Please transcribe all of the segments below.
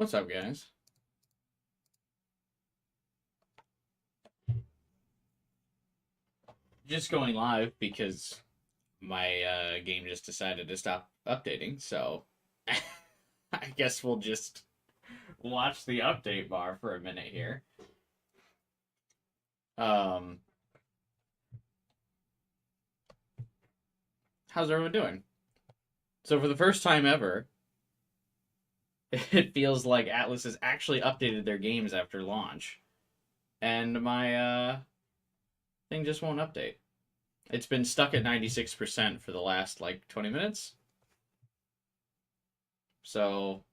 What's up, guys? Just going live because my game just decided to stop updating, so I guess we'll just watch the update bar for a minute here. How's everyone doing? So for the first time ever, it feels like Atlas has actually updated their games after launch. And my thing just won't update. It's been stuck at 96% for the last, like, 20 minutes. So,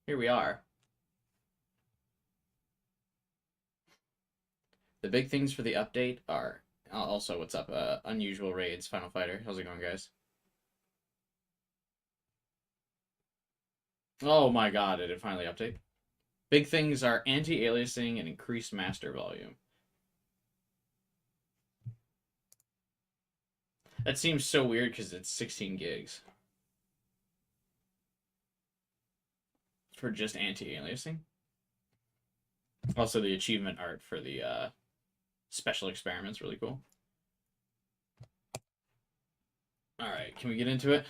here we are. The big things for the update are... Also, what's up? Unusual Raids, Final Fighter. How's it going, guys? Oh my god, did it finally update? Big things are anti-aliasing and increased master volume. That seems so weird because it's 16 gigs. For just anti-aliasing. Also, the achievement art for the special experiment's really cool. Alright, can we get into it?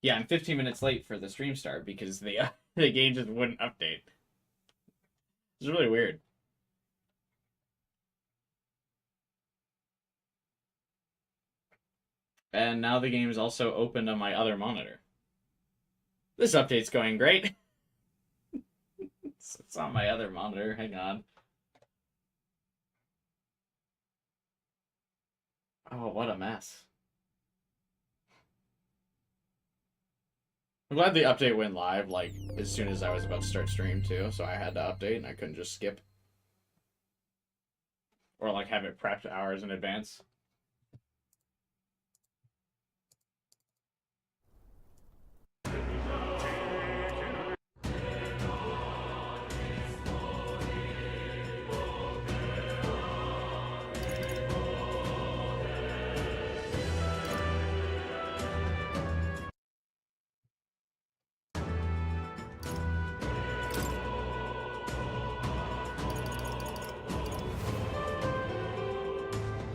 Yeah, I'm 15 minutes late for the stream start because the game just wouldn't update. It's really weird. And now the game is also opened on my other monitor. This update's going great. It's on my other monitor. Hang on. Oh, what a mess. I'm glad the update went live, like, as soon as I was about to start stream, too, so I had to update, and I couldn't just skip. Or, like, have it prepped hours in advance.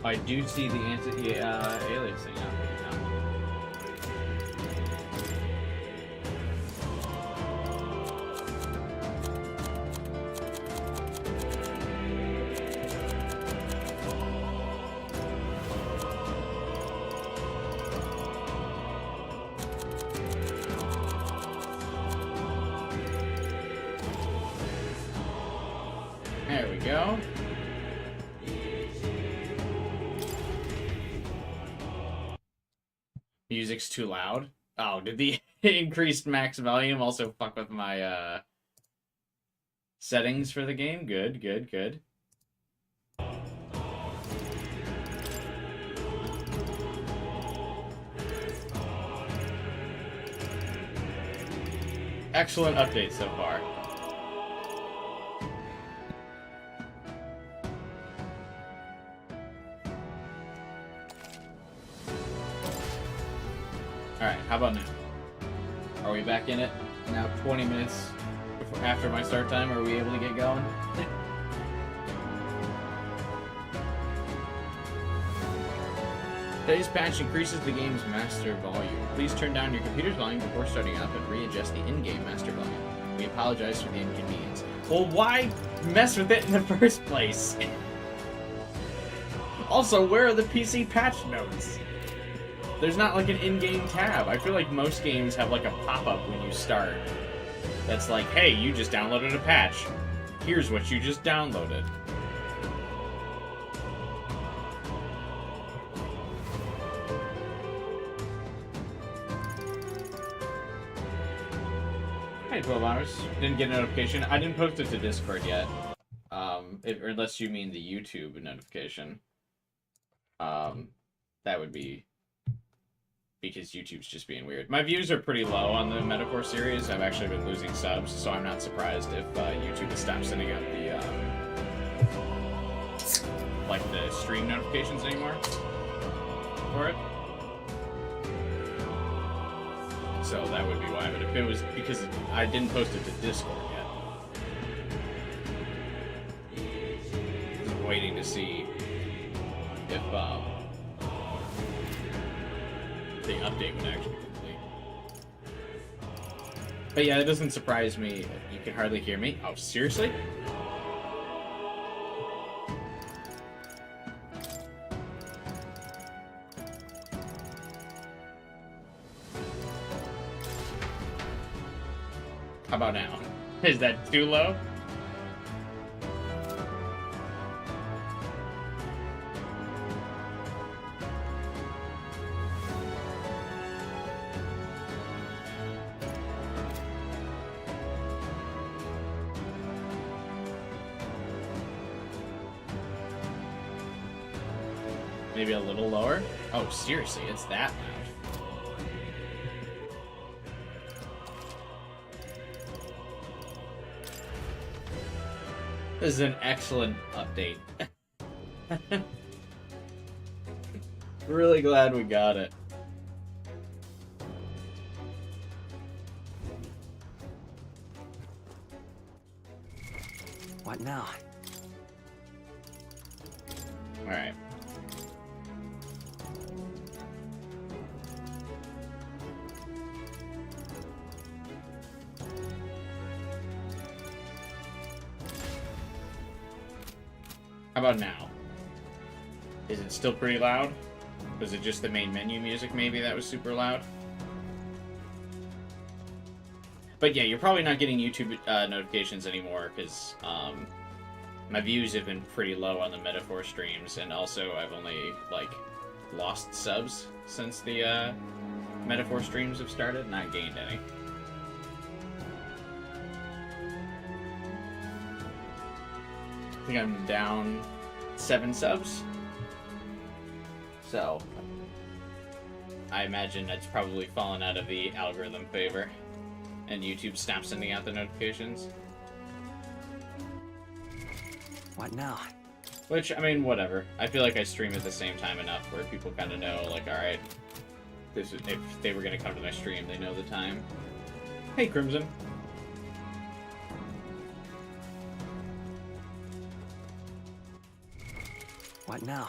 I do see the anti-aliasing update now. There we go. Music's too loud. Oh, did the increased max volume also fuck with my settings for the game? Good, good, good. Excellent update so far. Alright, how about now? Are we back in it? Now 20 minutes after my start time, are we able to get going? Today's patch increases the game's master volume. Please turn down your computer's volume before starting up and readjust the in-game master volume. We apologize for the inconvenience. Well, why mess with it in the first place? Also, where are the PC patch notes? There's not like an in-game tab. I feel like most games have like a pop-up when you start. That's like, hey, you just downloaded a patch. Here's what you just downloaded. Hey, 12 hours. Didn't get a notification. I didn't post it to Discord yet. Unless you mean the YouTube notification. That would be... because YouTube's just being weird. My views are pretty low on the Metaphor series. I've actually been losing subs, so I'm not surprised if YouTube has stopped sending out the like the stream notifications anymore for it. So that would be why. But if it was because I didn't post it to Discord yet, just waiting to see if the update would actually complete. But yeah, it doesn't surprise me. You can hardly hear me. Oh, seriously? How about now? Is that too low? Maybe a little lower? Oh, seriously, it's that loud. This is an excellent update. Really glad we got it. What now? All right. How about now? Is it still pretty loud? Was it just the main menu music maybe that was super loud? But yeah, you're probably not getting YouTube notifications anymore because my views have been pretty low on the Metaphor streams, and also I've only like lost subs since the Metaphor streams have started, not gained any. I think I'm down 7 subs. So, I imagine it's probably fallen out of the algorithm favor. And YouTube stopped sending out the notifications. What now? Which, I mean, whatever. I feel like I stream at the same time enough where people kind of know, like, alright, if they were going to come to my stream, they know the time. Hey, Crimson. What now?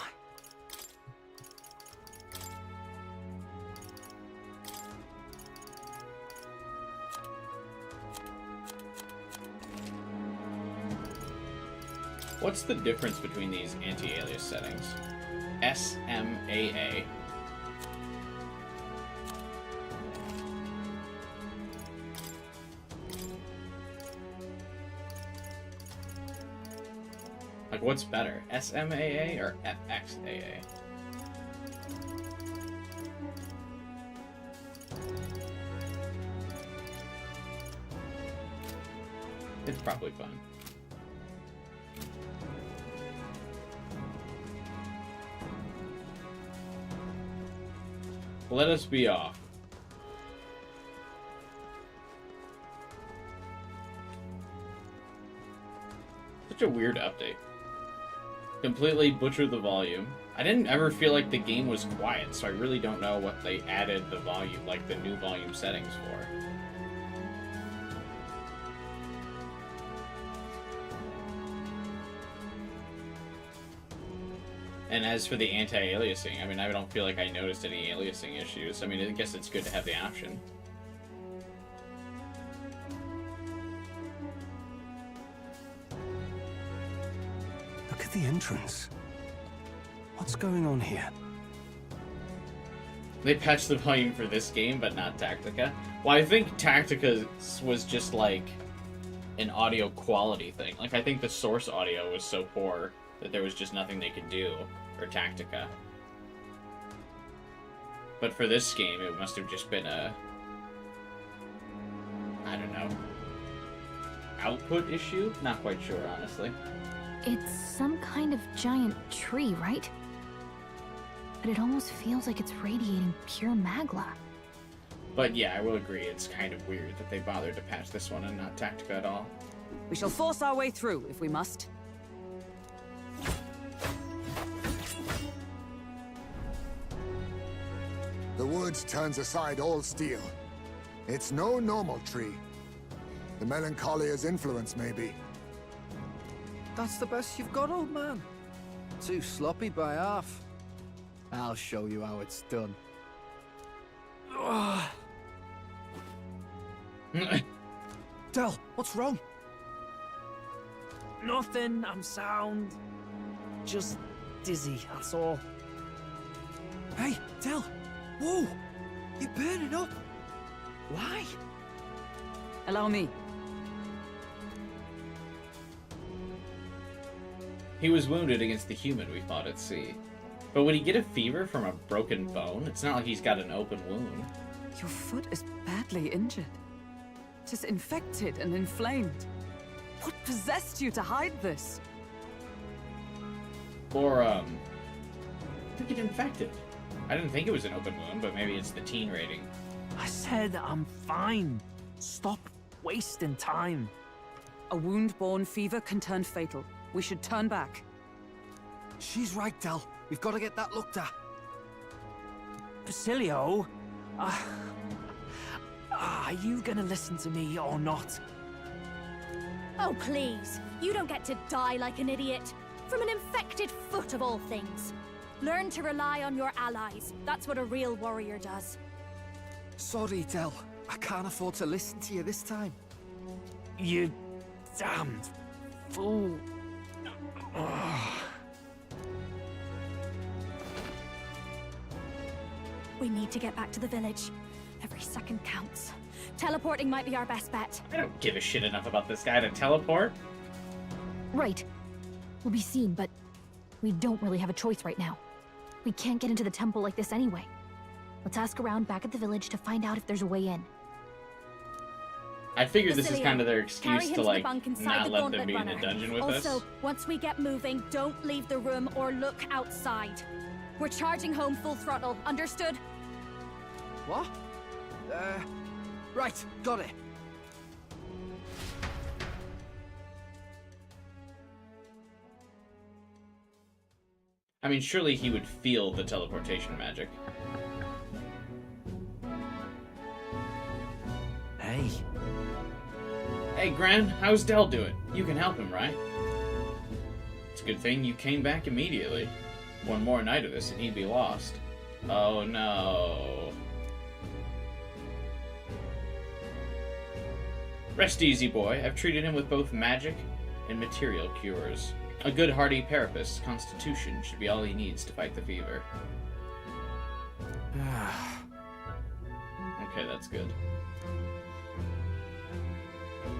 What's the difference between these anti-alias settings? SMAA. Like, what's better? SMAA or FXAA? It's probably fun. Let us be off. Such a weird update. Completely butchered the volume. I didn't ever feel like the game was quiet, so I really don't know what they added the volume, like the new volume settings for. And as for the anti-aliasing, I mean, I don't feel like I noticed any aliasing issues. I mean, I guess it's good to have the option. Look at the entrance. What's going on here? They patched the volume for this game, but not Tactica. Well, I think Tactica was just like an audio quality thing. Like, I think the source audio was so poor that there was just nothing they could do for Tactica. But for this game, it must have just been a, I don't know, output issue? Not quite sure, honestly. It's some kind of giant tree, right? But it almost feels like it's radiating pure magla. But yeah, I will agree, it's kind of weird that they bothered to patch this one and not Tactica at all. We shall force our way through if we must. The woods turns aside all steel. It's no normal tree. The Melancholia's influence, maybe. That's the best you've got, old man. Too sloppy by half. I'll show you how it's done. Del, what's wrong? Nothing, I'm sound. Just dizzy, that's all. Hey, Del! Whoa! You're burning up! Why? Allow me. He was wounded against the human we fought at sea. But would he get a fever from a broken bone? It's not like he's got an open wound. Your foot is badly injured. It is infected and inflamed. What possessed you to hide this? Or, look at infected. I didn't think it was an open wound, but maybe it's the teen rating. I said I'm fine. Stop wasting time. A wound-borne fever can turn fatal. We should turn back. She's right, Del. We've got to get that looked at. Basilio? Are you gonna listen to me or not? Oh, please. You don't get to die like an idiot. From an infected foot of all things. Learn to rely on your allies. That's what a real warrior does. Sorry, Del. I can't afford to listen to you this time. You damned fool. We need to get back to the village. Every second counts. Teleporting might be our best bet. I don't give a shit enough about this guy to teleport. Right. We'll be seen, but we don't really have a choice right now. We can't get into the temple like this anyway. Let's ask around back at the village to find out if there's a way in. I figured this is Basilio, kind of their carry excuse him to, the like, bunk inside not the let them gauntlet be in a runner. dungeon with also, us. once we get moving, don't leave the room or look outside. We're charging home full throttle, understood? What? Right, got it. I mean, surely he would feel the teleportation magic. Hey, Hey, Gran, how's Del doing? You can help him, right? It's a good thing you came back immediately. One more night of this and he'd be lost. Oh no. Rest easy, boy. I've treated him with both magic and material cures. A good hardy parapet's constitution should be all he needs to fight the fever. Okay, that's good.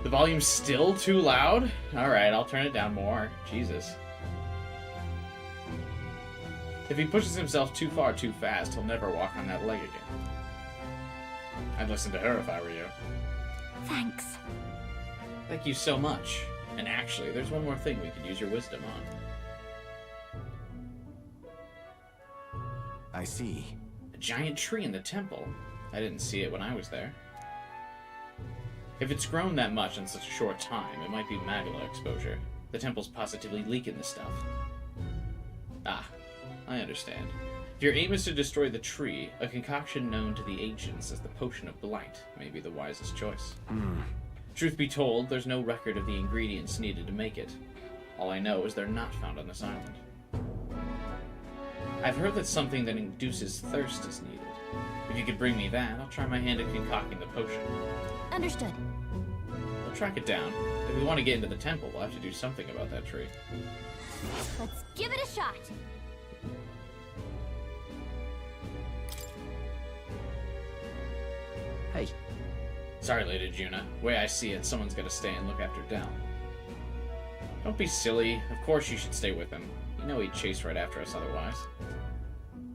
The volume's still too loud? Alright, I'll turn it down more. Jesus. If he pushes himself too far too fast, he'll never walk on that leg again. I'd listen to her if I were you. Thanks. Thank you so much. And actually, there's one more thing we could use your wisdom on. I see. A giant tree in the temple. I didn't see it when I was there. If it's grown that much in such a short time, it might be magma exposure. The temple's positively leaking the stuff. Ah, I understand. If your aim is to destroy the tree, a concoction known to the ancients as the Potion of Blight may be the wisest choice. Truth be told, there's no record of the ingredients needed to make it. All I know is they're not found on this island. I've heard that something that induces thirst is needed. If you could bring me that, I'll try my hand at concocting the potion. Understood. We'll track it down. If we want to get into the temple, we'll have to do something about that tree. Let's give it a shot. Hey, Sorry, Lady Juna. Way I see it, someone's got to stay and look after Del. Don't be silly. Of course you should stay with him. You know he'd chase right after us otherwise.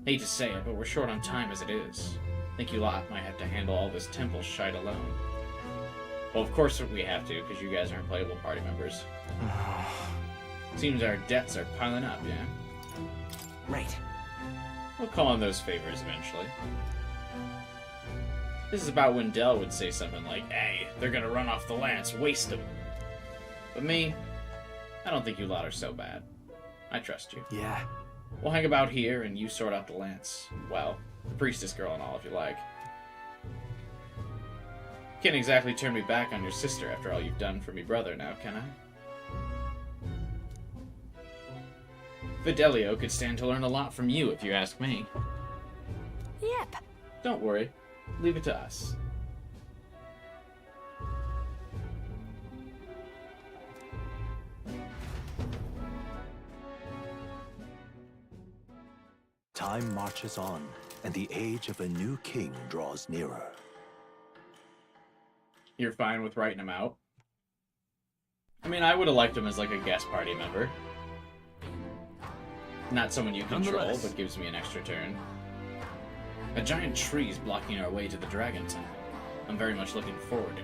Hate to say it, but we're short on time as it is. Think you lot might have to handle all this temple shite alone. Well, of course we have to, because you guys aren't playable party members. Seems our debts are piling up, yeah? right. We'll call on those favors eventually. This is about when Del would say something like, hey, they're gonna run off the lance, waste them. But me, I don't think you lot are so bad. I trust you. yeah. We'll hang about here, and you sort out the lance. Well, the priestess girl and all, if you like. Can't exactly turn me back on your sister after all you've done for me brother now, can I? Fidelio could stand to learn a lot from you, if you ask me. Yep. Don't worry. Leave it to us. Time marches on, and the age of a new king draws nearer. You're fine with writing him out? I mean, I would have liked him as, like, a guest party member. Not someone you control, but gives me an extra turn. A giant tree's blocking our way to the Dragon Temple. I'm very much looking forward to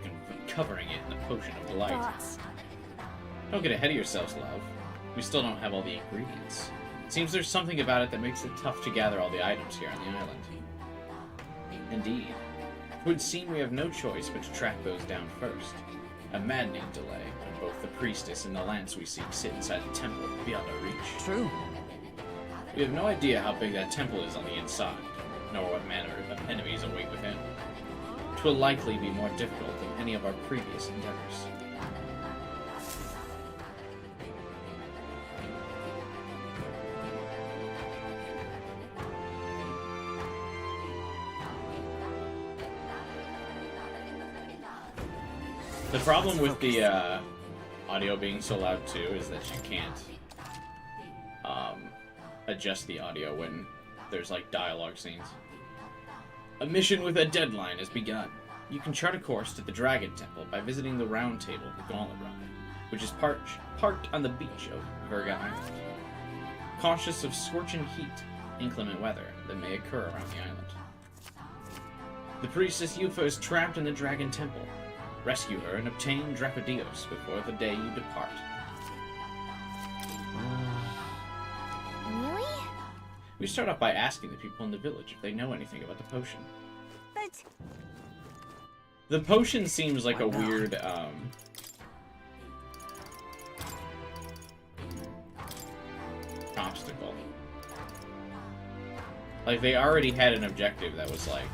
covering it in the Potion of Delight. Don't get ahead of yourselves, love. We still don't have all the ingredients. It seems there's something about it that makes it tough to gather all the items here on the island. Indeed. It would seem we have no choice but to track those down first. A maddening delay, when both the priestess and the lance we seek sit inside the temple beyond our reach. True. We have no idea how big that temple is on the inside, nor what manner of enemies await within. It will likely be more difficult than any of our previous endeavors. The problem with the audio being so loud too is that you can't adjust the audio when there's like dialogue scenes. A mission with a deadline has begun. You can chart a course to the Dragon Temple by visiting the Round Table of the Gauntlet Rock, which is parked on the beach of Verga Island. Cautious of scorching heat, inclement weather that may occur around the island. The priestess Yufa is trapped in the Dragon Temple. Rescue her and obtain Dracodios before the day you depart. Really? We start off by asking the people in the village if they know anything about the potion. But The potion seems like a weird, obstacle. Like, they already had an objective that was like,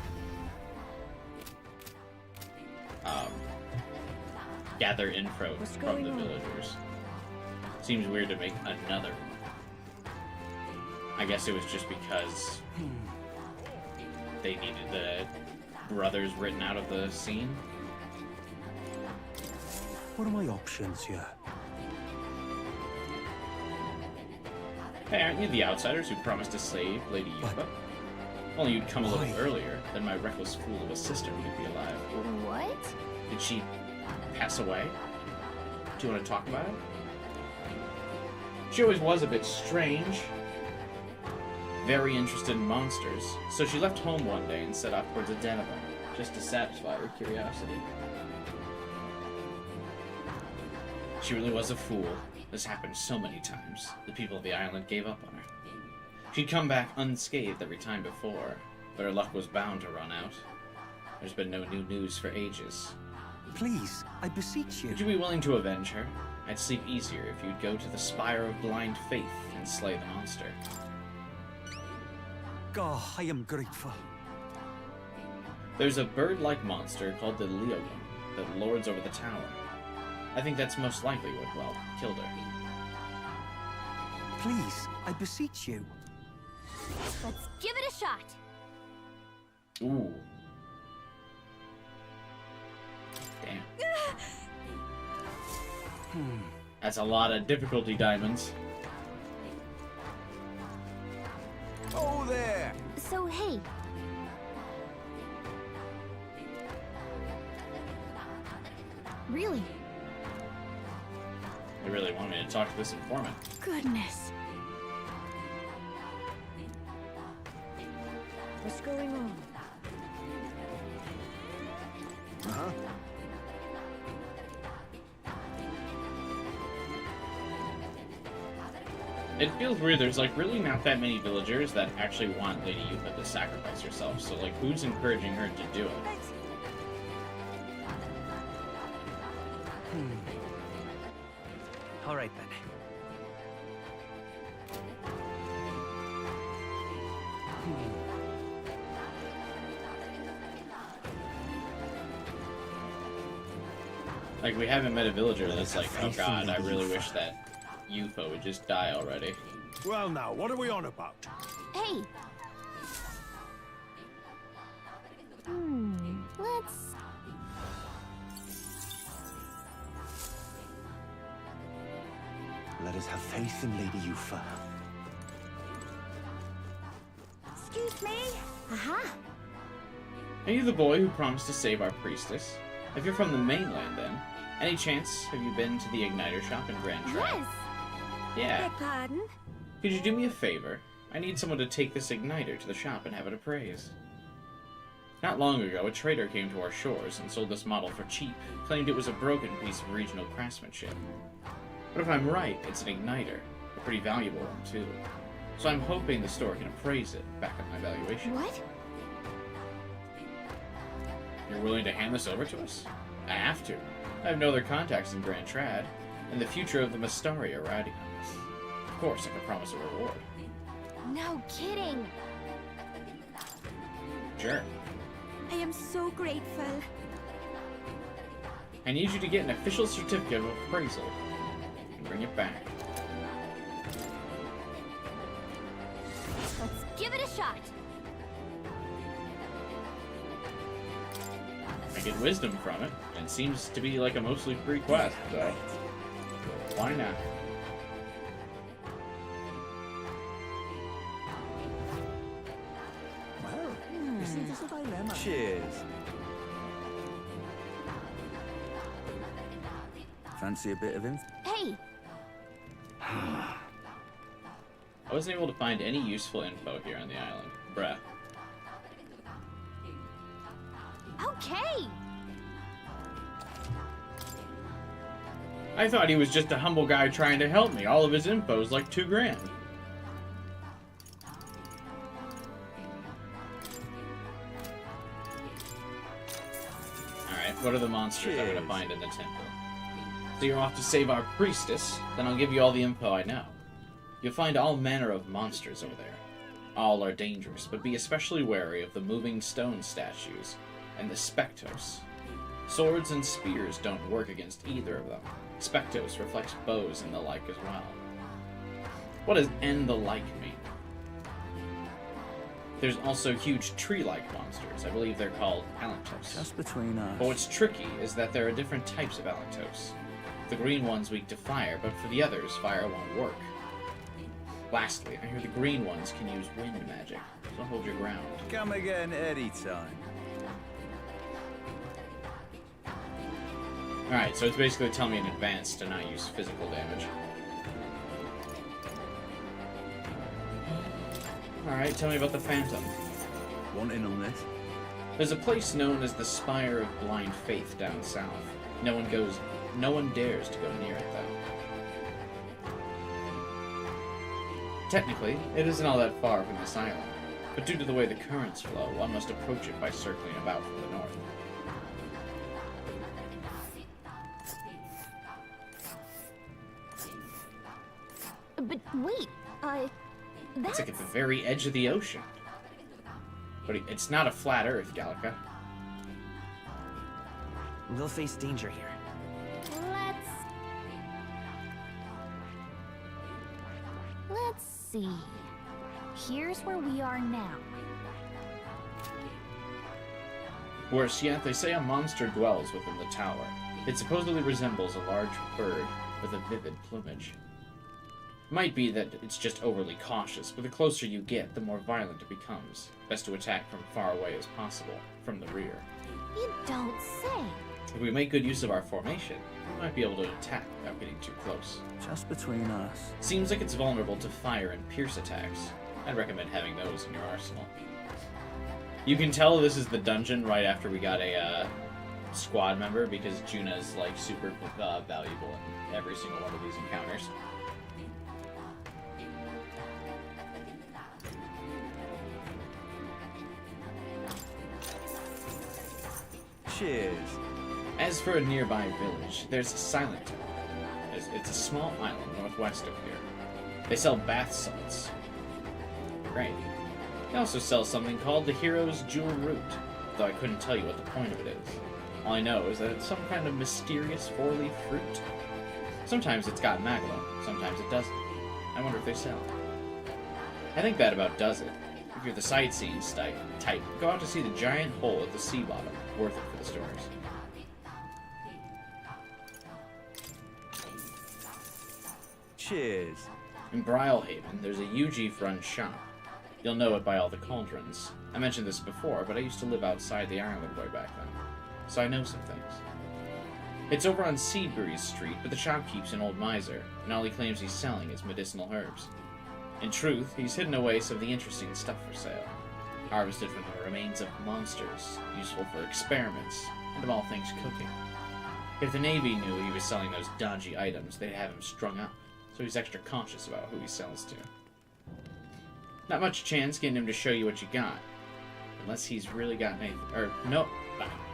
gather info from the villagers. Seems weird to make another. I guess it was just because they needed the brothers written out of the scene. What are my options here? Hey, aren't you the outsiders who promised to save Lady Yufa? If only you'd come a little earlier, then my reckless fool of a sister would be alive. what? Did she pass away? Do you want to talk about it? She always was a bit strange. Very interested in monsters, so she left home one day and set off towards a den of them, just to satisfy her curiosity. She really was a fool. This happened so many times. The people of the island gave up on her. She'd come back unscathed every time before, but her luck was bound to run out. There's been no new news for ages. Please, I beseech you. Would you be willing to avenge her? I'd sleep easier if you'd go to the Spire of Blind Faith and slay the monster. Oh, I am grateful. There's a bird-like monster called the Leogum that lords over the tower. I think that's most likely what, well, killed her. Please, I beseech you. Let's give it a shot. Ooh. Damn. That's a lot of difficulty diamonds. Oh, there! So, hey. Really? They really want me to talk to this informant. Goodness. What's going on? Uh-huh. It feels weird. There's like really not that many villagers that actually want Lady Yufa to sacrifice herself. So like, who's encouraging her to do it? All right then. Like, we haven't met a villager that's like, oh god, I really wish that UFO would just die already. Well now, what are we on about? Hey! Let's... Let us have faith in Lady Yufa. Excuse me? Aha! Are you the boy who promised to save our priestess? If you're from the mainland, then, any chance have you been to the Igniter shop in Grand Trap? Yes. Yeah. Beg pardon? Could you do me a favor? I need someone to take this Igniter to the shop and have it appraised. Not long ago, a trader came to our shores and sold this model for cheap, claimed it was a broken piece of regional craftsmanship. But if I'm right, it's an Igniter, a pretty valuable one, too. So I'm hoping the store can appraise it, back up my valuation. What? You're willing to hand this over to us? I have to. I have no other contacts in Grand Trad, and the future of the Mistari are riding on this. Of course, I can promise a reward. No kidding! Sure. I am so grateful. I need you to get an official certificate of appraisal and bring it back. Let's give it a shot! I get wisdom from it, and it seems to be like a mostly free quest, so why not? Well, isn't this a dilemma? Cheers. Fancy a bit of info? Hey! I wasn't able to find any useful info here on the island. Bruh. Okay! I thought he was just a humble guy trying to help me. All of his info's like $2 grand. Alright, what are the monsters I'm gonna find in the temple? So you're off to save our priestess, then I'll give you all the info I know. You'll find all manner of monsters over there. All are dangerous, but be especially wary of the moving stone statues and the Spectos. Swords and spears don't work against either of them. Spectos reflects bows and the like as well. What does "and the like" mean? There's also huge tree-like monsters. I believe they're called Alactos. Just between us. But what's tricky is that there are different types of Alactos. The green one's weak to fire, but for the others, fire won't work. Lastly, I hear the green ones can use wind magic, so hold your ground. Come again anytime. Alright, so it's basically telling me in advance to not use physical damage. Alright, tell me about the Phantom. Want in on this? There's a place known as the Spire of Blind Faith down south. No one dares to go near it, though. Technically, it isn't all that far from this island, but due to the way the currents flow, one must approach it by circling about from the north. But wait, It's that's... like at the very edge of the ocean. But it's not a flat Earth, Gallica. We'll face danger here. Let's see. Here's where we are now. Worse yet, they say a monster dwells within the tower. It supposedly resembles a large bird with a vivid plumage. Might be that it's just overly cautious, but the closer you get, the more violent it becomes. Best to attack from far away as possible, from the rear. You don't say. If we make good use of our formation, we might be able to attack without getting too close. Just between us. Seems like it's vulnerable to fire and pierce attacks. I'd recommend having those in your arsenal. You can tell this is the dungeon right after we got a squad member, because Juna's like super valuable in every single one of these encounters. Cheers. As for a nearby village, there's a Silent Town. It's a small island northwest of here. They sell bath salts. Great. They also sell something called the Hero's Jewel Root, though I couldn't tell you what the point of it is. All I know is that it's some kind of mysterious four-leaf fruit. Sometimes it's got magma, sometimes it doesn't. I wonder if they sell. I think that about does it. If you're the sightseeing type, go out to see the giant hole at the sea bottom. Worth it for the stories. Cheers. In Brylehaven, there's a UG-run shop. You'll know it by all the cauldrons. I mentioned this before, but I used to live outside the island way back then, so I know some things. It's over on Seabreeze Street, but the shopkeep's an old miser, and all he claims he's selling is medicinal herbs. In truth, he's hidden away some of the interesting stuff for sale, harvested from the remains of monsters, useful for experiments, and of all things cooking. If the Navy knew he was selling those dodgy items, they'd have him strung up, so he's extra conscious about who he sells to. Not much chance getting him to show you what you got, unless he's really got anything,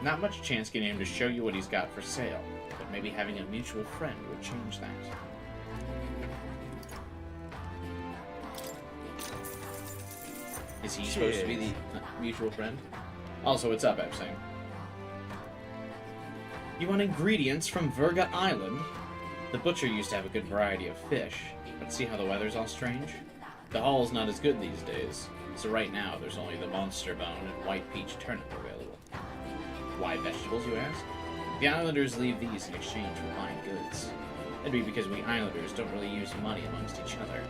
not much chance getting him to show you what he's got for sale, but maybe having a mutual friend would change that. Is he supposed to be the mutual friend? Also, what's up, Epstein? You want ingredients from Verga Island? The butcher used to have a good variety of fish, but see how the weather's all strange? The haul's not as good these days, so right now there's only the monster bone and white peach turnip available. Why vegetables, you ask? The islanders leave these in exchange for fine goods. That'd be because we islanders don't really use money amongst each other.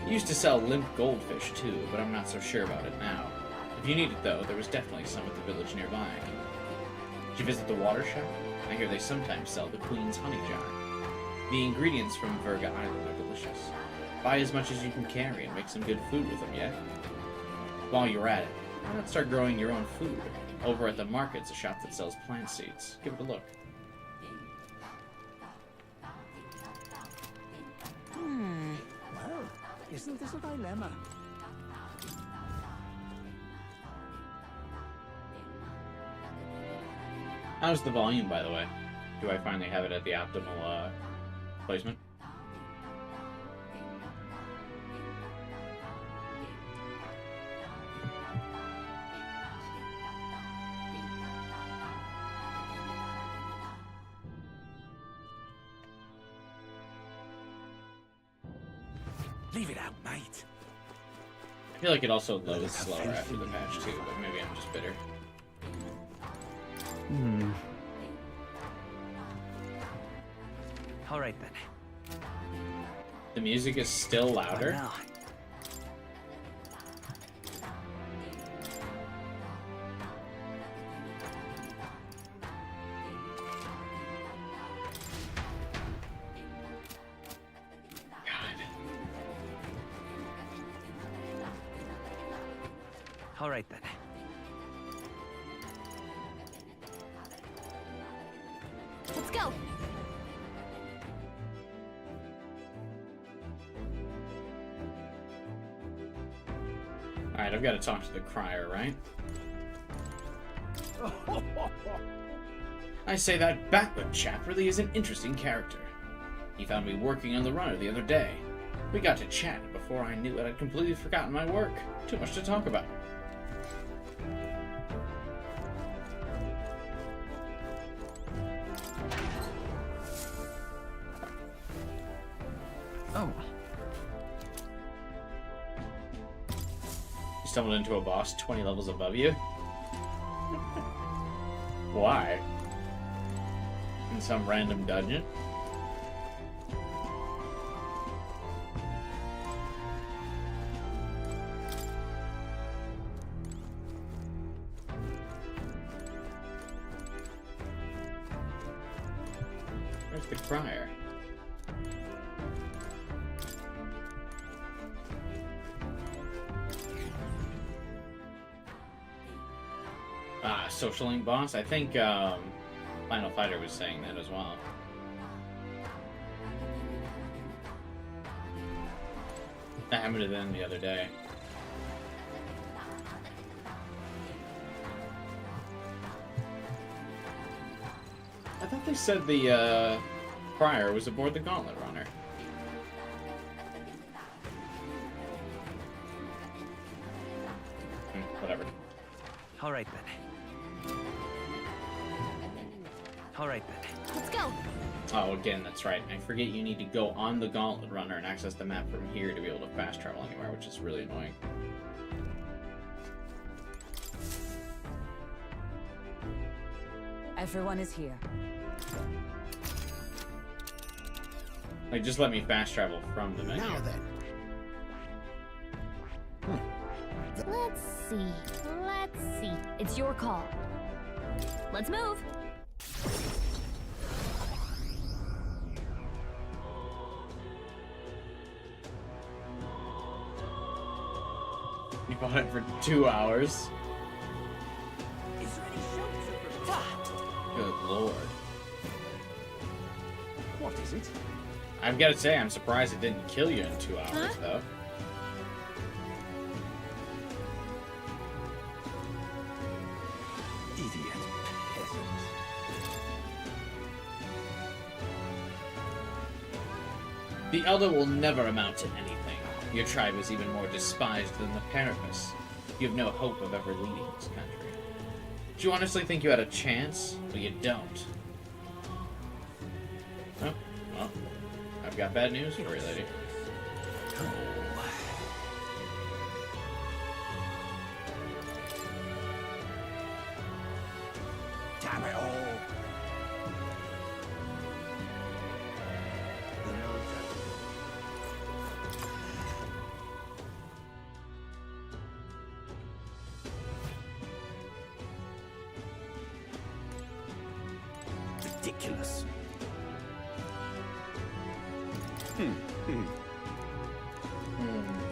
Used to sell limp goldfish too, but I'm not so sure about it now. If you need it though, there was definitely some at the village nearby. Did you visit the water shop? I hear they sometimes sell the Queen's honey jar. The ingredients from Verga Island are delicious. Buy as much as you can carry and make some good food with them, yeah? While you're at it, why not start growing your own food? Over at the market's a shop that sells plant seeds. Give it a look. Well, isn't this a dilemma? How's the volume, by the way? Do I finally have it at the optimal placement? Leave it out, mate. I feel like it also loads slower after the patch too, but maybe I'm just bitter. All right then. The music is still louder. Now. All right then. Let's go. Alright, I've got to talk to the crier, right? I say that backward chap really is an interesting character. He found me working on the runner the other day. We got to chat, and before I knew it, I'd completely forgotten my work. Too much to talk about. Oh, You stumbled into a boss 20 levels above you? Why? In some random dungeon? Where's the crier? Social Link boss? I think Final Fighter was saying that as well. That happened to them the other day. I thought they said the crier was aboard the Gauntlet Runner. Whatever. All right then. All right then. Let's go. Oh, again, that's right. I forget you need to go on the Gauntlet Runner and access the map from here to be able to fast travel anywhere, which is really annoying. Everyone is here. Like, just let me fast travel from the menu. Now then. Let's see. Let's see. It's your call. Let's move. You bought it for 2 hours? Good lord. What is it? I've got to say, I'm surprised it didn't kill you in 2 hours, though. Idiot peasant. The Elder will never amount to anything. Your tribe is even more despised than the Parapus. You have no hope of ever leading this country. Do you honestly think you had a chance? Well, you don't. Oh, well, I've got bad news for you, lady. Damn it all. Ridiculous.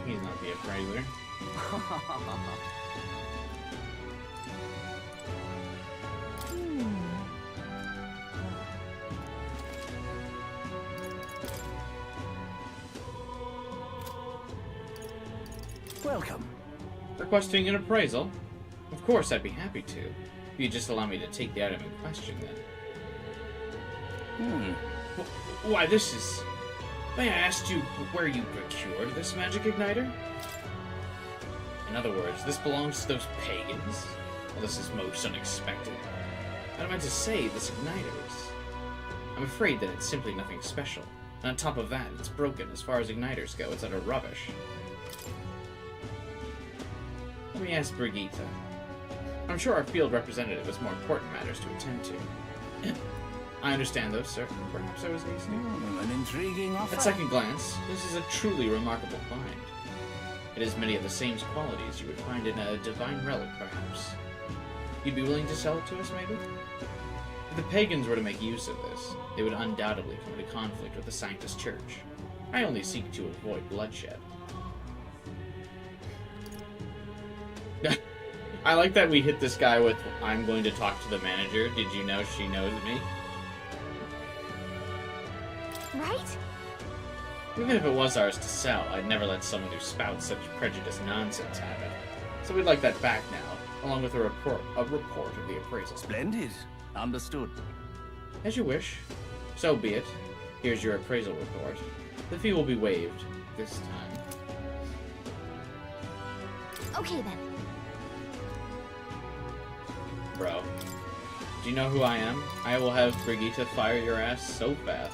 He's not the appraiser. Welcome. Requesting an appraisal? Of course, I'd be happy to. If you'd just allow me to take the item in question, then. Why, this is... May I ask you where you procured this magic igniter? In other words, this belongs to those pagans? Well, this is most unexpected. I meant to say, this igniter is... I'm afraid that it's simply nothing special. And on top of that, it's broken. As far as igniters go, it's utter rubbish. Let me ask Brigitte. I'm sure our field representative has more important matters to attend to. I understand those, sir. Perhaps I was hasty. An intriguing offer. At second glance, this is a truly remarkable find. It has many of the same qualities you would find in a divine relic, perhaps. You'd be willing to sell it to us, maybe? If the pagans were to make use of this, they would undoubtedly come into conflict with the Sanctus Church. I only seek to avoid bloodshed. I like that we hit this guy with, I'm going to talk to the manager. Did you know she knows me? Right? Even if it was ours to sell, I'd never let someone who spouts such prejudiced nonsense have it. So we'd like that back now, along with a report of the appraisal. Splendid. Understood. As you wish. So be it. Here's your appraisal report. The fee will be waived this time. Okay then. Bro. Do you know who I am? I will have Brigitte fire your ass so fast.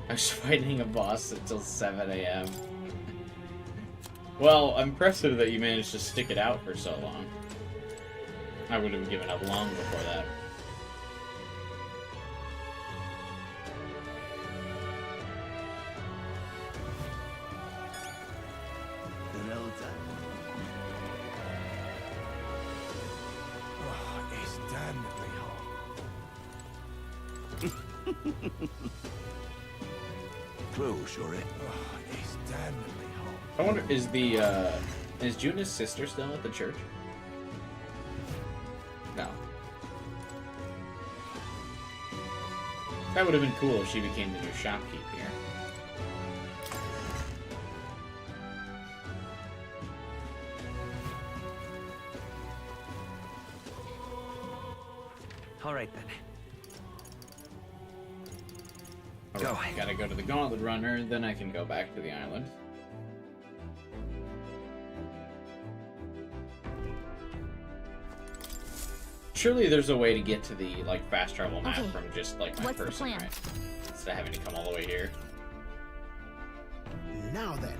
I was fighting a boss until 7 a.m. Well, I'm impressed that you managed to stick it out for so long. I would have given up long before that. Oh, it's damnably hot. Close your it. Oh, it's damnably hot. I wonder, is Juna's sister still at the church? No. That would have been cool if she became the new shopkeep here. All right then. Alright, gotta go to the Gauntlet Runner, then I can go back to the island. surely there's a way to get to the like fast travel map Okay. from just like my What's the person, plan? right? Instead of having to come all the way here. Now then.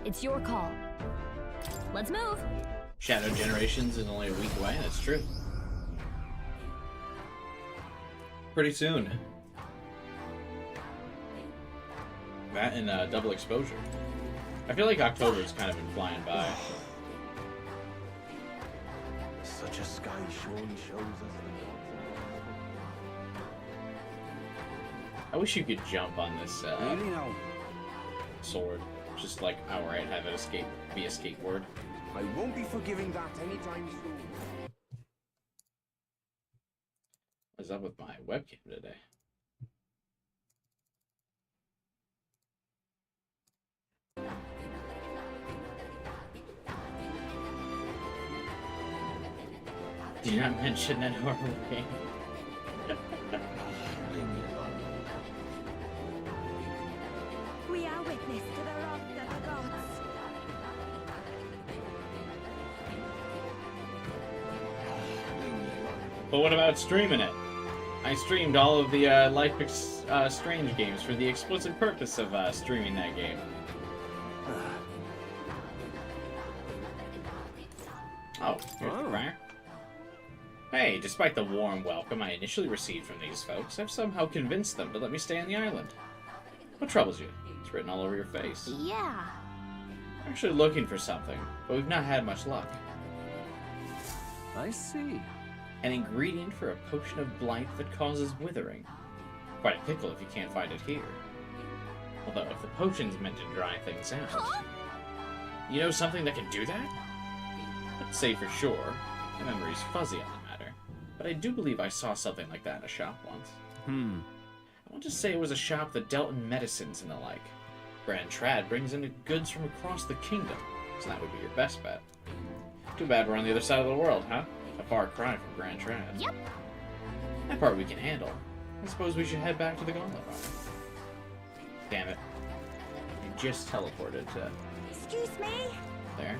It's your call. Let's move. Shadow Generations is only a week away. That's true. Pretty soon. That and double exposure. I feel like October's kind of been flying by. Such a sky surely shows us I wish you could jump on this really now. sword. Just like outright have it be a skateboard. I won't be forgiving that anytime soon. What's up with my webcam today? Did you not mention that horrible game? We are witness to the wrath of the gods. But what about streaming it? I streamed all of the Life Strange games for the explicit purpose of streaming that game. Oh, here's the crier. Hey, despite the warm welcome I initially received from these folks, I've somehow convinced them to let me stay on the island. What troubles you? It's written all over your face. Yeah. I'm actually looking for something, but we've not had much luck. I see. An ingredient for a potion of blight that causes withering. Quite a pickle if you can't find it here. Although, if the potion's meant to dry things out... Huh? You know something that can do that? Let's say for sure. My memory's fuzzy on the matter. But I do believe I saw something like that in a shop once. I want to say it was a shop that dealt in medicines and the like. Grand Trad brings in goods from across the kingdom, so that would be your best bet. Too bad we're on the other side of the world, huh? A far cry from Grand Trad. Yep. That part we can handle. I suppose we should head back to the Gauntlet Farm. Damn it. I just teleported to Excuse me? there.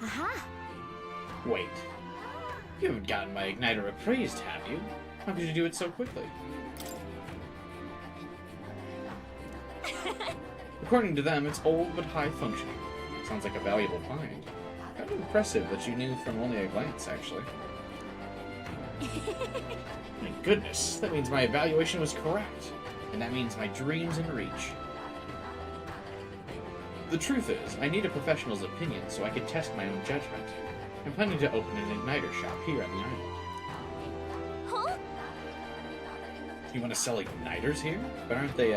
Aha. Wait. You haven't gotten my igniter appraised, have you? How could you do it so quickly? According to them, it's old but high functioning. Sounds like a valuable find. Kind of impressive that you knew from only a glance, actually. My goodness, that means my evaluation was correct. And that means my dream's in reach. The truth is, I need a professional's opinion so I can test my own judgment. I'm planning to open an igniter shop here on the island. Huh? You want to sell igniters here? But aren't they,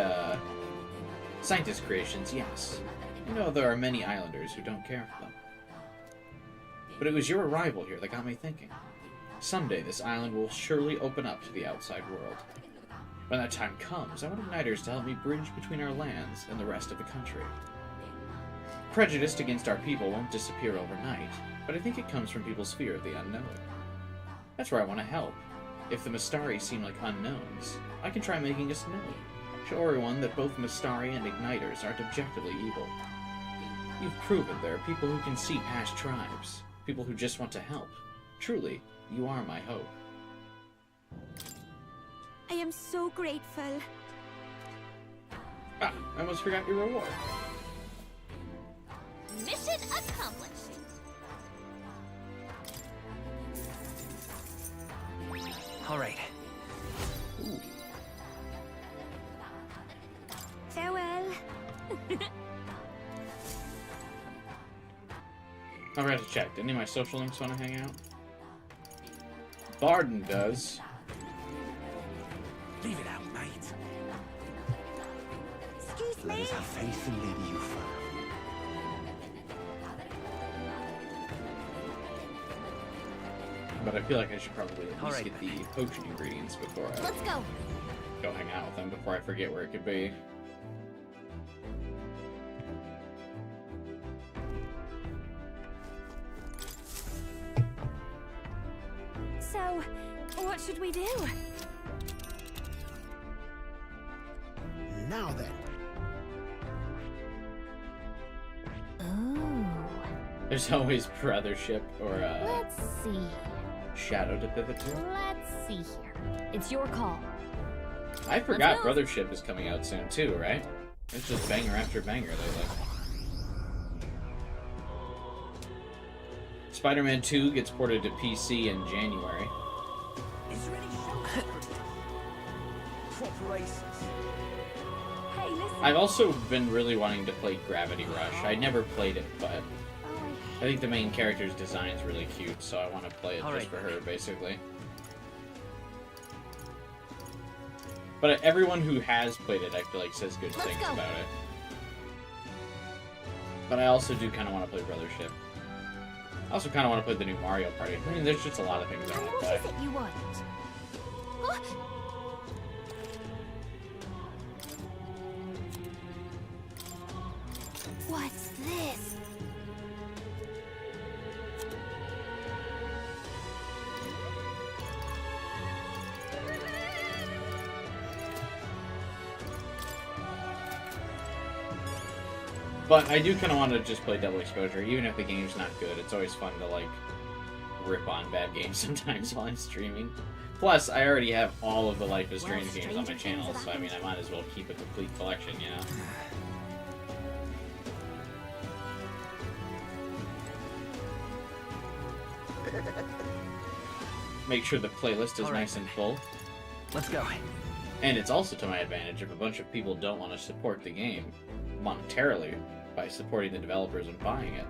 scientist creations, yes. You know, there are many islanders who don't care for them. But it was your arrival here that got me thinking. Someday this island will surely open up to the outside world. When that time comes, I want igniters to help me bridge between our lands and the rest of the country. Prejudice against our people won't disappear overnight, but I think it comes from people's fear of the unknown. That's where I want to help. If the Mystari seem like unknowns, I can try making us known. Show everyone that both Mystari and igniters aren't objectively evil. You've proven there are people who can see past tribes, people who just want to help. Truly, you are my hope. I am so grateful. Ah, I almost forgot your reward. Mission accomplished. All right. Farewell. I forgot to check. Did any of my social links want to hang out? Barden does. Leave it out, mate. Excuse Let me? us have faith in Lady Yuffie. But I feel like I should probably at least Alright, get the potion ingredients before I Let's go. go hang out with them, before I forget where it could be. So, what should we do? Now then. There's always Brothership or Let's see. Shadow to pivot to. Let's see here. It's your call. I forgot go. Brothership is coming out soon too, right? It's just banger after banger lately. Spider-Man 2 gets ported to PC in January. Hey, listen. I've also been really wanting to play Gravity Rush. I never played it, but I think the main character's design is really cute, so I want to play it just for her, basically. But everyone who has played it, I feel like, says good things about it. But I also do kind of want to play Brothership. I also kind of want to play the new Mario Party. I mean, there's just a lot of things I want to play. What is it you want? Huh? What's this? But I do kind of want to just play Double Exposure, even if the game's not good. It's always fun to, like, rip on bad games sometimes while I'm streaming. Plus, I already have all of the Life is Strange games on my channel, so I mean, I might as well keep a complete collection, you know? Make sure the playlist is nice and full. Let's go. And it's also to my advantage if a bunch of people don't want to support the game monetarily by supporting the developers and buying it.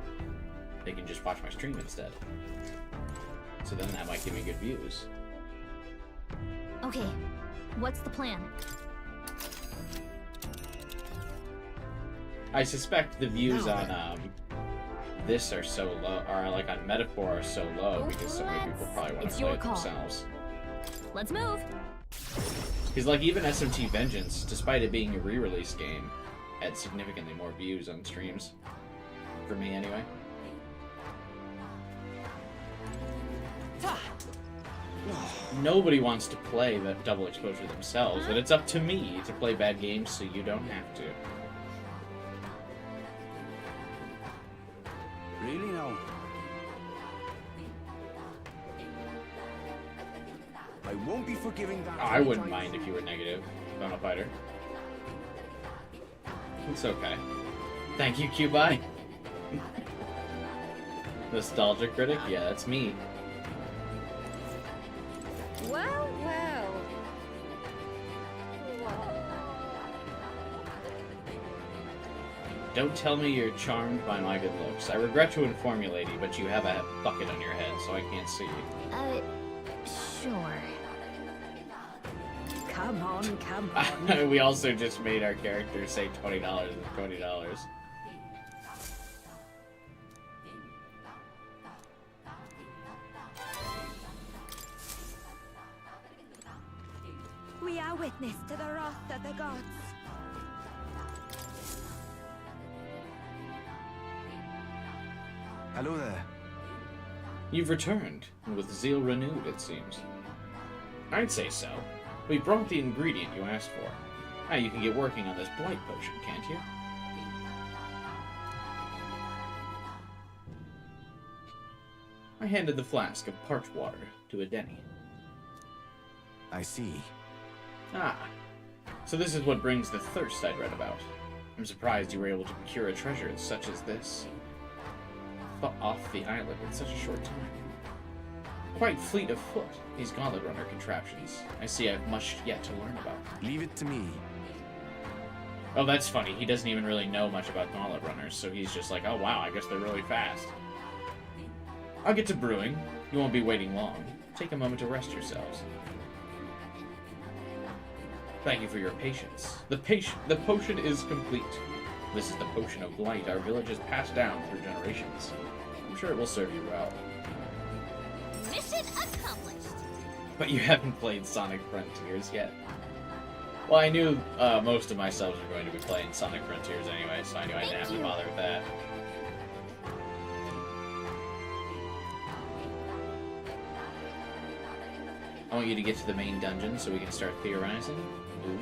They can just watch my stream instead. So then that might give me good views. Okay, what's the plan? I suspect the views on this are so low, or like on Metaphor are so low because so many people probably want to play it themselves. Let's move. Because like even SMT Vengeance, despite it being a re-release game, had significantly more views on streams. For me, anyway. Nobody wants to play that Double Exposure themselves, but it's up to me to play bad games so you don't have to. Really now? I won't be forgiving that. I wouldn't mind if you were negative, Final Fighter. It's okay. Thank you, Cubai. Nostalgia Critic? Yeah, that's me. Well, well. Don't tell me you're charmed by my good looks. I regret to inform you, lady, but you have a bucket on your head, so I can't see you. Sure. Come on, come on. We also just made our character say $20 and $20. We are witness to the wrath of the gods. Hello there. You've returned, and with zeal renewed, it seems. I'd say so. We brought the ingredient you asked for. Now you can get working on this blight potion, can't you? I handed the flask of parched water to Adeni. I see. Ah, so this is what brings the thirst I'd read about. I'm surprised you were able to procure a treasure such as this off the island in such a short time. Quite fleet of foot, these Gauntlet Runner contraptions. I see I've much yet to learn about. Leave it to me. Oh, that's funny. He doesn't even really know much about Gauntlet Runners, so he's just like, oh wow, I guess they're really fast. I'll get to brewing. You won't be waiting long. Take a moment to rest yourselves. Thank you for your patience. The potion is complete. This is the potion of blight our village has passed down through generations. I'm sure it will serve you well. Mission accomplished. But you haven't played Sonic Frontiers yet. Well, I knew most of my subs were going to be playing Sonic Frontiers anyway, so I knew I didn't have to bother with that. I want you to get to the main dungeon so we can start theorizing. Ooh.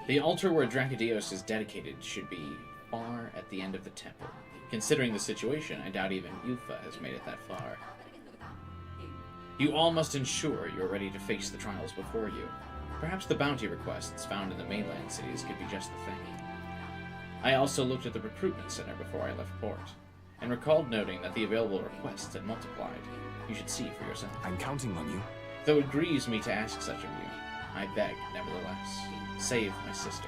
The altar where Dracodios is dedicated should be far at at the end of the temple. Considering the situation, I doubt even Yufa has made it that far. You all must ensure you are ready to face the trials before you. Perhaps the bounty requests found in the mainland cities could be just the thing. I also looked at the recruitment center before I left port, and recalled noting that the available requests had multiplied. You should see for yourself. I'm counting on you. Though it grieves me to ask such of you, I beg, nevertheless, save my sister.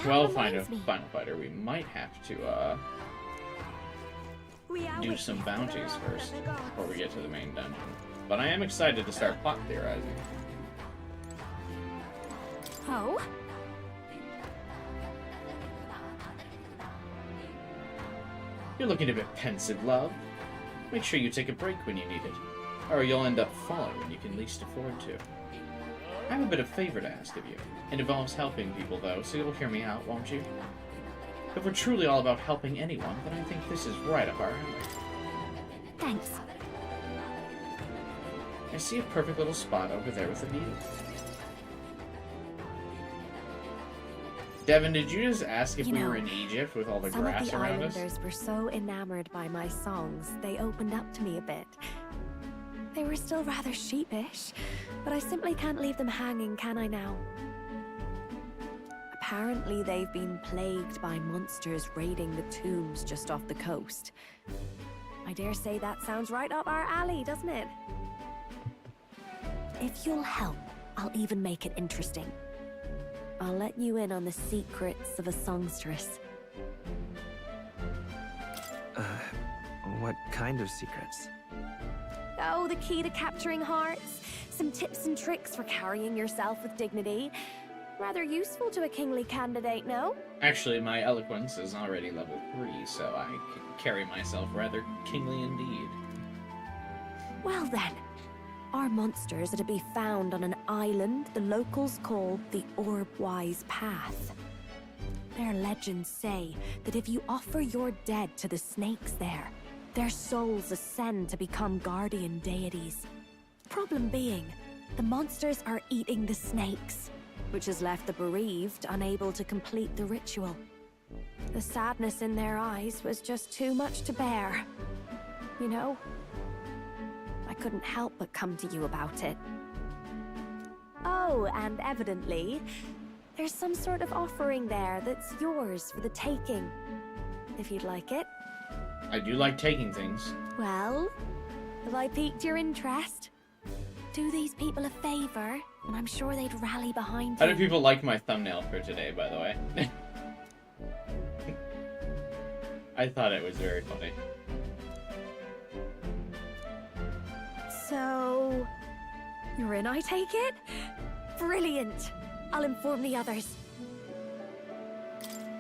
Well, Final Fighter, we might have to, do some bounties first, before we get to the main dungeon. But I am excited to start plot theorizing. Oh? You're looking a bit pensive, love. Make sure you take a break when you need it, or you'll end up falling when you can least afford to. I have a bit of favor to ask of you. It involves helping people, though, so you'll hear me out, won't you? If we're truly all about helping anyone, then I think this is right up our alley. Thanks. I see a perfect little spot over there with a view. Devin, did you just ask if we were in Egypt with all the grass around us? Some of the islanders were so enamored by my songs, they opened up to me a bit. They were still rather sheepish, but I simply can't leave them hanging, can I now? Apparently they've been plagued by monsters raiding the tombs just off the coast. I dare say that sounds right up our alley, doesn't it? If you'll help, I'll even make it interesting. I'll let you in on the secrets of a songstress. What kind of secrets? Oh, the key to capturing hearts. Some tips and tricks for carrying yourself with dignity. Rather useful to a kingly candidate, no? Actually, my eloquence is already level 3, so I can carry myself rather kingly indeed. Well then, our monsters are to be found on an island the locals call the Orbwise Path. Their legends say that if you offer your dead to the snakes there, their souls ascend to become guardian deities. Problem being, the monsters are eating the snakes, which has left the bereaved unable to complete the ritual. The sadness in their eyes was just too much to bear. You know, I couldn't help but come to you about it. Oh, and evidently, there's some sort of offering there that's yours for the taking, if you'd like it. I do like taking things. Well, have I piqued your interest? Do these people a favor, and I'm sure they'd rally behind How you. do people like my thumbnail for today, by the way? I thought it was very funny. So, you're in, I take it? Brilliant! I'll inform the others.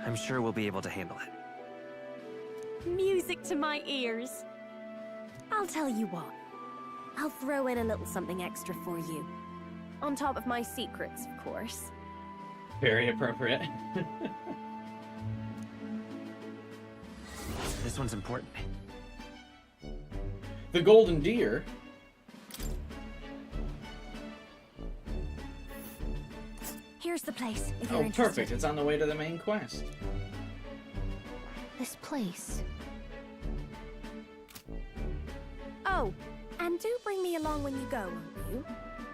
I'm sure we'll be able to handle it. Music to my ears. I'll tell you what. I'll throw in a little something extra for you. On top of my secrets, of course. Very appropriate. This one's important. The golden deer. Here's the place, if you're Oh, interested. perfect. It's on the way to the main quest. This place. Oh, and do bring me along when you go, won't you?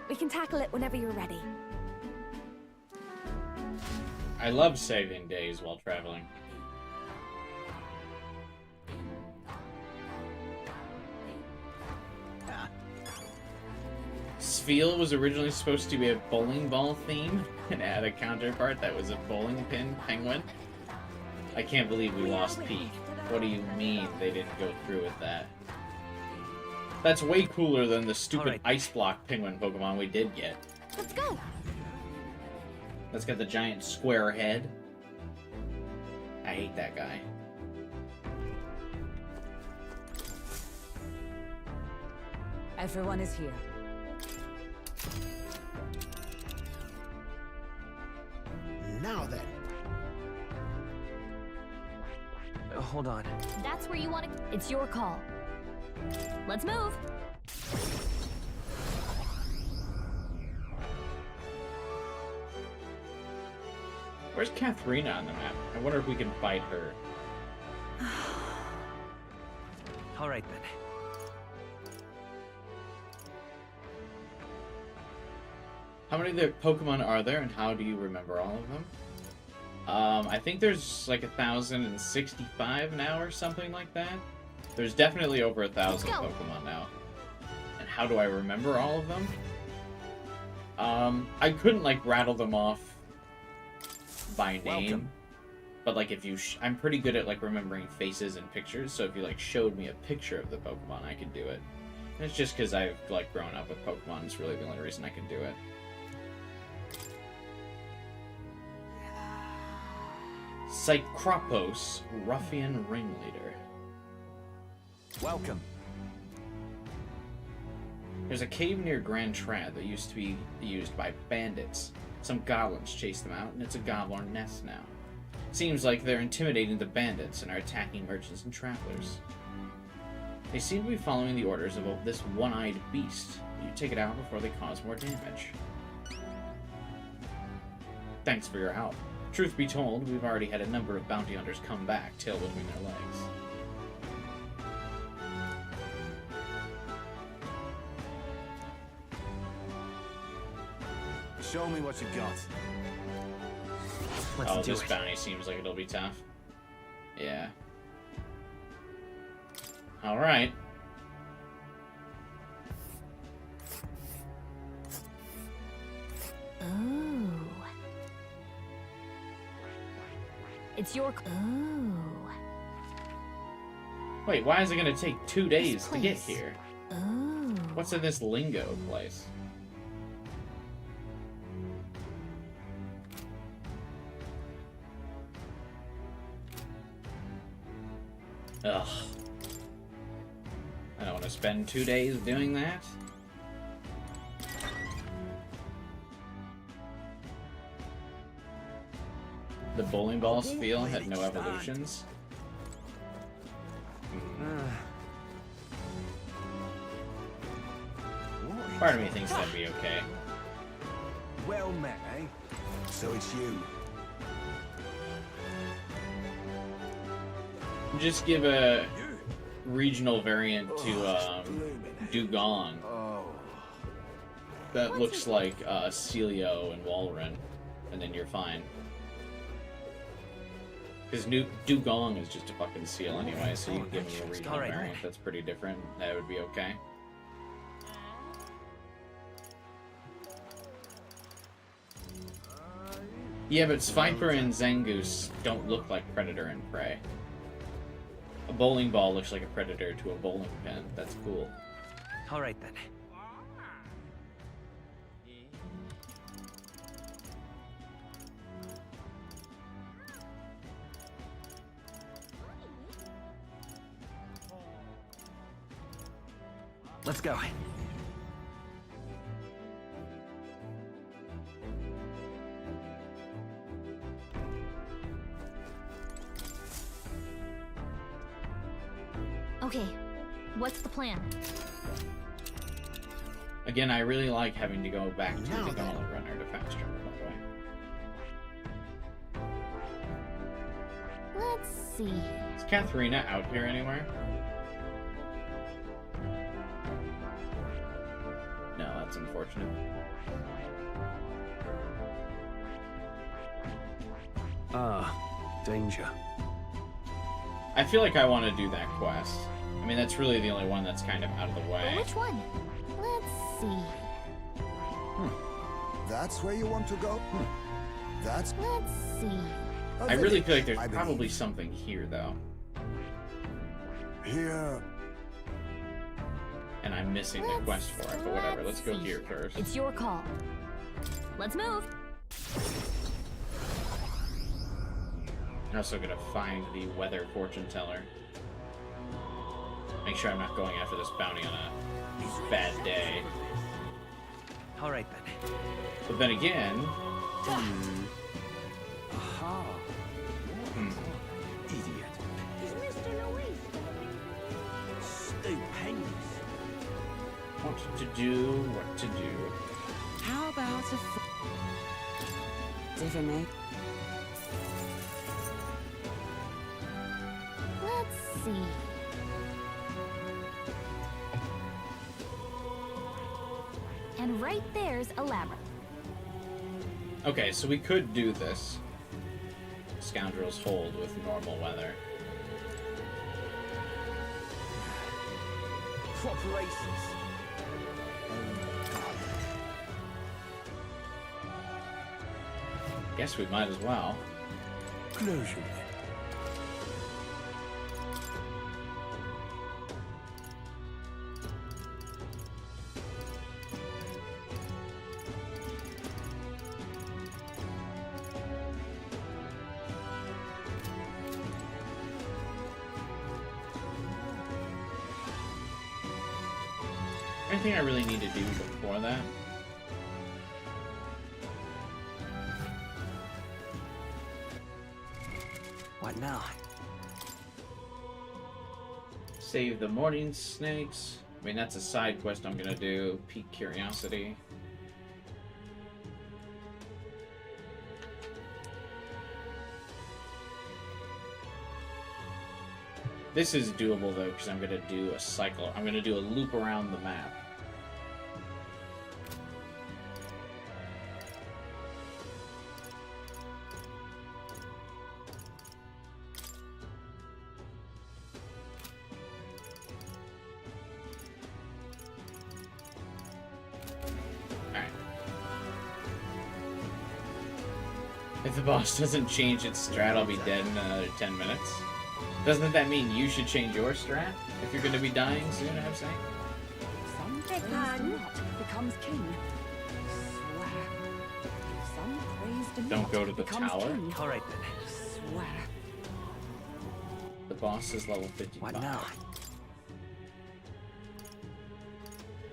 We can tackle it whenever you're ready. I love saving days while traveling. Spheel was originally supposed to be a bowling ball theme and had a counterpart that was a bowling pin penguin. I can't believe we lost Pete. What do you mean they didn't go through with that? That's way cooler than the stupid ice block penguin Pokemon we did get. Let's go! That's got the giant square head. I hate that guy. Everyone is here. Now then. Hold on. That's where you want to... It's your call. Let's move! Where's Katharina on the map? I wonder if we can fight her. All right then. How many of the Pokemon are there, and how do you remember all of them? I think there's like 1,065 now or something like that. There's definitely over 1,000 Pokemon now. And how do I remember all of them? I couldn't like rattle them off by name. Welcome. But like if you, I'm pretty good at like remembering faces and pictures. So if you like showed me a picture of the Pokemon, I could do it. And it's just because I've like grown up with Pokemon. It's really the only reason I can do it. Cycropos, Ruffian Ringleader. Welcome. There's a cave near Grand Trad that used to be used by bandits. Some goblins chased them out, and it's a goblin nest now. Seems like they're intimidating the bandits and are attacking merchants and travelers. They seem to be following the orders of this one-eyed beast. You take it out before they cause more damage. Thanks for your help. Truth be told, we've already had a number of bounty hunters come back, tail between their legs. Show me what you got. Let's do this it. bounty seems like it'll be tough. Yeah. Alright. Ooh. It's your... Ooh. Wait, why is it gonna take 2 days This to get place. here? Ooh. What's in this lingo place? Ugh. I don't want to spend 2 days doing that. The bowling ball spiel had no evolutions. Part of me thinks that'd be okay. Well met, eh? So it's you. Just give a regional variant to Dugong. That looks like Celio and Walrein, and then you're fine. Because Dugong is just a fucking seal anyway, so you can give me a regional variant that's pretty different. That would be okay. Yeah, but Sviper and Zangoose don't look like predator and prey. A bowling ball looks like a predator to a bowling pin. That's cool. All right then. Let's go. Okay, what's the plan? Again, I really like having to go back to the Gauntlet Runner to fast travel, by the way. Let's see. Is Katharina out here anywhere? No, that's unfortunate. Danger. I feel like I want to do that quest. I mean, that's really the only one that's kind of out of the way. Which one? Let's see. That's where you want to go? That's... Let's see. I really feel like there's I believe. probably something here, though. Here... And I'm missing the quest for it, but whatever. Let's go see. here first. It's your call. Let's move. I'm also gonna find the weather fortune teller. Make sure I'm not going after this bounty on a bad day. All right then. But then again, Aha. Idiot. Stupendous. what to do, what to do. How about a... Divinate? see. And right there's a labyrinth. Okay, so we could do this. Scoundrel's Hold with normal weather. Proper races. Guess we might as well. Closure. Anything I really need to do before that? What now? Save the morning snakes. I mean, that's a side quest I'm gonna do. Pique curiosity. This is doable though, because I'm gonna do a cycle. I'm gonna do a loop around the map. If the boss doesn't change its strat, I'll be dead in another 10 minutes. Doesn't that mean you should change your strat? If you're going to be dying soon, I'm saying? Some praised not becomes king. Swear. If some praised Don't not go to the becomes tower? king. All right then. Swear. The boss is level 55. What now?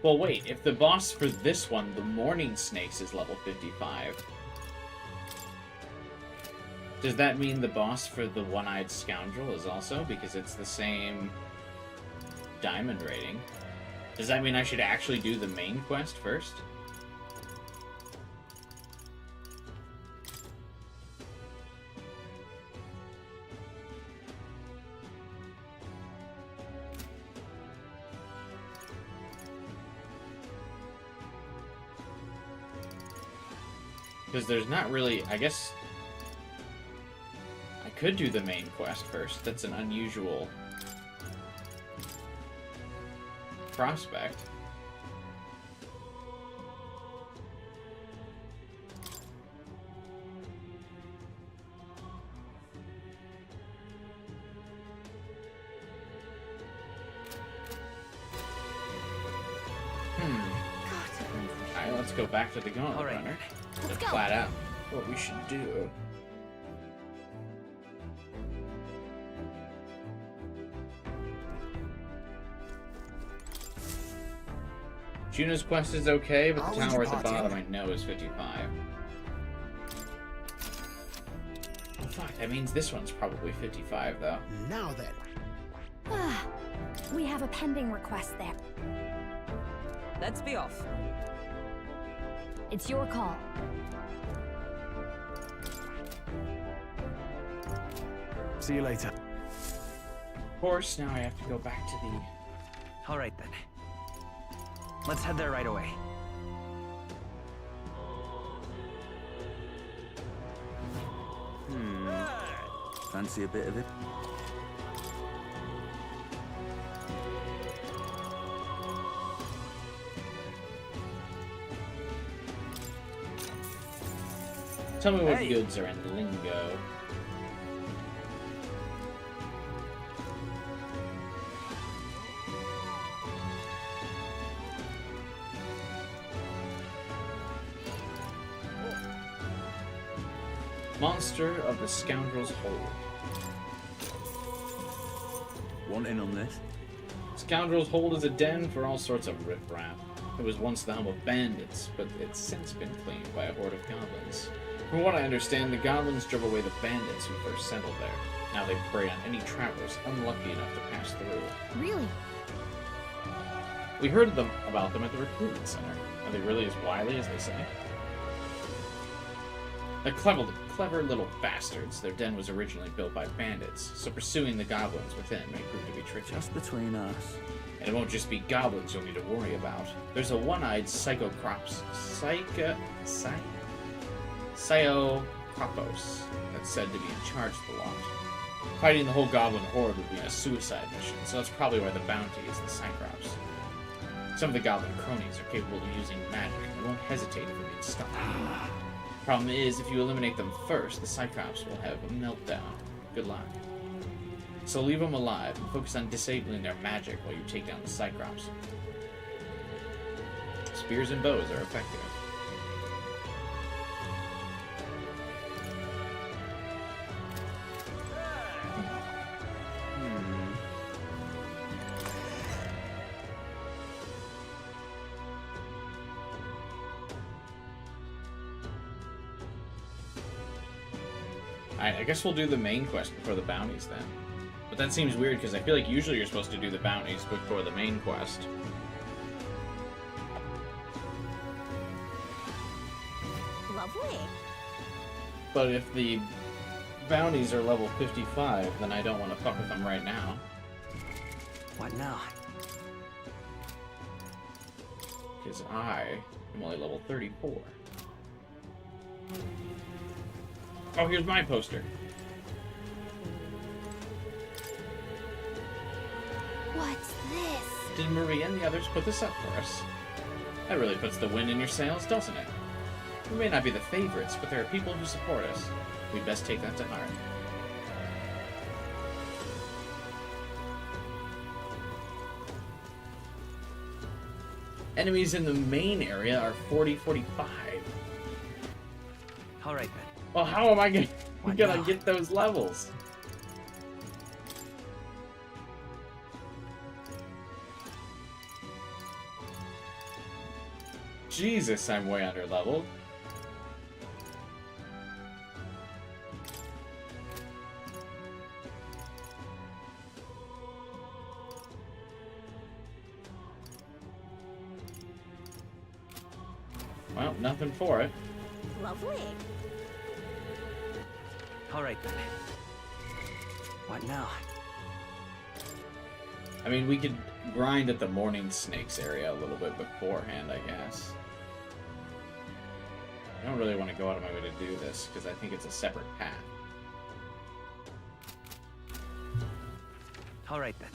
Well, wait. If the boss for this one, the Morning Snakes, is level 55... does that mean the boss for the One-Eyed Scoundrel is also? Because it's the same diamond rating. Does that mean I should actually do the main quest first? Because there's not really... I guess... I could do the main quest first. That's an unusual prospect. Alright, let's go back to the Gauntlet All right. Runner. Let's That's go. flat out what we should do. Juno's quest is okay, but the How is tower your at the party? bottom I know is 55. Oh, fuck, that means this one's probably 55, though. Now then. We have a pending request there. Let's be off. It's your call. See you later. Of course, now I have to go back to the... All right then. Let's head there right away. Fancy a bit of it? Tell me what Hey. goods are in Lingo. Monster of the Scoundrel's Hold. Want in on this? Scoundrel's Hold is a den for all sorts of riffraff. It was once the home of bandits, but it's since been claimed by a horde of goblins. From what I understand, the goblins drove away the bandits who first settled there. Now they prey on any travelers unlucky enough to pass through. Really? We heard about them at the recruitment center. Are they really as wily as they say? They're clever little bastards. Their den was originally built by bandits, so pursuing the goblins within may prove to be tricky. Just between us. And it won't just be goblins you'll need to worry about. There's a one-eyed Psychocropos that's said to be in charge of the lot. Fighting the whole goblin horde would be a suicide mission, so that's probably why the bounty is the Cyclops. Some of the goblin cronies are capable of using magic and won't hesitate if it means stopping. Problem is, if you eliminate them first, the Cyclops will have a meltdown. Good luck. So leave them alive and focus on disabling their magic while you take down the Cyclops. Spears and bows are effective. I guess we'll do the main quest before the bounties then. But that seems weird because I feel like usually you're supposed to do the bounties before the main quest. Lovely. But if the bounties are level 55, then I don't want to fuck with them right now. What now? Because I am only level 34. Oh, here's my poster. What's this? Did Maria and the others put this up for us? That really puts the wind in your sails, doesn't it? We may not be the favorites, but there are people who support us. We'd best take that to heart. Enemies in the main area are 40-45. All right, then. Well, how am I gonna now? get those levels? Jesus, I'm way under leveled. Well, nothing for it. Lovely. All right, then. What now? I mean, we could grind at the morning snakes area a little bit beforehand, I guess. I don't really want to go out of my way to do this, because I think it's a separate path. All right, then.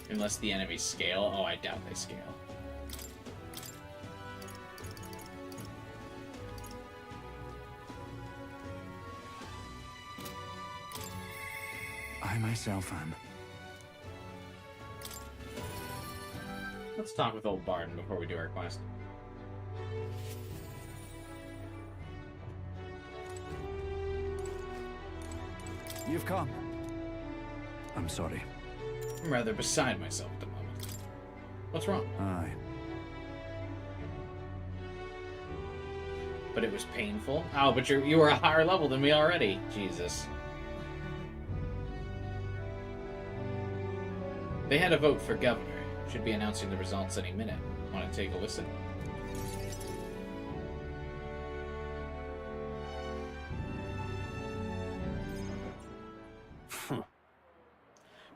Unless the enemies scale. Oh, I doubt they scale. I myself am. Let's talk with old Barden before we do our quest. You've come. I'm sorry. I'm rather beside myself at the moment. What's wrong? Aye. But it was painful? Oh, but you were a higher level than me already. Jesus. They had a vote for governor. Should be announcing the results any minute. Want to take a listen?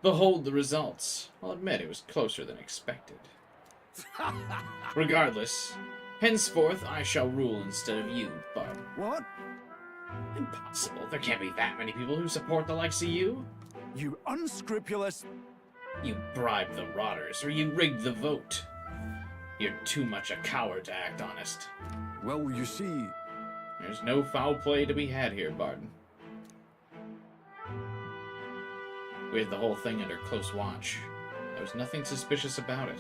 Behold the results. I'll admit it was closer than expected. Regardless, henceforth I shall rule instead of you, Bard. What? Impossible. There can't be that many people who support the likes of you. You unscrupulous... You bribed the rotters, or you rigged the vote. You're too much a coward to act honest. Well, you see... There's no foul play to be had here, Barden. We had the whole thing under close watch. There was nothing suspicious about it.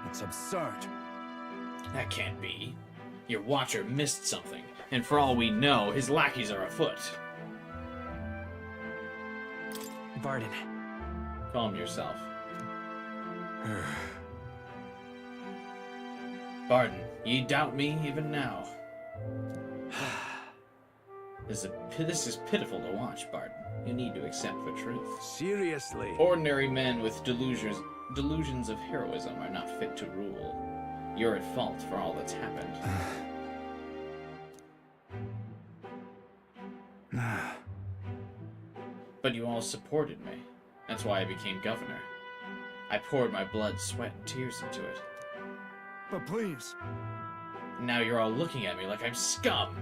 It's absurd. That can't be. Your watcher missed something, and for all we know, his lackeys are afoot. Barden. Calm yourself. Barden, ye doubt me even now. This is pitiful to watch, Barden. You need to accept the truth. Seriously? Ordinary men with delusions of heroism are not fit to rule. You're at fault for all that's happened. all supported me. That's why I became governor. I poured my blood, sweat, and tears into it. But please. Now you're all looking at me like I'm scum.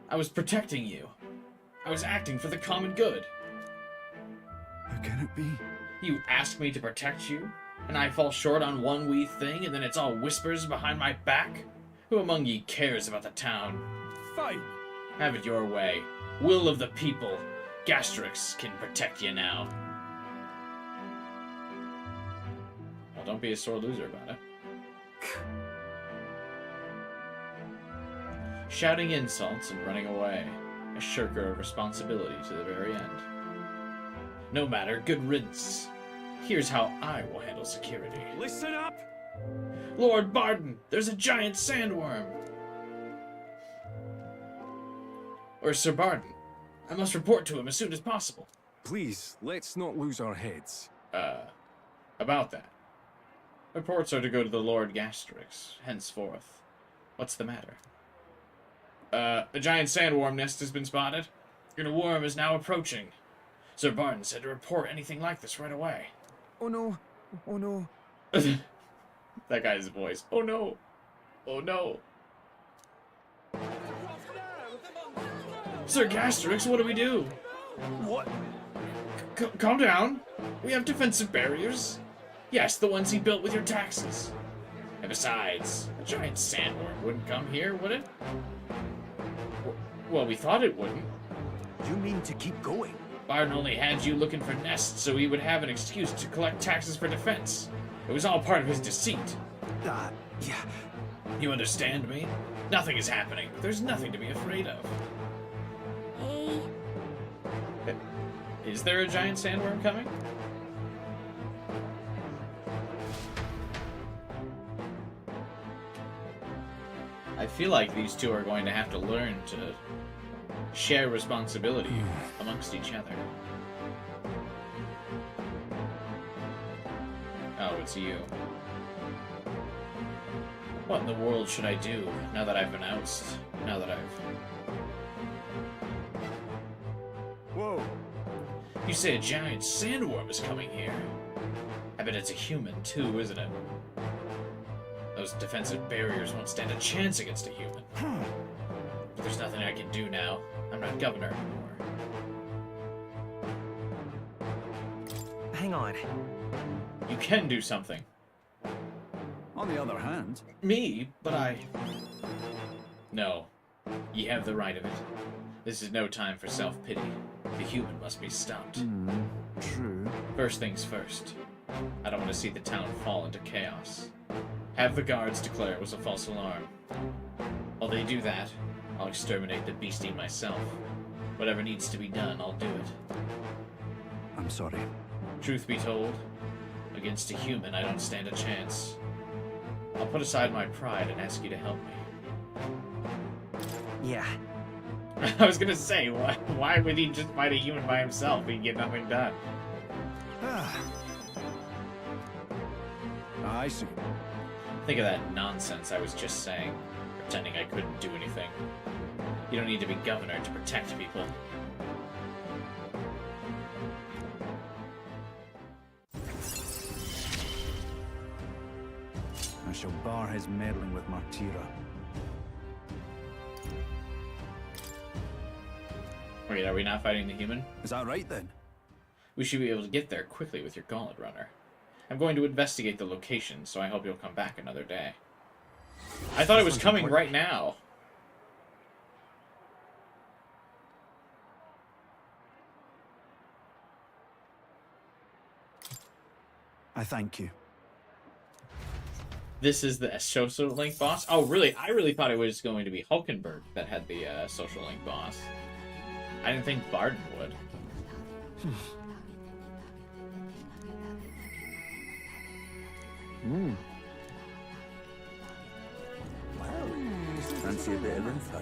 I was protecting you. I was acting for the common good. How can it be? You ask me to protect you, and I fall short on one wee thing, and then it's all whispers behind my back? Who among ye cares about the town? Fine. Have it your way. Will of the people. Gastrix can protect you now. Well, don't be a sore loser about it. Shouting insults and running away. A shirker of responsibility to the very end. No matter, good riddance. Here's how I will handle security. Listen up! Lord Barden, there's a giant sandworm! Or Sir Barden. I must report to him as soon as possible. Please, let's not lose our heads. About that. Reports are to go to the Lord Gastrix, henceforth. What's the matter? A giant sandworm nest has been spotted, and a worm is now approaching. Sir Barden said to report anything like this right away. Oh no. Oh no. That guy's voice. Oh no. Oh no. Sir Gastrix, what do we do? What? Calm down. We have defensive barriers. Yes, the ones he built with your taxes. And besides, a giant sandworm wouldn't come here, would it? Well, we thought it wouldn't. You mean to keep going? Barden only had you looking for nests so he would have an excuse to collect taxes for defense. It was all part of his deceit. Yeah. You understand me? Nothing is happening. There's nothing to be afraid of. Hey. Is there a giant sandworm coming? I feel like these two are going to have to learn to share responsibility amongst each other. Oh, it's you. What in the world should I do now that I've been ousted? Now that I've... Whoa. You say a giant sandworm is coming here. I bet it's a human too, isn't it? Those defensive barriers won't stand a chance against a human. But there's nothing I can do now. I'm not governor anymore. Hang on. You can do something. On the other hand, Me? But I... No. Ye have the right of it. This is no time for self-pity. The human must be stopped. true. First things first. I don't want to see the town fall into chaos. Have the guards declare it was a false alarm. While they do that, I'll exterminate the beastie myself. Whatever needs to be done, I'll do it. I'm sorry. Truth be told, against a human I don't stand a chance. I'll put aside my pride and ask you to help me. Yeah. I was gonna say, why would he just fight a human by himself? He'd get nothing done. I see. Think of that nonsense I was just saying, pretending I couldn't do anything. You don't need to be governor to protect people. I shall bar his meddling with Martira. Wait, are we not fighting the human? Is that right then? We should be able to get there quickly with your gauntlet runner. I'm going to investigate the location, so I hope you'll come back another day. I thought it was coming right now. I thank you. This is the social link boss? Oh, really? I really thought it was going to be Hulkenberg that had the social link boss. I didn't think Barden would. Fancy a bit of info.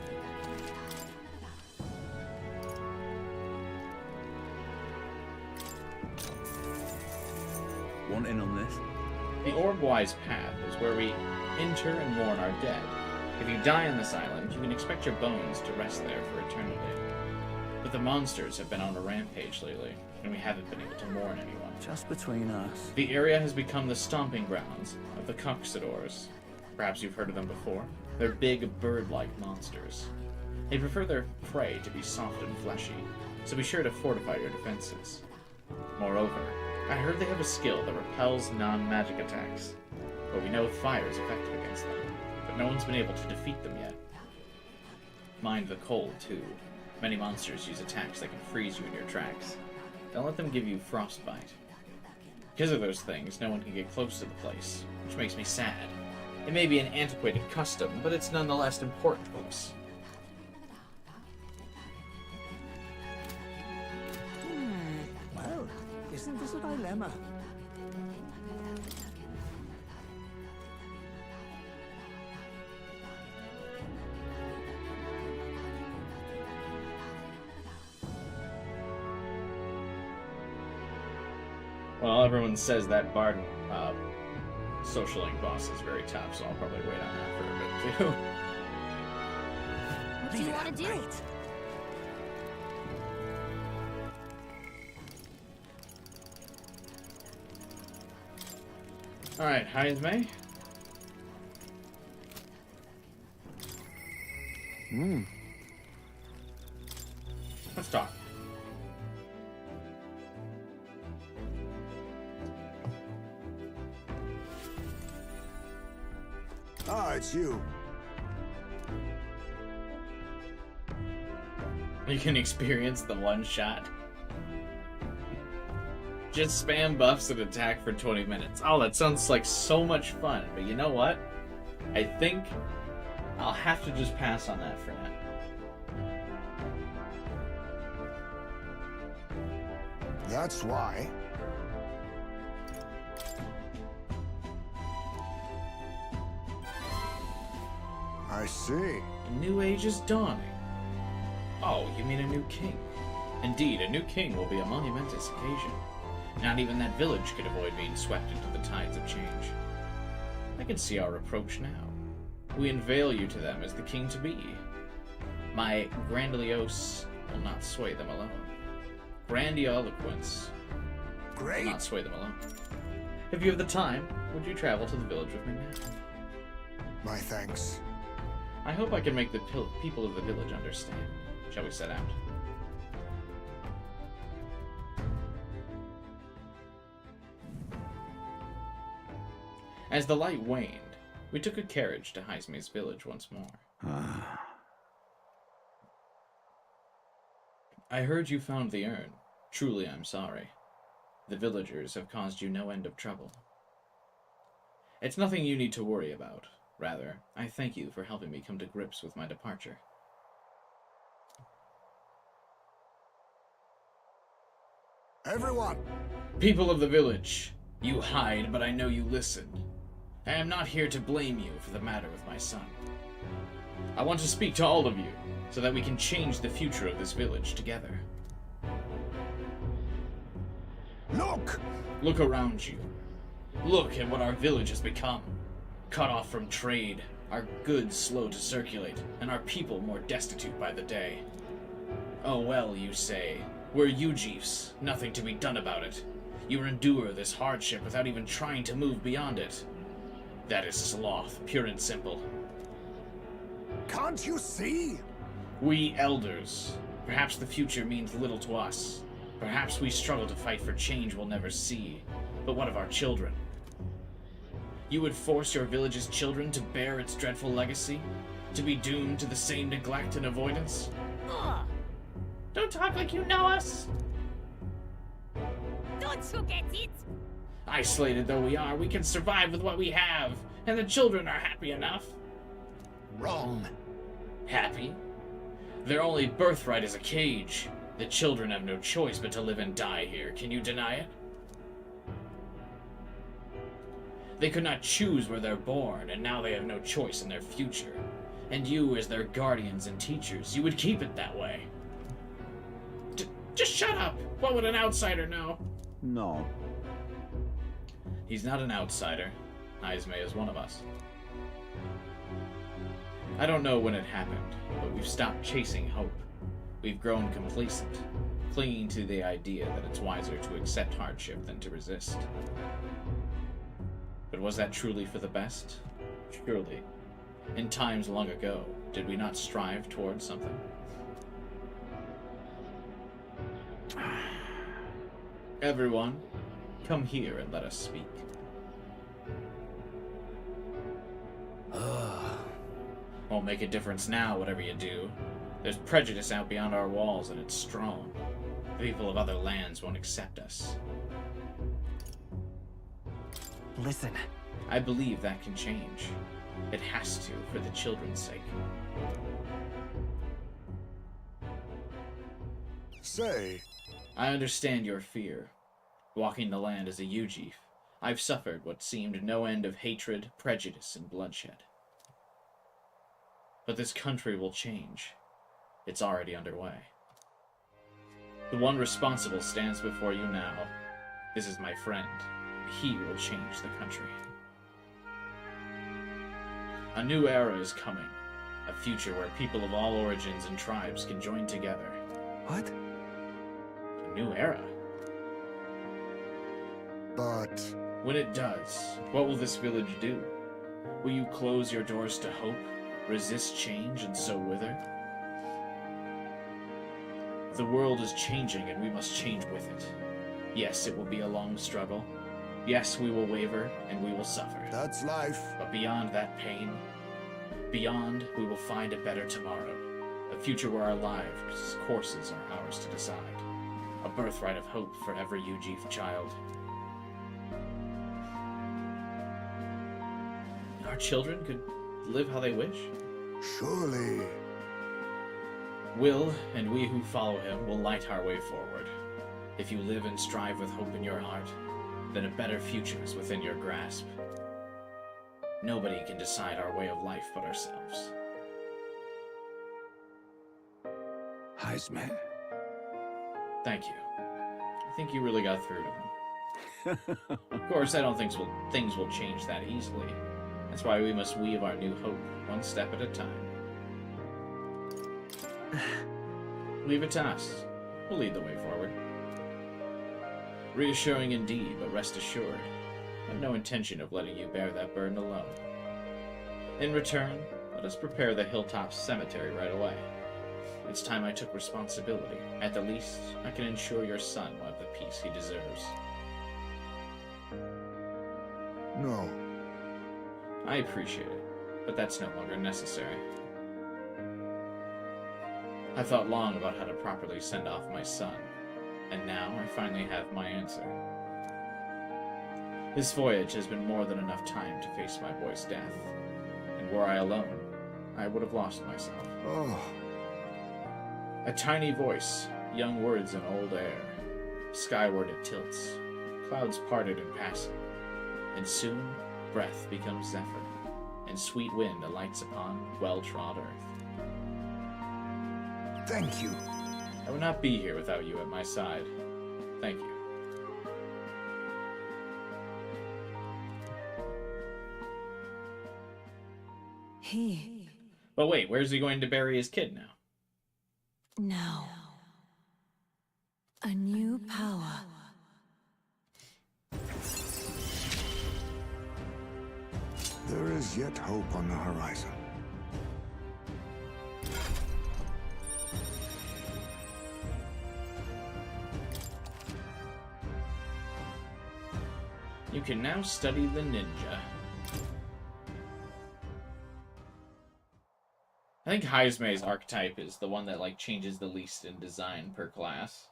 Want in on this? The Orbwise Path is where we enter and mourn our dead. If you die on this island, you can expect your bones to rest there for eternity. But the monsters have been on a rampage lately. and we haven't been able to mourn anyone. Just between us. The area has become the stomping grounds of the conquistadors. Perhaps you've heard of them before. They're big, bird-like monsters. They prefer their prey to be soft and fleshy, so be sure to fortify your defenses. Moreover, I heard they have a skill that repels non-magic attacks, but we know fire is effective against them, but no one's been able to defeat them yet. Mind the cold, too. Many monsters use attacks that can freeze you in your tracks. Don't let them give you frostbite. Because of those things, no one can get close to the place, which makes me sad. It may be an antiquated custom, but it's nonetheless important to us. Well, isn't this a dilemma? Well, everyone says that Bard social link boss is very tough, so I'll probably wait on that for a bit too. What do you want to do? Alright, Heisme. Let's talk. Ah, it's you. You can experience the one shot. Just spam buffs and attack for 20 minutes. Oh, that sounds like so much fun. But you know what? I think I'll have to just pass on that for now. That's why. I see. A new age is dawning. Oh, you mean a new king? Indeed, a new king will be a monumentous occasion. Not even that village could avoid being swept into the tides of change. I can see our approach now. We unveil you to them as the king-to-be. My grandiose will not sway them alone. Grandiloquence Great. will not sway them alone. If you have the time, would you travel to the village with me now? My thanks. I hope I can make the people of the village understand. Shall we set out? As the light waned, we took a carriage to Heisme's village once more. I heard you found the urn. Truly, I'm sorry. The villagers have caused you no end of trouble. It's nothing you need to worry about. Rather, I thank you for helping me come to grips with my departure. Everyone! People of the village, you hide, but I know you listen. I am not here to blame you for the matter with my son. I want to speak to all of you, so that we can change the future of this village together. Look! Look around you. Look at what our village has become. Cut off from trade, our goods slow to circulate, and our people more destitute by the day. Oh well, you say, we're Ujifs, nothing to be done about it. You endure this hardship without even trying to move beyond it. That is sloth, pure and simple. Can't you see? We elders, perhaps the future means little to us. Perhaps we struggle to fight for change we'll never see. But what of our children? You would force your village's children to bear its dreadful legacy? To be doomed to the same neglect and avoidance? Ugh. Don't talk like you know us! Don't forget it! Isolated though we are, we can survive with what we have, and the children are happy enough. Wrong. Happy? Their only birthright is a cage. The children have no choice but to live and die here. Can you deny it? They could not choose where they're born, and now they have no choice in their future. And you, as their guardians and teachers, you would keep it that way. Just shut up! What would an outsider know? No. He's not an outsider. Heisme is one of us. I don't know when it happened, but we've stopped chasing hope. We've grown complacent. clinging to the idea that it's wiser to accept hardship than to resist. But was that truly for the best? Surely. In times long ago, did we not strive towards something? Everyone, come here and let us speak. Won't make a difference now, whatever you do. There's prejudice out beyond our walls, and it's strong. The people of other lands won't accept us. Listen. I believe that can change. It has to, for the children's sake. Say, I understand your fear. Walking the land as a Ujif, I've suffered what seemed no end of hatred, prejudice, and bloodshed. But this country will change. It's already underway. The one responsible stands before you now. This is my friend. He will change the country. A new era is coming. A future where people of all origins and tribes can join together. What? A new era? but... When it does, what will this village do? Will you close your doors to hope, resist change, and so wither? The world is changing, and we must change with it. Yes, it will be a long struggle. Yes, we will waver, and we will suffer. That's life. But beyond that pain, beyond, we will find a better tomorrow. A future where our lives' courses are ours to decide. A birthright of hope for every Ujif child. Our children could live how they wish. Surely. Will, and we who follow him, will light our way forward. If you live and strive with hope in your heart, then a better future is within your grasp. Nobody can decide our way of life but ourselves. Heisman. Thank you. I think you really got through to them. Of course, I don't think things will change that easily. That's why we must weave our new hope, one step at a time. Leave it to us. We'll lead the way forward. Reassuring indeed, but rest assured, I have no intention of letting you bear that burden alone. In return, let us prepare the Hilltop Cemetery right away. It's time I took responsibility. At the least, I can ensure your son will have the peace he deserves. No. I appreciate it, but that's no longer necessary. I thought long about how to properly send off my son, and now I finally have my answer. This voyage has been more than enough time to face my boy's death, and were I alone, I would have lost myself. Oh. A tiny voice, young words in old air. Skyward it tilts, clouds parted in passing, and soon breath becomes zephyr, and sweet wind alights upon well-trod earth. Thank you. I would not be here without you at my side. Thank you. But wait, where's he going to bury his kid now? Now, a new power. There is yet hope on the horizon. You can now study the ninja. I think Heisme's archetype is the one that like changes the least in design per class.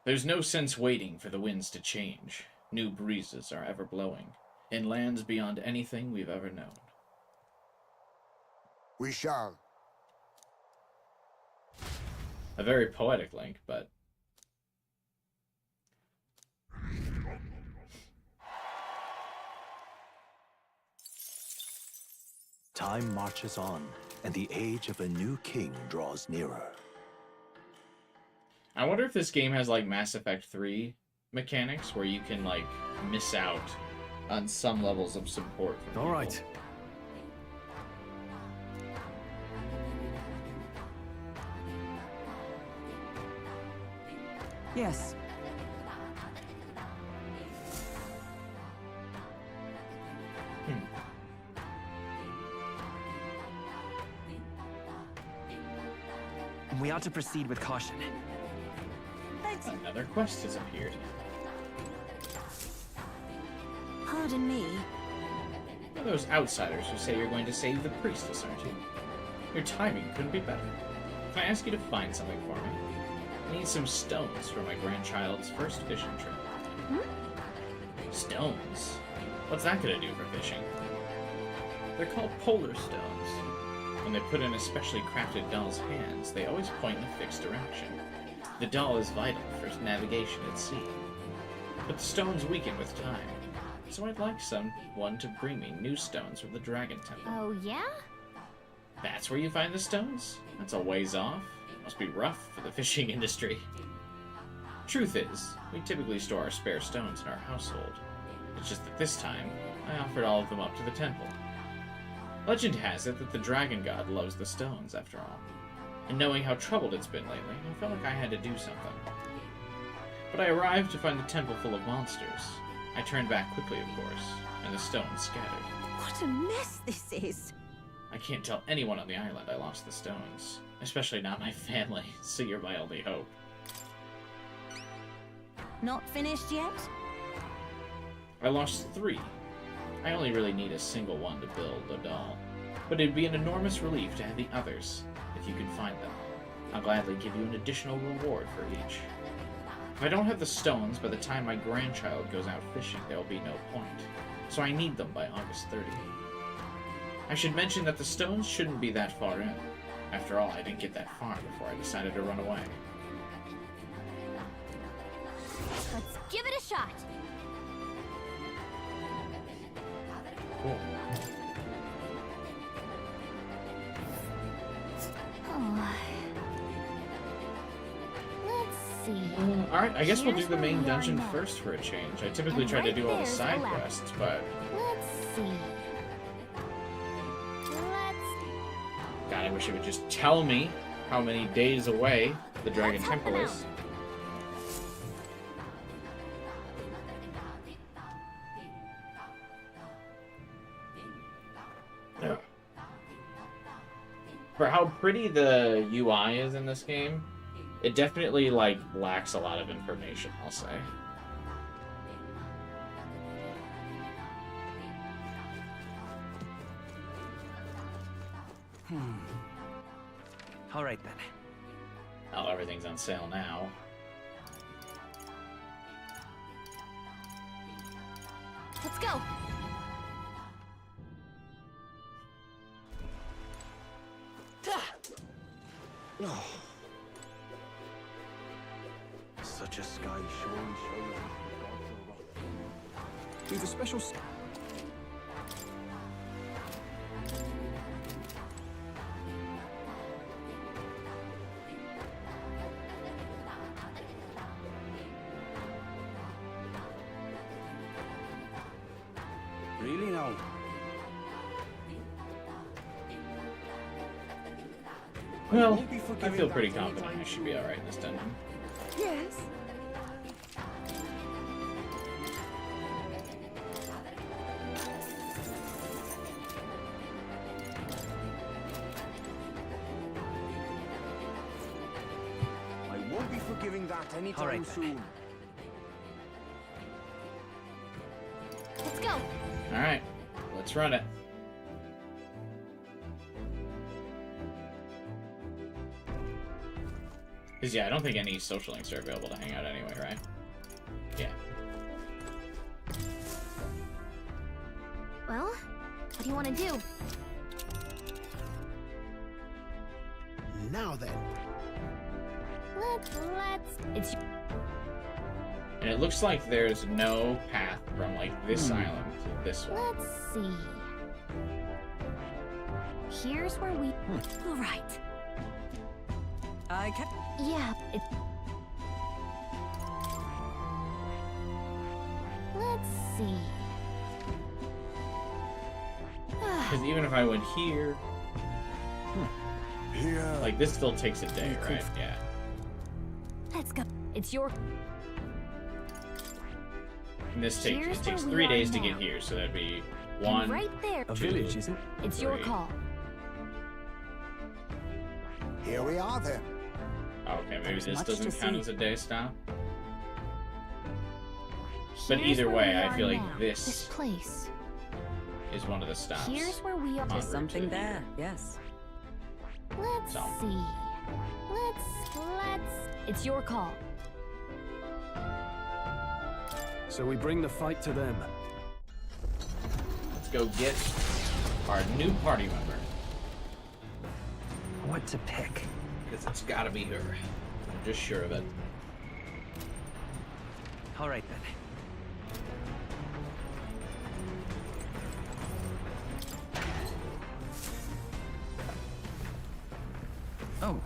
There's no sense waiting for the winds to change. New breezes are ever blowing, in lands beyond anything we've ever known. We shall. A very poetic Link, but... Time marches on, and the age of a new king draws nearer. I wonder if this game has like Mass Effect 3 mechanics where you can like miss out on some levels of support from people. All right. Yes. We ought to proceed with caution. Another quest has appeared. Pardon me. You're those outsiders who say you're going to save the priestess, aren't you? Your timing couldn't be better. Can I ask you to find something for me? I need some stones for my grandchild's first fishing trip. Stones? What's that gonna do for fishing? They're called polar stones. When they put in a specially crafted doll's hands, they always point in a fixed direction. The doll is vital for navigation at sea. But the stones weaken with time, so I'd like someone to bring me new stones from the Dragon Temple. Oh, yeah? That's where you find the stones? That's a ways off. Must be rough for the fishing industry. Truth is, we typically store our spare stones in our household. It's just that this time, I offered all of them up to the temple. Legend has it that the dragon god loves the stones, after all. And knowing how troubled it's been lately, I felt like I had to do something. But I arrived to find the temple full of monsters. I turned back quickly, of course, and the stones scattered. What a mess this is. I can't tell anyone on the island I lost the stones. Especially not my family, so you're my only hope. Not finished yet? I lost 3. I only really need a single one to build a doll. But it'd be an enormous relief to have the others, if you could find them. I'll gladly give you an additional reward for each. If I don't have the stones by the time my grandchild goes out fishing, there will be no point. So I need them by August 30. I should mention that the stones shouldn't be that far in. After all, I didn't get that far before I decided to run away. Let's give it a shot. Cool. Oh. Let's see. Alright, I guess we'll do Here's the where main we are dungeon now. first for a change. I typically And try to right do all the there's the side lab. quests, but... Let's see. God, I wish it would just tell me how many days away the Dragon Let's help Temple them is. Yeah. For how pretty the UI is in this game, it definitely, like, lacks a lot of information, I'll say. All right then. Oh, everything's on sale now. Let's go. Such a sky surely shows the gods are rough. We've a special... Really now? Well, I feel pretty confident I should be alright in this dungeon. Yes. I won't be forgiving that anytime Alright then. soon. Let's go. Alright, let's run it. Because, yeah, I don't think any social links are available to hang out anyway, right? Yeah. Well, what do you want to do? Now then. Let's. It's. And it looks like there's no path from, like, this island to this one. Let's see. Here's where we. All right. I can. Yeah. It. Let's see. Because even if I went here, Here. like, this still takes a day, right? Yeah. Let's go. It's your... And this Here's it takes where we 3 are days to now. get here, so that'd be And 1, right there. A village, is it? It's your 3. call. Here we are then. Okay, maybe There's this much doesn't to count see. as a day stop. But Here's either where way, we I are feel now. like this place. is one of the stops. Here's where we are. on There's route something to there, yes. Let's So. see. Let's... It's your call. So we bring the fight to them. Let's go get our new party member. What to pick? Because it's gotta be her. I'm just sure of it. All right then. Oh,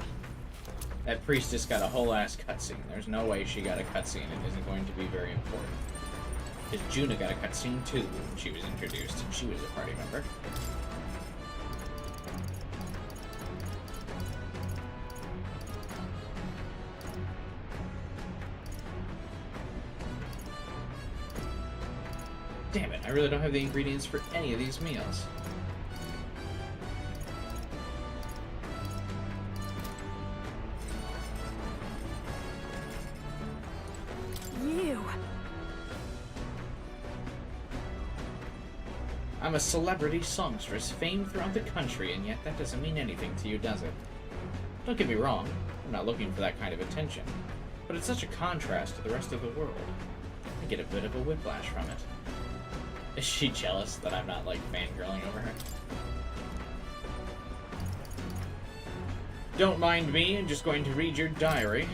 That priestess got a whole ass cutscene. There's no way she got a cutscene. It isn't going to be very important. Because Juna got a cutscene too when she was introduced, and she was a party member. Damn it, I really don't have the ingredients for any of these meals. You. I'm a celebrity songstress famed throughout the country, and yet that doesn't mean anything to you, does it? Don't get me wrong, I'm not looking for that kind of attention, but it's such a contrast to the rest of the world. I get a bit of a whiplash from it. Is she jealous that I'm not, like, fangirling over her? Don't mind me, I'm just going to read your diary.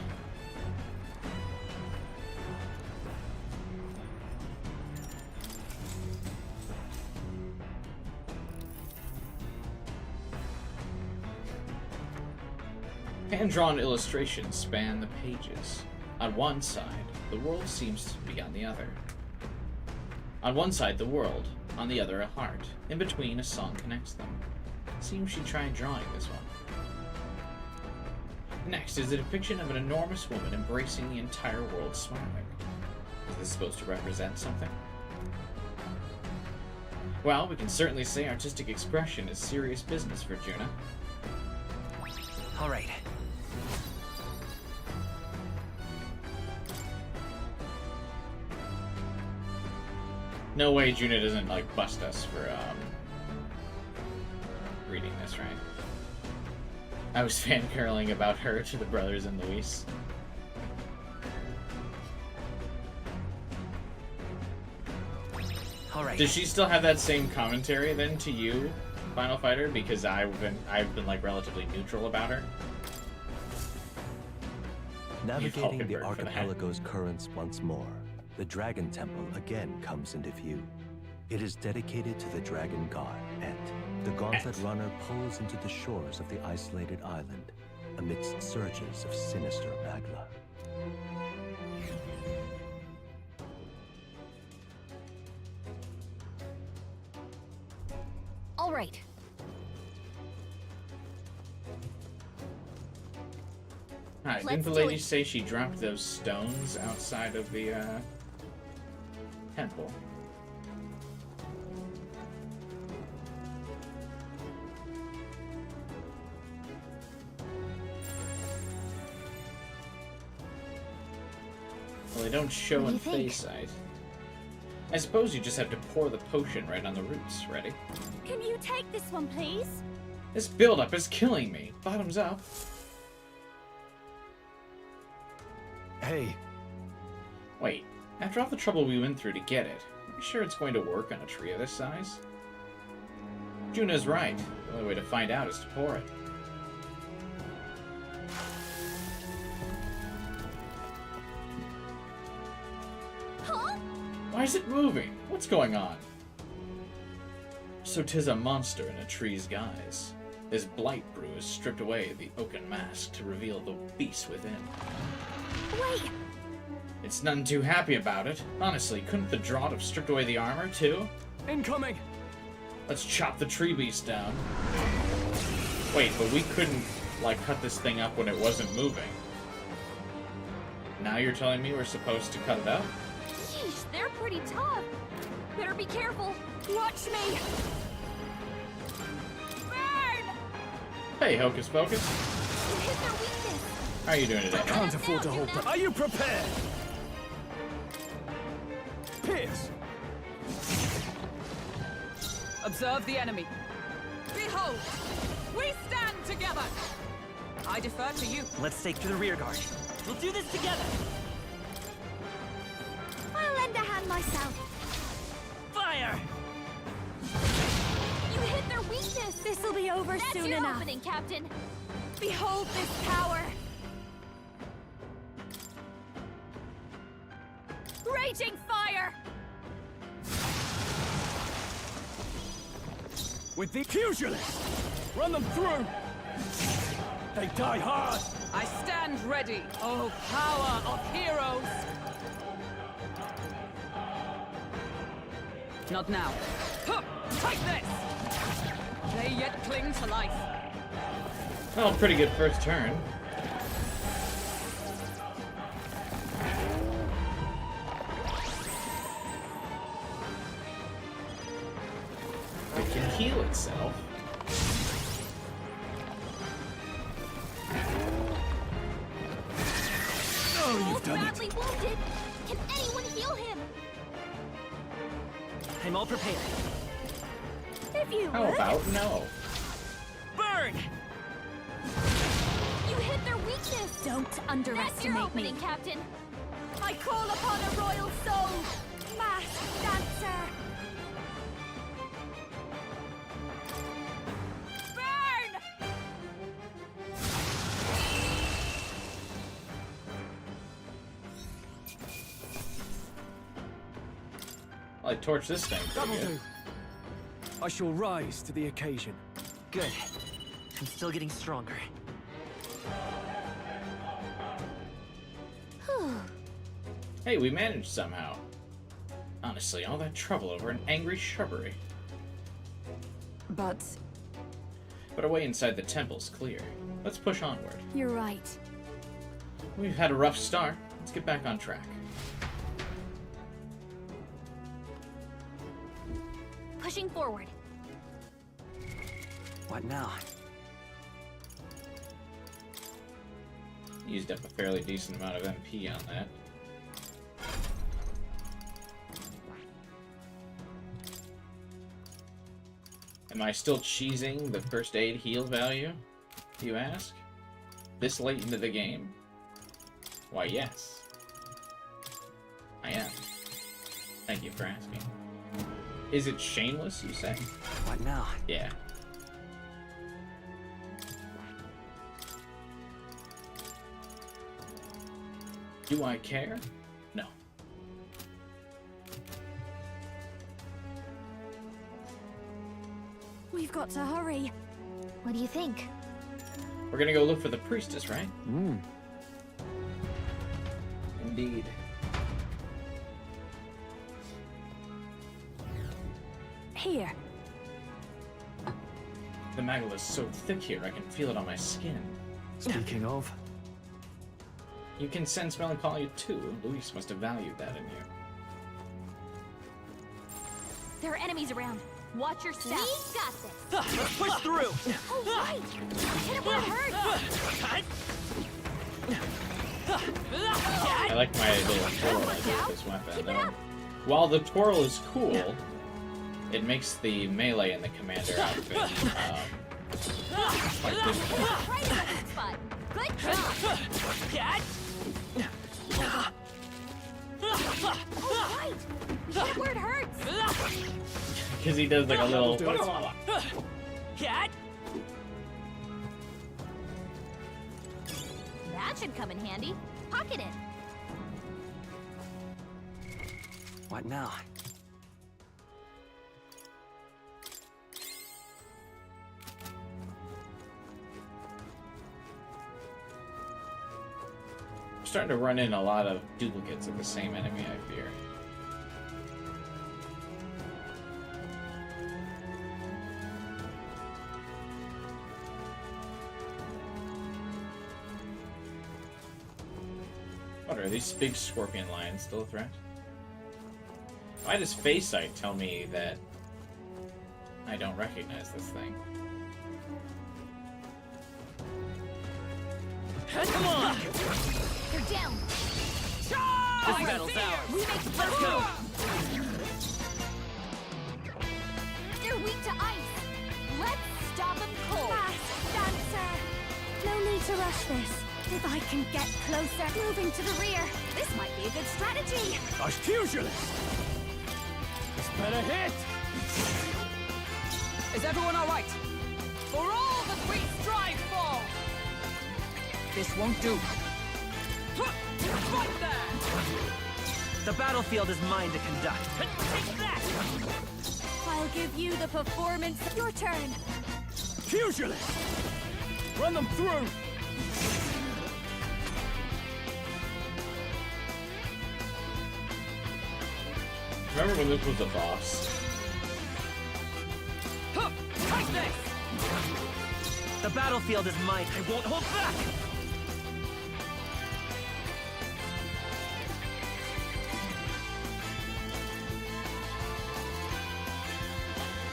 Hand-drawn illustrations span the pages. On one side, the world seems to be on the other. On one side, the world. On the other, a heart. In between, a song connects them. Seems she tried drawing this one. Next is a depiction of an enormous woman embracing the entire world smiling. Is this supposed to represent something? Well, we can certainly say artistic expression is serious business for Juna. all right. No way Juna doesn't, like, bust us for, reading this, right? I was fangirling about her to the brothers and Luis. All right. Does she still have that same commentary then to you, Final Fighter? Because I've been like relatively neutral about her. Navigating the Falkenberg for that. archipelago's currents once more, the Dragon Temple again comes into view. It is dedicated to the dragon god, Et. The gauntlet runner pulls into the shores of the isolated island, amidst surges of sinister magma. All right. Hi, didn't Let's the do lady it. say she dropped those stones outside of the temple? Well, they don't show What do in you think? phase sight. I suppose you just have to pour the potion right on the roots. Ready? Can you take this one, please? This buildup is killing me. Bottoms up. Hey, Wait, after all the trouble we went through to get it, are you sure it's going to work on a tree of this size? Juna's right. The only way to find out is to pour it. Huh? Why is it moving? What's going on? So 'tis a monster in a tree's guise. This blight brew has stripped away the oaken mask to reveal the beast within. Wait! It's none too happy about it. Honestly, couldn't the drought have stripped away the armor, too? Incoming. Let's chop the tree beast down. Wait, but we couldn't, like, cut this thing up when it wasn't moving. Now you're telling me we're supposed to cut it out? Yeesh, they're pretty tough. Better be careful. Watch me! Burn! Hey, Hocus Pocus. You hit their weakness. How are you doing today? Can't afford to hold back. Are you prepared? Pierce! Observe the enemy. Behold, we stand together. I defer to you. Let's take to the rear guard. We'll do this together. I'll lend a hand myself. Fire! You hit their weakness. This'll be over That's soon your enough. opening, Captain. Behold this power. Raging fire! With the pugilists! Run them through! They die hard! I stand ready, oh power of heroes! Not now. Huh, take this! They yet cling to life. Well, pretty good first turn. It can heal itself. Oh, you've done it! Badly wounded. Can anyone heal him? I'm all prepared. If you How would. about no? Burn! You hit their weakness. Don't That's your underestimate opening, me. Captain. I call upon a royal soul. Masked dancer. Burn! I torch this thing. pretty That'll good. do. I shall rise to the occasion. Good. I'm still getting stronger. Hey, we managed somehow. Honestly, all that trouble over an angry shrubbery. But But a way inside the temple's clear. Let's push onward. You're right. We've had a rough start. Let's get back on track. Pushing forward. What now? Used up a fairly decent amount of MP on that. Am I still cheesing the first aid heal value, you ask? This late into the game? Why, yes. I am. Thank you for asking. Is it shameless, you say? What now? Yeah. Do I care? No. We've got to hurry. What do you think? We're gonna go look for the priestess, right? Indeed. Here. The magma is so thick here, I can feel it on my skin. Speaking of, You can sense melancholia too. Luis must have valued that in you. There are enemies around. Watch your step. We got this. let's push through! Oh, right. Hit him where it hurts. I like my little twirl I do with this weapon. Though. While the twirl is cool, it makes the melee and the commander outfit quite difficult. Right in the sweet spot. Good job. Oh, right. Hit it where it hurts. Because he does like a little... That should come in handy. Pocket it. What now? I'm starting to run in a lot of duplicates of the same enemy, I fear. What are these big scorpion lions still a threat? Why does face sight tell me that I don't recognize this thing? Come on! They're down. This battle's ours. We make Let's go! They're weak to ice. Let's stop them cold. Fast, Dancer! No need to rush this. If I can get closer, moving to the rear, this might be a good strategy. Our pugilist! This better hit! Is everyone all right? For all that we strive for! This won't do. Right there! The battlefield is mine to conduct. Take that! I'll give you the performance. Your turn. Pugilist! Run them through! Remember when this was the boss? Take this! The battlefield is mine. I won't hold back!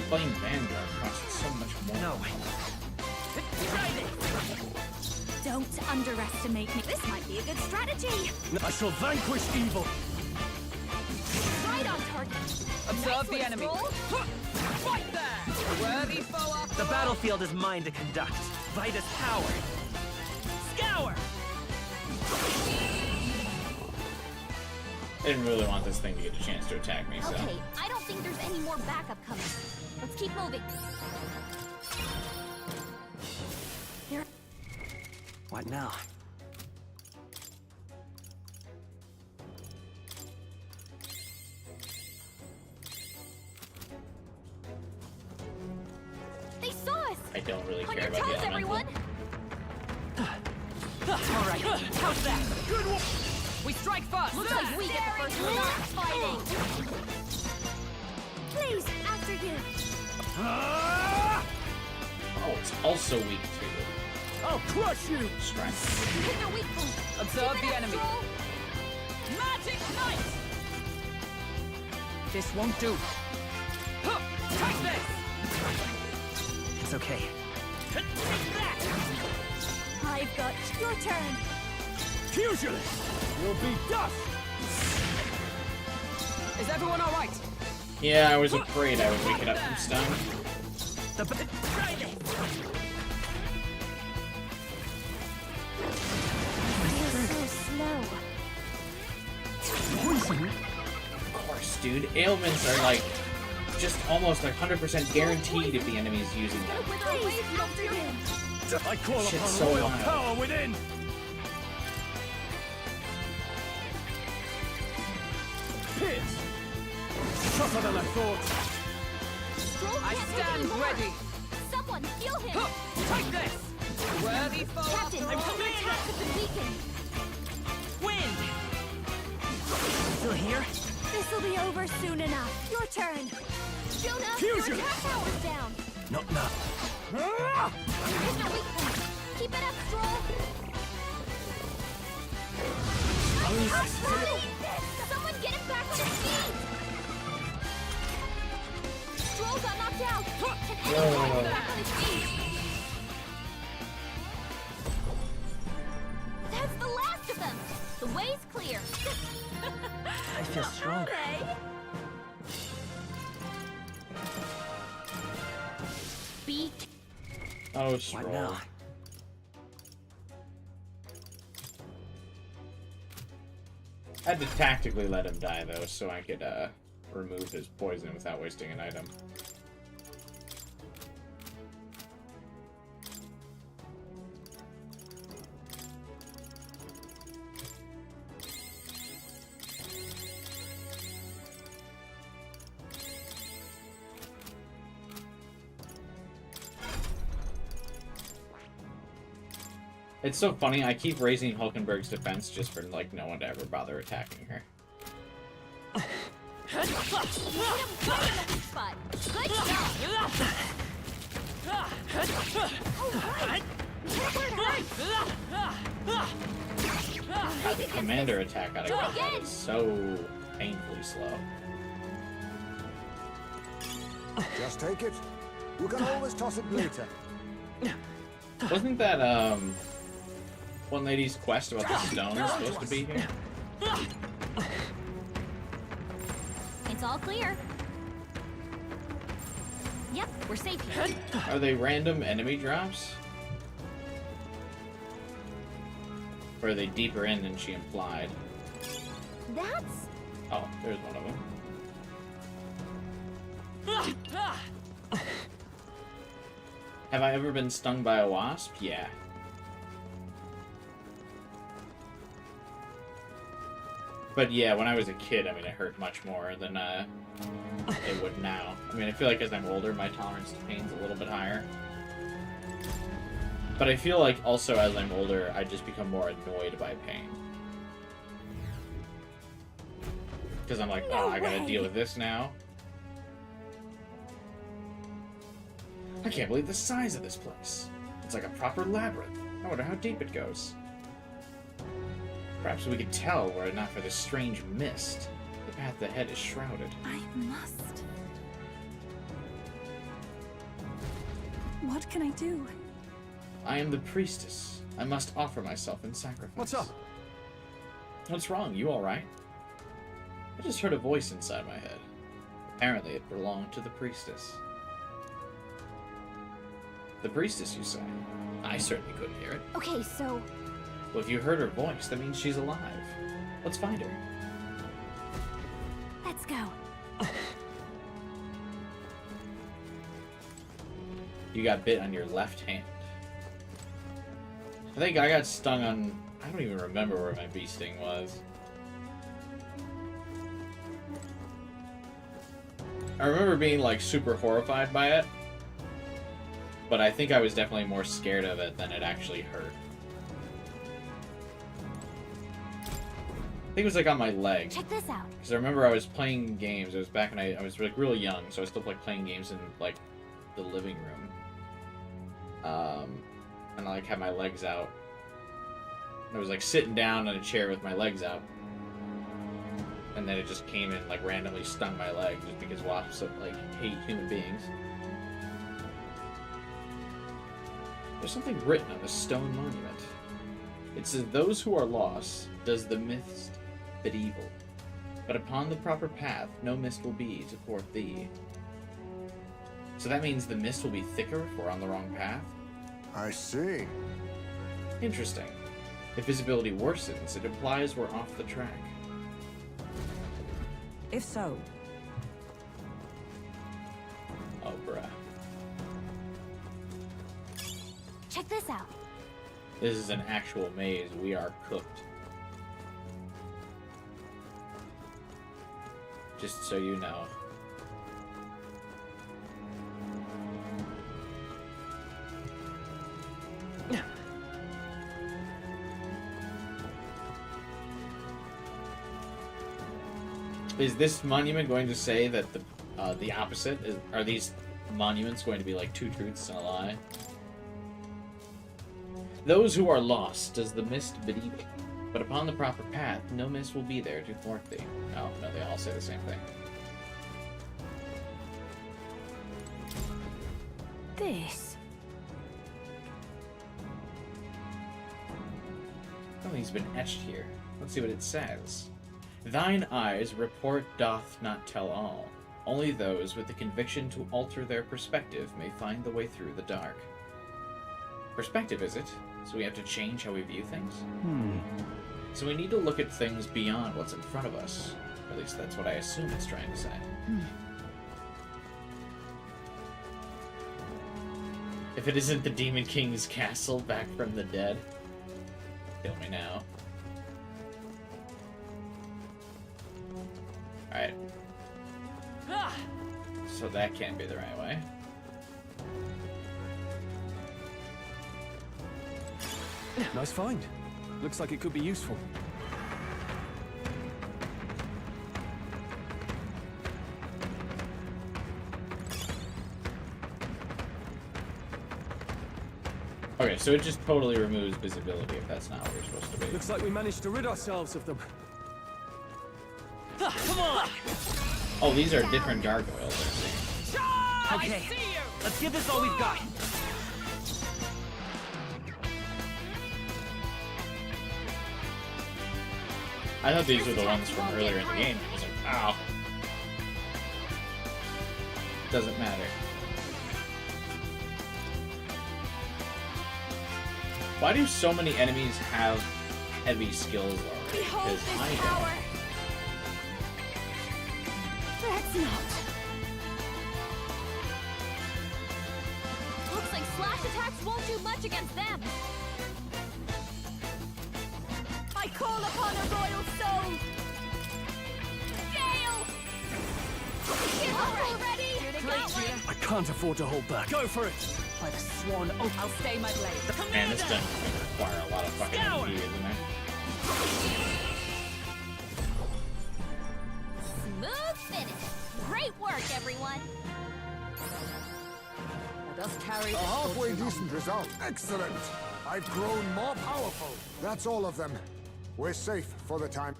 Playing Vanguard costs so much more. No. Try this! Don't underestimate me. This might be a good strategy. I shall vanquish evil! Right on target. Observe the enemy. Right there! Worthy foe after The all. battlefield is mine to conduct. Vitus power! Scour! I didn't really want this thing to get a chance to attack me, so... Okay, I don't think there's any more backup coming. Let's keep moving. What now? They saw us! I don't really On care your about toes, the elemental. everyone! All right, how's that? Good one! We strike first! Looks like we get the first one. Not fighting! Please, after you. Ah! Oh, it's also weak to I'll crush you! strength. Hit their weak point. Observe Keep it the up, enemy. Stroll. Magic Knight! This won't do. Take this! It's okay. Take that! I've got your turn. Pugilist! You'll be dust! Is everyone all right? Yeah, I was afraid I would wake it up from stun. Try this! You're so slow. Of course, dude. Ailments are like just almost like 100% guaranteed if the enemy's using them. Please, after you. I call Shit's upon so royal wild. power within! Pierce! Tougher than I thought! Stroll I can't take stand anymore. ready. Someone, heal him! Take this! Worthy foe Captain, after all. your attacks have been weakened. Wind! Still here? This'll be over soon enough. Your turn. Jonah, Fusion! your attack power's down. No. Hit Ah! their weak point. Keep it up, Stroll. Someone get him back on his feet! Stroll got knocked out! Can anyone get him back on his feet? That's the last of them! The way's clear! I feel stronger. Beat. Oh, What Stroll. now? I had to tactically let him die, though, so I could remove his poison without wasting an item. It's so funny, I keep raising Hulkenberg's defense just for, like, no one to ever bother attacking her. Hit him right in the weak spot. Good job! Alright! Hit where it hurts. God, the commander attack out of combat is so painfully slow. Just take it. You can always toss it later. Wasn't that one lady's quest about the stones supposed to be here? It's all clear. Yep, we're safe here. Are they random enemy drops? Or are they deeper in than she implied? That's... Oh, there's one of them. Have I ever been stung by a wasp? Yeah. But yeah, when I was a kid, I mean, it hurt much more than it would now. I mean, I feel like as I'm older, my tolerance to pain's a little bit higher. But I feel like also as I'm older, I just become more annoyed by pain. Because I'm like, oh, I gotta deal with this now. I can't believe the size of this place. It's like a proper labyrinth. I wonder how deep it goes. Perhaps we could tell were it not for this strange mist. The path ahead is shrouded. I must. What can I do? I am the priestess. I must offer myself in sacrifice. What's up? What's wrong? You alright? I just heard a voice inside my head. Apparently it belonged to the priestess. The priestess, you say? I certainly couldn't hear it. Okay, so... Well, if you heard her voice, that means she's alive. Let's find her. let's go. You got bit on your left hand. I think I got stung on... I don't even remember where my bee sting was. I remember being, like, super horrified by it. But I think I was definitely more scared of it than it actually hurt. I think it was, like, on my leg. Check this out. Because I remember I was playing games. It was back when I was, like, really young. So I was still, like, playing games in, like, the living room. And I, like, had my legs out. I was, like, sitting down on a chair with my legs out. And then it just came and, like, randomly stung my leg just because wasps, like, hate human beings. There's something written on the stone monument. It says, "Those who are lost does the mist but evil. But upon the proper path, no mist will be to thwart thee." So that means the mist will be thicker if we're on the wrong path? I see. Interesting. If visibility worsens, it implies we're off the track. If so, Oh, bruh. Check this out. This is an actual maze. We are cooked. Just so you know. Is this monument going to say that the opposite? Are these monuments going to be like two truths and a lie? Those who are lost does the mist but evil, but upon the proper path, no mist will be there to thwart thee. Oh, no, they all say the same thing. This. Something's been etched here. Let's see what it says. Thine eyes report doth not tell all. Only those with the conviction to alter their perspective may find the way through the dark. Perspective, is it? So we have to change how we view things? So we need to look at things beyond what's in front of us. Or at least that's what I assume it's trying to say. If it isn't the Demon King's castle back from the dead, kill me now. Alright. So that can't be the right way. Nice find. Looks like it could be useful. Okay, so it just totally removes visibility if that's not what we're supposed to be. Looks like we managed to rid ourselves of them. Come on! Oh, these are different gargoyles, I see. Okay, let's give this all we've got. I thought these were the ones from earlier in the game. I was like, ow. Doesn't matter. Why do so many enemies have heavy skills already? Behold Because this I power. don't. Let's not. Looks like slash attacks won't do much against them. I call upon a royal soul. Gale! Get up already! I can't afford to hold back. Go for it! By the swan, oh, I'll stay my blade. Man, this dungeon would require a lot of fucking MP, isn't it? Smooth finish. Great work, everyone. Let us carry A halfway decent result. Excellent. I've grown more powerful. That's all of them. We're safe for the time.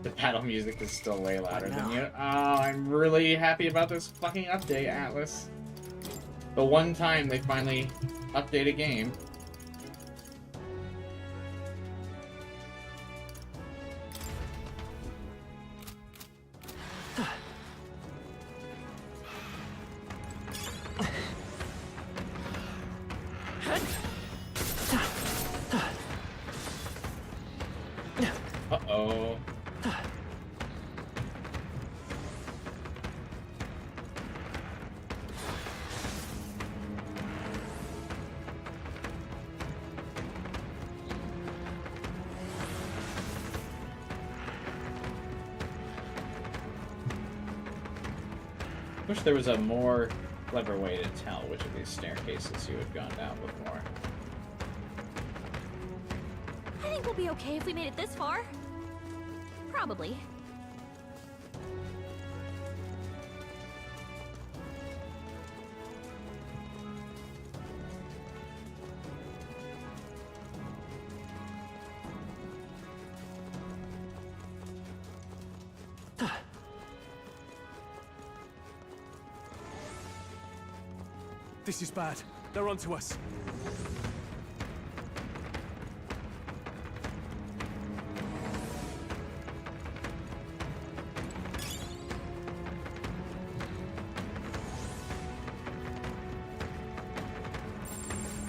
The battle music is still way louder than you. Oh, I'm really happy about this fucking update, Atlas. The one time they finally update a game. Uh-oh. Wish there was a more clever way to tell which of these staircases you had gone down before. I think we'll be okay if we made it this far. Probably. This is bad. They're onto us.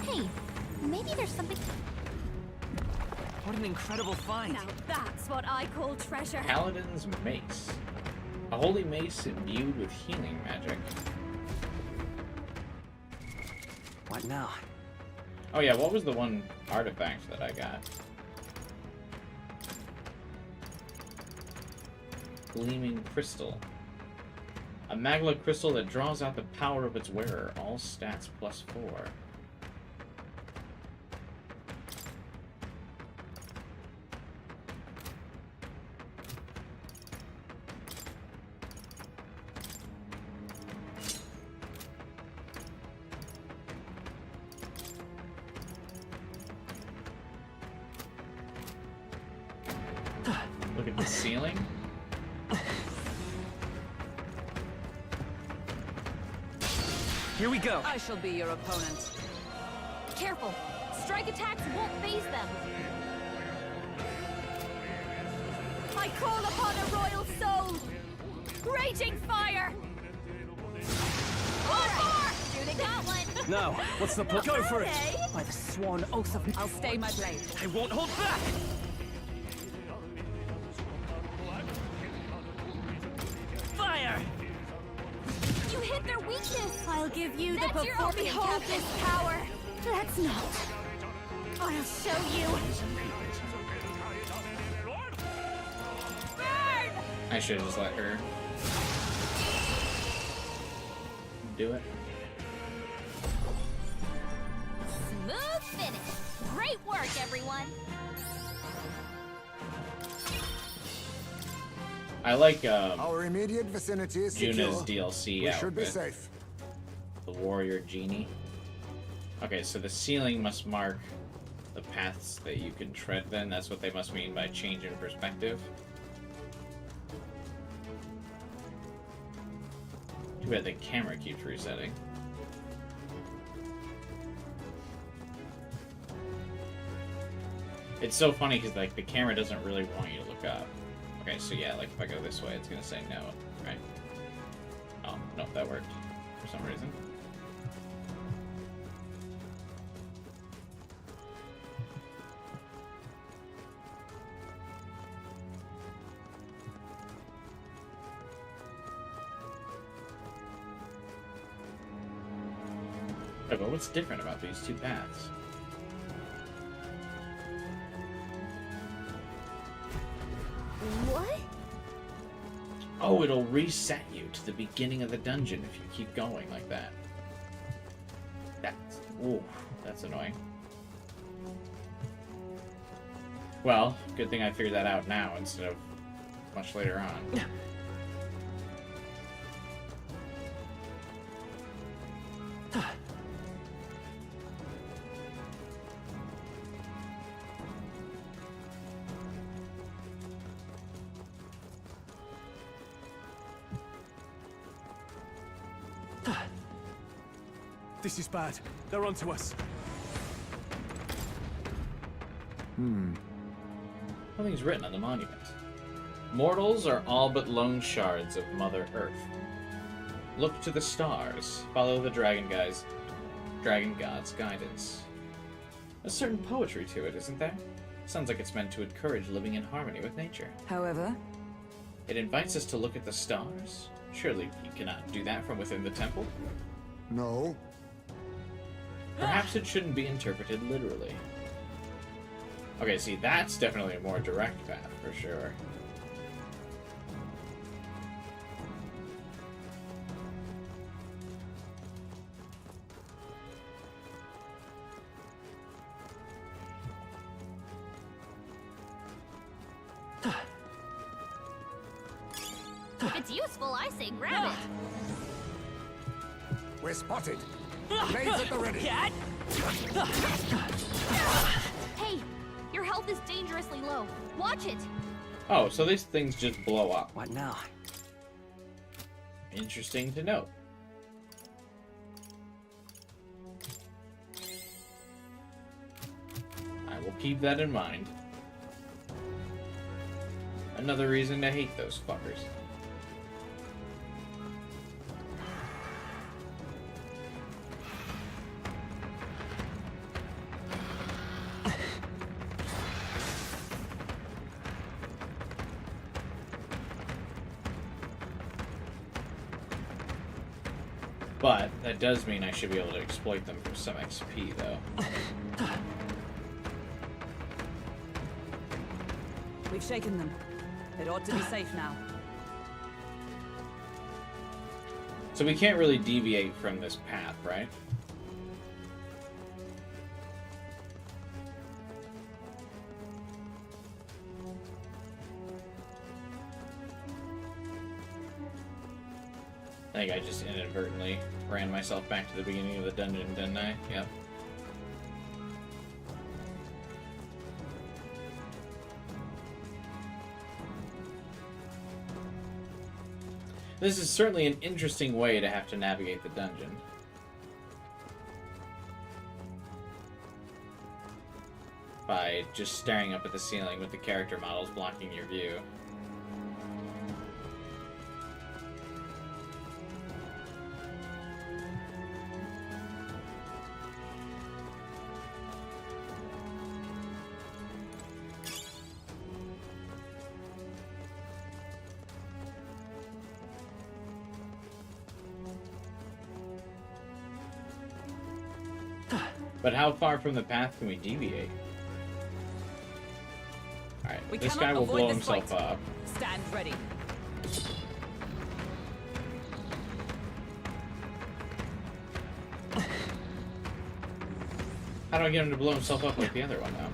Hey, maybe there's something. What an incredible find. Now that's what I call treasure. Paladin's Mace. A holy mace imbued with healing magic. What now? Oh yeah, what was the one artifact that I got? Gleaming Crystal. A magla crystal that draws out the power of its wearer. All stats +4. Look at the ceiling. Here we go. I shall be your opponent. Careful. Strike attacks won't phase them. I call upon a royal soul. Raging fire! All right. Judy got one. Now, what's the point? Go for it. By the swan oath of... I'll stay my blade. I won't hold back. Fire! You hit their weakness. I'll give you That's the your before. opening, Behold Captain. this power. Let's not. I'll show you. Burn! I should have just let her do it. Smooth finish. Great work, everyone. I like Our immediate vicinity is Juna's secure. DLC We outfit. should be safe. The warrior genie. Okay, so the ceiling must mark the paths that you can tread then. That's what they must mean by change in perspective. Too bad the camera keeps resetting. It's so funny because like the camera doesn't really want you to look up. Okay, so yeah, like if I go this way, it's gonna say no, right? Oh, no, that worked for some reason. Okay, but what's different about these two paths? What? Oh, it'll reset you to the beginning of the dungeon if you keep going like that. That's annoying. Well, good thing I figured that out now instead of much later on. This is bad. They're onto us. Something's written on the monument. Mortals are all but lone shards of Mother Earth. Look to the stars. Follow the dragon god's guidance. A certain poetry to it, isn't there? Sounds like it's meant to encourage living in harmony with nature. However, It invites us to look at the stars. Surely you cannot do that from within the temple? No. Perhaps it shouldn't be interpreted literally. Okay, see, that's definitely a more direct path, for sure. If it's useful, I say grab it. We're spotted. Blades at the ready. Hey, your health is dangerously low. Watch it. Oh, so these things just blow up. What now? Interesting to note. I will keep that in mind. Another reason to hate those fuckers. But that does mean I should be able to exploit them for some XP, though. we've shaken them. It ought to be safe now. So we can't really deviate from this path, right? I think I just inadvertently ran myself back to the beginning of the dungeon, didn't I? Yep. This is certainly an interesting way to have to navigate the dungeon. By just staring up at the ceiling with the character models blocking your view. But how far from the path can we deviate? Alright, this guy will blow himself up. Stand ready. How do I get him to blow himself up like the other one, though?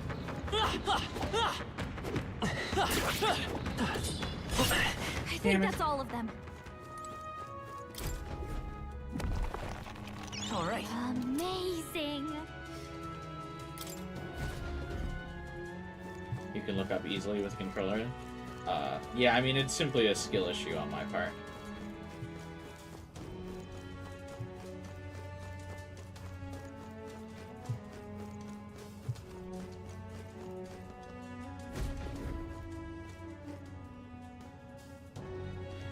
think damn it. that's all of them. All right. Amazing. You can look up easily with a controller. Yeah, I mean, it's simply a skill issue on my part.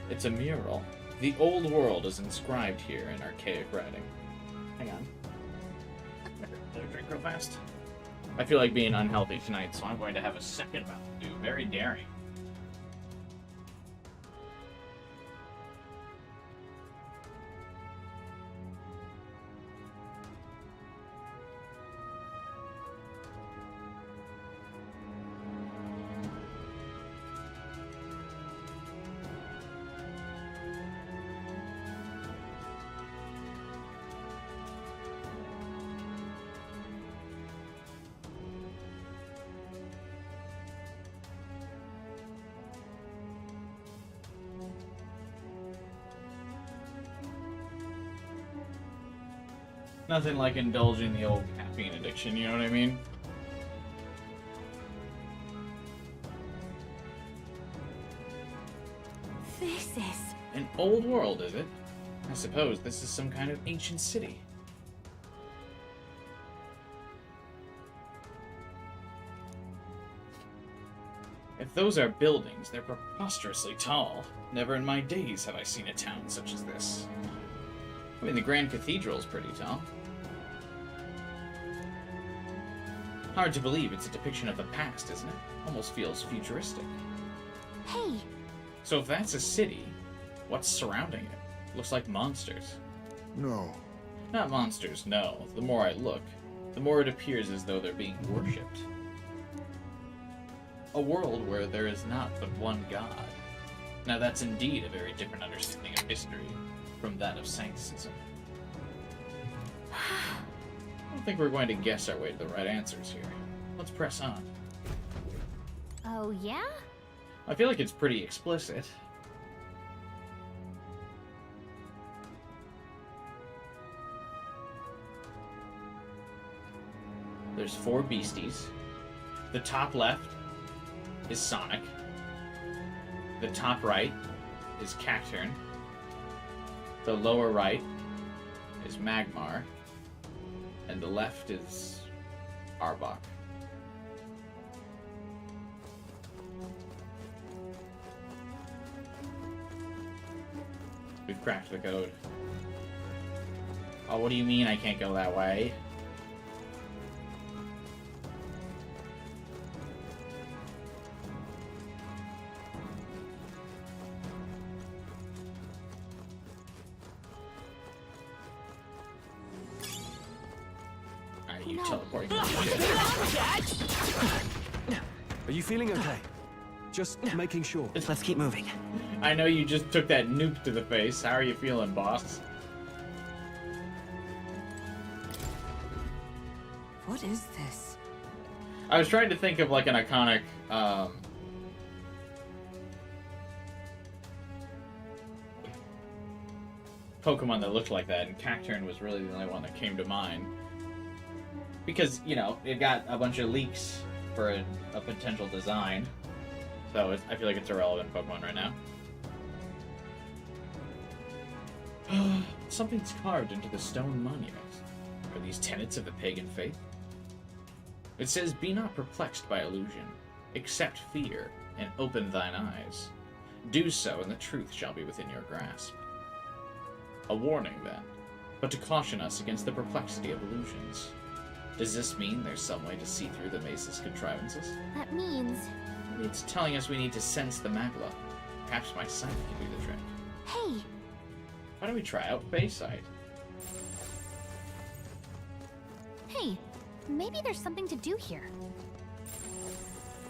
It's a mural. The old world is inscribed here in archaic writing. Hang on. Let me drink real fast. I feel like being unhealthy tonight, so I'm going to have a second Mountain Dew. Very daring. Nothing like indulging the old caffeine addiction, you know what I mean? This is... An old world, is it? I suppose this is some kind of ancient city. If those are buildings, they're preposterously tall. Never in my days have I seen a town such as this. I mean, the Grand Cathedral's pretty tall. Hard to believe it's a depiction of the past, isn't it? Almost feels futuristic. Hey, So if that's a city, what's surrounding it? Looks like monsters. No. Not monsters, no. The more I look, the more it appears as though they're being worshipped. A world where there is not but one God. Now that's indeed a very different understanding of history from that of sancticism. I don't think we're going to guess our way to the right answers here. Let's press on. oh yeah? I feel like it's pretty explicit. There's 4 beasties. The top left is Sonic. The top right is Cacturn. The lower right is Magmar. And the left is Arbok. We've cracked the code. Oh, what do you mean I can't go that way? Alright, you teleport. Are you feeling okay? Just making sure. Let's keep moving. I know you just took that nuke to the face. How are you feeling, boss? What is this? I was trying to think of like an iconic Pokemon that looked like that, and Cacturn was really the only one that came to mind. Because, you know, it got a bunch of leaks for a potential design. So I feel like it's a relevant Pokemon right now. Something's carved into the stone monument. Are these tenets of the pagan faith? It says, "Be not perplexed by illusion. Accept fear, and open thine eyes. Do so, and the truth shall be within your grasp." A warning, then, but to caution us against the perplexity of illusions. Does this mean there's some way to see through the mace's contrivances? That means... It's telling us we need to sense the magla. Perhaps my sight can do the trick. Hey, Why don't we try out Bayside? Hey, maybe there's something to do here.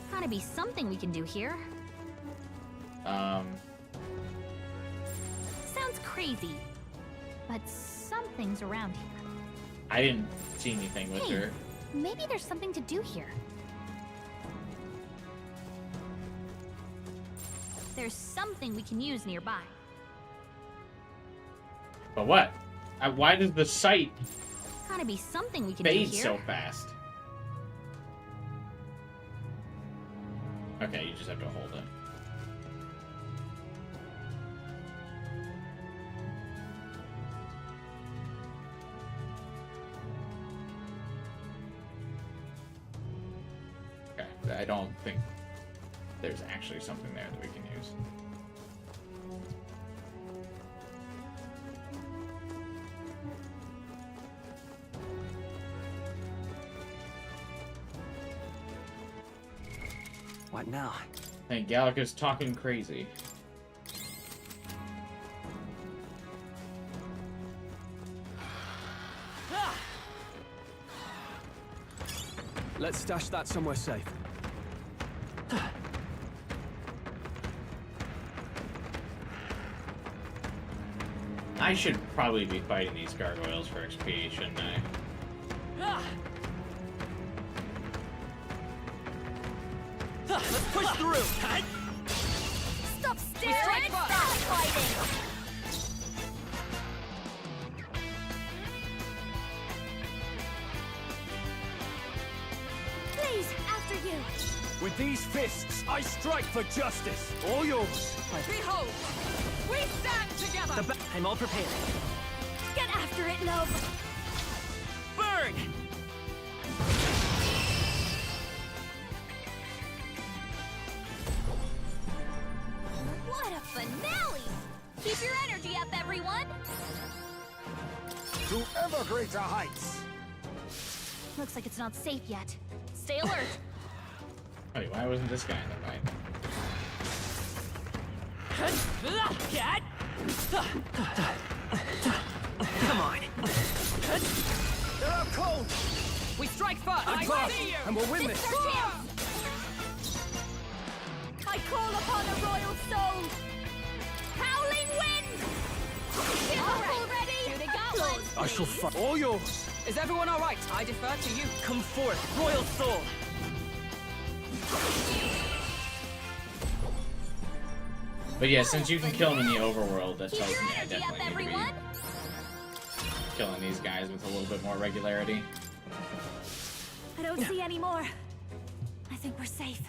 Gotta be something we can do here. Sounds crazy, but something's around here. I didn't see anything with Hey. her. Maybe there's something to do here. There's something we can use nearby. But what? Why does the sight Gotta be something we can do fade here. so fast? Okay, you just have to hold it. Okay, I don't think there's actually something there that we can use. What now? I think Gallica's talking crazy. Let's stash that somewhere safe. I should probably be fighting these gargoyles for XP, shouldn't I? Let's push through! Stop staring! Stop fighting! Please, after you! With these fists, I strike for justice! All yours! Behold! We stand together! I'm all prepared. Get after it, love! Burn! What a finale! Keep your energy up, everyone! To ever greater heights! Looks like it's not safe yet. Stay alert. Wait, why wasn't this guy in the fight? Come on! They're out cold! We strike first! I see you! And we'll win this! It's our chance! I call upon a royal soul! Howling wind! Give up already! Here they got one. I shall fight. All yours! Is everyone alright? I defer to you. Come forth, royal soul! But yeah, since you can kill them in the overworld, that Keep tells your me I energy up, definitely need to everyone! be killing these guys with a little bit more regularity. I don't see any more. I think we're safe.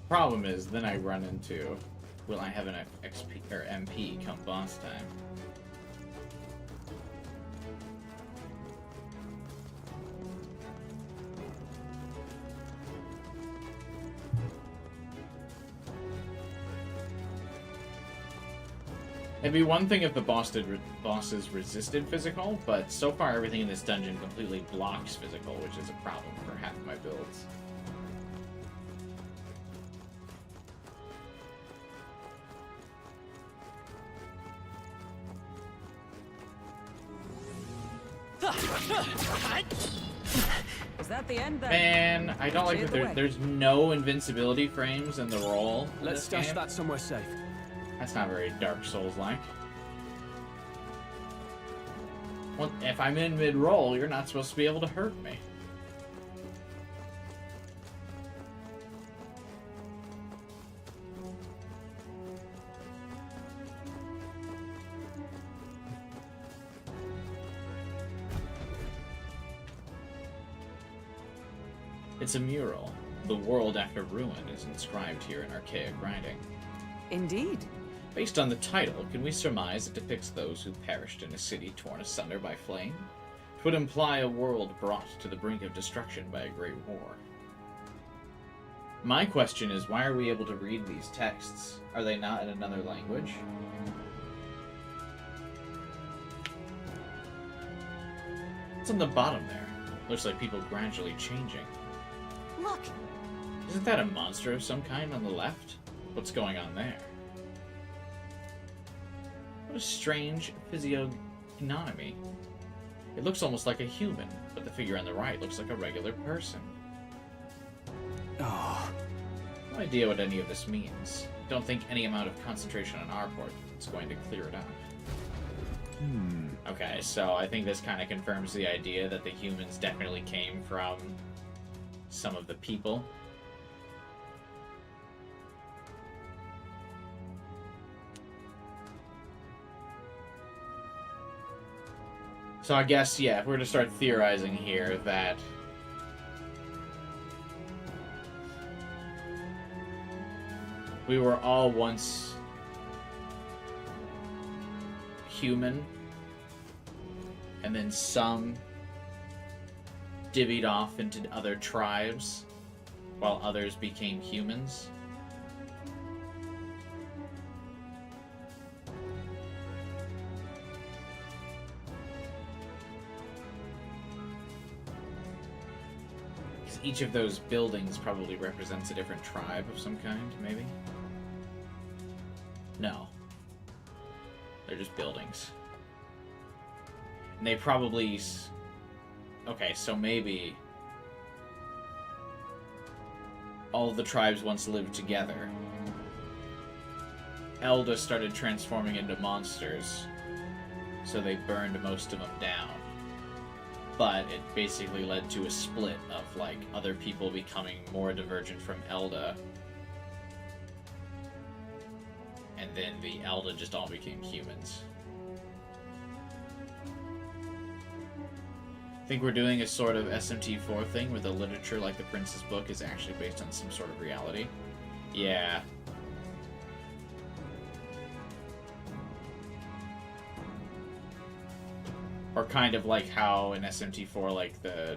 Problem is, then I run into, will I have an XP or MP come boss time? It'd be one thing if the bosses resisted physical, but so far everything in this dungeon completely blocks physical, which is a problem for half of my builds. Is that the end then? Man, I don't like Clear that the way. there's no invincibility frames in the roll. in Let's this stash game. that somewhere safe. That's not very Dark Souls-like. Well, if I'm in mid-roll, you're not supposed to be able to hurt me. It's a mural. The world after ruin is inscribed here in archaic writing. Indeed. Based on the title, can we surmise it depicts those who perished in a city torn asunder by flame? It would imply a world brought to the brink of destruction by a great war. My question is, why are we able to read these texts? Are they not in another language? What's on the bottom there? Looks like people gradually changing. Look, Isn't that a monster of some kind on the left? What's going on there? What a strange physiognomy. It looks almost like a human, but the figure on the right looks like a regular person. Oh, No idea what any of this means. Don't think any amount of concentration on our part is going to clear it up. Okay, so I think this kind of confirms the idea that the humans definitely came from some of the people So I guess, yeah, if we're to start theorizing here, that we were all once human, and then some divvied off into other tribes, while others became humans. Each of those buildings probably represents a different tribe of some kind, maybe? No. They're just buildings. And they probably... Okay, so maybe... all of the tribes once lived together. Elda started transforming into monsters, so they burned most of them down. But it basically led to a split of, like, other people becoming more divergent from Elda. And then the Elda just all became humans. I think we're doing a sort of SMT4 thing where the literature, like the Prince's book, is actually based on some sort of reality. Yeah. Or kind of like how in SMT4, like, the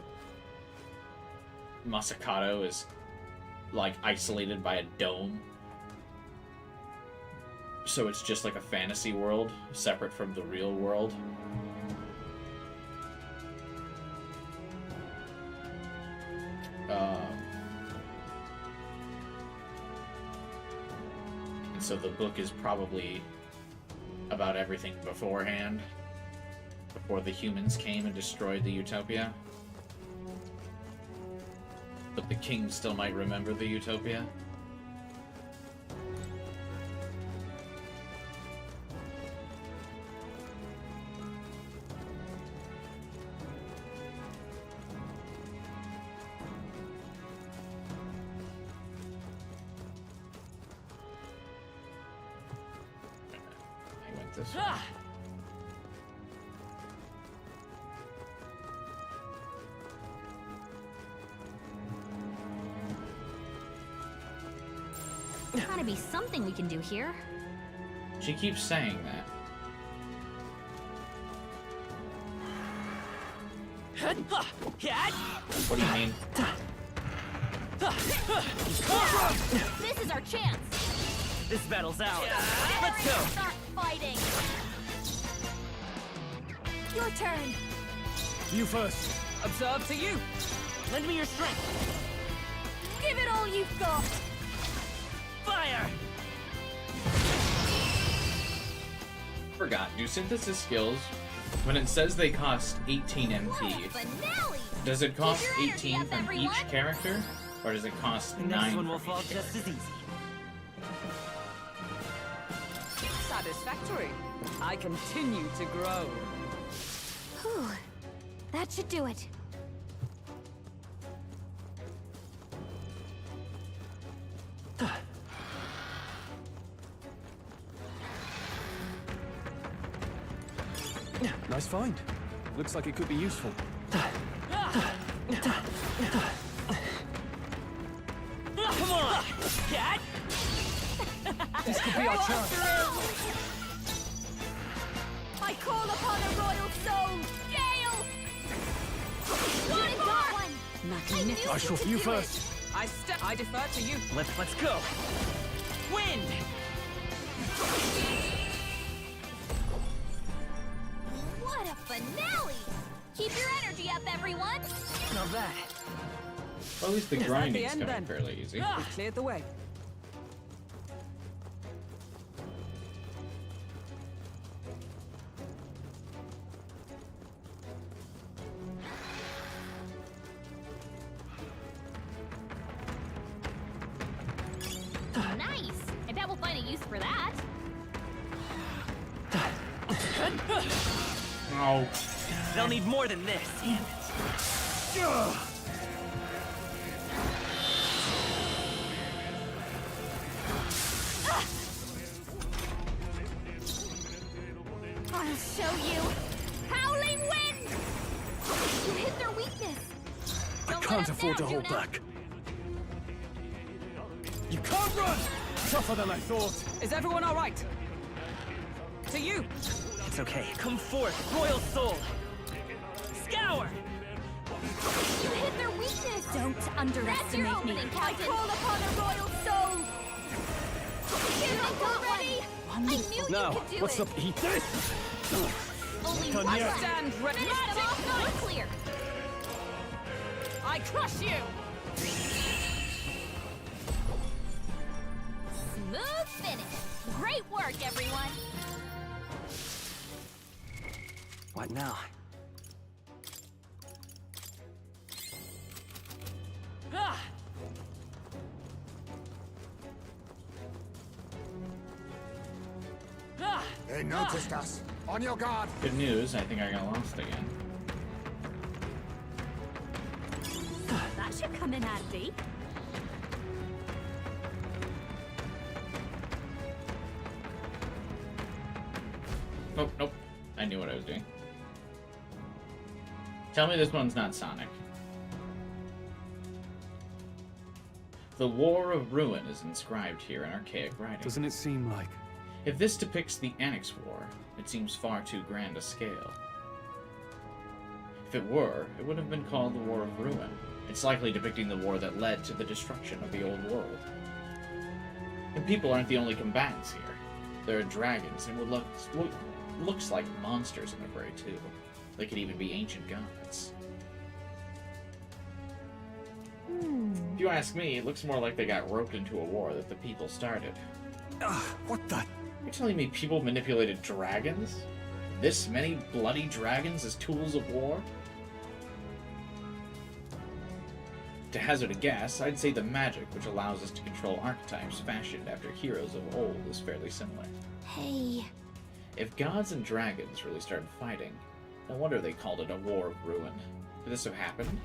Masakato is, like, isolated by a dome. So it's just like a fantasy world, separate from the real world. And so the book is probably about everything beforehand. Before the humans came and destroyed the Utopia. But the king still might remember the Utopia. I went this way. Gotta be something we can do here. She keeps saying that. What do you mean? This is our chance. This battle's ours. Let's go. Start fighting. Your turn. You first. Observe to you. Lend me your strength. Give it all you've got. Fire! Forgot. Do synthesis skills, when it says they cost 18 MP, Finale. does it cost Keep your energy 18 up, from everyone. each character? Or does it cost The 9 next one will from fall each just as character? easy. Satisfactory. I continue to grow. Whew. That should do it. Nice find. Looks like it could be useful. Come on, cat! This could be our chance. I call upon a royal soul. Gale. Got one. Magnificent. I shall you first. I defer to you. Let's go. Wind! What a finale! Keep your energy up, everyone. Not bad. Well, at least the Is that the grinding's end, coming then? fairly easy. We cleared the way. Nice. I bet we'll find a use for that. Oh. They'll need more than this. Damn it. I'll show you. Howling wind. can't afford to hold back. You can't run! Tougher than I thought. Is everyone all right? To you! It's okay. Come forth, royal soul. Scour! You hit their weakness! Don't underestimate me. I call upon a royal soul! Give up already! I knew Now, you could do what's it! up? Eat this! Only Come one here. run. Stand ready. Finish them off, we're clear! I crush you! Smooth finish! Great work, everyone! What now? Ah! Ah! They noticed us. On your guard. Good news, I think I got lost again. That should come in handy. Nope, nope. I knew what I was doing. Tell me this one's not Sonic. The War of Ruin is inscribed here in archaic writing. Doesn't it seem like... If this depicts the Annex War, it seems far too grand a scale. If it were, it would have been called the War of Ruin. It's likely depicting the war that led to the destruction of the old world. And people aren't the only combatants here. There are dragons, and what looks like monsters in the fray too. They could even be ancient gods. If you ask me, it looks more like they got roped into a war that the people started. what the... You're telling me people manipulated dragons? This many bloody dragons as tools of war? To hazard a guess, I'd say the magic which allows us to control archetypes fashioned after heroes of old is fairly similar. Hey. If gods and dragons really started fighting, no wonder they called it a war of ruin. Could this have happened?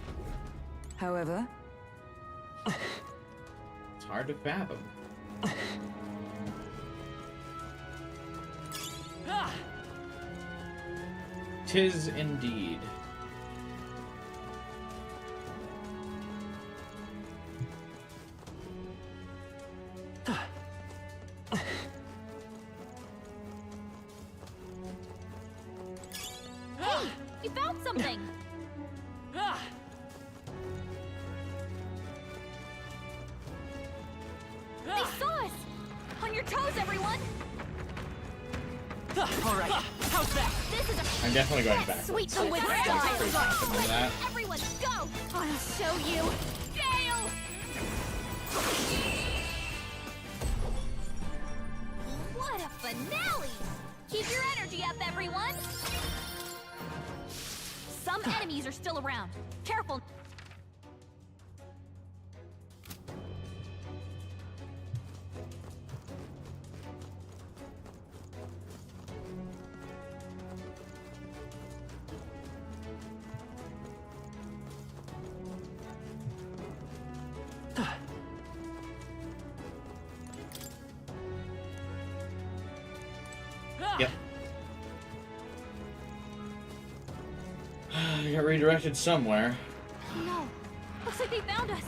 However, It's hard to fathom. Tis indeed. Hey, you found something! They saw us! On your toes, everyone! all right. How's that? This is a I'm definitely going back. sweet the with Pretty confident in that. Everyone, go! I'll show you! Gale! What a finale! Keep your energy up, everyone! Some enemies are still around. Careful! Yep. I got redirected somewhere. Oh no! Looks like they found us!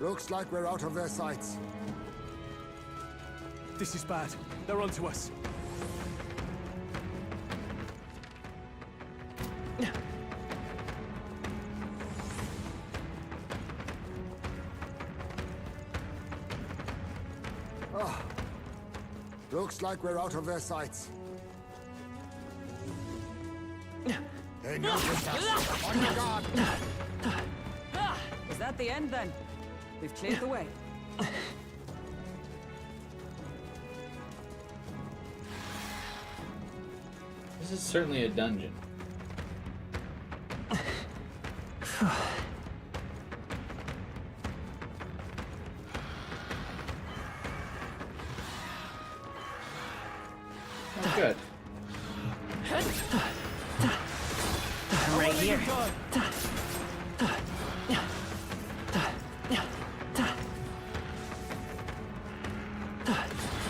Looks like we're out of their sights. This is bad. They're onto us. Looks like we're out of their sights. They noticed us. On your guard. Is that the end then? We've cleared the way. This is certainly a dungeon. Oh, good. Right here.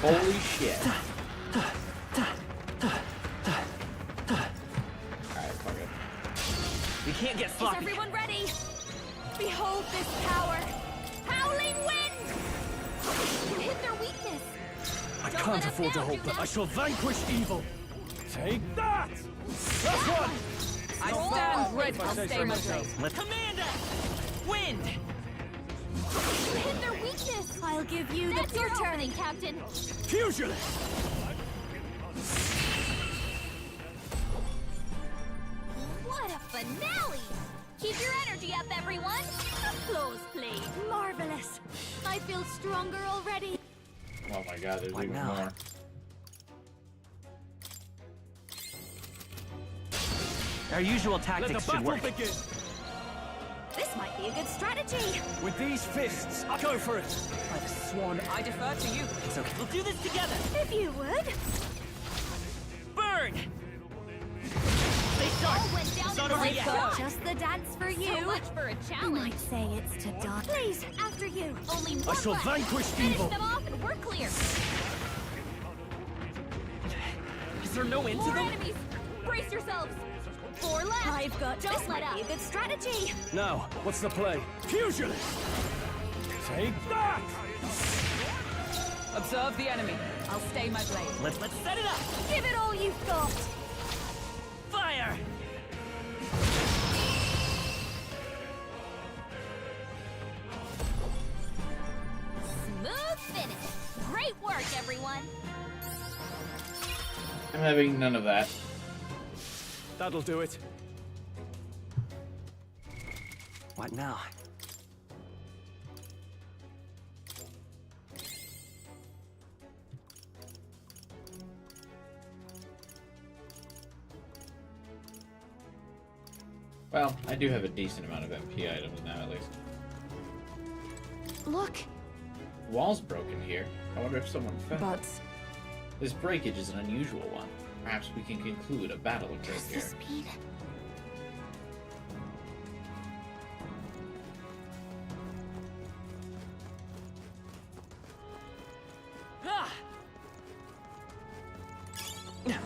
Holy shit. Alright, fuck it. You can't get Is sloppy. everyone ready? Behold this power! Howling wind! You hit their weakness. I Don't can't let afford us to down, hold back. Hugo. I shall vanquish evil. Take that! Last one! I stand ready. I'll stay my blade. Commander! Wind! You hit their weakness. I'll give you That's the your turn. opening, Captain. Fusion! What a finale! Keep your energy up, everyone. Applause, please. Marvelous. I feel stronger already. Oh my god, there's What even now? more. Our usual tactics should work. begin. This might be a good strategy. With these fists, I'll go for it. By the swan, I defer to you. It's okay. We'll do this together. If you would. Burn! Stay sharp. All went down It's not in over one yet. shot. Just the dance for you. So much for a I challenge. might say it's to die. Please, after you. Only I one shall left. vanquish Finish evil. them off and we're clear. Is there no end to More them? enemies. Brace yourselves. 4 left. I've got Don't this let might up. be a good strategy. Now, what's the play? Fusion! Take that! Observe the enemy. I'll stay my blade. Let's set it up. Give it all you've got. Fire! Smooth finish. Great work, everyone. I'm having none of that. That'll do it. What now? Well, I do have a decent amount of MP items now, at least. Look. Wall's broken here. I wonder if someone fell. But This breakage is an unusual one. Perhaps we can conclude a battle occurred Does here. this mean? Ah! Yeah.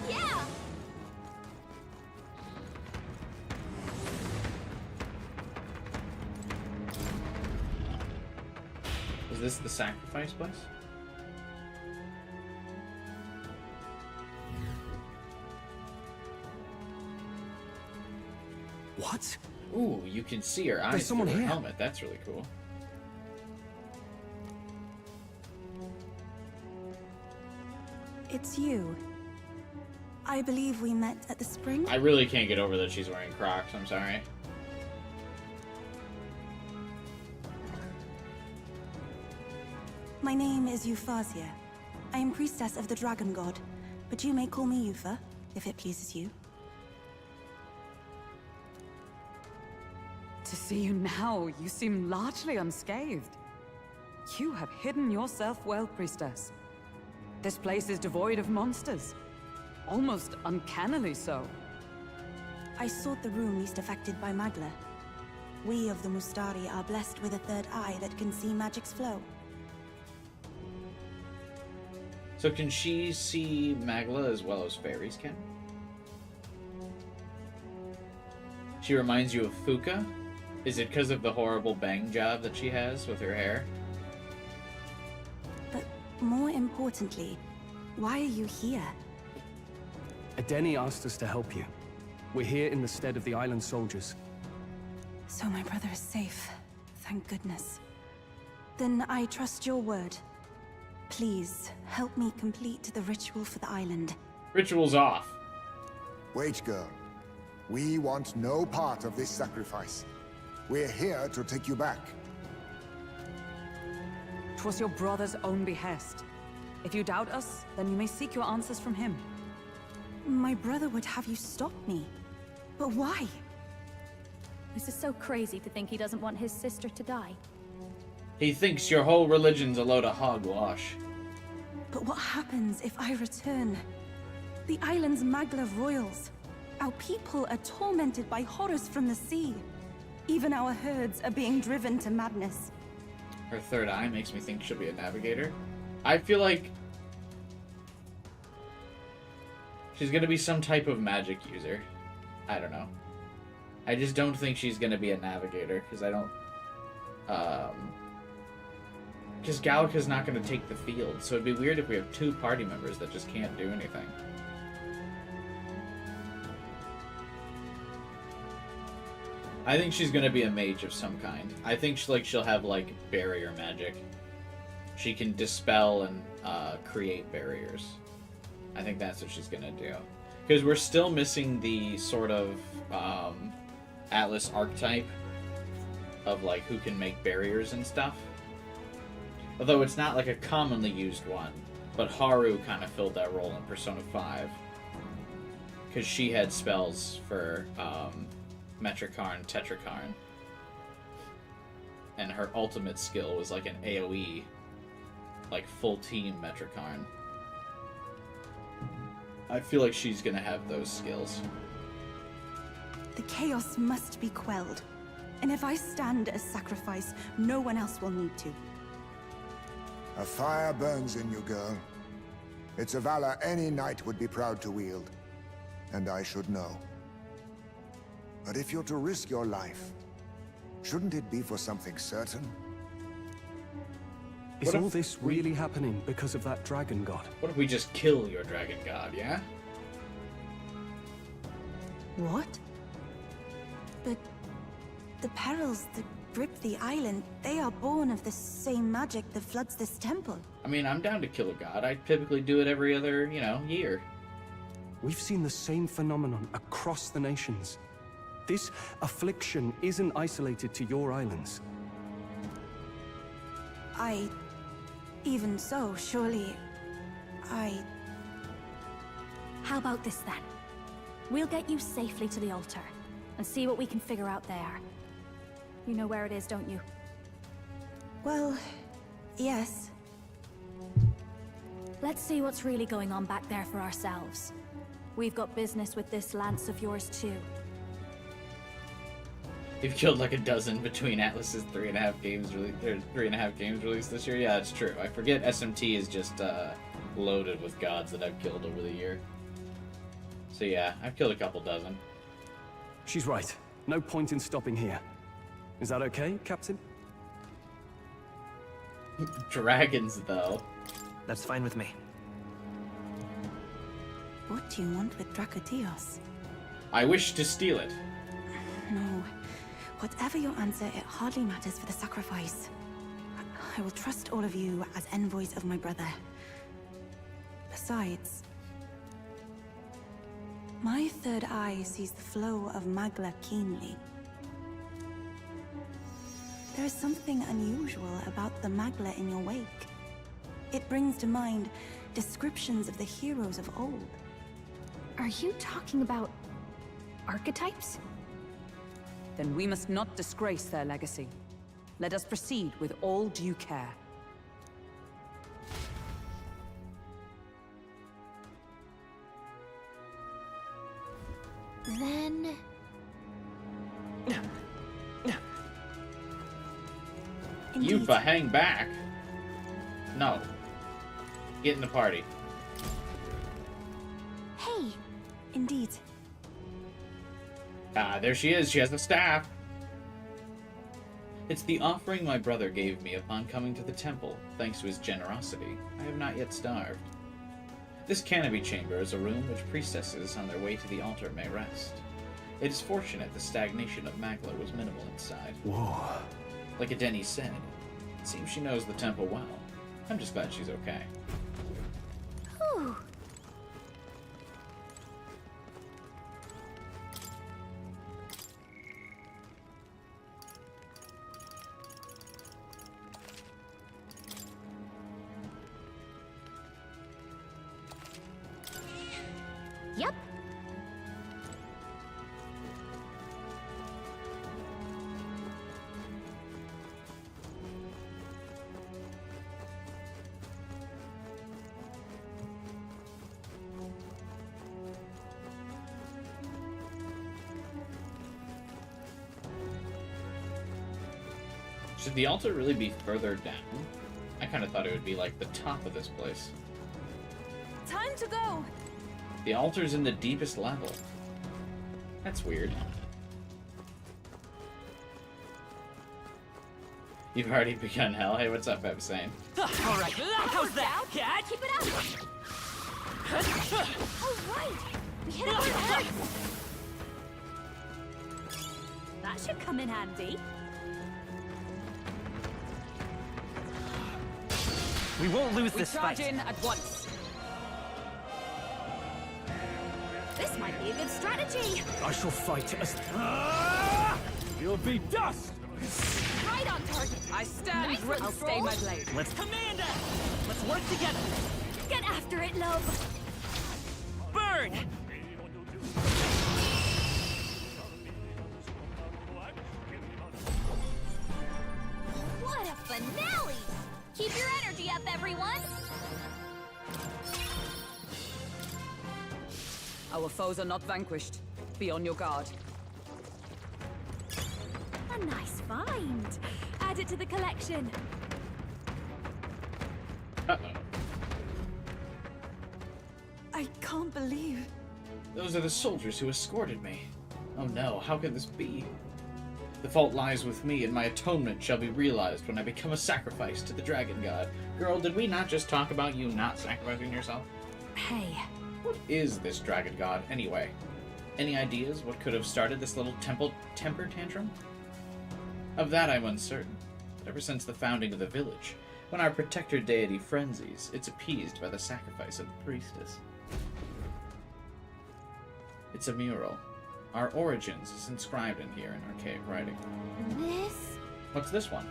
Is this the sacrifice place? What? Ooh, you can see her eyes There's someone through her here. helmet. That's really cool. It's you. I believe we met at the spring? I really can't get over that she's wearing Crocs. I'm sorry. My name is Euphrasia. I am priestess of the dragon god, but you may call me Eupha, if it pleases you. to see you now, you seem largely unscathed. You have hidden yourself well, priestess. This place is devoid of monsters. Almost uncannily so. I sought the room least affected by Magla. We of the Mustari are blessed with a third eye that can see magic's flow. So can she see Magla as well as fairies can? She reminds you of Fuka? Is it because of the horrible bang job that she has with her hair? But more importantly, why are you here? Adeni asked us to help you. We're here in the stead of the island soldiers. So my brother is safe. Thank goodness. Then I trust your word. Please, help me complete the ritual for the island. Ritual's off. Wait, girl. We want no part of this sacrifice. We're here to take you back. 'Twas your brother's own behest. If you doubt us, then you may seek your answers from him. My brother would have you stop me. But why? This is so crazy to think he doesn't want his sister to die. He thinks your whole religion's a load of hogwash. But what happens if I return? The island's Magla royals. Our people are tormented by horrors from the sea. Even our herds are being driven to madness. Her third eye makes me think she'll be a navigator. I feel like She's gonna be some type of magic user. I don't know. I just don't think she's gonna be a navigator, because I don't... Because Gallica's not gonna take the field, so it'd be weird if we have 2 party members that just can't do anything. I think she's gonna be a mage of some kind. I think she'll have like barrier magic. She can dispel and create barriers. I think that's what she's gonna do. Because we're still missing the sort of Atlas archetype of like who can make barriers and stuff. Although it's not like a commonly used one, but Haru kind of filled that role in Persona 5. Because she had spells for Metricarn, Tetracarn. And her ultimate skill was like an AoE, like full team Metricarn. I feel like she's gonna have those skills. The chaos must be quelled. And if I stand as sacrifice, no one else will need to. A fire burns in you, girl. It's a valor any knight would be proud to wield. And I should know. But if you're to risk your life, shouldn't it be for something certain? Is all this really happening because of that dragon god? What if we just kill your dragon god, yeah? What? But the perils that grip the island, they are born of the same magic that floods this temple. I mean, I'm down to kill a god. I typically do it every other, year. We've seen the same phenomenon across the nations. This affliction isn't isolated to your islands. Even so, surely... How about this then? We'll get you safely to the altar, and see what we can figure out there. You know where it is, don't you? Well, yes. Let's see what's really going on back there for ourselves. We've got business with this lance of yours too. You've killed like a dozen between Atlas's 3.5 games released this year. Yeah, that's true. I forget SMT is just loaded with gods that I've killed over the year. So yeah, I've killed a couple dozen. She's right. No point in stopping here. Is that okay, Captain? Dragons, though. That's fine with me. What do you want with Dracotios? I wish to steal it. No. Whatever your answer, it hardly matters for the sacrifice. I will trust all of you as envoys of my brother. Besides, my third eye sees the flow of Magla keenly. There is something unusual about the Magla in your wake. It brings to mind descriptions of the heroes of old. Are you talking about archetypes? Then we must not disgrace their legacy. Let us proceed with all due care. Then... Yufa, hang back. No. Get in the party. Hey! Indeed. Ah, there she is. She has the staff. It's the offering my brother gave me upon coming to the temple. Thanks to his generosity, I have not yet starved. This canopy chamber is a room which priestesses on their way to the altar may rest. It is fortunate the stagnation of Magla was minimal inside. Whoa. Like Adeni said, it seems she knows the temple well. I'm just glad she's okay. Whew. Yep. Should the altar really be further down? I kind of thought it would be like the top of this place. Time to go! The altar's in the deepest level. That's weird. You've already begun hell? Hey, what's up, Epstein? Alright, how's that? Yeah? Keep it up! Alright! We hit it where it hurts! That should come in handy. We won't lose We this charge fight. in at once. This might be a good strategy. I shall fight as... You'll be dust! Right on target. I stand Nice ready. one, I'll stay Stroll. my blade. Let's command us! Let's work together! Get after it, love. Burn! What a finale! Keep your energy up, everyone. Our foes are not vanquished. Be on your guard. A nice find. Add it to the collection. Uh-oh. I can't believe... Those are the soldiers who escorted me. Oh no, how could this be? The fault lies with me, and my atonement shall be realized when I become a sacrifice to the dragon god. Girl, did we not just talk about you not sacrificing yourself? Hey, What is this dragon god, anyway? Any ideas what could have started this little temper tantrum? Of that I'm uncertain, but ever since the founding of the village, when our protector deity frenzies, it's appeased by the sacrifice of the priestess. It's a mural. Our origins is inscribed in here in archaic writing. This? What's this one?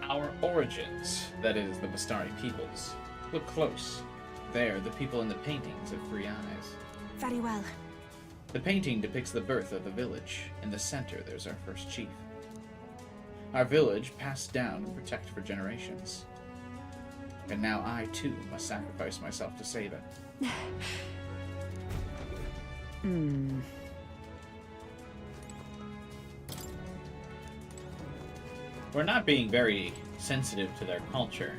Our origins, that is, the Mastari peoples. Look close. There, the people in the paintings have 3 eyes. Very well. The painting depicts the birth of the village. In the center, there's our first chief. Our village passed down and protected for generations. And now I, too, must sacrifice myself to save it. We're not being very sensitive to their culture.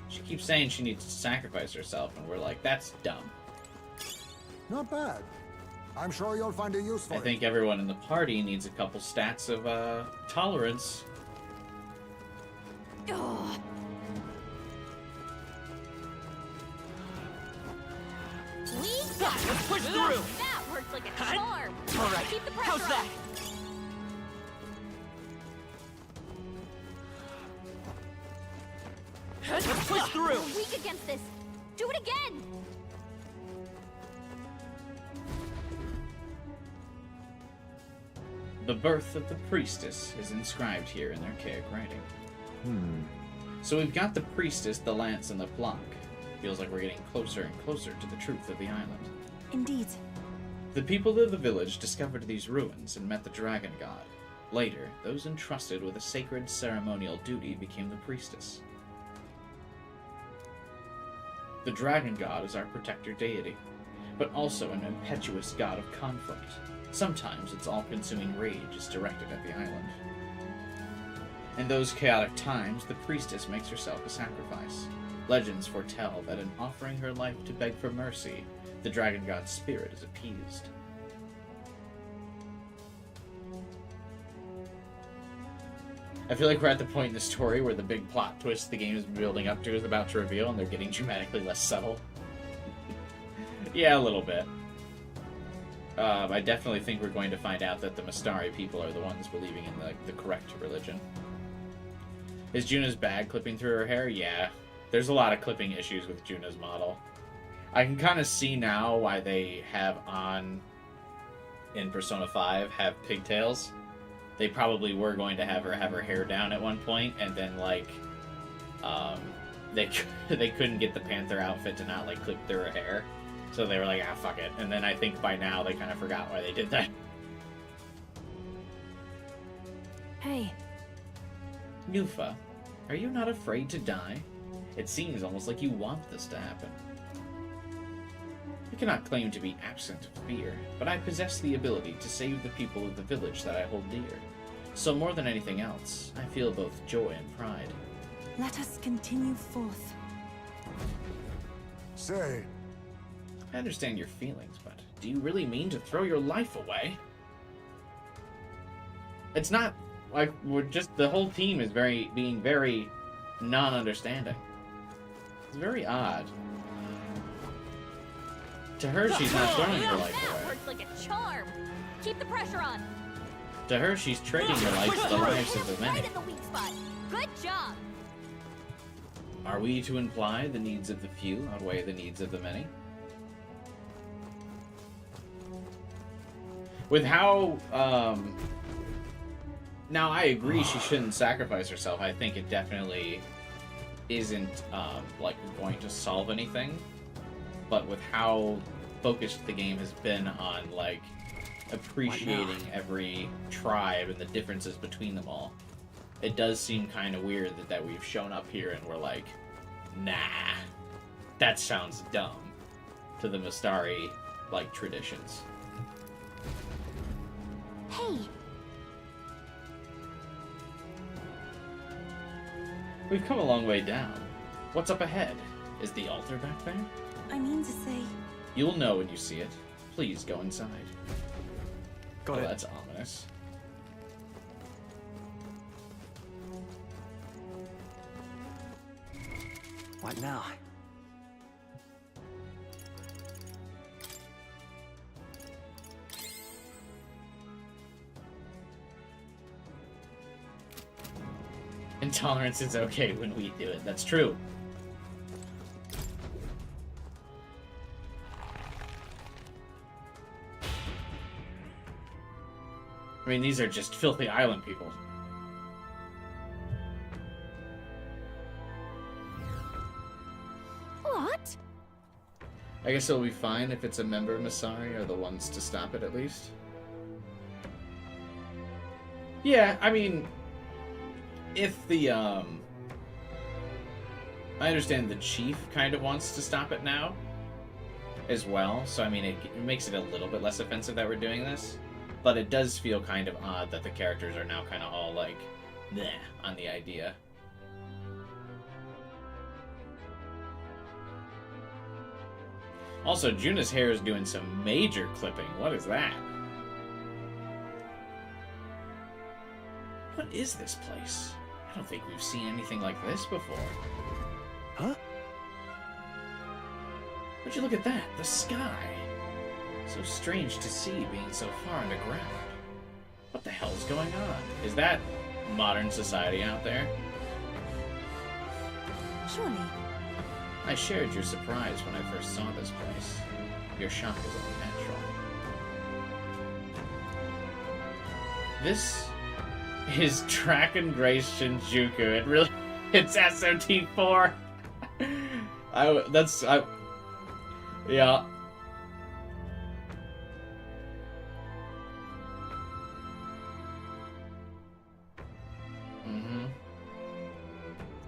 She keeps saying she needs to sacrifice herself, and we're like, that's dumb. Not bad. I'm sure you'll find a use for I it. think everyone in the party needs a couple stats of tolerance. Ugh. We got it. Let's push through! That worked like a charm. Alright, Keep the pressure how's on. that? Let's push through! We're weak against this. Do it again. The birth of the priestess is inscribed here in archaic writing. So we've got the priestess, the lance, and the block. Feels like we're getting closer and closer to the truth of the island. Indeed. The people of the village discovered these ruins and met the dragon god. Later, those entrusted with a sacred ceremonial duty became the priestess. The dragon god is our protector deity, but also an impetuous god of conflict. Sometimes its all-consuming rage is directed at the island. In those chaotic times, the priestess makes herself a sacrifice. Legends foretell that in offering her life to beg for mercy, the dragon god's spirit is appeased. I feel like we're at the point in the story where the big plot twist the game is building up to is about to reveal, and they're getting dramatically less subtle. Yeah, a little bit. I definitely think we're going to find out that the Mastari people are the ones believing in the correct religion. Is Juna's bag clipping through her hair? Yeah. There's a lot of clipping issues with Juna's model. I can kind of see now why they have in Persona 5 have pigtails. They probably were going to have her hair down at one point, and then like they couldn't get the Panther outfit to not like clip through her hair, so they were like, ah, fuck it. And then I think by now they kind of forgot why they did that. Hey, Nufa, are you not afraid to die? It seems almost like you want this to happen. I cannot claim to be absent of fear, but I possess the ability to save the people of the village that I hold dear. So more than anything else, I feel both joy and pride. Let us continue forth. Say, I understand your feelings, but do you really mean to throw your life away? It's not like we're just the whole team is being very non-understanding. It's very odd. To her, she's not throwing her life That away. works like a charm. Keep the pressure on. To her, she's trading her life to the lives of the many. Right in the weak spot. Good job. Are we to imply the needs of the few outweigh the needs of the many? With how, now I agree she shouldn't sacrifice herself. I think it definitely isn't, like, going to solve anything. But with how focused the game has been on, like, appreciating every tribe and the differences between them all, it does seem kind of weird that we've shown up here and we're like, nah, that sounds dumb to the Mistari, like, traditions. Hey, We've come a long way down. What's up ahead? Is the altar back there? I mean to say, You'll know when you see it. Please go inside. Got it. That's ominous. What now? Intolerance is okay when we do it. That's true. I mean, these are just filthy island people. what? I guess it'll be fine if it's a member of Masari are the ones to stop it, at least. Yeah, I mean, if the, I understand the chief kind of wants to stop it now, as well, so I mean, it makes it a little bit less offensive that we're doing this, but it does feel kind of odd that the characters are now kind of all, like, bleh, on the idea. Also, Juna's hair is doing some major clipping. What is that? What is this place? I don't think we've seen anything like this before. Huh? Would you look at that? The sky. So strange to see being so far underground. What the hell's going on? Is that modern society out there? surely. I shared your surprise when I first saw this place. Your shock is only natural. This is Dragon Grace Shinjuku. It really, it's SOT4. Yeah.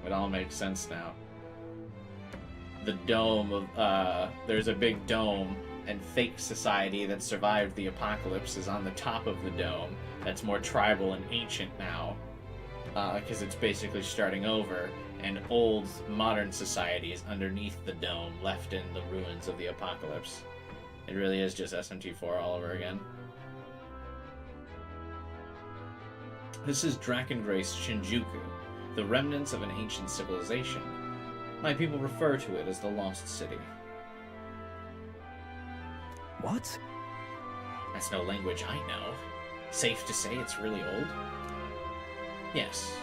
It all makes sense now. The dome of, there's a big dome, and fake society that survived the apocalypse is on the top of the dome. That's more tribal and ancient now, because it's basically starting over, and old, modern society is underneath the dome, left in the ruins of the apocalypse. It really is just SMT4 all over again. This is Drakengrace Shinjuku, the remnants of an ancient civilization. My people refer to it as the Lost City. What? That's no language I know. Safe to say it's really old? Yes.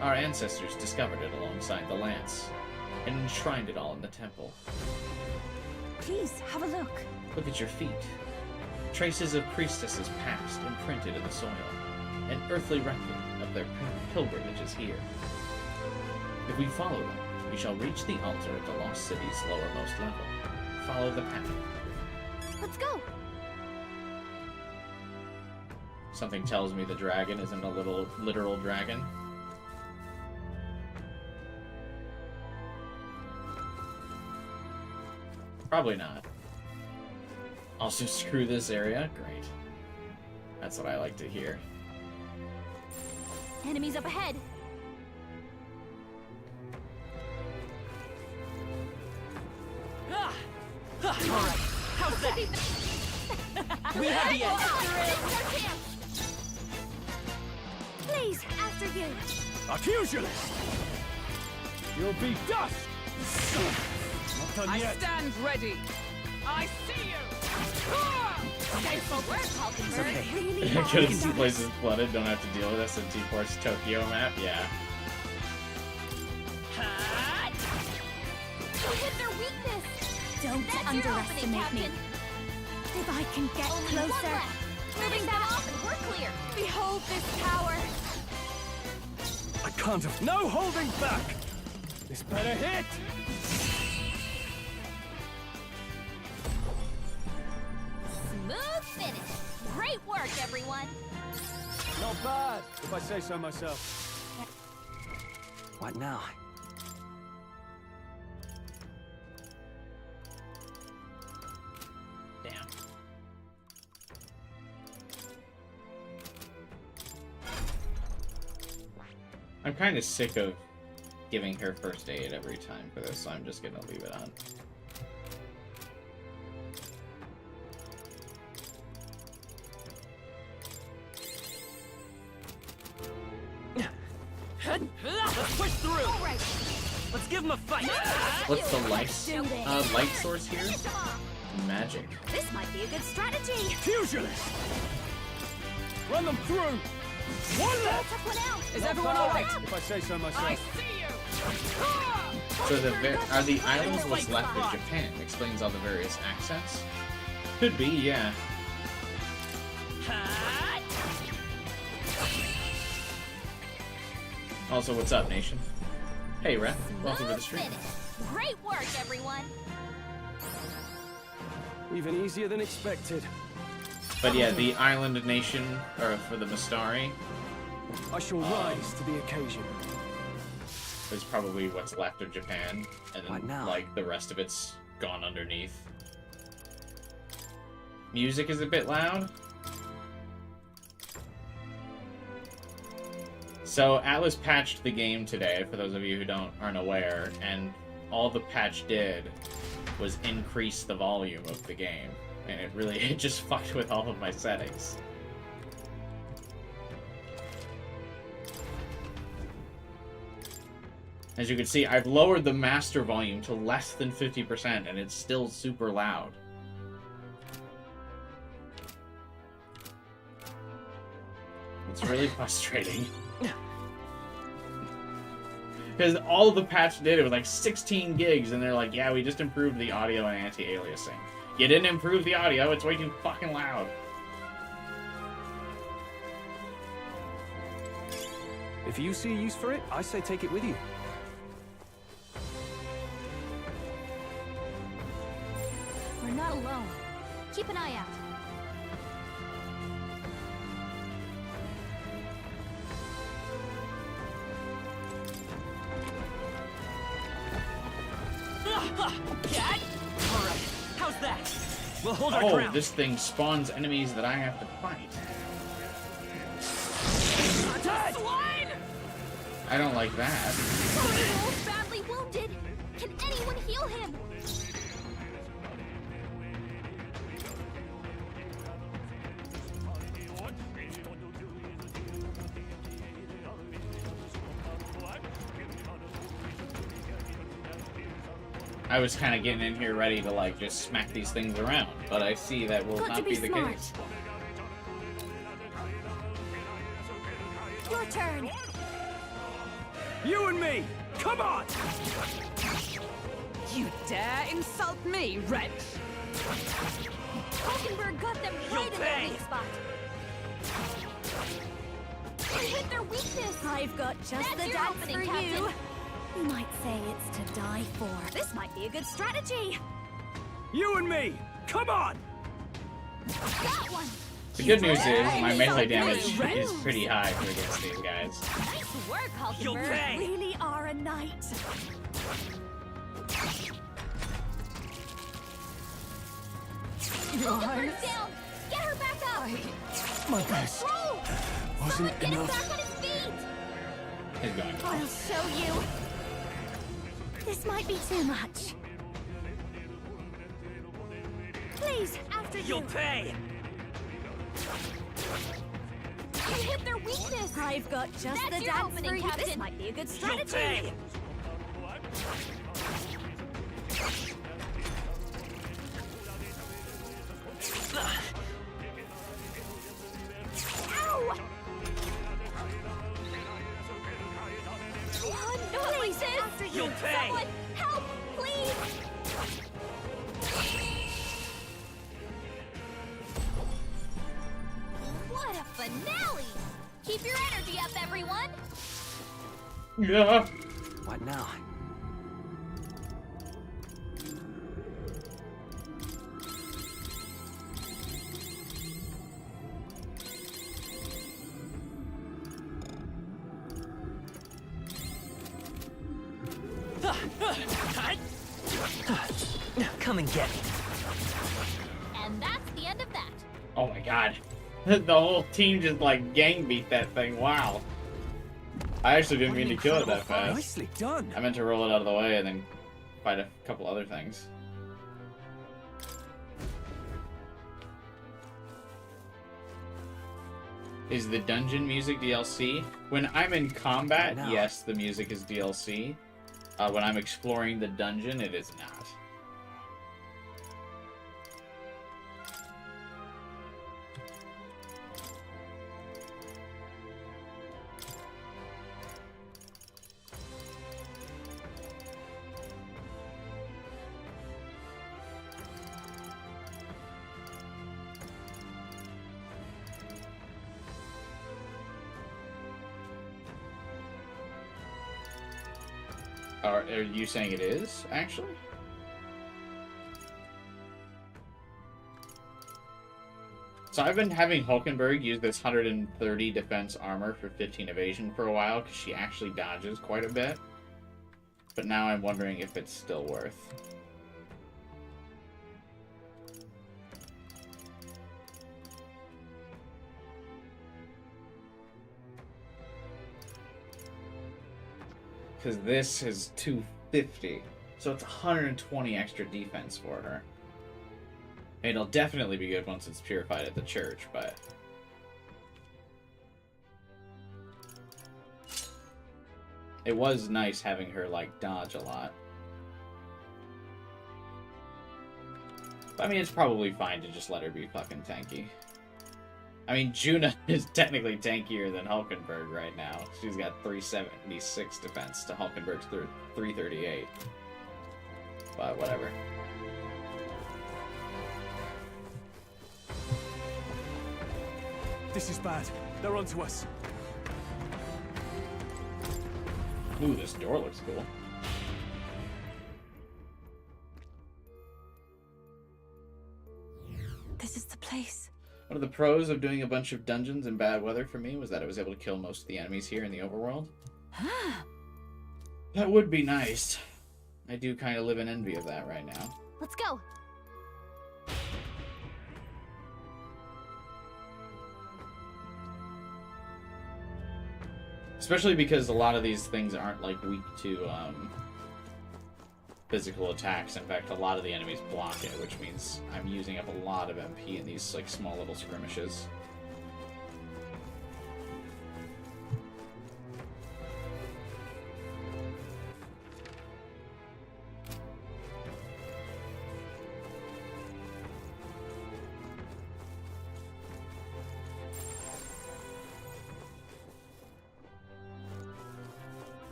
Our ancestors discovered it alongside the lance, and enshrined it all in the temple. Please, have a look. Look at your feet. Traces of priestesses past imprinted in the soil. An earthly record of their pilgrimages here. If we follow them, we shall reach the altar at the Lost City's lowermost level. Follow the path. Let's go! Something tells me the dragon isn't a little literal dragon. Probably not. Also, screw this area? Great. That's what I like to hear. Enemies up ahead! that? We have the edge. Please, after you. Accusers! You'll be dust! Not done I yet. stand ready. I see you. Thanks for work, Hulkenberg. okay. Really Because are the place is flooded, don't have to deal with us in T-Force Tokyo map, yeah. You hit their weakness. Don't underestimate me. If I can get closer. Moving that off and we're clear. Behold this power. I can't have no holding back! This better hit! Smooth finish. Great work, everyone. Not bad, if I say so myself. What now? Damn. I'm kind of sick of giving her first aid every time for this, so I'm just gonna leave it on. Let's push through. All right. Let's give him a fight. What's the light source here? Magic. This might be a good strategy. Accusers! Run them through! One left! Took one out. Is everyone all right? If I say so I myself. see you. So are the islands what's left of Japan? Explains all the various accents. Could be, yeah. Also, what's up, nation? Hey, Ref. Welcome to the stream. Finish. Great work, everyone. Even easier than expected. But yeah, the island nation, or for the Mistari, I shall rise to the occasion. is probably what's left of Japan, and What then now? like the rest of it's gone underneath. Music is a bit loud. So Atlas patched the game today, for those of you who aren't aware, and all the patch did was increase the volume of the game, and it just fucked with all of my settings. As you can see, I've lowered the master volume to less than 50%, and it's still super loud. It's really frustrating. Because all the patch did, it was like 16 gigs, and they're like, yeah, we just improved the audio and anti-aliasing. You didn't improve the audio, it's way too fucking loud. If you see a use for it, I say take it with you. We're not alone. Keep an eye out. Cat? Alright, how's that? We'll hold our Oh, ground. this thing spawns enemies that I have to fight. I don't like that. Wolf badly wounded. Can anyone heal him? I was kind of getting in here ready to like just smack these things around, but I see that will Got to not be be the smart. case. Your turn. You and me! Come on! You dare insult me, wretch? Hulkenberg got them right in their weak spot. You hit their weakness. I've got just That's the your dance opening, for Captain. you. You might say it's to die for. This might be a good strategy. You and me! Come on! That one. The good news is my melee Insult damage me. is pretty high for against these guys. Nice work, You'll Hulkenberg. pay. Really are a knight. Hulkenberg down. Get her back up. My best Roll. wasn't Get him enough. back on his feet. He's going. I'll show you. This might be too much. Please, Please, after you. You'll pay! You hit their weakness. I've got just That's the your dance opening, for you. Captain. This might be a good You'll strategy. pay! Ow! Oh, no, please, after you. You'll pay! Someone, help, please. What a finale! Keep your energy up, everyone. Yeah. What now? Come and get it. And that's the end of that. Oh my god. The whole team just like gang beat that thing. Wow. I actually didn't mean to kill it that fast. Nicely done. I meant to roll it out of the way and then fight a couple other things. Is the dungeon music DLC? When I'm in combat, No. yes, the music is DLC. When I'm exploring the dungeon, it is not. Are you saying it is, actually? So I've been having Hulkenberg use this 130 defense armor for 15 evasion for a while, because she actually dodges quite a bit. But now I'm wondering if it's still worth. Because this is 250, so it's 120 extra defense for her. And it'll definitely be good once it's purified at the church, but... It was nice having her, like, dodge a lot. But, I mean, it's probably fine to just let her be fucking tanky. I mean, Juna is technically tankier than Hulkenberg right now. She's got 376 defense to Hulkenberg's 338. But whatever. This is bad. They're onto us. Ooh, this door looks cool. This is the place. One of the pros of doing a bunch of dungeons in bad weather for me was that I was able to kill most of the enemies here in the overworld. That would be nice. I do kind of live in envy of that right now. Let's go. Especially because a lot of these things aren't like weak to physical attacks. In fact, a lot of the enemies block it, which means I'm using up a lot of MP in these like small little skirmishes.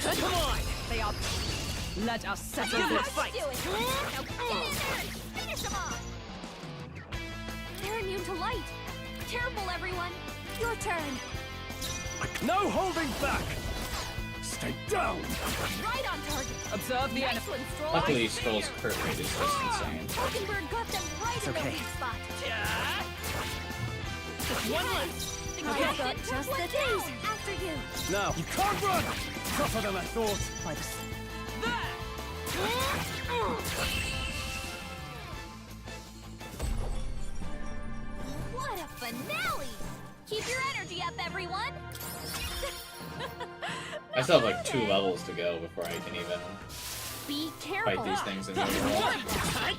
Come on! They are... Let us settle this fight! Do it. Now get in there and finish them off. They're immune to light. Careful, everyone. Your turn. No holding back! Stay down! Right on target. Observe the enemy. Nice one, Stroll. Luckily, Stroll's crit rate is just insane. Hulkenberg got them right in the okay. weak spot. Just one left. I've got just the thing. After you. Now, you can't run! Tougher than I thought. By the... What a finale! Keep your energy up, everyone. I still have like 2 levels to go before I can even Be fight careful. these things in the overworld.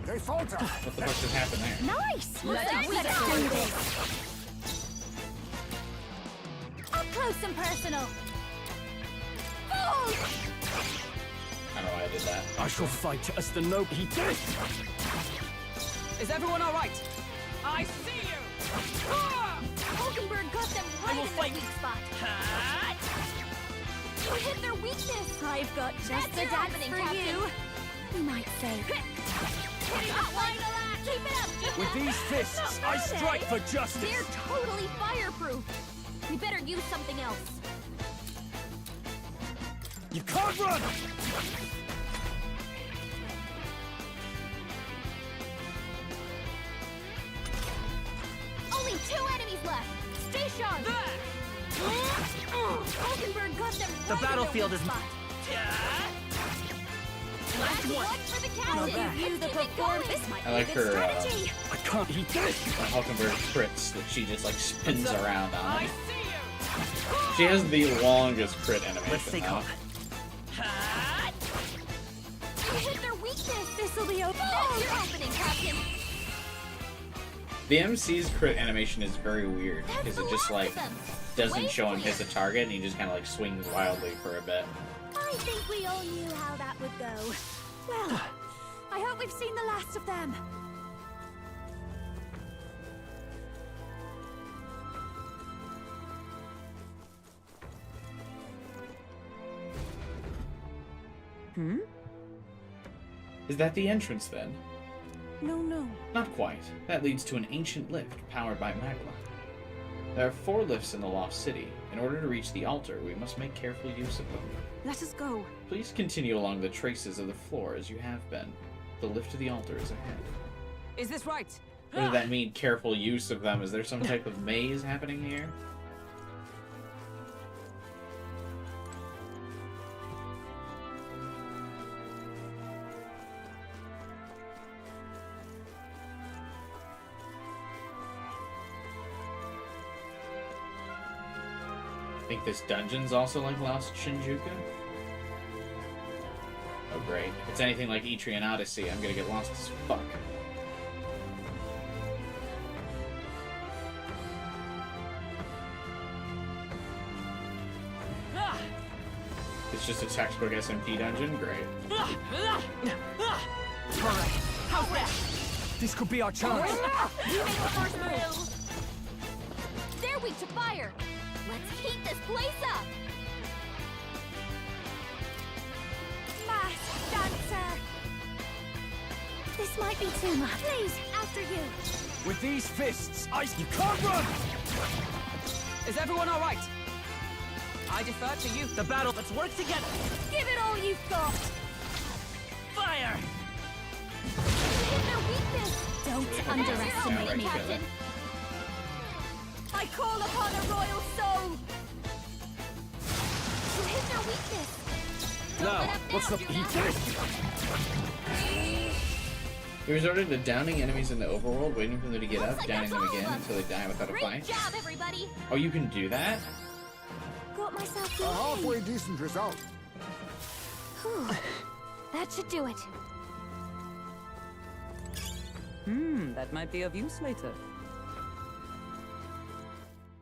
They falter. What the fuck just happened there? Nice. Let's do this. Up close and personal. Oh! I don't know why I did that. I shall fight as the noble he did. Is everyone all right? I see you! Hulkenberg got them right in fight. the weak spot. You hit their weakness. I've got just the dance for you. You might say. Keep it up. With these fists, I strike for justice. They're totally fireproof. We better use something else. You can't run. Only 2 enemies left. Stay sharp. Hulkenberg got them right The in battlefield their is weak spot. Last one for the captain. You the performance. This might I be like a good her, strategy. I can't eat this. Hulkenberg crits that she just like spins around on. She has the longest crit animation. Let's stay though. calm. You hit their weakness. This'll be open. That's your opening, Captain. The MC's crit animation is very weird because it just like doesn't show him hit the target and he just kind of like swings wildly for a bit. I think we all knew how that would go. Well, I hope we've seen the last of them. Is that the entrance then? No. Not quite. That leads to an ancient lift powered by magma. There are 4 lifts in the Lost City. In order to reach the altar, we must make careful use of them. Let us go. Please continue along the traces of the floor as you have been. The lift to the altar is ahead. Is this right? What does that mean, careful use of them? Is there some type of maze happening here? I think this dungeon's also like Lost Shinjuku. Oh great. If it's anything like Etrian Odyssey, I'm gonna get lost as fuck. It's just a textbook SMP dungeon? Great. Alright, how's that? This could be our chance. You make the first move. They're weak to fire. Let's heat this place up. Masked dancer. This might be too much. Please, after you. With these fists, you can't run. Is everyone all right? I defer to you. The battle, let's work together. Give it all you've got. Fire! Hit their weakness. Don't underestimate me, right, Captain. I call upon a royal soul. You hit their weakness. Now, what's the We resorted to downing enemies in the overworld, waiting for them to get Looks up, like downing that's them all of again them. until they die without a Great fight. job, everybody. Oh, you can do that? Got myself A going. halfway decent result. Whew. That should do it. That might be of use later.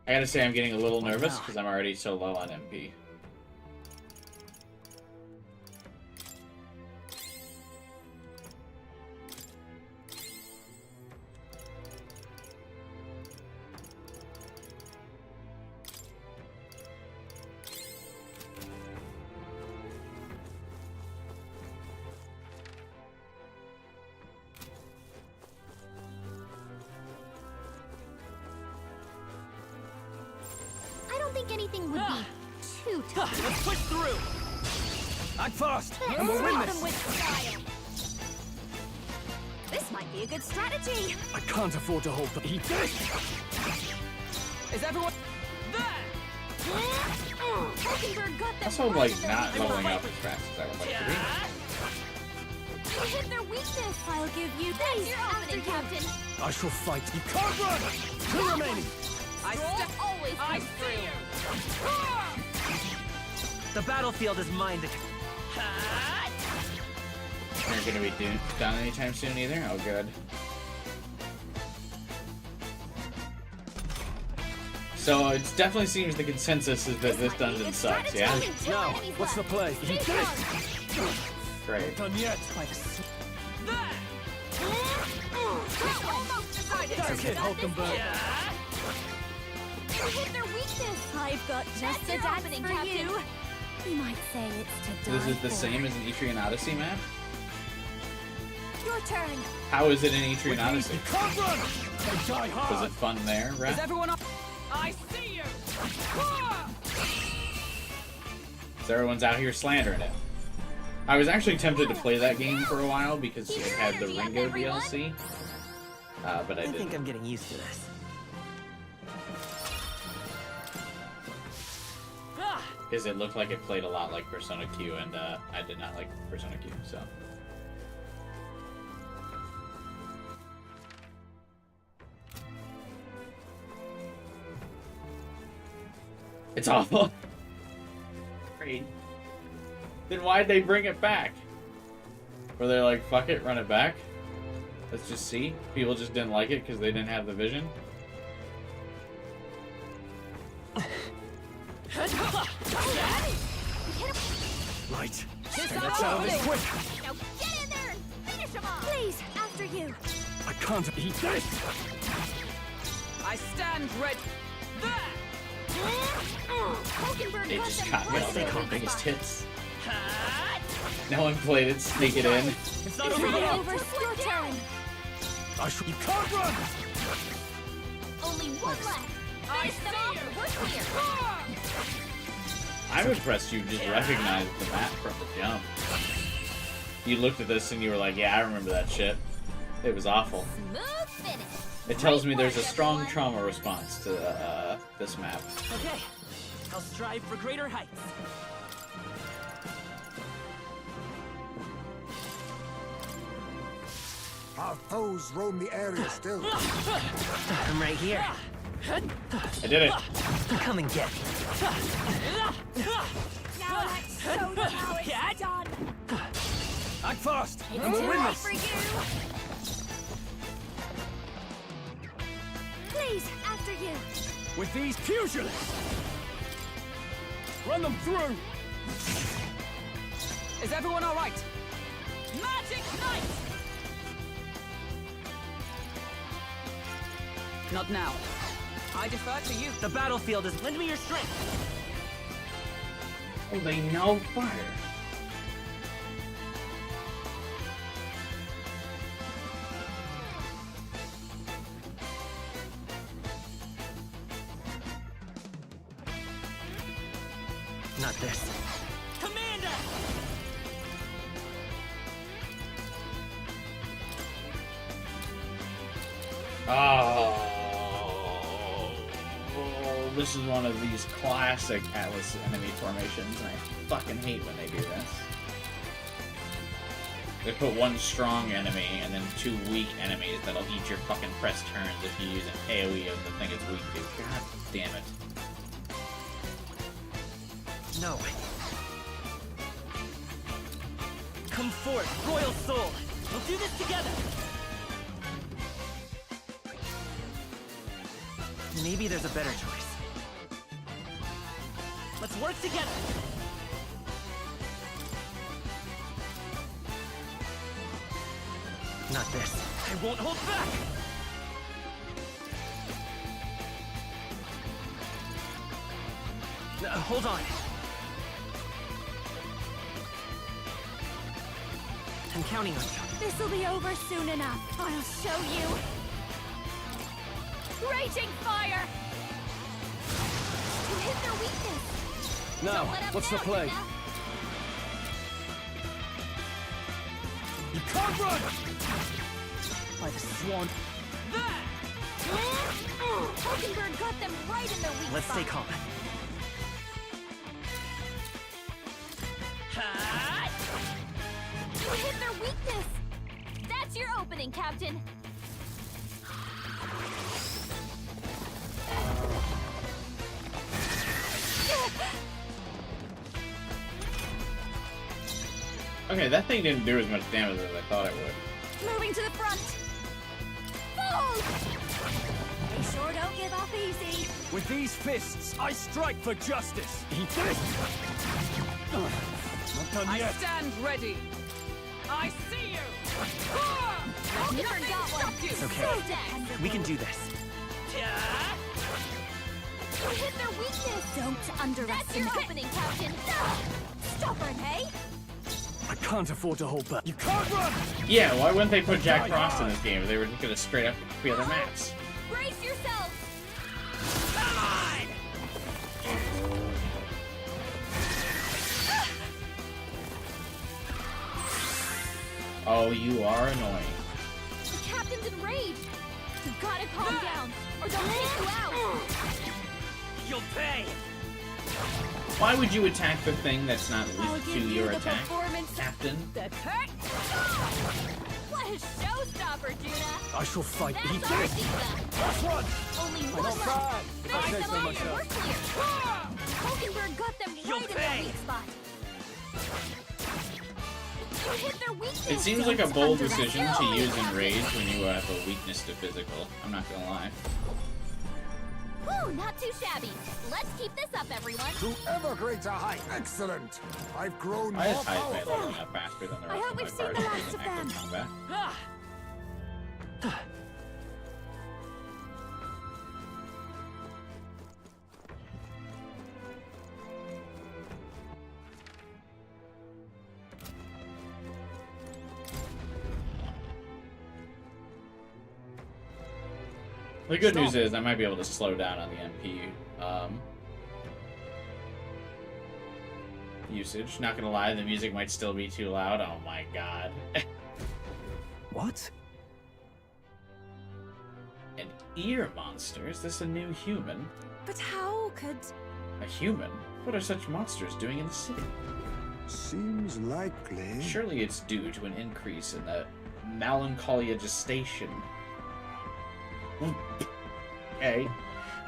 I gotta say, I'm getting a little nervous because I'm already so low on MP. I don't think anything would be too tough. Let's push through! Act fast, Let's and we'll win hit them this. with style. This might be a good strategy. I can't afford to hold the heat. Is everyone Hulkenberg got them Also, right like, in their not weakness. leveling up as fast as I would like to be. You hit their weakness. I'll give you this. Your opening, Captain. I shall fight. You can't run. 2 remaining. I step Always I comes see through. you! The battlefield is mine to... Aren't gonna be done anytime soon either. Oh, good. So it definitely seems the consensus is that this dungeon sucks. Yeah. Now, what's the play? Great. Done yet? Okay, Hulkenberg. You hit their weakness. I've got just a dance for you. You might say it's to die This is the for. same as an Etrian Odyssey map? Your turn. How is it in Etrian Odyssey? Can't run! They die Was hard! it fun there, Is Rat? everyone up? I see you! So everyone's out here slandering it. I was actually tempted to play that game for a while because it had the Ringo DLC. But I I didn't. think I'm getting used to this. Because it looked like it played a lot like Persona Q, and I did not like Persona Q, so. It's awful. Great. Then why'd they bring it back? Were they like, fuck it, run it back? Let's just see. People just didn't like it because they didn't have the vision. Right. Let's out of this quick! Now get in there and finish him off. Please, after you. I can't eat this! I stand ready. Hulkenberg They got just them caught me right all in their their weak biggest spot. hits. No one played it, sneak it in. It's not It's over not yet! over. Your turn. You can't run! Only one left. Finish them off and we're clear. I'm impressed you just recognized the map from the jump. You looked at this and you were like, yeah, I remember that shit. It was awful. Smooth finish. It tells me Great there's a work, strong everyone. trauma response to this map. Okay, I'll strive for greater heights. Our foes roam the area still. I'm right here. I did it. Come and get me. Now let's show them how it's done. Act fast, It's and we'll too win hot this. for you. Please, after you. With these pugilists! Run them through! Is everyone all right? Magic Knight! Not now. I defer to you. The battlefield is lend me your strength! Oh, they know fire. Not this. Commander! Oh, this is one of these classic Atlas enemy formations, and I fucking hate when they do this. They put one strong enemy and then two weak enemies that'll eat your fucking press turns if you use an AoE of the thing it's weak to. God damn it. No. Come forth, Royal Soul! We'll do this together! Maybe there's a better choice. Let's work together! Not this. I won't hold back! Hold on. I'm counting on you. This'll be over soon enough. I'll show you. Raging fire! You hit their weakness. Now, Don't let up what's the now, play? Nina. You can't run! By the swan. Hulkenberg got them right in their weak Let's spot. stay calm. You hit their weakness. That's your opening, Captain. Okay, that thing didn't do as much damage as I thought it would. Moving to the front. Fall! They sure don't give up easy. With these fists, I strike for justice. Eat this. Not done I yet. stand ready. I see you. I've never got one. It's okay. So dependable. We can do this. You hit their weakness. Don't underestimate. That's your opening, Captain. Stubborn, hey? I can't afford to hold back. You can't run! Yeah, why wouldn't they put Jack Frost in this game if they were just gonna straight up copy other maps? Brace yourself. Oh, you are annoying. The captain's enraged. You've got to calm down, or they'll take you out. You'll pay! Why would you attack the thing that's not I'll weak to give you your the attack, performance. Captain? The Kurt. What a showstopper, Judah. I shall fight. Eat That's our this. Ziza. Last one! Only I'm one not left. bad, if I Finish say them so off, myself. we're clear. Hulkenberg got them You'll right in their pay. weak spot. You hit their weakness. It seems like a bold Don't decision to underestimate. use Enrage when you have a weakness to physical. I'm not gonna lie. Whew, not too shabby. Let's keep this up, everyone. To ever greater height. Excellent. I've grown I more just hide my powerful. level up faster than the I rest hope of my we've seen party the last in of active them. combat. The good news is I might be able to slow down on the MP usage. Not gonna lie, the music might still be too loud. Oh my god. What? An ear monster? Is this a new human? But how could... A human? What are such monsters doing in the city? Seems likely. Surely it's due to an increase in the melancholia gestation. Okay.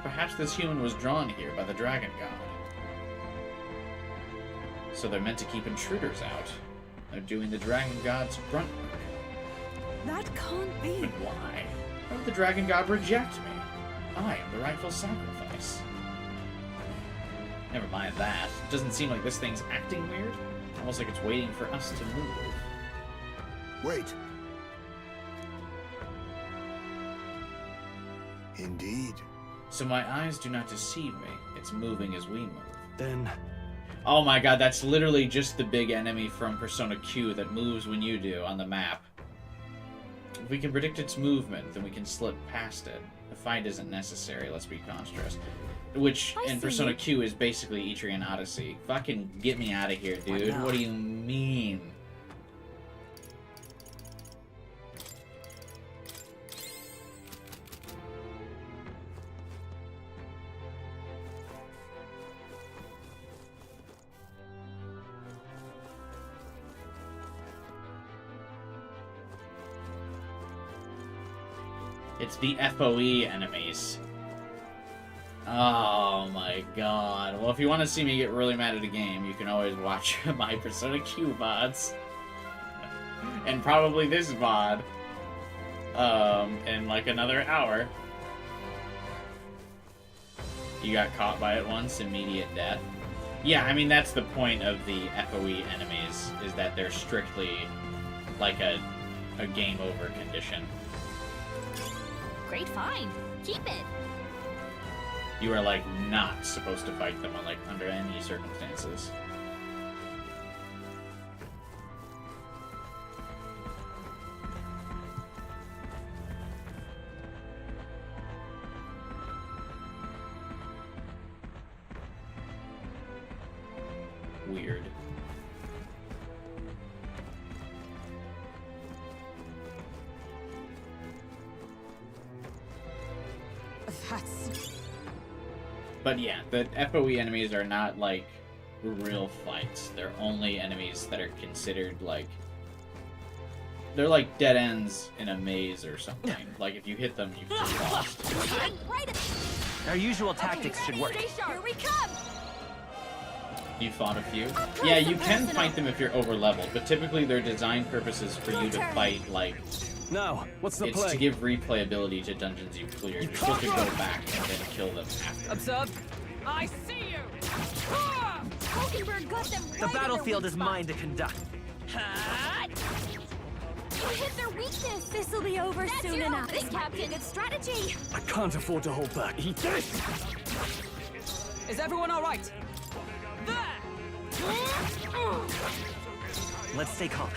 Perhaps this human was drawn here by the dragon god. So they're meant to keep intruders out. They're doing the dragon god's grunt work. That can't be. But why? Why would the dragon god reject me? I am the rightful sacrifice. Never mind that. It doesn't seem like this thing's acting weird. Almost like it's waiting for us to move. Wait. Indeed. So my eyes do not deceive me. It's moving as we move. Then Oh my god, that's literally just the big enemy from Persona Q that moves when you do on the map. If we can predict its movement, then we can slip past it. The fight isn't necessary, let's be conscious. Which, I in see. Persona Q, is basically Etrian Odyssey. Fucking get me out of here, dude. now? What do you mean? It's the FOE enemies. Oh my god. Well, if you want to see me get really mad at a game, you can always watch my Persona Q VODs. And probably this VOD. In like another hour. You got caught by it once, immediate death. Yeah, I mean, that's the point of the FOE enemies, is that they're strictly like a game over condition. Great find. Keep it. You are like not supposed to fight them like under any circumstances. Weird. That's... But yeah, the FOE enemies are not like real fights. They're only enemies that are considered like... They're like dead ends in a maze or something. Like if you hit them, you've just lost. Right at Our usual tactics should work. Stay sharp. Here we come. You fought a few? Yeah, you can fight them if you're over leveled, but typically their design purpose is for you to fight, like... Now, what's the it's play? to give replayability to dungeons you cleared. You're supposed to go back and then kill them after. Observe. I see you! Hulkenberg got them right The in their battlefield weak is spot. mine to conduct. You hit their weakness. This'll be over soon enough. This Captain, good strategy. I can't afford to hold back. Eat this! Is everyone all right? Let's stay calm.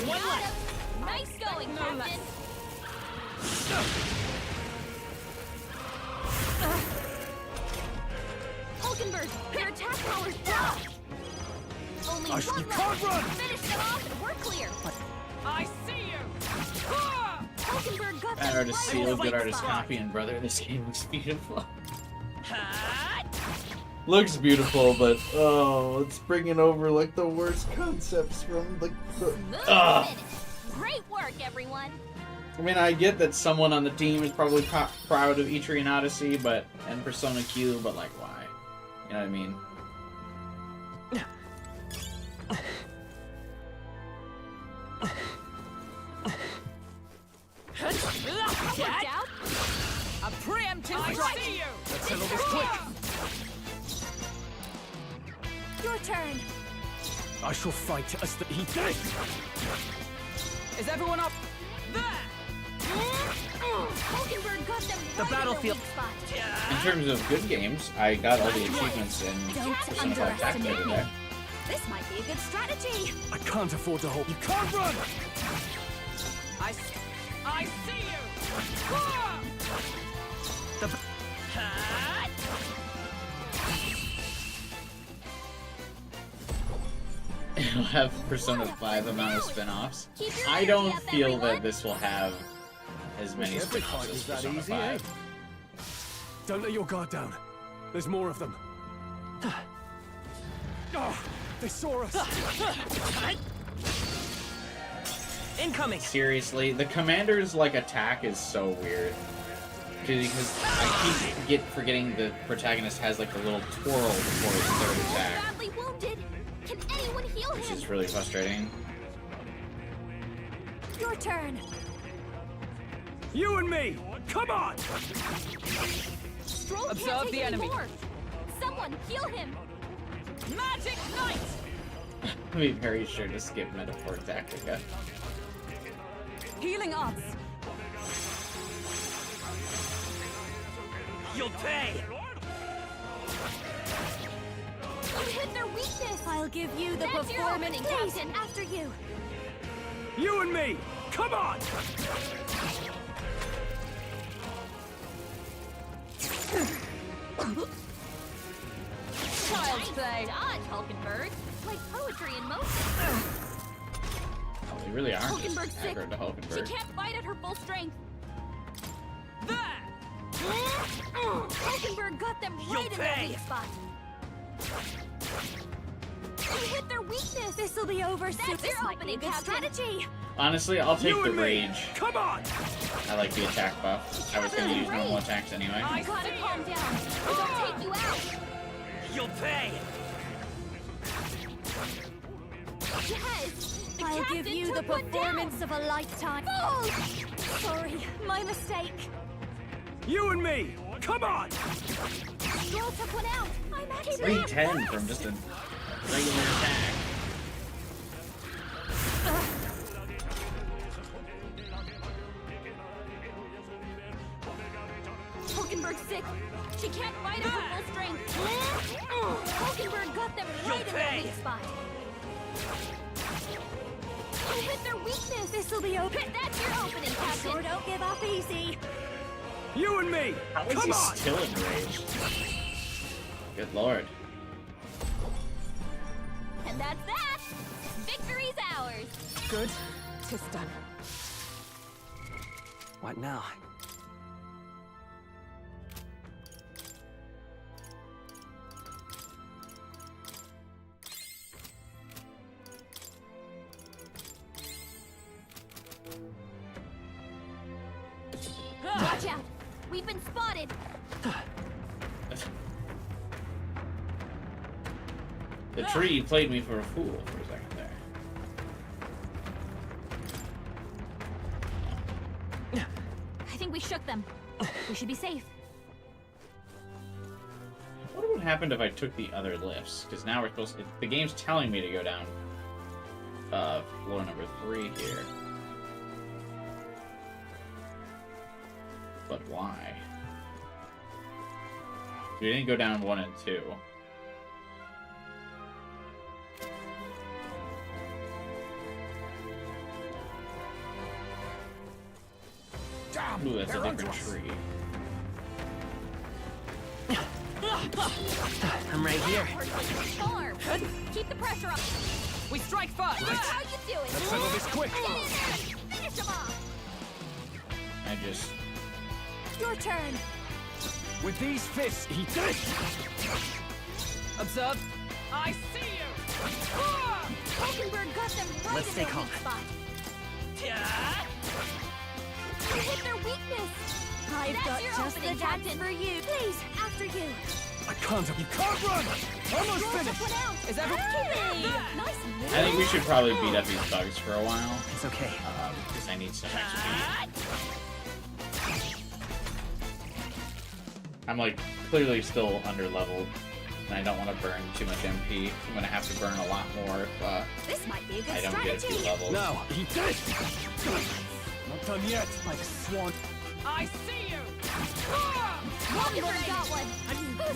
One left. Nice going, Captain. Hulkenberg, your attack power's down. Only one you left. can't run! Finish them off and we're clear. I see you! Hulkenberg got Bad them artist right in sealed, their good weak artist spot. copy, and brother, this game looks beautiful. Looks beautiful, but oh, it's bringing over like the worst concepts from the. Great work, everyone. I mean, I get that someone on the team is probably proud of Etrian Odyssey, and Persona Q, but like, why? You know what I mean? That worked out. A preemptive I strike! see you. Let's settle this quick. Your turn. I shall fight as the... Eat this! Is everyone up? Hulkenberg got them The right battlefield. in their weak spot. In terms of good games, I got all the achievements in Don't Persona 5 Tactics underestimate me. there. This might be a good strategy. I can't afford to hold... You can't run! I see you! It'll have Persona 5 amount of spin-offs. Keep your I energy don't up, feel everyone. that this will have as many Every spin-offs fight as is that Persona easy, 5. Don't let your guard down. There's more of them. Oh, they saw us. Incoming. Seriously, the commander's like attack is so weird. Because I keep forgetting the protagonist has like a little twirl before his third attack, Badly wounded. Can anyone heal which him? is really frustrating. Your turn. You and me! Come on! Stroll Observe can't take the any enemy. more. Someone heal him. Magic Knight! I'd be very sure to skip Metaphor Tactica. Healing arts. You'll pay. You hit their weakness. I'll give you the performance, Captain. After you. You and me! Come on! Child's play. Dodge, Hulkenberg. Like poetry in motion. Oh, they really are just Hulkenberg's sick. aggro to She Hulkenberg. can't fight at her full strength. Hulkenberg got them right in their pay. weak spot. You hit their weakness. This'll be over soon. That's your opening, good strategy. Honestly, I'll take You the and me! rage. Come on! I like the attack buff. I was going to use normal attacks anyway. You gotta calm down, or they'll take you out. You'll pay. Yes! I'll give you the performance of a lifetime. Oh! Sorry, my mistake. You and me! Come on! Stroll took one out. I'm actually 310 from just a regular attack. Hulkenberg's sick. She can't fight at her full strength. Hulkenberg got them right in their weak spot. You hit their weakness. This'll be open. That's your opening, Captain. Sure don't give up easy. You and me! How is Come he on! still enraged? Good lord. And that's that. Victory's ours. Good. 'Tis done. What now? Watch out. We've been spotted. The tree played me for a fool for a second there. I think we shook them. We should be safe. What would happen if I took the other lifts? Because now we're supposed to... The game's telling me to go down floor number 3 here. But why? We didn't go down 1 and 2. Ooh, that's a different tree. I'm right here. Storm. Keep the pressure up. We strike first! How you doing? Let's settle this quick. Finish him off. I just... Your turn. With these fists, he did it! Observe! I see you! Hulkenberg got them right Let's in stay their calm. weak spot. You hit their weakness. I've That's got your just opening, the Captain for you. Please, after you. I can't. You can't run! Almost Roll finished! someone out. Is everyone... Nice move. I think we should probably beat up these bugs for a while. It's okay. Because I need some XP. I'm like clearly still under leveled, and I don't want to burn too much MP. I'm gonna have to burn a lot more if This might be a good I don't get a few strategy. levels. Now, he did it! Not done yet. Like a swan. I see you! Hulkenberg got one.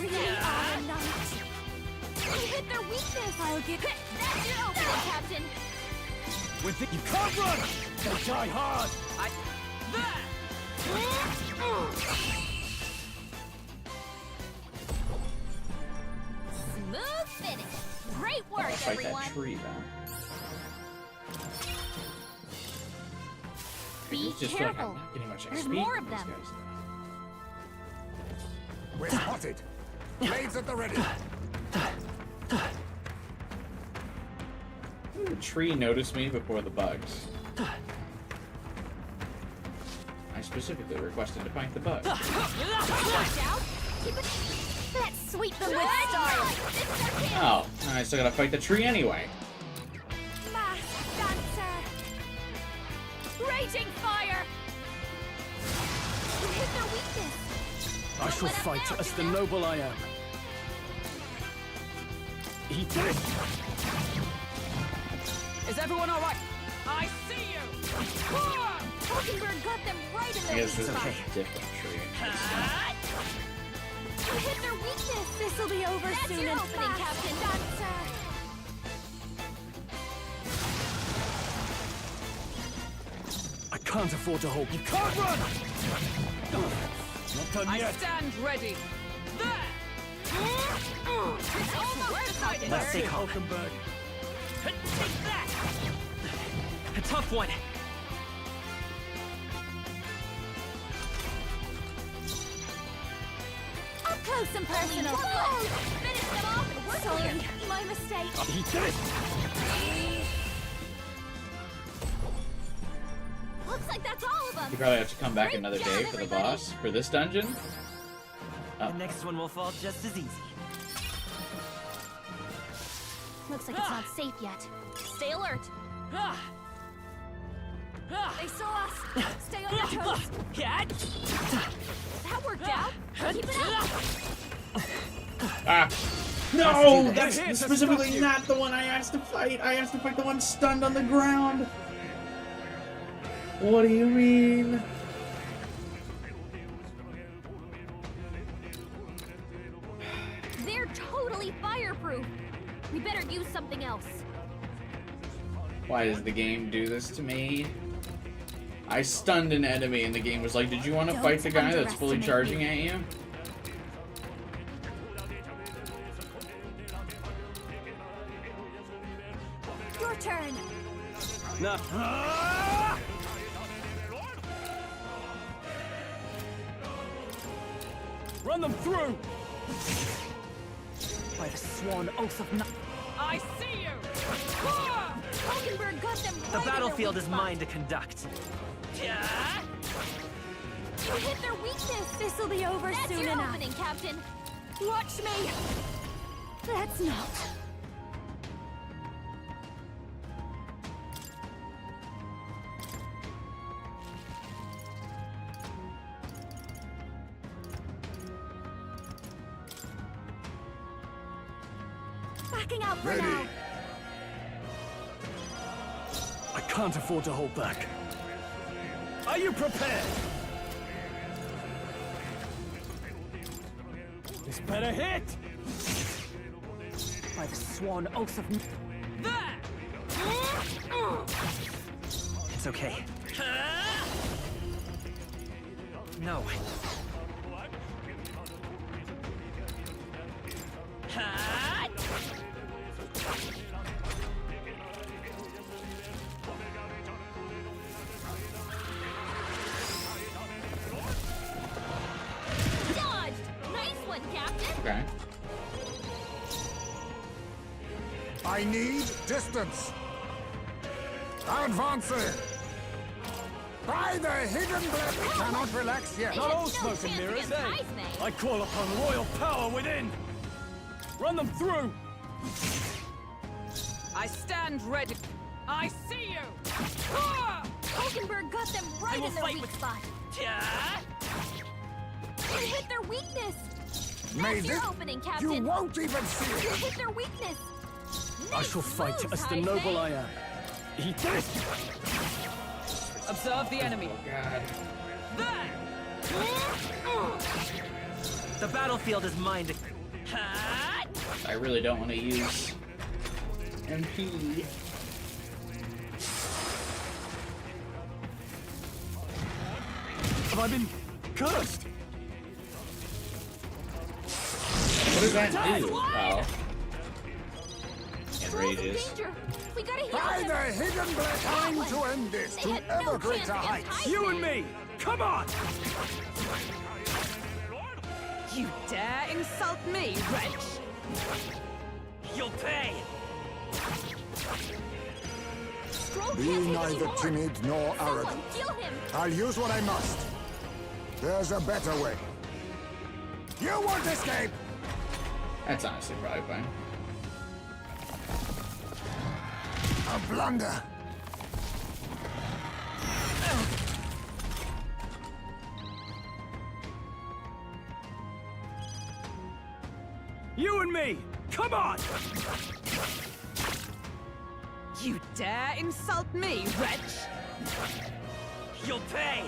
Really are a knight. You hit their weakness. I'll get... That's your opening, Captain. With the... You can't run! They die hard! Smooth finish. Great I'll work, fight everyone. that tree then. Be It's just like careful. I'm not getting much XP There's more from of these them. guys. We're spotted. Blades at the ready. The tree noticed me before the bugs. I specifically requested to fight the bugs. Watch out. Keep it... Let's sweep them with style. This is our chance. Oh, I still gotta fight the tree anyway. Mass dancer. Raging fire. You hit their weakness. I shall fight as the noble I am. He did it! Is everyone alright? I see you! Hulkenberg got them right in I their guess weak this is spot. a different tree. You hit their weakness. This'll be over That's soon your and opening, fast. Captain. Dancer. I can't afford to hold. You can't run! Not done I yet. stand ready! There! It's almost decided. Let's stay calm. Hulkenberg. Take that! A tough one. Up close and personal. Finish them off and we're clear. My mistake. He did it! Looks like that's all of them. You probably have to come back Great another job, day for the everybody. boss for this dungeon. The next one will fall just as easy. Looks like it's not safe yet. Stay alert. They saw us. Stay on your toes. That worked out. Keep it up. Ah! No, that's Here to specifically stop you. not the one I asked to fight. I asked to fight the one stunned on the ground. What do you mean? They're totally fireproof. We better use something else. Why does the game do this to me? I stunned an enemy and the game was like, did you want to Don't fight the guy that's fully underestimate charging me. at you? Your turn. No. Run them through! By the sworn oath of no... I see you! Hulkenberg got them right The in their battlefield weak is spot. mine to conduct. You hit their weakness. This'll be over That's soon your enough. opening, Captain. Watch me. Let's not. Backing out for Ready. now. I can't afford to hold back. Are you prepared? This better hit! By the sworn oath of... There! It's okay. No. Dodged! Nice one, Captain! Okay. I need distance. Advancing. By the hidden blade, cannot relax yet. Not all No smoke and chance mirrors, against eh? Ice May. I call upon royal power within! Run them through! I stand ready. I see you! Hulkenberg got them right will in their fight weak with- spot. You hit their weakness. May That's your this- opening, Captain. You won't even see You it. hit their weakness. I shall fight moves, as the Ice noble May. I am. Eat this! Observe the enemy. Oh, God. There! The battlefield is mine to... I really don't want to use MP. Have I been cursed? What does that do? Oh. It World's in rages. danger. We gotta heal By him. the hidden blade, time to end this They to had ever no greater chance heights. against You Ice and May. me! Come on! You dare insult me, wretch? You'll pay! Stroll Be can't take neither anymore. timid nor arrogant. Someone kill him. I'll use what I must. There's a better way. You won't escape! That's honestly probably fine. A blunder. You and me! Come on! You dare insult me, wretch? You'll pay!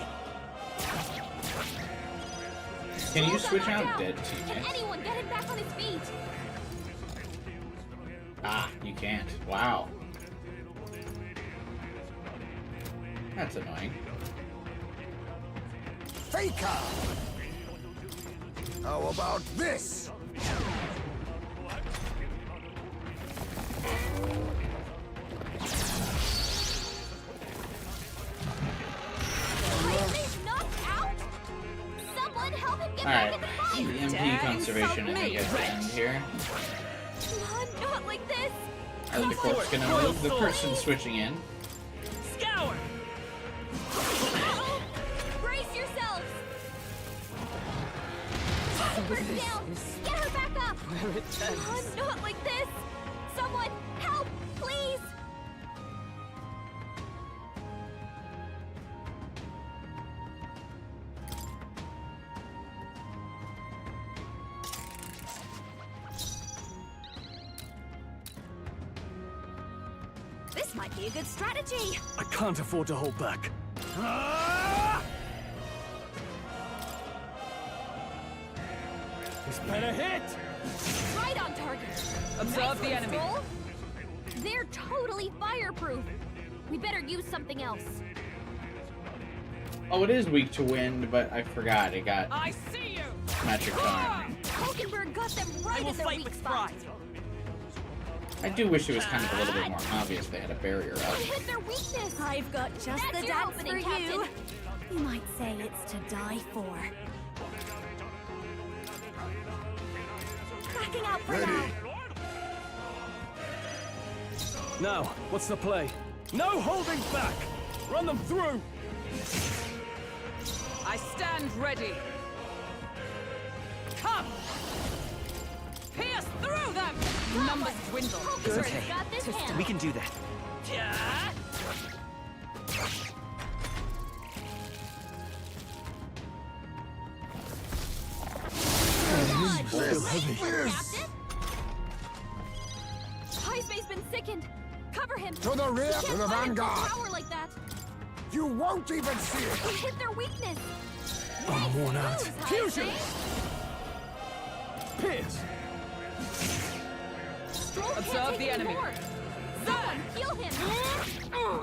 Can you Stroll got switch knocked out dead Can teammates? anyone get him back on his feet? Ah, you can't. Wow. That's annoying. Faker! How about this? Ice May's knocked out? Someone help him get Alright. back in the The fight! MP dare conservation, I insult think, me, has to end wretch. here. Come on, not like this! Are the corpse gonna move the person switching in? Scour! Uh-oh! Brace yourselves! Hulkenberg's down! Get her back up! Where it Come ends. on, not like this! Someone, help, please! This might be a good strategy! I can't afford to hold back. This better hit! Right on target! Observe Nice the one, enemy. Stroll. They're totally fireproof! We better use something else. Oh, it is weak to wind, but I forgot it got I see you! magic arm. Hulkenberg got them I right will in their fight weak with spot. pride! I do wish it was kind of a little bit more obvious they had a barrier up. We hit their weakness! I've got just That's the your dance opening, for you. Captain. You might say it's to die for. Backing out for Ready. now! Now, what's the play? No holding back! Run them through! I stand ready. Come! Pierce through them! Numbers dwindle. Hulkenberg's Okay. got this handled. We can do that. Dodge. This Nice one, is- Captain. sickened. Cover him. To the rear, to the vanguard. Power like that. You won't even see it. We hit their weakness. I'm worn out. Fusion. Pierce! Observe the enemy. Someone heal him.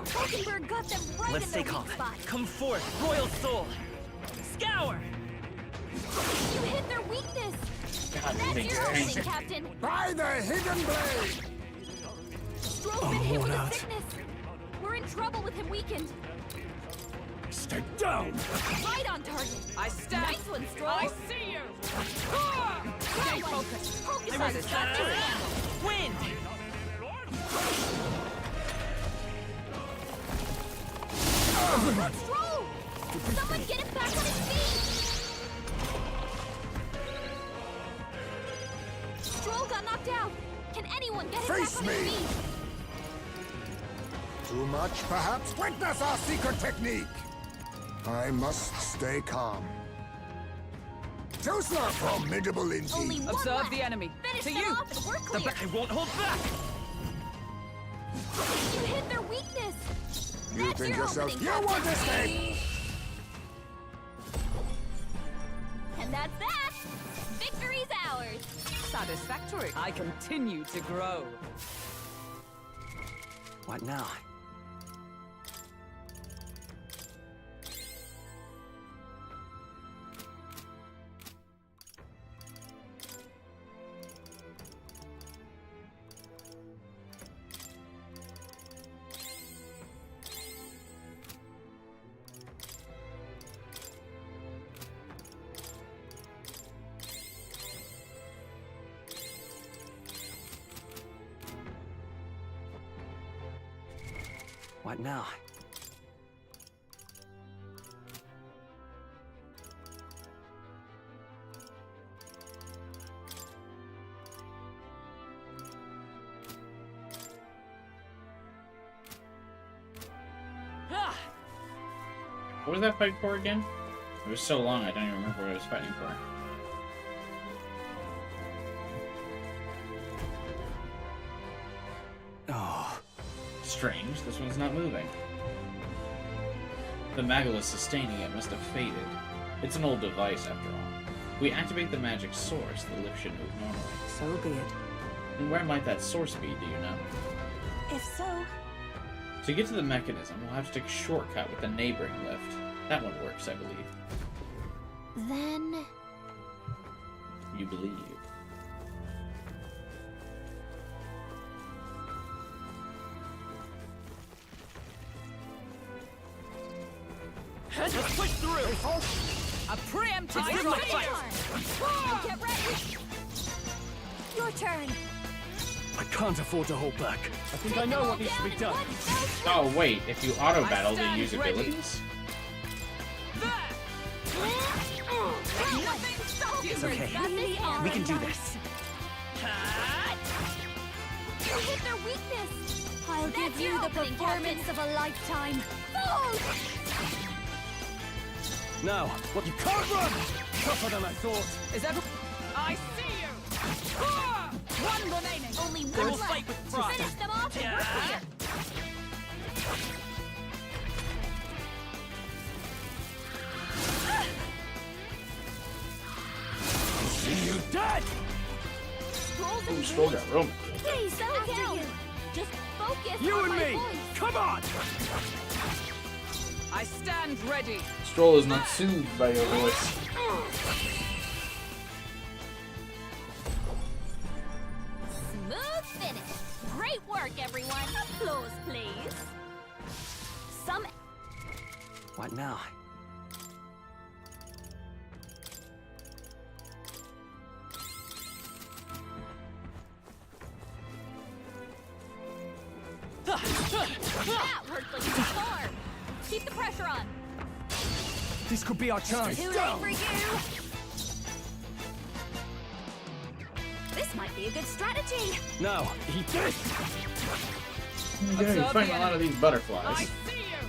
Hulkenberg got them right Let's in stay their calm. weak spot. Come forth, Royal Soul! Scour! You hit their weakness. God, That's thanks, your thanks. opening, Captain. By the hidden blade. Stroll's been hit with a sickness. We're in trouble with him weakened. Stay down! Right on target. I stand. Nice one, Stroll. I see you. Stay focused. Satisfactory. Wind! Stroll! Someone get him back on his feet! Stroll got knocked out. Can anyone get him Face back on his me. feet? Too much, perhaps? Witness our secret technique! I must stay calm. Those are formidable indeed. Only one Observe left. the enemy. Finish To them you. off and we're The clear. I won't hold back! You hit their weakness. You That's think your yourself opening, you Captain. want to escape? And that's that. Victory's ours. Satisfactory. I continue to grow. What now? What now? What was that fight for again? It was so long, I don't even remember what I was fighting for. Oh, Strange, this one's not moving. The Magalus sustaining it must have faded. It's an old device, after all. We activate the magic source, the lift should move normally. So be it. And where might that source be, do you know? If so, To get to the mechanism, we'll have to take a shortcut with the neighboring lift. That one works, I believe. Then... You believe. Let's push through! A preemptive Here's my fight! Get ready. Your turn. I can't afford to hold back. I think I know what needs to be done. Oh, wait, if you auto-battle, they stand use ready. abilities? Nothing stops you. It's okay. We can do this. You hit their weakness. I'll give you the performance of a lifetime. Now, what you can't run! Tougher than I thought. Is ever? I see you. One remaining. Only They one will left. fight with pride. Finish them off and we're clear. See you dead! Stroll's Ooh, in Stroll range. got Roman. Please, settle down. Just focus You on and my me! voice. Come on! I stand ready. Stroll is not soothed by your voice. Smooth finish. Great work, everyone. Applause, please. Some What now? that worked like a storm. Keep the pressure on. This could be our chance. Too late for you. This might be a good strategy. Now, eat this! Yeah, you're Observe fighting the a lot of these I butterflies. see you.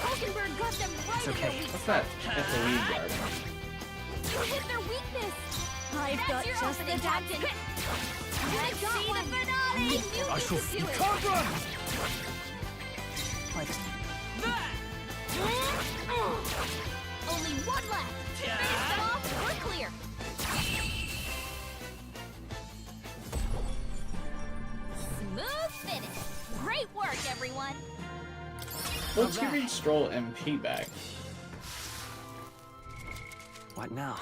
Hulkenberg got them right It's in okay. their weak What's that? spot. FOE guard. You hit their weakness. I've That's got your just the opening, Captain. Let's see the finale! I shall You you can can't run! Only one left! Finish them off, we're clear! Smooth finish! Great work, everyone! Let's give each Stroll MP back. What now?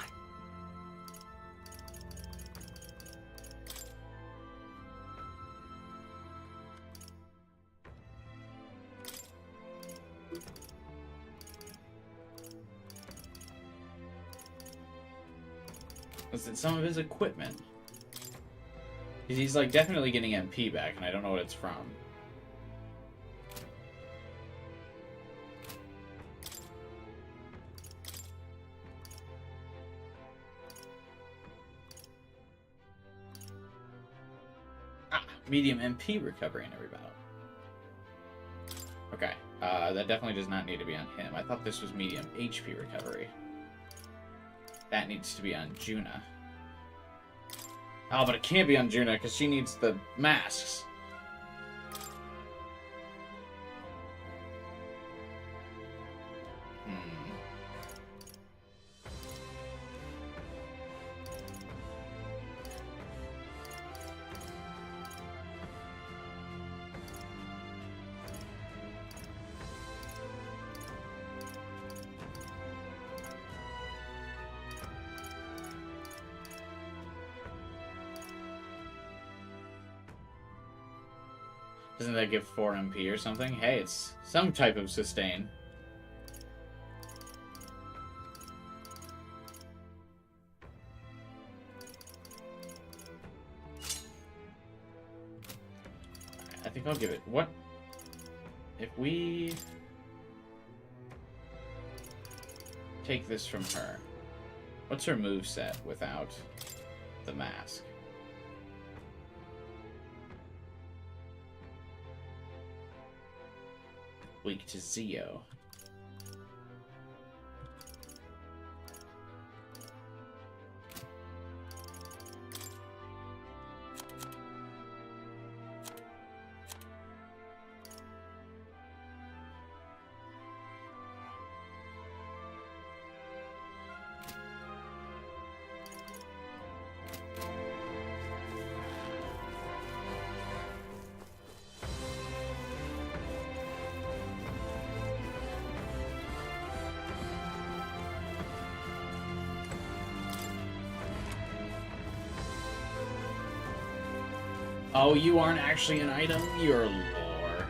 Was it some of his equipment? He's like definitely getting MP back, and I don't know what it's from. Ah, medium MP recovery in every battle. Okay, that definitely does not need to be on him. I thought this was medium HP recovery. That needs to be on Juna. Oh, but it can't be on Juna because she needs the masks. Doesn't that give 4 MP or something? Hey, it's some type of sustain. I think I'll give it... What? If we... take this from her. What's her moveset without the mask? Weak to Zio. Oh, you aren't actually an item? You're lore.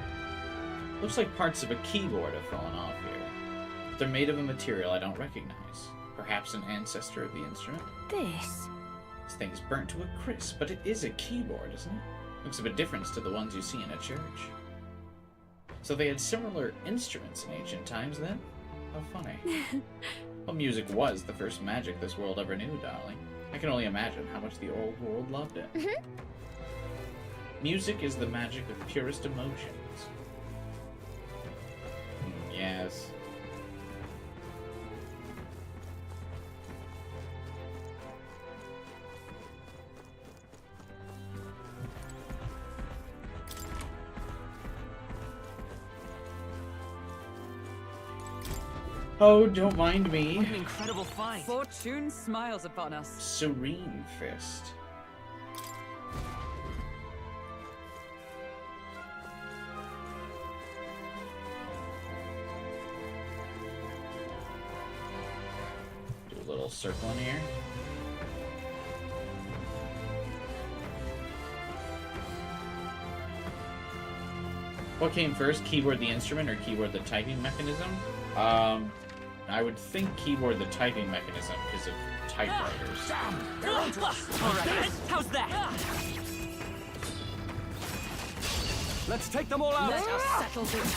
Looks like parts of a keyboard have fallen off here. They're made of a material I don't recognize. Perhaps an ancestor of the instrument? This? This thing's burnt to a crisp, but it is a keyboard, isn't it? Looks a bit different to the ones you see in a church. So they had similar instruments in ancient times then? How funny. Well, music was the first magic this world ever knew, darling. I can only imagine how much the old world loved it. Music is the magic of purest emotions. Yes. Oh, don't mind me. What an incredible find. Fortune smiles upon us. Serene Fist. Do a little circle in here. What came first, keyboard the instrument or keyboard the typing mechanism? I would think keyboard the typing mechanism because of typewriters. Alright, how's that? Let's take them all out! Let us settle this.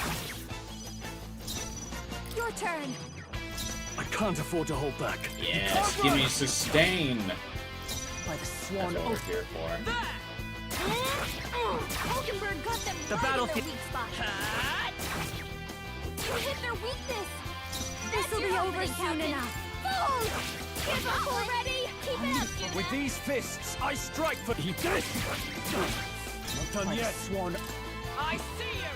Your turn. I can't afford to hold back. Yes, give me sustain. By the sworn That's what oath. we're here for. Hulkenberg got them The right battle in their can- weak spot. You hit their weakness. This'll be over soon enough. Fools! Give up already! Keep it up, you With these fists, I strike for he did. Not done yet, Swan. I see you!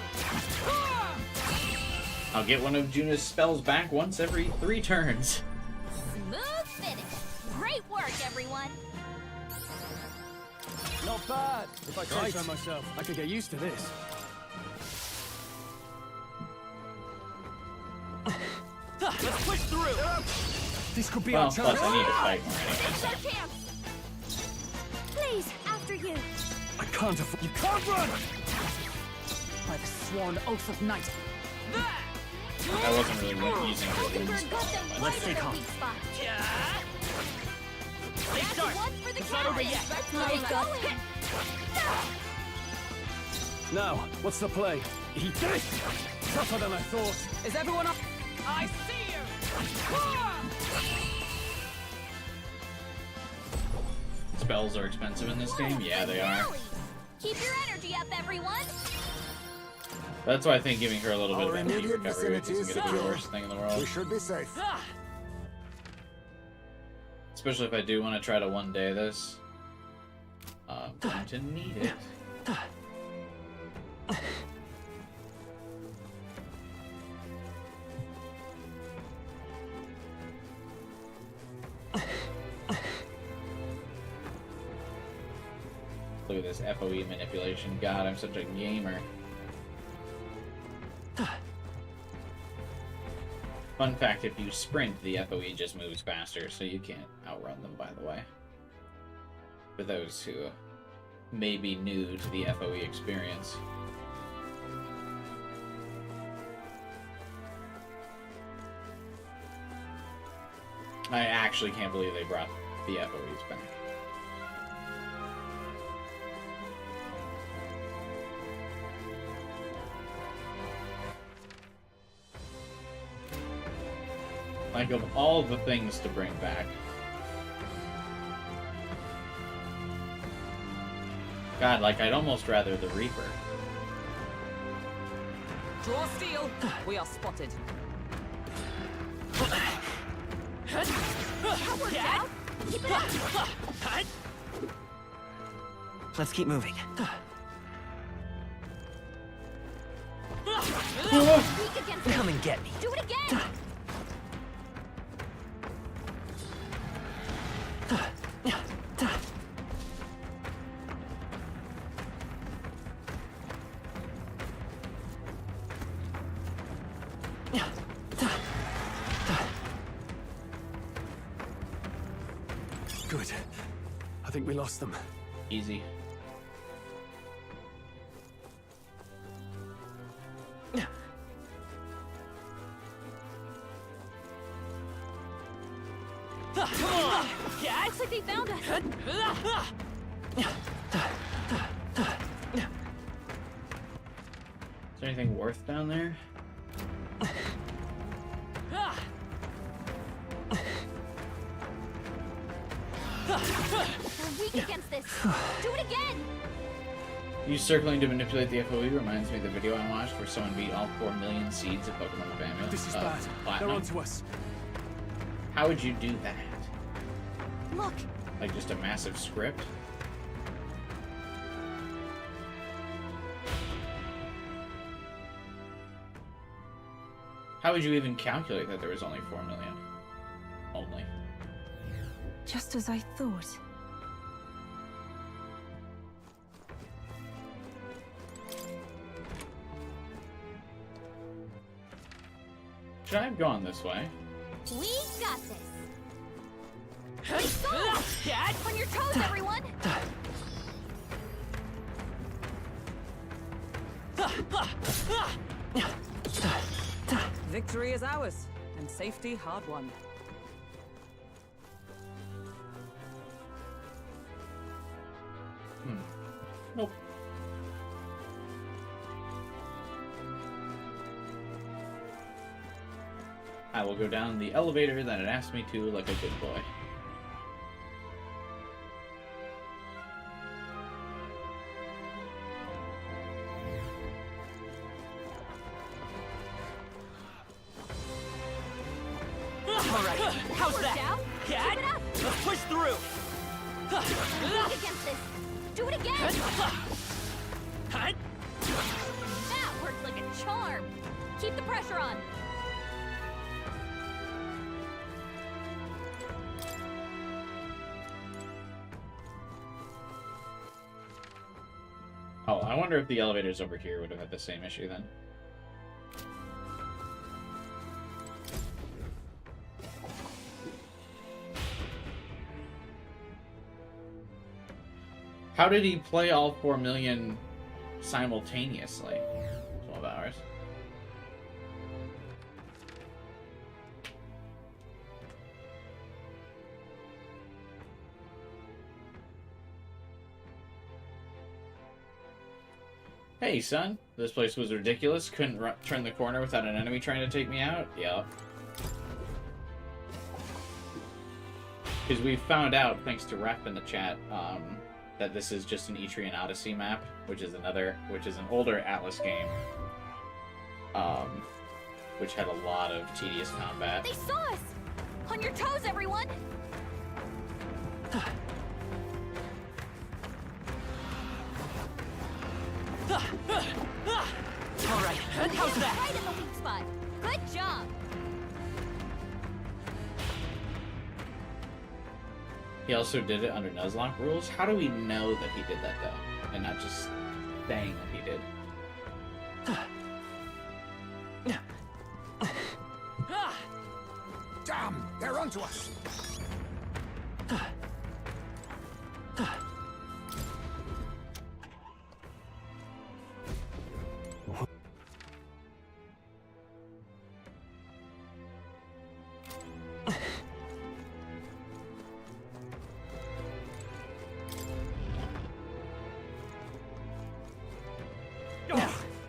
I'll get one of Juna's spells back once every 3 turns. Smooth finish. Great work, everyone. Not bad. If I say so myself, I could get used to this. Let's push through. This could be Well, our plus chance. I need to fight more. It's our chance. Please, after you. I can't afford. You can't run. By the sworn oath of night. I wasn't really using her Oakenburg runes. got them Let's right take at their off. weak spot. Stay That's sharp. one for the It's not over Cowboys. yet. Nice go. Now, what's the play? He did it. Tougher than I thought. Is everyone up? I see you! Spells are expensive in this game? Yeah, they are. Keep your energy up, everyone. That's why I think giving her a little bit Our of energy immediate recovery vicinity isn't is going to be the secure. worst thing in the We world. should be safe. Especially if I do want to try to one day this. I'm going to need it. Look at this FOE manipulation. God, I'm such a gamer. Fun fact, if you sprint, the FOE just moves faster, so you can't outrun them, by the way. For those who may be new to the FOE experience. I actually can't believe they brought the FOEs back. Like, of all the things to bring back. God, like, I'd almost rather the Reaper. Draw steel. We are spotted. That worked out. Keep it up. Let's keep moving. Weak against it. Come and get me. Do it again. Good. I think we lost them. Easy. Looks like they found us. Is there anything worth down there? We're weak against this. Do it again. Use circling to manipulate the FOE reminds me of the video I watched where someone beat all 4 million seeds of Pokemon Family. This is bad. They're onto us. How would you do that? Look. Like just a massive script? How would you even calculate that there was only 4 million? Only. Just as I thought. Should I have gone this way? We got this. Let's go. On your toes, everyone. Victory is ours, and safety hard won. Nope. I will go down the elevator that it asked me to like a good boy. Alright, how's that? Down. Cat? Keep it up. Let's push through! Weak against this. Do it again. That worked like a charm. Keep the pressure on. Oh, I wonder if the elevators over here would have had the same issue then. How did he play all 4 million simultaneously? 12 hours. Hey, son. This place was ridiculous. Couldn't turn the corner without an enemy trying to take me out? Yep. Because we found out, thanks to Ref in the chat, that this is just an Etrian Odyssey map, which is an older Atlas game, which had a lot of tedious combat. They saw us! On your toes, everyone! All right, how's that? Right in the weak spot. Good job. He also did it under Nuzlocke rules. How do we know that he did that, though? And not just saying that he did. Damn! They're onto us!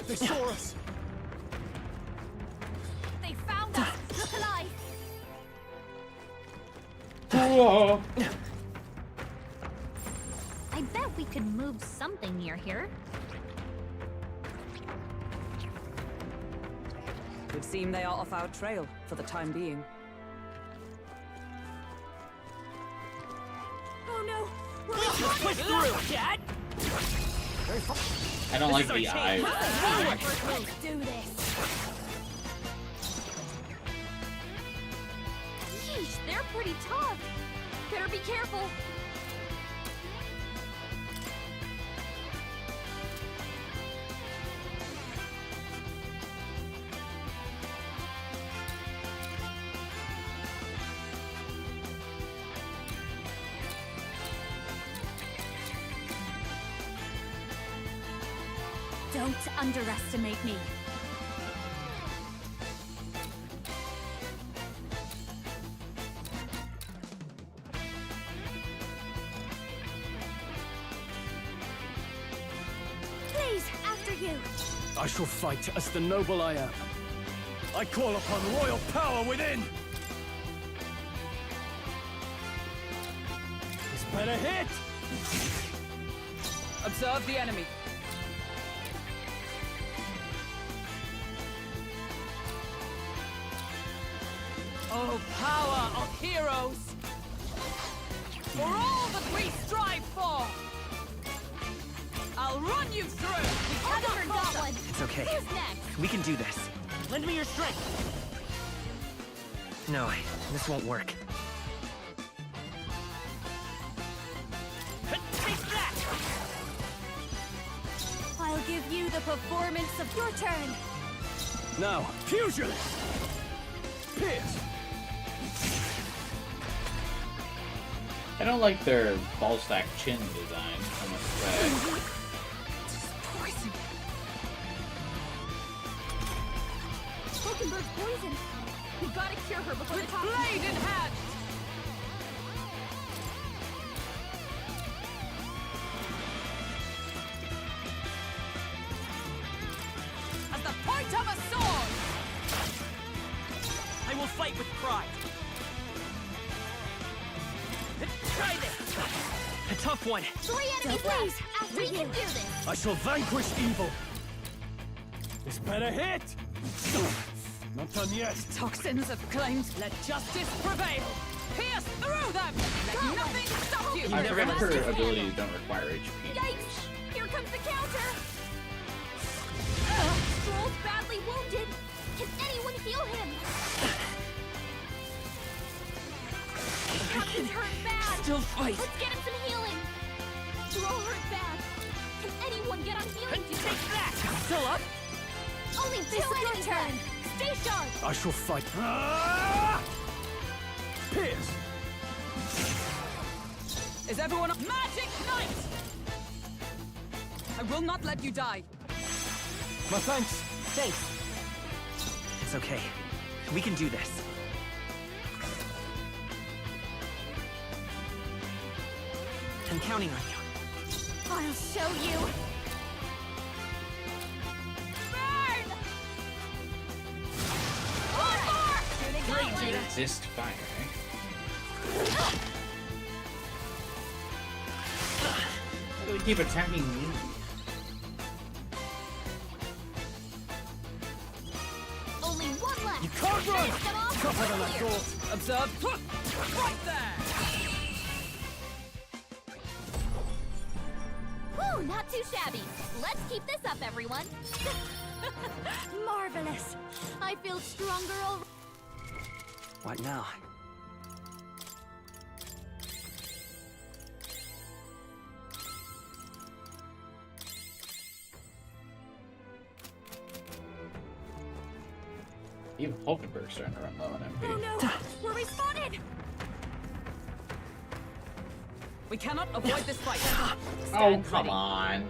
They saw us! They found us! Look alive! Whoa. I bet we could move something near here. Would seem they are off our trail for the time being. Oh no! Push through, Dad! I don't like the eyes. Let's do this! Sheesh, they're pretty tough! Better be careful! Don't underestimate me. Please, after you. I shall fight as the noble I am. I call upon royal power within! This better hit! Observe the enemy. Oh, power of heroes! For all that we strive for! I'll run you through! We Arthur cannot got falter. one! It's okay. Who's next? We can do this. Lend me your strength. No, this won't work. Take that! I'll give you the performance of your turn. Now, pugilist! Pierce! I don't like their ball stack chin design, I must say. Poison. Spokenberg's poison. We gotta cure her before the top. Blade in hand! As the point of a sword! I will fight with pride. Try this! A tough one. 3 enemies left. After we can do this. I shall vanquish evil! This better hit! Not done yet! Toxins have claimed, let justice prevail! Pierce through them! Let nothing stop you! I forget her abilities don't require HP. Yikes! Here comes the counter! Stroll's badly wounded! Can anyone heal him? Captain's hurt bad! Still fight. Let's get him some healing! Stroll hurt bad! Can anyone get on healing duty? Take that! Still up? Only This is your enemies turn. left. Stay sharp! I shall fight. Pierce! Is everyone up? Magic Knight! I will not let you die. My thanks. Thanks. It's okay. We can do this. I'm counting on you. I'll show you! Burn! One more! Here they go! Resist fire, eh? How do we keep attacking me? Only one left! You can't run! Finish them off Tougher than I here. thought. Observe. Right there! Whew, not too shabby. Let's keep this up, everyone. Marvelous. I feel stronger already. What now? Even Hulkenberg's starting to run low on MP. Oh no! We're respawning! We cannot avoid this fight. Oh, Stand come ready. on.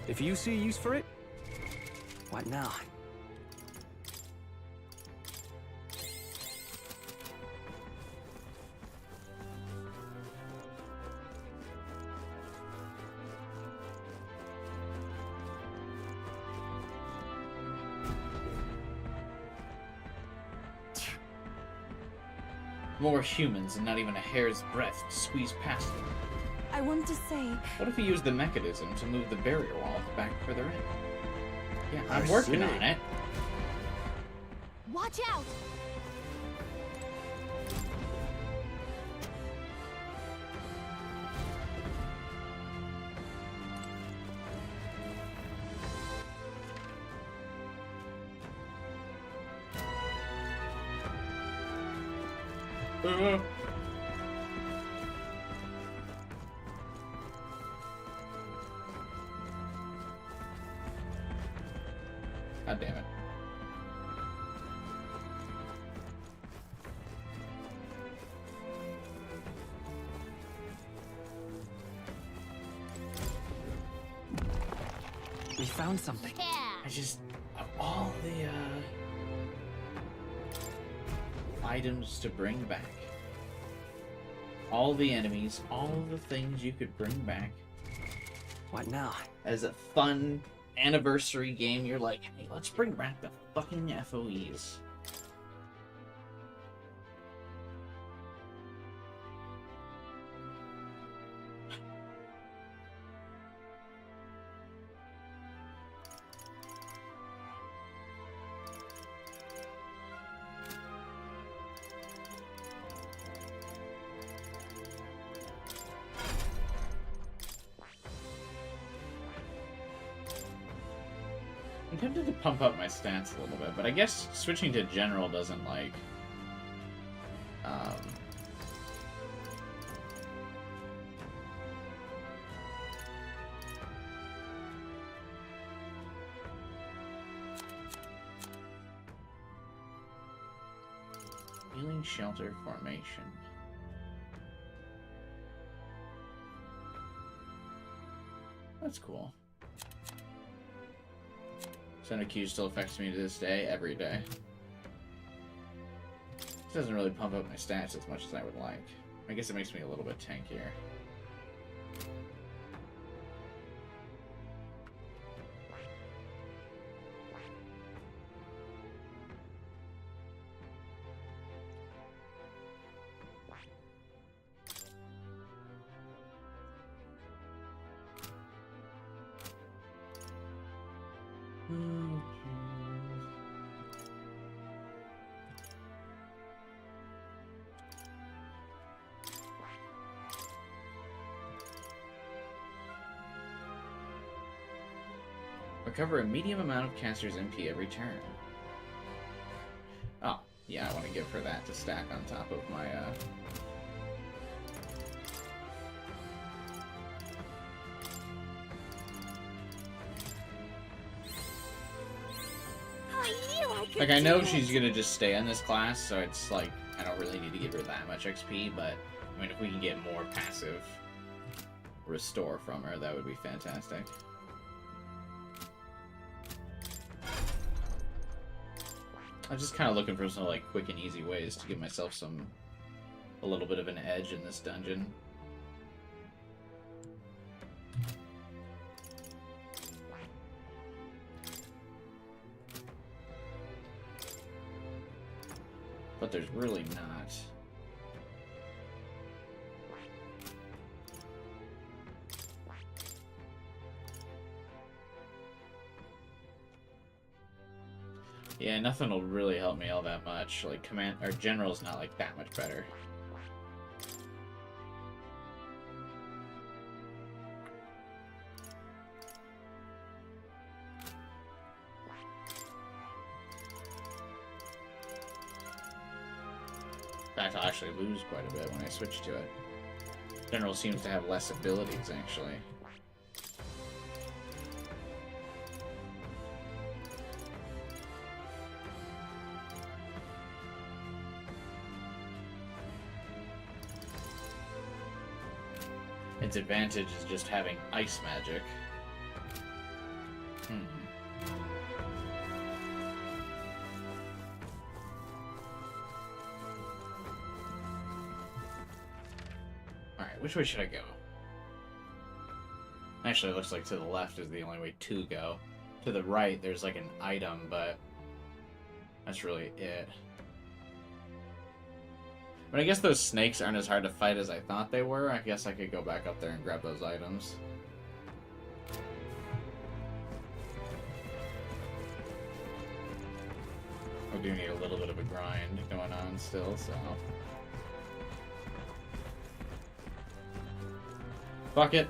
If you see a use for it, What now? More humans and not even a hair's breadth to squeeze past them. I want to say, What if we use the mechanism to move the barrier wall at the back further in? Yeah, I'm I working see. on it. Watch out! God damn it. We found something. Yeah! I just, of all the items to bring back, all the enemies, all the things you could bring back What now? as a fun anniversary game, you're like, hey, let's bring back the fucking FOEs. I'm tempted to pump up my stats a little bit, but I guess switching to general doesn't, like, healing shelter formation. That's cool. Center Q still affects me to this day, every day. This doesn't really pump up my stats as much as I would like. I guess it makes me a little bit tankier. Recover a medium amount of caster's MP every turn. Oh, yeah, I want to give her that to stack on top of my, Like, I know she's gonna just stay on this class, so it's like, I don't really need to give her that much XP, but, I mean, if we can get more passive restore from her, that would be fantastic. I'm just kind of looking for some, like, quick and easy ways to give myself a little bit of an edge in this dungeon. But there's really not. Yeah, nothing will really help me all that much. Like, command or general's not like that much better. In fact, I'll actually lose quite a bit when I switch to it. General seems to have less abilities, actually. Its advantage is just having ice magic. Alright, which way should I go? Actually, it looks like to the left is the only way to go. To the right, there's like an item, but that's really it. But I guess those snakes aren't as hard to fight as I thought they were. I guess I could go back up there and grab those items. I do need a little bit of a grind going on still, so... Fuck it.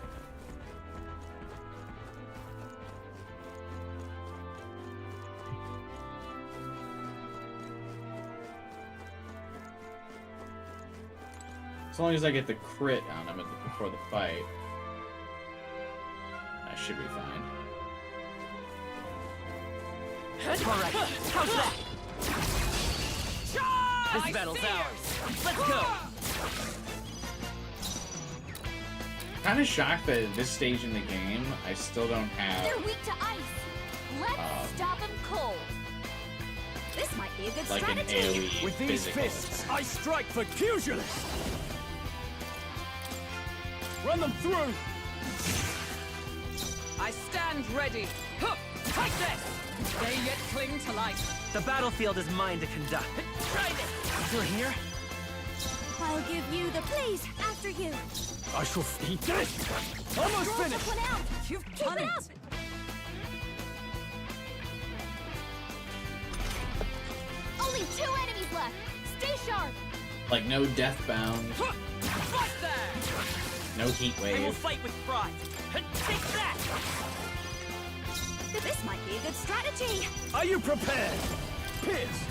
As long as I get the crit on him before the fight, I should be fine. Alright, how's that? This battle's ours. Let's go! Kind of shocked that at this stage in the game, I still don't have... They're weak to ice. Let's stop them cold. This might be a good like strategy. An AoE With these fists, I strike for pugilists! Run them through! I stand ready. Take this! They yet cling to life. The battlefield is mine to conduct. Try this! Still here? I'll give you the please after you. I shall eat this! Almost Roll finished! one out. You've Keep done it it! up. Only 2 enemies left. Stay sharp. Like, no deathbound, Right there! no heat I will wave. fight with pride! Take that! This might be a good strategy. Are you prepared? Pierce!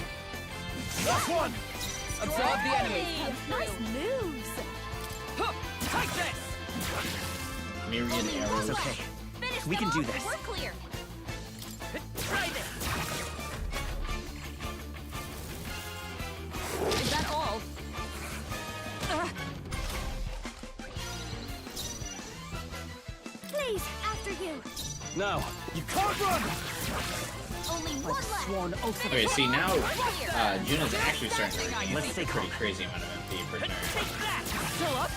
Last one! Absorb the enemy. Nice moves. Take this! Myriad arrows. Okay, Finish we them can do off. this. We're clear. try this! Is that all? Please, after you. No, you can't run! Only one left. Sworn oath of Okay, see now, Clear. Juna's actually starting to regain Let's a stay pretty calm. crazy amount of MP per turn. Take that! Still up?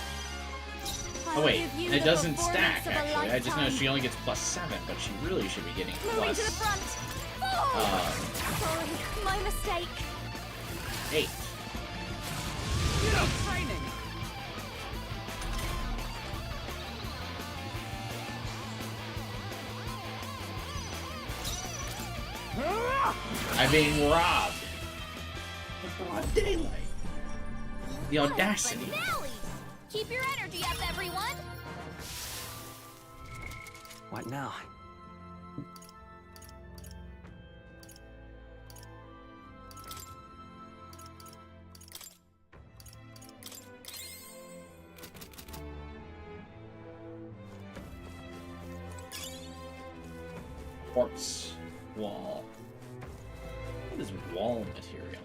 Oh I'll wait, give you it the doesn't performance stack of a actually. I just know lifetime. she only gets +7, but she really should be getting Moving to the plus front. Oh, um, sorry, my mistake. 8. Training. I'm being robbed. In broad daylight. The audacity. Finale. Keep your energy up, everyone. What now? Quartz wall. What is wall material?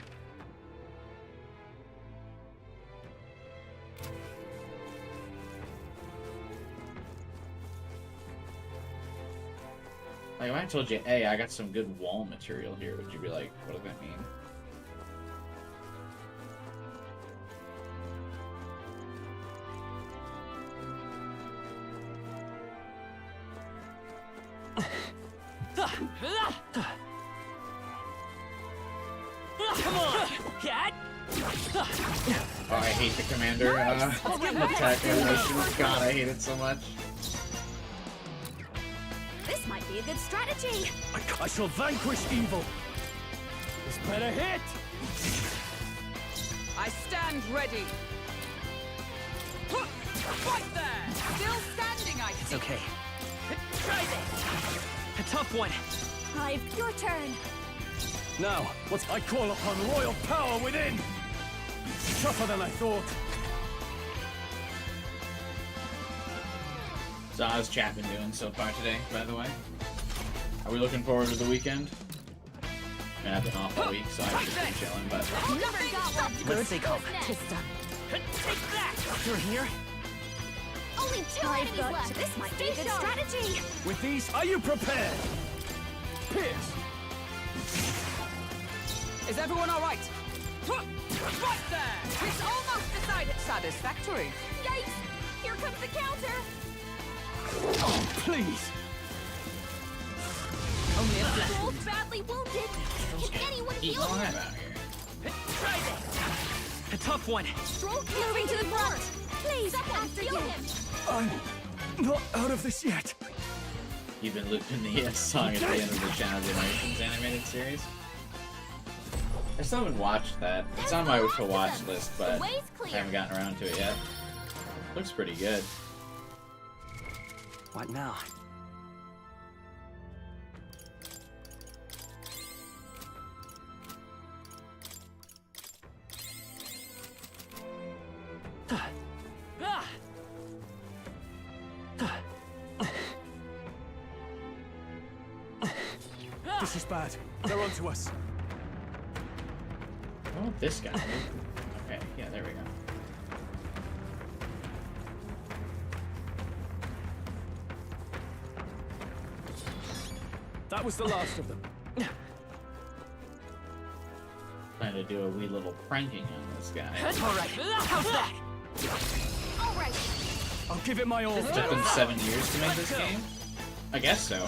Like, if I told you, hey, I got some good wall material here, would you be like, what does that mean? Come on! Cat! Oh, I hate the commander attack animation. God, I hate it so much. This might be a good strategy. I shall vanquish evil! This better hit! I stand ready. Right there! Still standing, I It's see. okay. Try this! A tough one. Hive, your turn. Now, what I call upon royal power within! Tougher than I thought. So how's chat been doing so far today, by the way? Are we looking forward to the weekend? I mean, I've been off all week, so I've just been chilling, but... Never got one. Let's take calm. Tis done. Take that! You're here? Only 2 enemies left. This might be a good strategy. With these, are you prepared? Pierce! Is everyone all right? Right there! It's almost decided. Satisfactory. Yikes! Here comes the counter. Oh, please! Only a flash. Stroll's badly wounded. Can anyone Eat heal alive him? out here. Try this! A tough one. Stroll moving to the front. Please, after you. I'm not out of this yet. You've been looping the song at the end of the Channel Generations animated series. I still haven't watched that. It's on my to-watch list, but I haven't gotten around to it yet. Looks pretty good. What now? This is bad. They're onto us. Oh, this guy. Okay, yeah, there we go. That was the last of them. Trying to do a wee little pranking on this guy. All right. How's that? All right. I'll give it my all. It took them 7 years to make this game? I guess so.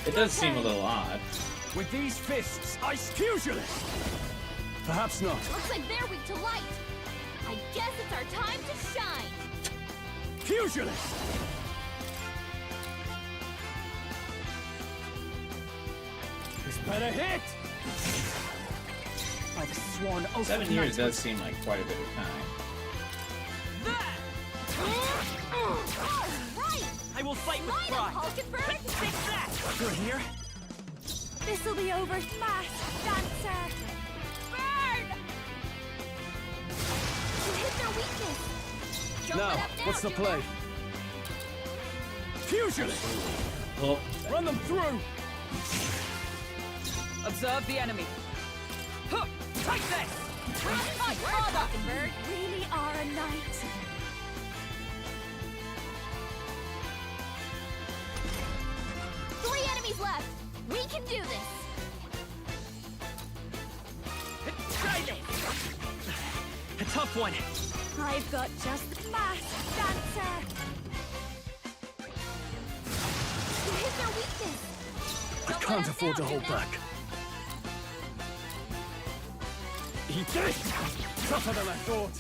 It does seem a little odd. With these fists, I pugilist. Perhaps not. Looks like they're weak to light. I guess it's our time to shine. Pugilist. This better hit. By the sworn oath 7 of years knighthood. does seem like quite a bit of time. All right. I will fight with Line up, pride. Hulkenberg. Take that! You're here? This'll be over fast, Dancer. Burn! You hit their weakness. Don't Now, let up now, what's the Jimmy. play? Pugilist. Oh, Run them through. Observe the enemy. Huh, take this! Nice, Hulkenberg. Really are a knight. Three enemies left. We can do this. Try this! A tough one. I've got just the fast, Dancer. You hit their weakness. I can't afford to hold back. Eat this! Tougher than I thought.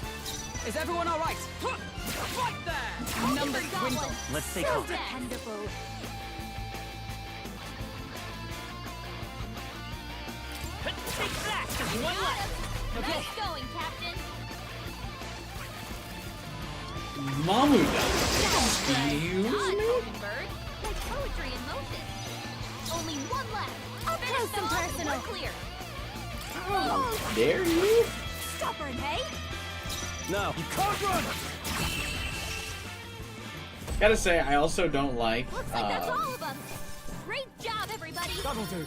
Is everyone all right? Huh, right there! Numbers got dwindle. one. Let's stay So calm. dependable. Take that! Just one left. Okay. Nice going, Captain. Mamuda. Excuse me? Like poetry in motion. Only one left. Up close and personal. We're clear. Oh, dare you? Stubborn, hey? Now, you can't run! Gotta say, I also don't like Looks like that's all of them. Great job, everybody. That'll do.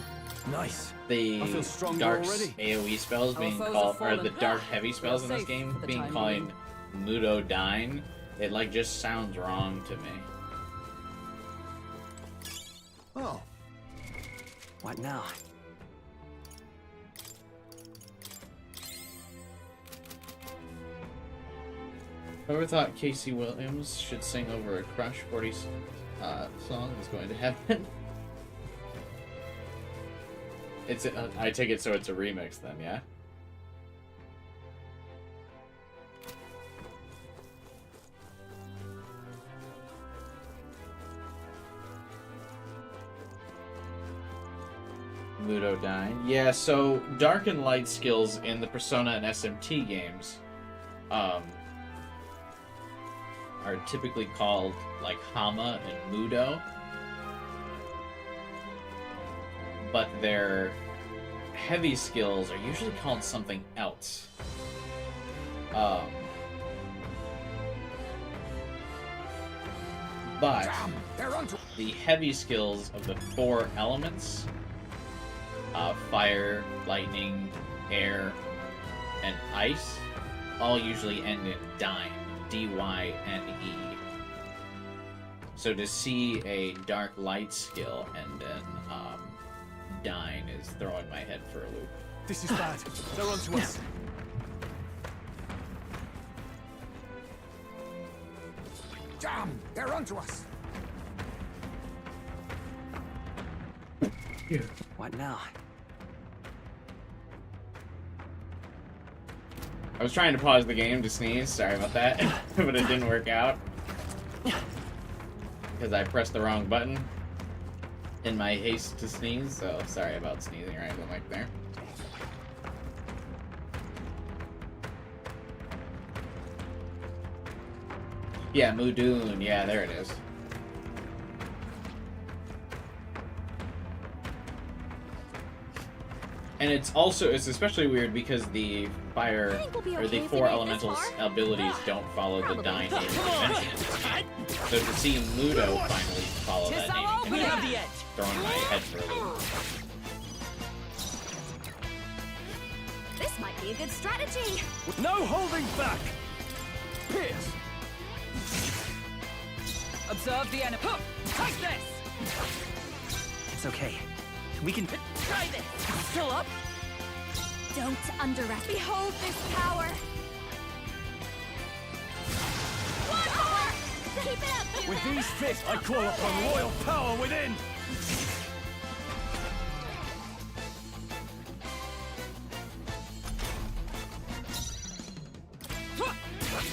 Nice. the I feel stronger dark already. AoE spells Our being foes called, have or fallen. the dark heavy spells in this Safe game for the being time called being. Mudodyne. It like just sounds wrong to me. Oh. What now? Whoever thought Casey Williams should sing over a Crush 40 song is going to heaven. I take it so it's a remix then, yeah? Mudodyne. Yeah, so dark and light skills in the Persona and SMT games are typically called like Hama and Mudo. But their heavy skills are usually called something else. But the heavy skills of the 4 elements, fire, lightning, air, and ice, all usually end in dyne. D-Y-N-E. So to see a dark light skill and then dyne is throwing my head for a loop. This is bad. They're onto us. Damn! They're onto us! What now? I was trying to pause the game to sneeze, sorry about that, but it didn't work out. Because I pressed the wrong button in my haste to sneeze, so sorry about sneezing or anything like there. Yeah, Mudoon, yeah, there it is. And it's especially weird because the fire, or the 4 elementals abilities don't follow the dyne name convention in this game. So to see Mudo finally follow that naming convention is throwing my head for a loop. This might be a good strategy. No holding back! Pierce! Observe the enemy. Take this! It's okay. We can... Try this! Still up? Don't underestimate. Behold this power. One more! Keep it up! With these fists, I call upon royal power within!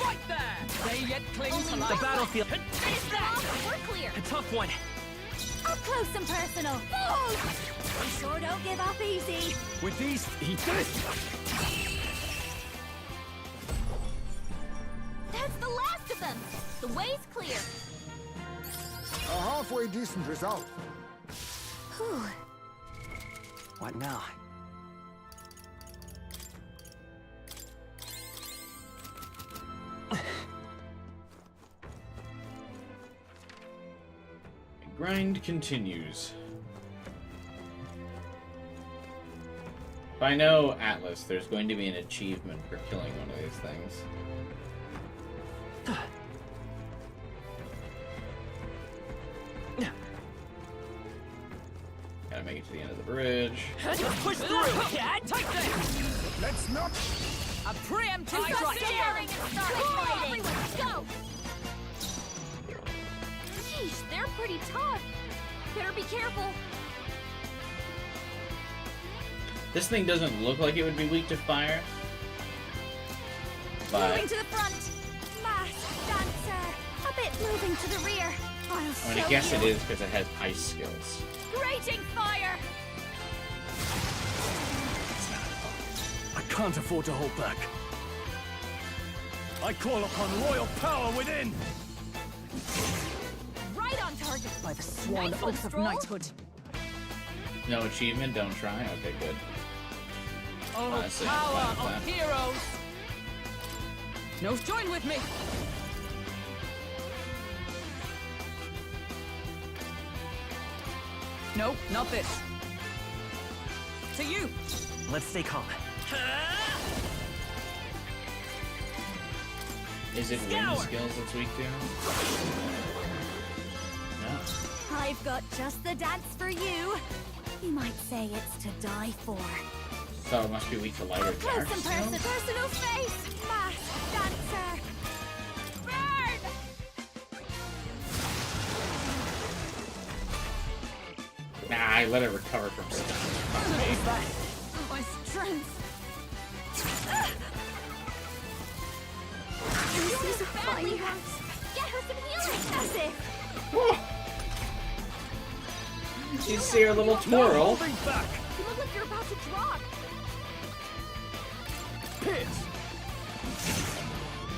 Right there! They yet cling to life. The battlefield... Finish that! We're clear. A tough one. Up close and personal. We sure don't give up easy. With these... Eat this! That's the last of them. The way's clear. A halfway decent result. Whew. What now? Grind continues. If I know Atlas, there's going to be an achievement for killing one of these things. Gotta make it to the end of the bridge. Push through! Yeah, take this! Let's not... A preemptive Stop strike! staring and start fighting. Go! Yeesh, they're pretty tough. Better be careful. This thing doesn't look like it would be weak to fire. But Moving to the front. Masked dancer. A bit moving to the rear. I'm gonna guess it is because it has ice skills. Grating fire. I can't afford to hold back. I call upon royal power within! Right on target. By the sworn Nice one, oath of Stroll. knighthood. No achievement, don't try. Okay, good. Oh, Honestly, I'm power fine with of that. heroes! No, join with me! Nope, not this. To you! Let's stay calm. Is it wind skills that's weak to? No. I've got just the dance for you. You might say it's to die for. So it must be weak to lighter Up close dark and skills? personal face, masked dancer. Burn! Nah, I let it recover from stun. My strength. This is badly hurt. Get her some healing. That's it. You see her little twirl. You look like you're about to drop. Pierce!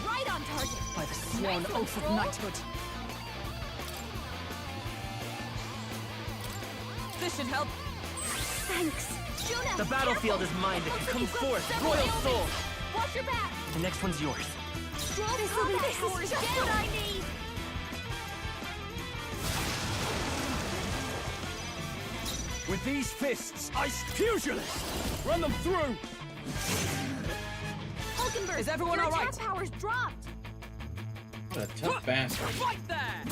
Right on target. By the sworn oath of knighthood. This should help. Thanks. Juna, The battlefield is mine to come forth, royal soul! Watch your back. The next one's yours. This is just what I need. With these fists, Ice Pugilist! Run them through! Hulkenberg, Is everyone your all right? attack power's dropped. What a tough bastard. Right there!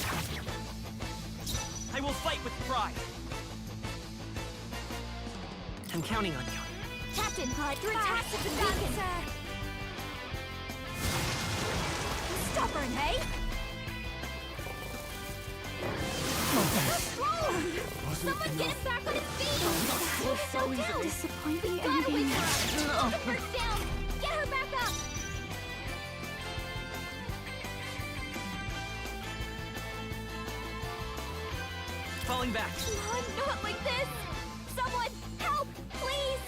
I will fight with pride. I'm counting on you. Captain, your attack has been weakened. Stubborn, hey? What's wrong? Someone get him back on his feet! So easily. Disappointing ending. Hulkenberg's down! Get her back up! Falling back. Come on, not like this! Someone, help, please!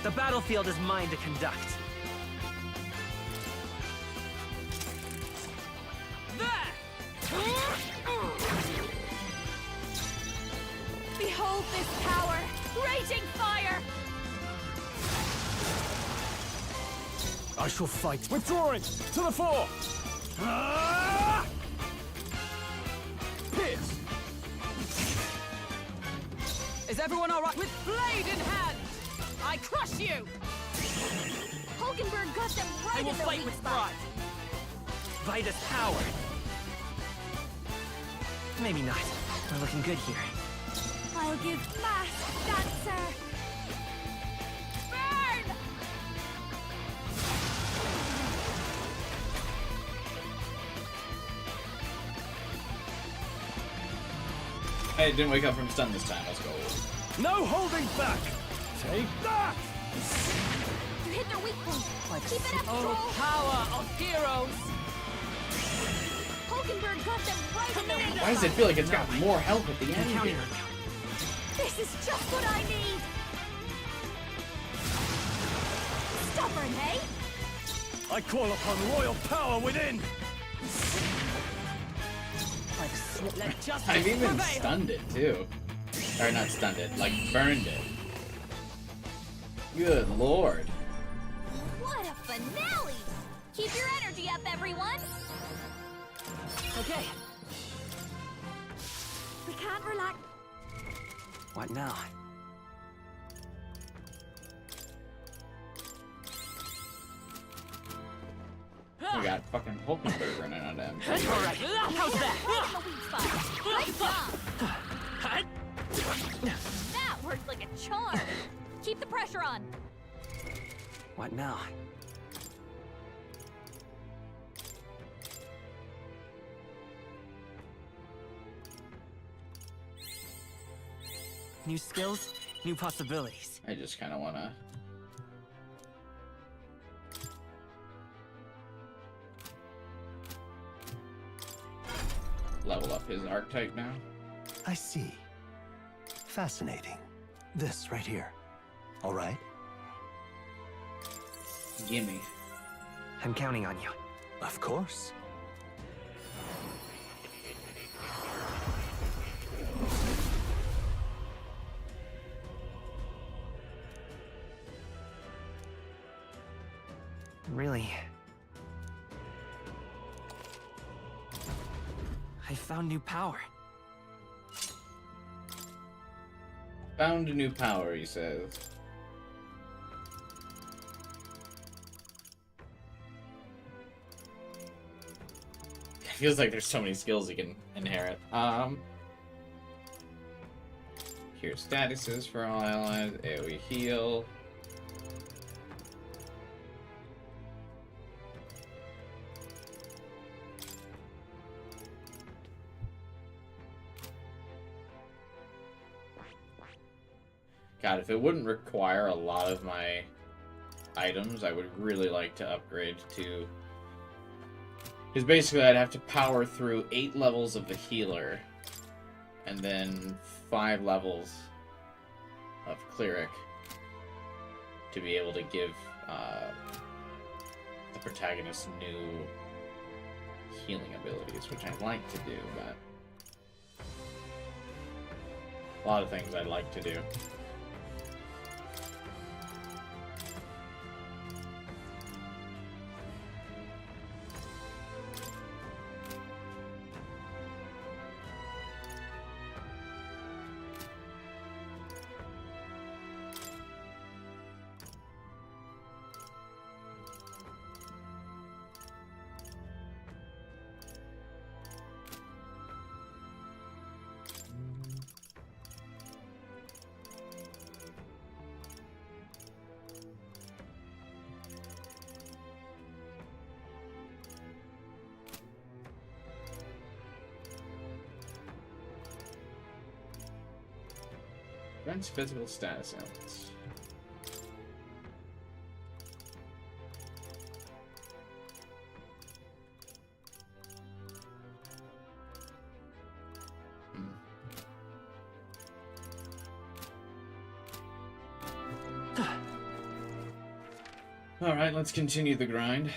The battlefield is mine to conduct. Behold this power! Raging fire! I shall fight. Withdrawing! To the fore! Ah! Pierce! Is everyone all right? With blade in hand! I crush you! Hulkenberg got them right I will in their fight weak with spot. pride. Vida's power. Maybe not. We're looking good here. I'll give masked dancer. Burn! Hey, it didn't wake up from stun this time. Let's go. No holding back! Take that! You hit their weak point. Keep it up, Oh, troll. power of heroes! Hulkenberg got them right in their weak Why does it feel like it's got more health at the I'm end counting here? on you. This is just what I need. Stubborn, hey? I call upon royal power within! Let justice I've even prevail! stunned it too. Or not stunned it, like burned it. Good lord. What a finale! Keep your energy up, everyone. Okay, We can't relax. What now? We got fucking Hulkenberg running on him. Alright, how's that? Right in the weak spot. Nice job. That worked like a charm. Keep the pressure on. What now? New skills, new possibilities. I just kind of want to... level up his archetype now. I see. Fascinating. This right here. All right? Gimme. I'm counting on you. Of course. really. I found new power. Found a new power, he says. Feels like there's so many skills you can inherit. Here's statuses for all allies. AoE heal. God, if it wouldn't require a lot of my items, I would really like to upgrade to... Because basically I'd have to power through 8 levels of the healer, and then 5 levels of cleric to be able to give the protagonist new healing abilities, which I'd like to do, but... A lot of things I'd like to do. Grants physical status elements. Alright, let's continue the grind.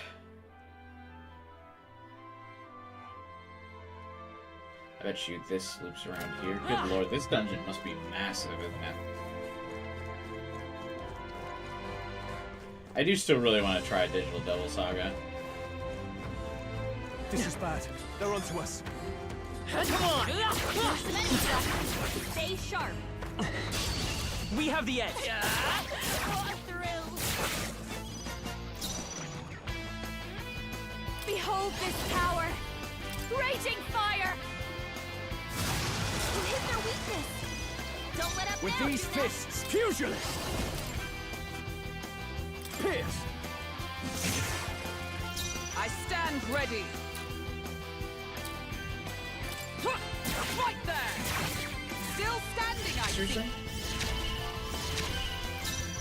I bet you this loops around here. Good lord, this dungeon must be massive, isn't it? I do still really want to try Digital Devil Saga. This is bad. They're onto us. Come on! Stay sharp. We have the edge. What a thrill. Behold this power. Raging fire. You hit their weakness. Don't let up With now, these do that. fists, pugilist! Pierce! I stand ready. Right there. Still standing, I see.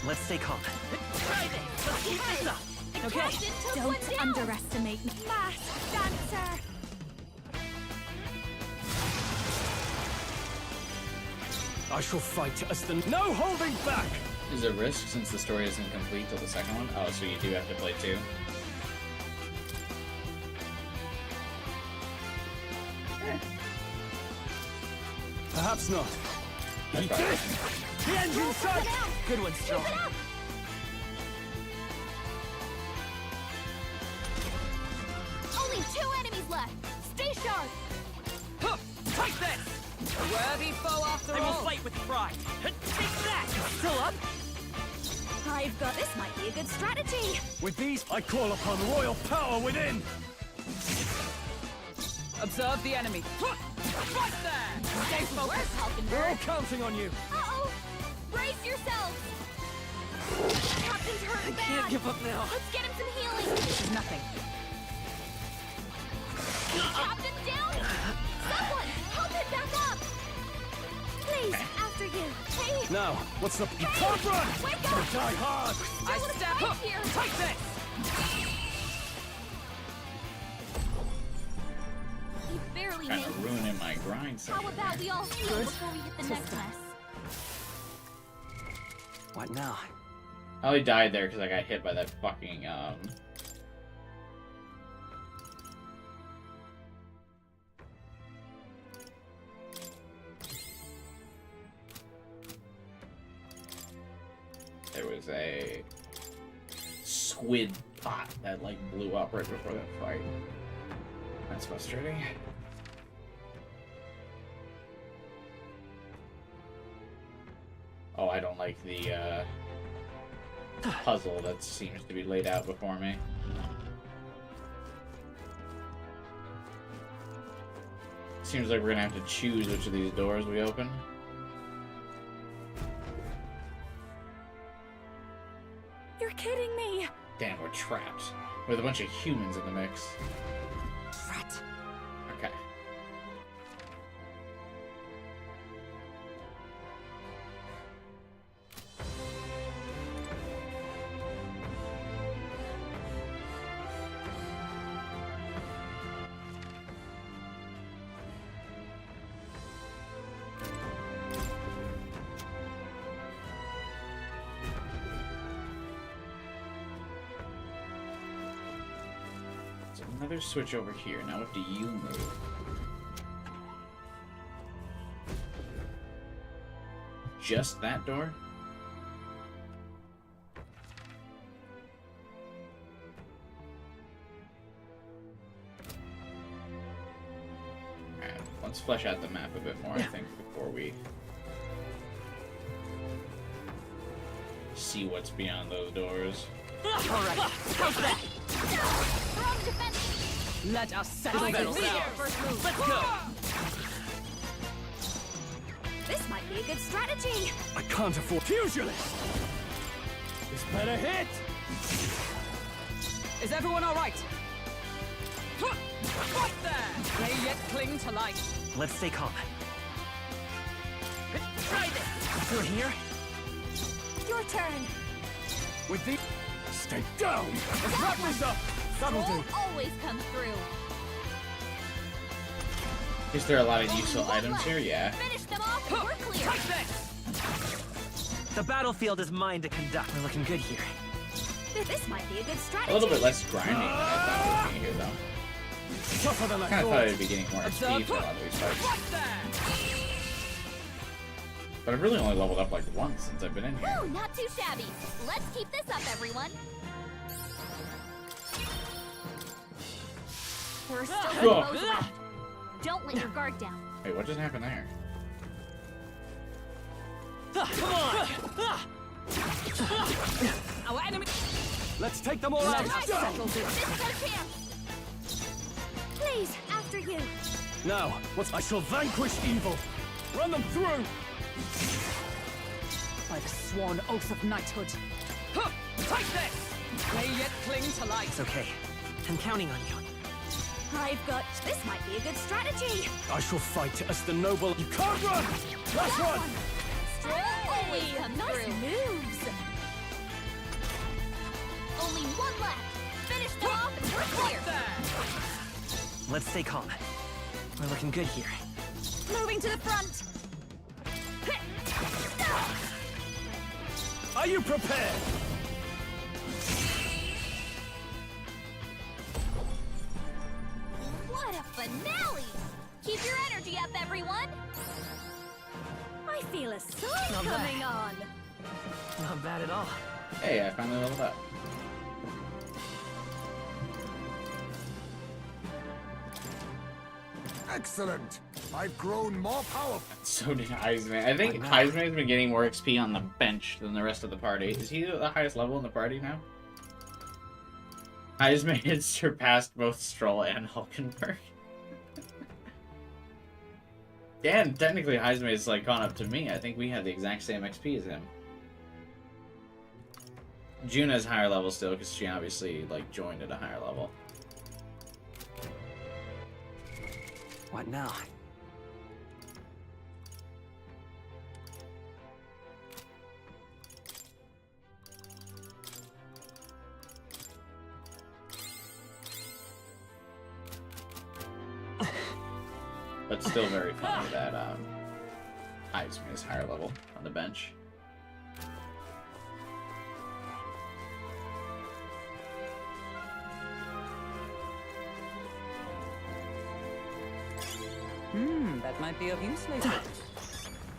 Let's stay calm. Try this. Let's keep this up. Okay. Don't underestimate me. Masked dancer. I shall fight as the no holding back! Is it risk since the story isn't complete till the second one? Oh, so you do have to play 2. Perhaps not. That's Eat fine. this! The end's in sight! Good one, Strong. Only 2 enemies left. Stay sharp. Take this. A worthy foe after I will all. fight with pride. Take that! Still up? I've got this. Might be a good strategy. With these, I call upon royal power within! Observe the enemy. Right there. Stay Where's focused. We're all Hulkenberg? counting on you! Uh-oh. Brace yourselves. Captain's hurt I bad. can't give up now. Let's get him some healing. This is nothing. Captain down. Someone help him back up. Please, after you. Hey. Now, what's the... You can't run! Wake Or up. die hard! I Still in a step fight up. here. Take this. He barely Kind made of ruining my grind How section. about we all heal before we hit the next mess? What now? I only died there because I got hit by that fucking, There was a squid pot that like blew up right before that fight. That's frustrating. Oh, I don't like the puzzle that seems to be laid out before me. Seems like we're gonna have to choose which of these doors we open. You're kidding me! Damn, we're trapped. With a bunch of humans in the mix. Rat. Okay. Another switch over here. Now what do you move? Just that door? Alright, let's flesh out the map a bit more, I think, before we see what's beyond those doors. Alright, how's that? Let us settle this. Let's go! This might be a good strategy! I can't afford pugilist. This better hit. Is everyone alright? Right there! They yet cling to life. Let's stay calm. Try this! Through here? Your turn! With the... Stay down. Let's wrap this up. That'll do. Always come through. Is there a lot of useful items here? Yeah. Finish them off and we're clear. Take this! The battlefield is mine to conduct. We're looking good here. This might be a good strategy. A little bit less grinding than I thought it would be here, though. Tougher than I kind of thought thought. it'd be getting more XP for a lot of these fights. Right there! But I've really only leveled up like once since I've been in here. Ooh, not too shabby. Let's keep this up, everyone. There are still Ugh. foes left. Don't let your guard down. Wait, what just happened there? Come on! Our enemy... Let's take them all Let out. us settle this. This is our chance. Please, after you. Now, I shall vanquish evil. Run them through. By the sworn oath of knighthood. Take this! They yet cling to life. It's okay. I'm counting on you. I've got... This might be a good strategy. I shall fight as the noble. You can't run. Last one. Stroll always come through. Moves. Only one left. Finish them off and we're clear. There! Let's stay calm. We're looking good here. Moving to the front. Are you prepared? What a finale! Keep your energy up, everyone! I feel a sign Not coming bad. on! Not bad at all. Hey, I finally leveled up. Excellent! I've grown more powerful. So did Heisman. I think Heisman's been getting more XP on the bench than the rest of the party. Is he the highest level in the party now? Heisman has surpassed both Stroll and Hulkenberg. Yeah, and technically Heisman is like gone up to me. I think we have the exact same XP as him. Juna's higher level still because she obviously like joined at a higher level. What now? But still very funny that Heisman is higher level on the bench. That might be of use later.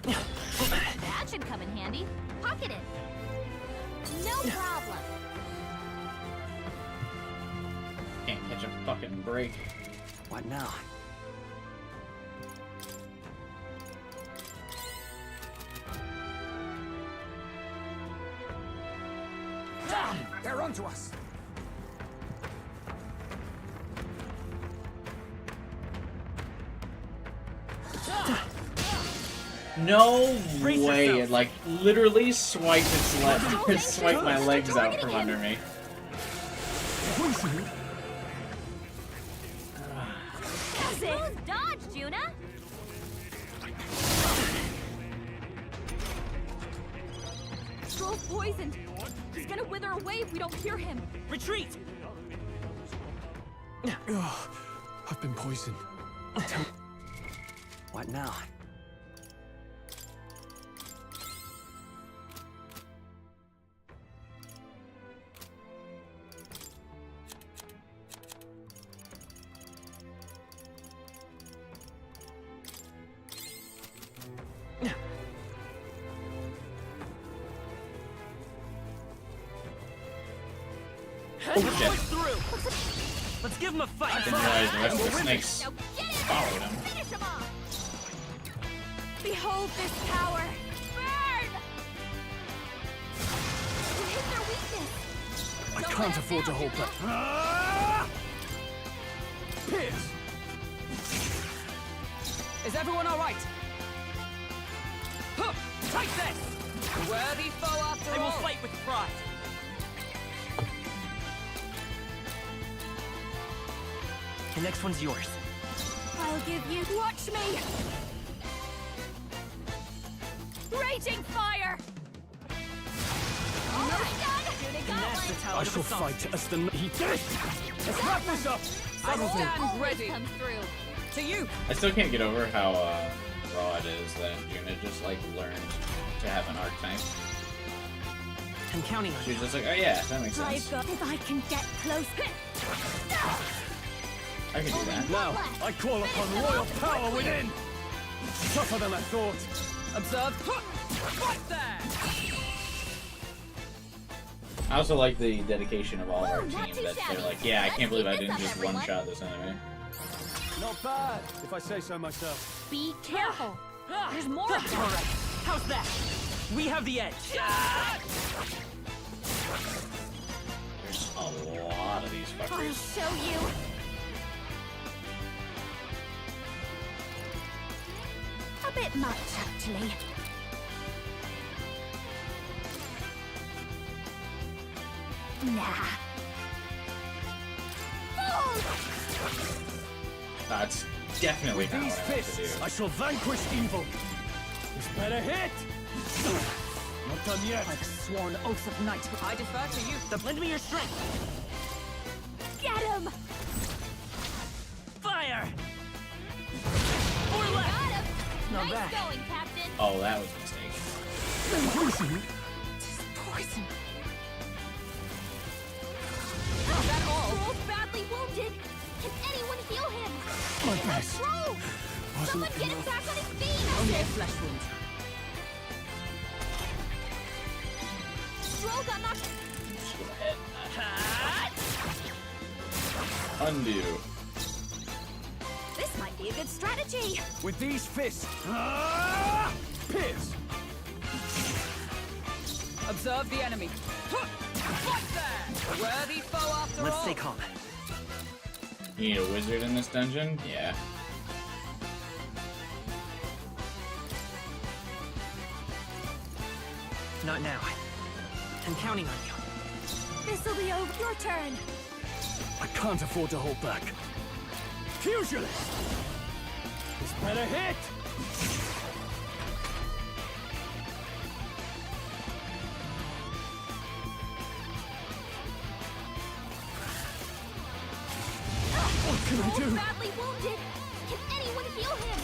That should come in handy. Pocket it. No problem. and break. What now? They're onto us. No Brace way! yourself. It like literally swiped its swiped my legs out from under me. Smooth dodge, Juna! Stroll's poisoned. He's gonna wither away if we don't cure him. Retreat! Ugh, I've been poisoned. What now? Oh shit! Through. Let's give him a fight. I didn't realize the rest of the snakes Now get in followed there! him. Finish him off! Behold this power! Burn! We hit their weakness. I can't afford to hold back. Pierce! Is everyone all right? Huh, take this! Worthy foe after I will all. fight with pride. The next one's yours. I'll give you... Watch me! Raging fire! Almost done! Juna got That's the one! talent I of shall a song. fight as the... He did it! Let's wrap this up! I stand Always ready. comes through. To you. I still can't get over how raw it is that Juna just like learned to have an archetype. I'm counting on She was you. just like, oh yeah, that makes sense. I've got... If I can get close... I can do that. Now, I call upon royal power within! Tougher than I thought. Observe. Right there. I also like the dedication of all of our Ooh, not team too that shabby. they're like, yeah, I Let's can't believe keep I this didn't up, just everyone. one-shot this enemy. Not bad, if I say so myself. Be careful. There's more All of them. right. How's that? We have the edge. There's a lot of these I'll fuckers. show you. A bit much, actually. Nah. That's definitely With not these what I meant to fists, do. I shall vanquish evil. This better hit! Not done yet. I've sworn oath of knighthood. I defer to you. Lend me your strength. Get him! Fire! Or Got left. him! Not Nice bad. going, Captain. Oh, that was a mistake. Poison. Is that all? Stroll's badly wounded. Can anyone heal him? My best. Stroll! Someone get him back on his feet! Only a flesh wound. Stroll got knocked... Just go ahead. Undo. This might be a good strategy. With these fists. Pierce! Observe the enemy. Right there. Worthy foe after Let's all. stay calm. You need a wizard in this dungeon? Yeah. Not now. I'm counting on you. This'll be over. Your turn. I can't afford to hold back. Fusionist! This better hit! What can I Stroll's do? badly wounded. Can anyone heal him?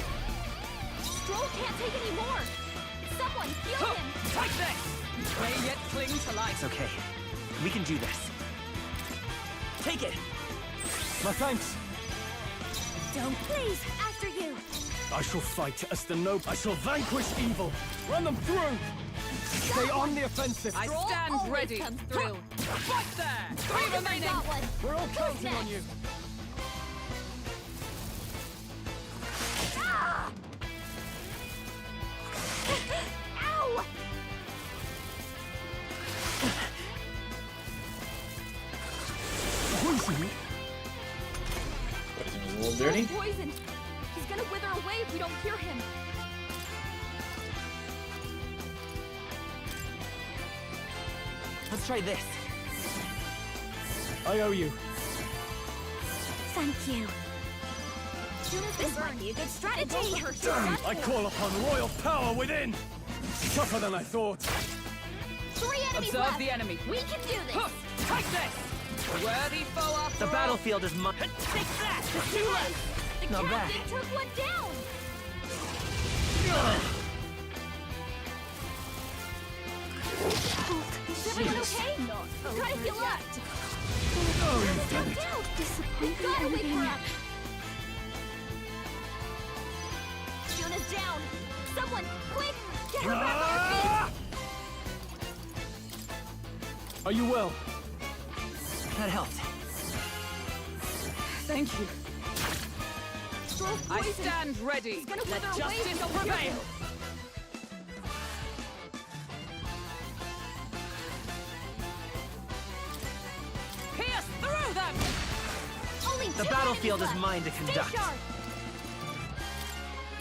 Stroll can't take any more. Someone heal him. Take this. May yet cling to life. It's okay. We can do this. Take it. My thanks. Don't please. After you. I shall fight as the noble. I shall vanquish evil. Run them through. Stay on the offensive. I Stroll stand always ready. comes through. Right there. 3 I remaining. got one. We're all Who's counting on next? you. little dirty. Poison. He's gonna wither away if we don't cure him. Let's try this. I owe you. Thank you. This might be a good strategy. Damn! I call upon royal power within! Tougher than I thought. 3 enemies Observe left. the enemy. We can do this. Take this! A worthy foe after The all. battlefield is mine. Take that! The 2 left. The Not bad. captain took one down. Is everyone okay? Try to heal up. Oh, you've done it. We've got to wait for him. Fiona's down. Someone, quick, get her back on her feet. Are you well? That helped. Thank you. Stroll's I poison. stand ready. He's gonna Let wither away if we justice don't cure prevail. him. Pierce through them! Only The 2 battlefield is enemies mine to left. conduct. Stay sharp.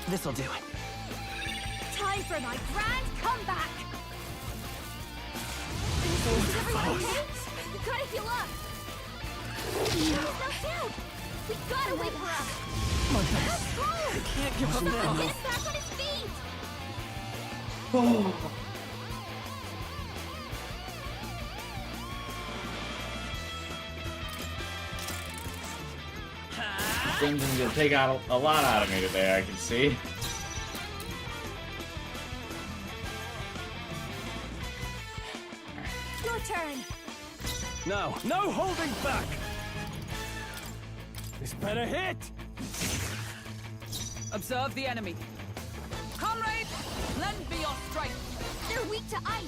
This'll do it. Time for my grand comeback. Is everyone okay? We gotta heal up. He's knocked out. We gotta wait for him. Let's go. Can't give up now. Get him back on his feet. Crimson's gonna take out a lot out of me today, I can see. Your turn. Now, no holding back! This better hit! Observe the enemy. Comrades, lend me your strength. They're weak to ice.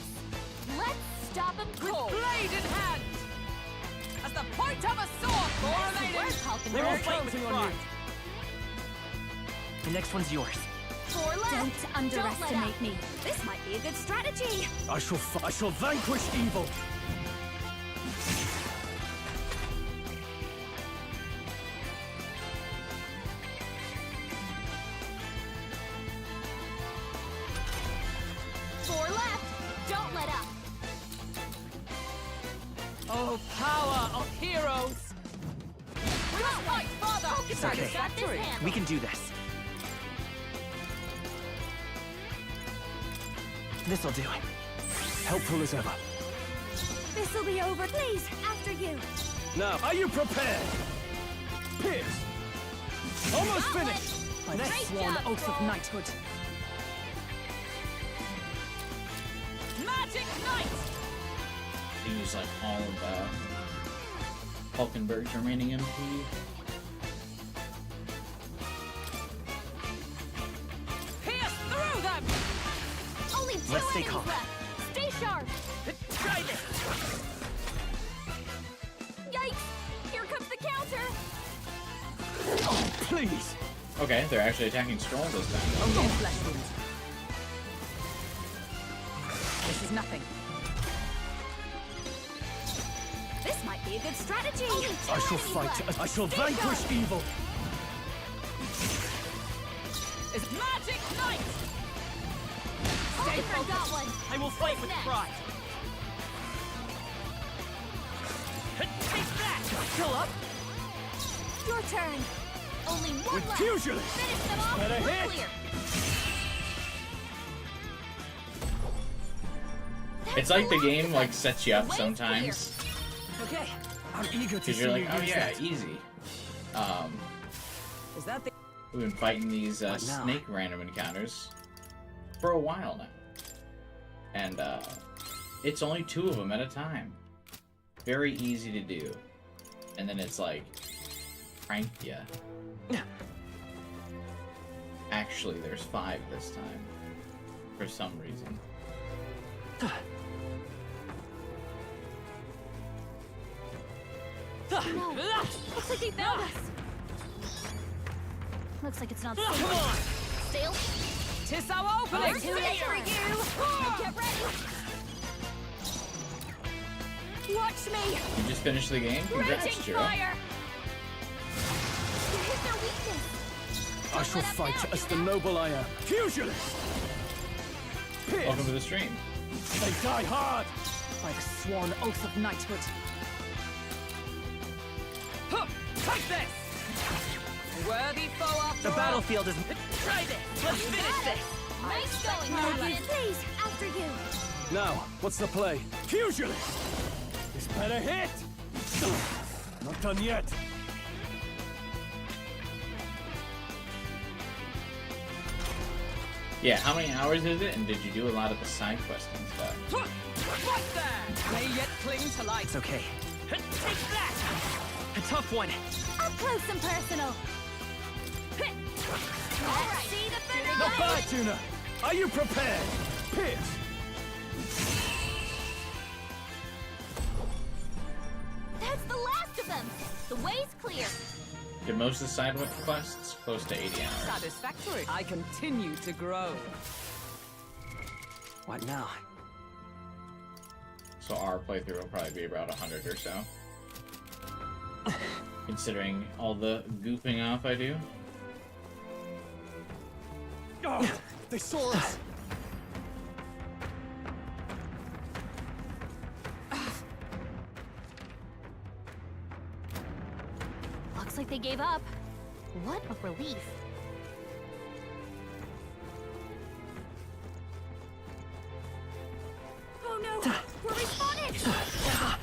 Let's stop them With cold. blade in hand. As the point of a sword for remaining. Where's Falcon? We're all Very fighting with counting on pride. you. The next one's yours. 4 left. Don't underestimate me. This might be a good strategy. I shall vanquish evil! Four left. Don't let up. Oh, power of heroes. We must fight further. Focus Okay. Satisfactory. We can do this. This'll do it. Helpful as ever. This'll be over. Please, after you. Now, are you prepared? Pierce! Almost Got one. finished! I've Great sworn job, oath of Paul. knighthood. Magic Knight! Use like all of Hulkenberg's remaining MP. Pierce through them! Only 2 Let's stay enemies calm. left. Stay sharp. Try this! Yikes! Here comes the counter. Oh, please! Okay, they're actually attacking Stroll this time. Only a flesh wound. This is nothing. This might be a good strategy. Only 2 I shall enemies fight. left. I shall Stay vanquish sharp. evil! Is Magic Knight! Hulkenberg got one. I will fight with Next. pride. Take that! Kill up! Your turn. Only 1 With left. pugilists! Finish them off. Better We're hit. clear. It's like the That's game like sets you up Way sometimes Okay. I'm eager to because see you're you like, oh use yeah, that. easy. Is that the... We've been fighting these What now? snake random encounters for a while now, and it's only 2 of them at a time. Very easy to do, and then it's like prank ya. Actually, there's 5 this time for some reason. No. Looks like they found us. Looks like it's not safe. Stale. Tis our opening! We're too late for you. Get ready. Watch me. You just finished the game? Congrats, Raging Jiro. fire. You hit their weak I shall fight as the noble I am. Pugilist! Pierce! Welcome to the stream. They die hard! By the sworn oath of knighthood. Huh, take this! Worthy foe after The all. battlefield is... Try this! Let's finish this! Nice going, Morgan. Please, after you. Now, what's the play? Pugilist! This better hit! Not done yet. Yeah, how many hours is it, and did you do a lot of the side quests and stuff? Right there! May yet cling to life. It's okay. Take that! A tough one. Up close and personal. All right. See the finish. Not bad, Tuna! Are you prepared? Pierce! That's the last of them. The way's clear. Did most of the side quests close to 80 hours? Satisfactory. I continue to grow. What now? So our playthrough will probably be about 100 or so. Considering all the goofing off I do. Oh, they saw us! Looks like they gave up. What a relief. Oh no, we're respawning.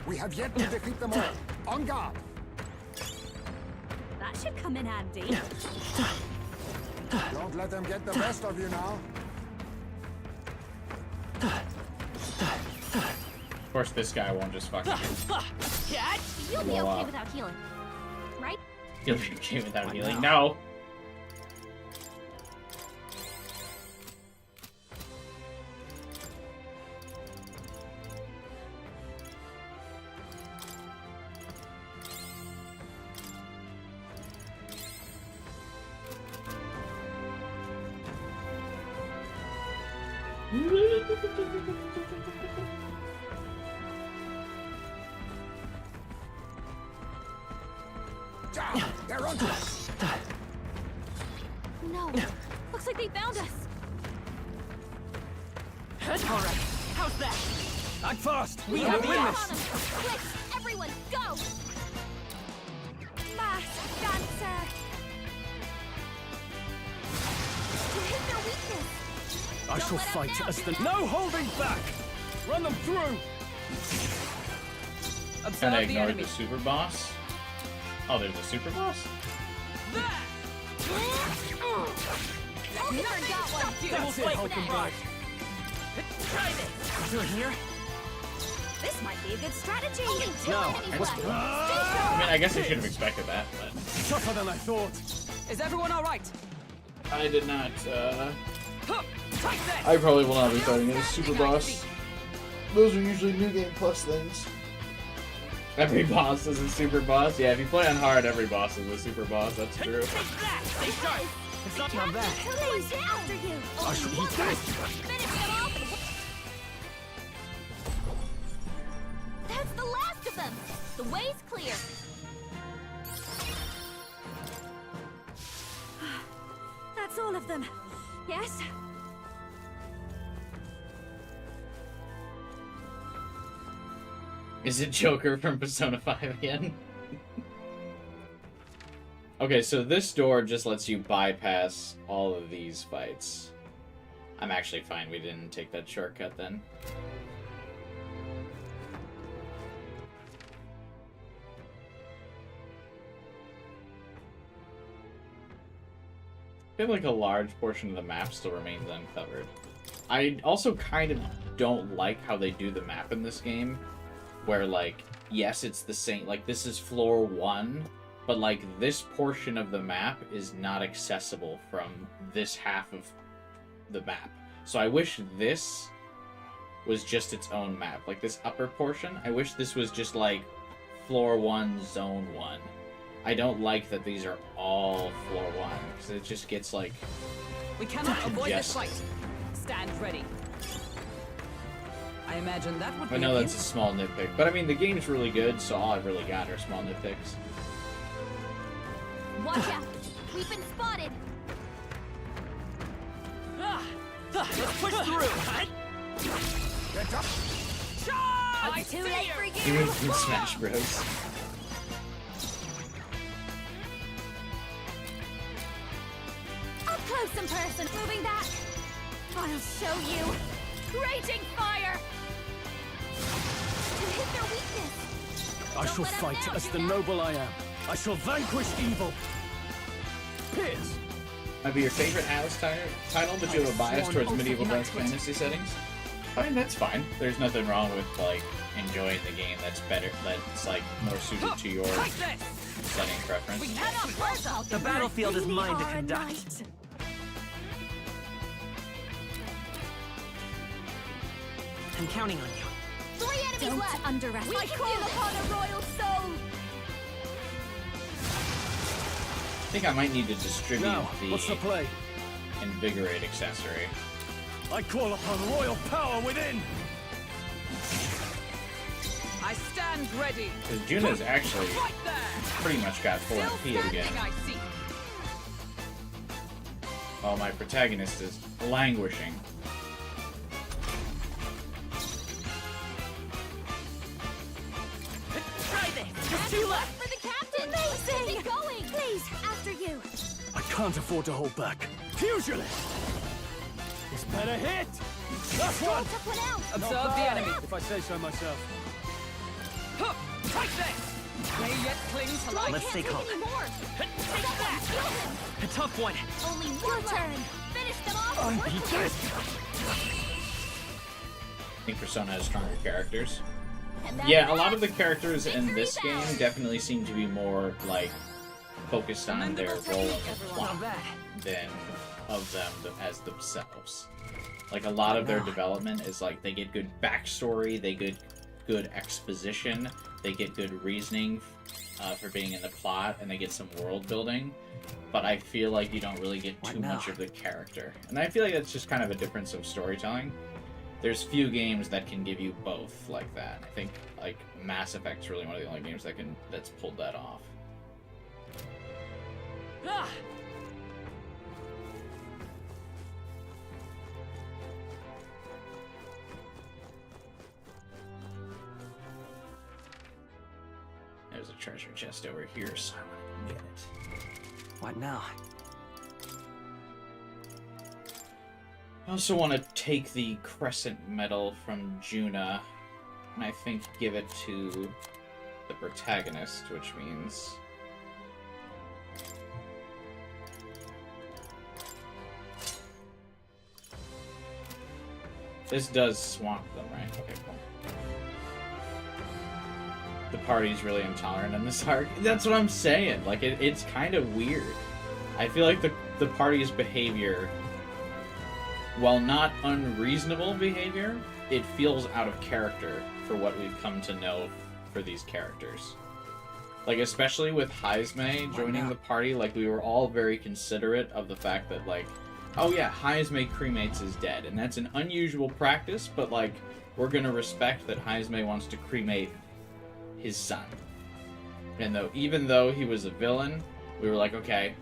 We have yet to defeat them all. On guard. That should come in handy. Don't let them get the best of you now. Of course, this guy won't just fucking You'll be Blow okay up. without healing. Right? He'll be okay without What healing. now? No! They're onto us. No. Looks like they found us. All right. How's that? Act fast! We will have win the this! Quick, everyone, go! Mask dancer. You hit their weakness. I shall let 'em fight down, as the... Tuna. No holding back! Run them through! Kinda Observe the ignored enemy. the super boss. Oh, there's a super boss? Never got one. That's it, Hulkenberg! Try this! Through here? This might be a good strategy. No. I mean, I guess I should have expected that, but... Tougher than I thought. Is everyone all right? I did not, Huh, take this! I probably will not be fighting a super boss. Those are usually New Game Plus things. Every boss is a super boss? Yeah, if you play on hard, every boss is a super boss, that's true. Take that! Stay sharp! It's not bad. Please, after you. I shall eat this! Finish them off. That's the last of them. The way's clear. That's all of them. Yes? Is it Joker from Persona 5 again? Okay, so this door just lets you bypass all of these fights. I'm actually fine we didn't take that shortcut then. I feel like a large portion of the map still remains uncovered. I also kind of don't like how they do the map in this game, where, like, yes, it's the same, like, this is floor 1, but, like, this portion of the map is not accessible from this half of the map. So I wish this was just its own map. Like, this upper portion, I wish this was just, like, floor 1, zone 1. I don't like that these are all floor 1, because it just gets, like... We cannot avoid Yes. this fight. Stand ready. I imagine that would be I know a that's a small nitpick, but I mean, the game's really good, so all I've really got are small nitpicks. Watch out! We've been spotted! Let's push through! It's too late for He you! moved from Smash Bros. Up close and person, moving back! I'll show you! Raging fire! To hit their weakness! I shall fight as the noble I am. I shall vanquish evil. Pierce! Might be your favorite Alice title, but you have a bias towards medieval dark fantasy settings? Fine, that's fine. There's nothing wrong with, like, enjoying the game that's better, that's, like, more suited to your setting preference. The battlefield is mine to conduct. I'm counting on you. 3 enemies Don't left! underestimate. I call upon a royal soul! I think I might need to distribute Now, what's the play? Invigorate accessory. I call upon royal power within! I stand ready. Because Juna's actually Right there. pretty much got full Still MP standing, again, I see. while my protagonist is languishing. Try this! Just 2 left for the captain! Amazing! Keep going! Please, after you! I can't afford to hold back. Pugilist! This better hit! That's one! Took one out! Observe the enemy. If I say so myself. Take this. May yet cling to life. Let's stay calm. Anymore. Take that. Kill him! A tough one. Only one turn! Finish them off! He did! I think Persona has stronger characters. And that's Yeah, a that. lot of the characters in Victory this game bound. definitely seem to be more, like, focused on their role in the plot Not bad. than of them as themselves. Like, a lot of their development is, like, they get good backstory, they get good exposition, they get good reasoning for being in the plot, and they get some world building. But I feel like you don't really get too much of the character. And I feel like that's just kind of a difference of storytelling. There's few games that can give you both like that. I think, like, Mass Effect's really one of the only games that's pulled that off. Ah. There's a treasure chest over here, so I want to get it. What now? I also want to take the Crescent Medal from Juna, and I think give it to the protagonist, which means... This does swamp them, right? Okay, cool. The party's really intolerant in this arc. That's what I'm saying. Like, it's kind of weird. I feel like the party's behavior, while not unreasonable behavior, it feels out of character for what we've come to know for these characters. Like, especially with Heisme joining the party, like, we were all very considerate of the fact that, like, oh yeah, Heisme cremates his dead, and that's an unusual practice, but, like, we're gonna respect that Heisme wants to cremate his son. And even though he was a villain, we were like, okay,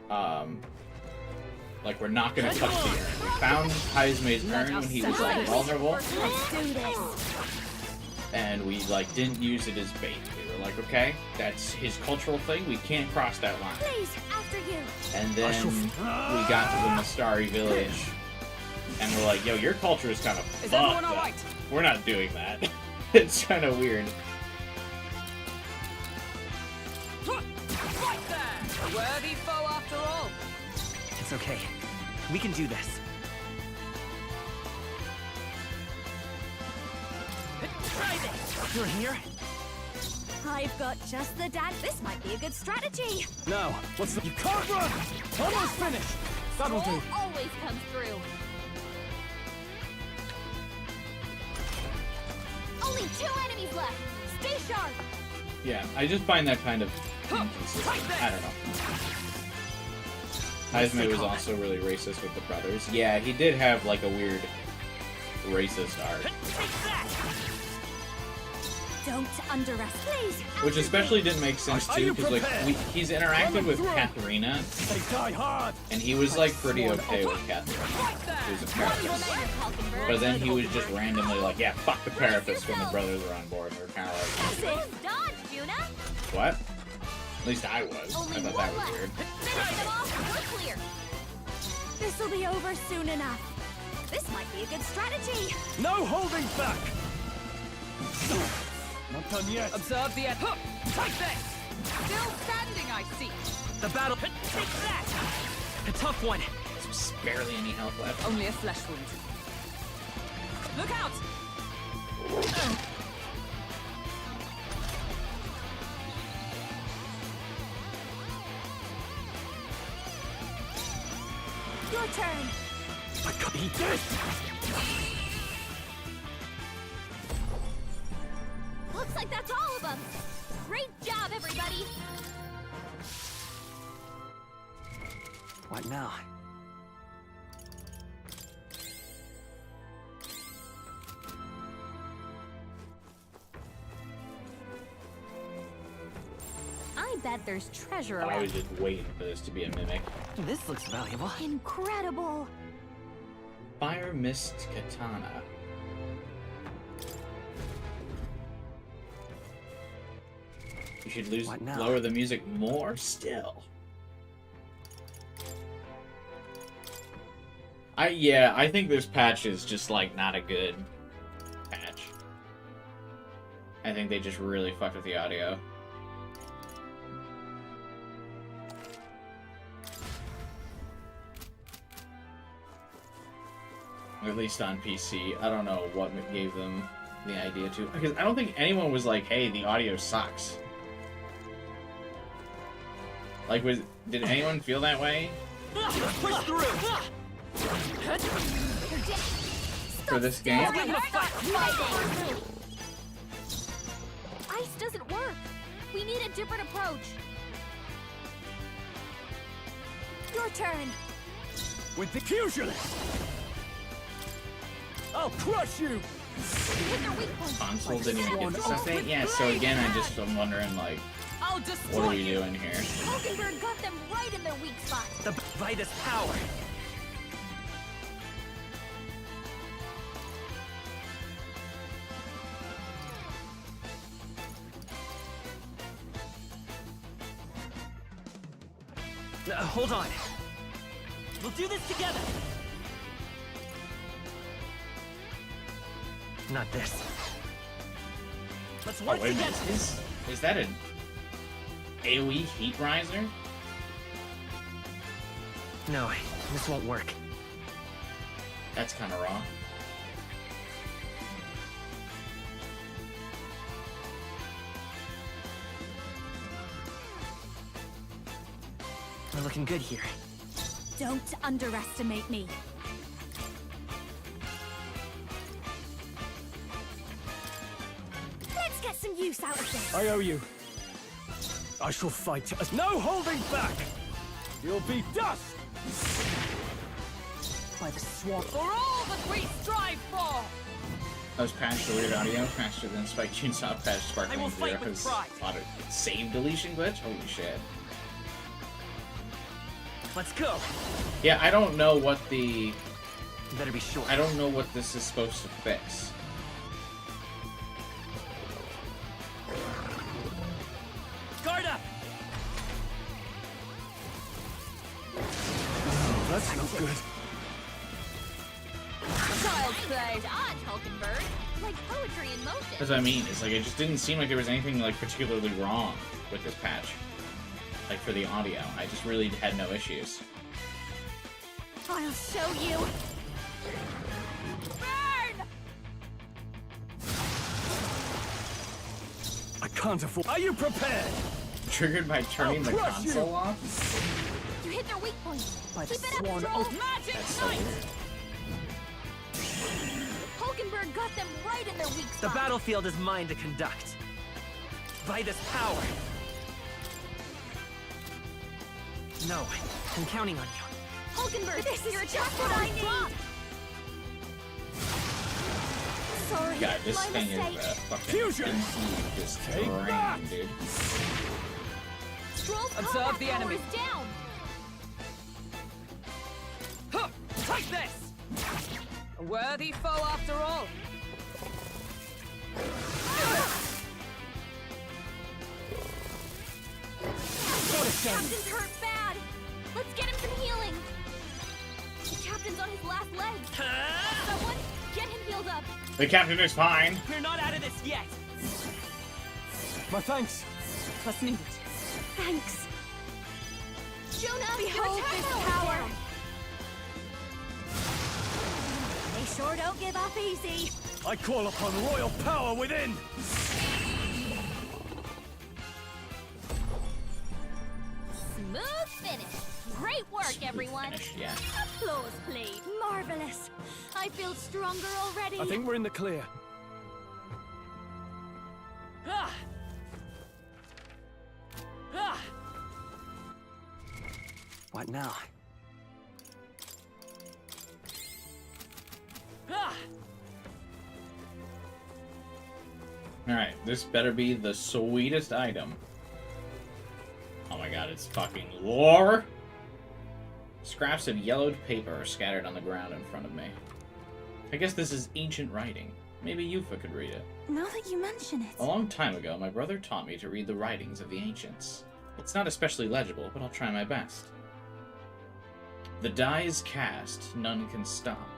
like, we're not gonna touch the urn. We found Heisme's urn when he was, like, vulnerable, Let's do this! and we, like, didn't use it as bait. We were like, okay, that's his cultural thing, we can't cross that line. Please, after you! And then we got to the Mastari village, and we're like, yo, your culture is kind of Is fucked everyone up. alright? We're not doing that. It's kind of weird. Right there. A worthy foe after all. It's okay. We can do this. Try this! You're here? I've got just the This might be a good strategy! Now, what's the... You can't run! Almost finished! That'll do. Soul always comes through! Only 2 enemies left! Stay sharp! Yeah, I just find that kind of inconsistent. I don't know. Heisme was also really racist with the brothers. Yeah, he did have, like, a weird racist art. Don't underestimate. Please. Which especially didn't make sense too, because like he's interacted with Katharina, and he was like pretty okay with Katharina. He was a therapist. But then he was just randomly like, yeah, fuck the therapists when the brothers were on board. And we were kind of like, Dodge, Juna. what? At least I was. I thought that was weird. Finish them off. We're clear. This'll be over soon enough. This might be a good strategy. No holding back! Not done yet. Observe the hook. Take this. Still standing, I see. The battle. Take that. A tough one. There's barely any health left. Only a flesh wound. Look out! Your turn. I can't eat this. Looks like that's all of them. Great job, everybody. What now? I bet there's treasure I around. was just waiting for this to be a mimic. This looks valuable. Incredible. Fire Mist Katana. You should What now? lower the music more still. I think this patch is just like not a good patch. I think they just really fucked with the audio. At least on PC. I don't know what gave them the idea to. Because I don't think anyone was like, hey, the audio sucks. Like, did anyone feel that way? Push through. For this game? Ice doesn't work. We need a different approach. Your turn. With the pugilist. I'll crush you. You hit their weak point. Console didn't even get this update? Yeah, so again, I'm wondering, like, what are we doing here? Hulkenberg got them right in their weak spot. By this power. Hold on. We'll do this together. Not this. Let's Oh, work wait a together. minute. Is that an AoE heat riser? No, this won't work. That's kind of wrong. We're looking good here. Don't underestimate me. Let's get some use out of this. I owe you. I shall fight as no holding back. You'll be dust. By the swamp. For all that we strive for! I was patched the weird audio faster than Spike Chainsaw patched I Sparkling will Zero fight with because pride. auto save deletion glitch? Holy shit. Let's go. Yeah, I don't know what the... You better be sure. I don't know what this is supposed to fix. Guard up. That's no good. Child's play. Dodge, Hulkenberg. Like poetry in motion. That's what I mean. It's like, it just didn't seem like there was anything, like, particularly wrong with this patch. Like, for the audio. I just really had no issues. I'll show you. Burn! I can't afford. Are you prepared? Triggered by turning the crush you. console off? You hit their weak point. By the Keep it up, sworn Stroll. oath. Magic That's so Knight! weird. Hulkenberg got them right in their weak The spot. battlefield is mine to conduct. By this power. No, I'm counting on you. Hulkenberg, this is just what I need. Sorry, God, this my thing mistake. is fucking destroying, dude. Scroll's Observe combat the power enemy. is down. Huh, take this! A worthy foe after all. Captain's hurt bad. Let's get him some healing. The captain's on his last legs. Someone get him healed up. The captain is fine. We're not out of this yet. My thanks. Trust needed. Thanks. Jonah, Behold your attack this power. power. They sure don't give up easy. I call upon royal power within. Smooth finish. Great work, everyone. Finish, yeah. Applause, please. Marvelous. I feel stronger already. I think we're in the clear. Ah! Ah! What now? Ah! Alright, this better be the sweetest item. Oh my god, it's fucking lore! Scraps of yellowed paper are scattered on the ground in front of me. I guess this is ancient writing. Maybe Yufa could read it. Now that you mention it. A long time ago, my brother taught me to read the writings of the ancients. It's not especially legible, but I'll try my best. The die is cast, none can stop.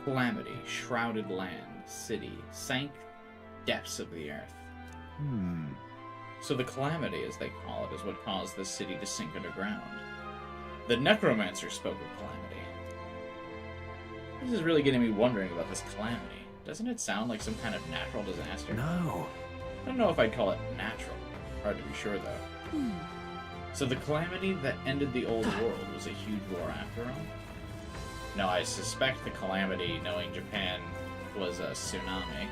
Calamity, shrouded land, city, sank depths of the earth. So the calamity, as they call it, is what caused the city to sink underground. The necromancer spoke of calamity. This is really getting me wondering about this calamity. Doesn't it sound like some kind of natural disaster? No. I don't know if I'd call it natural. Hard to be sure, though. So the calamity that ended the old world was a huge war after all? No, I suspect the calamity, knowing Japan, was a tsunami.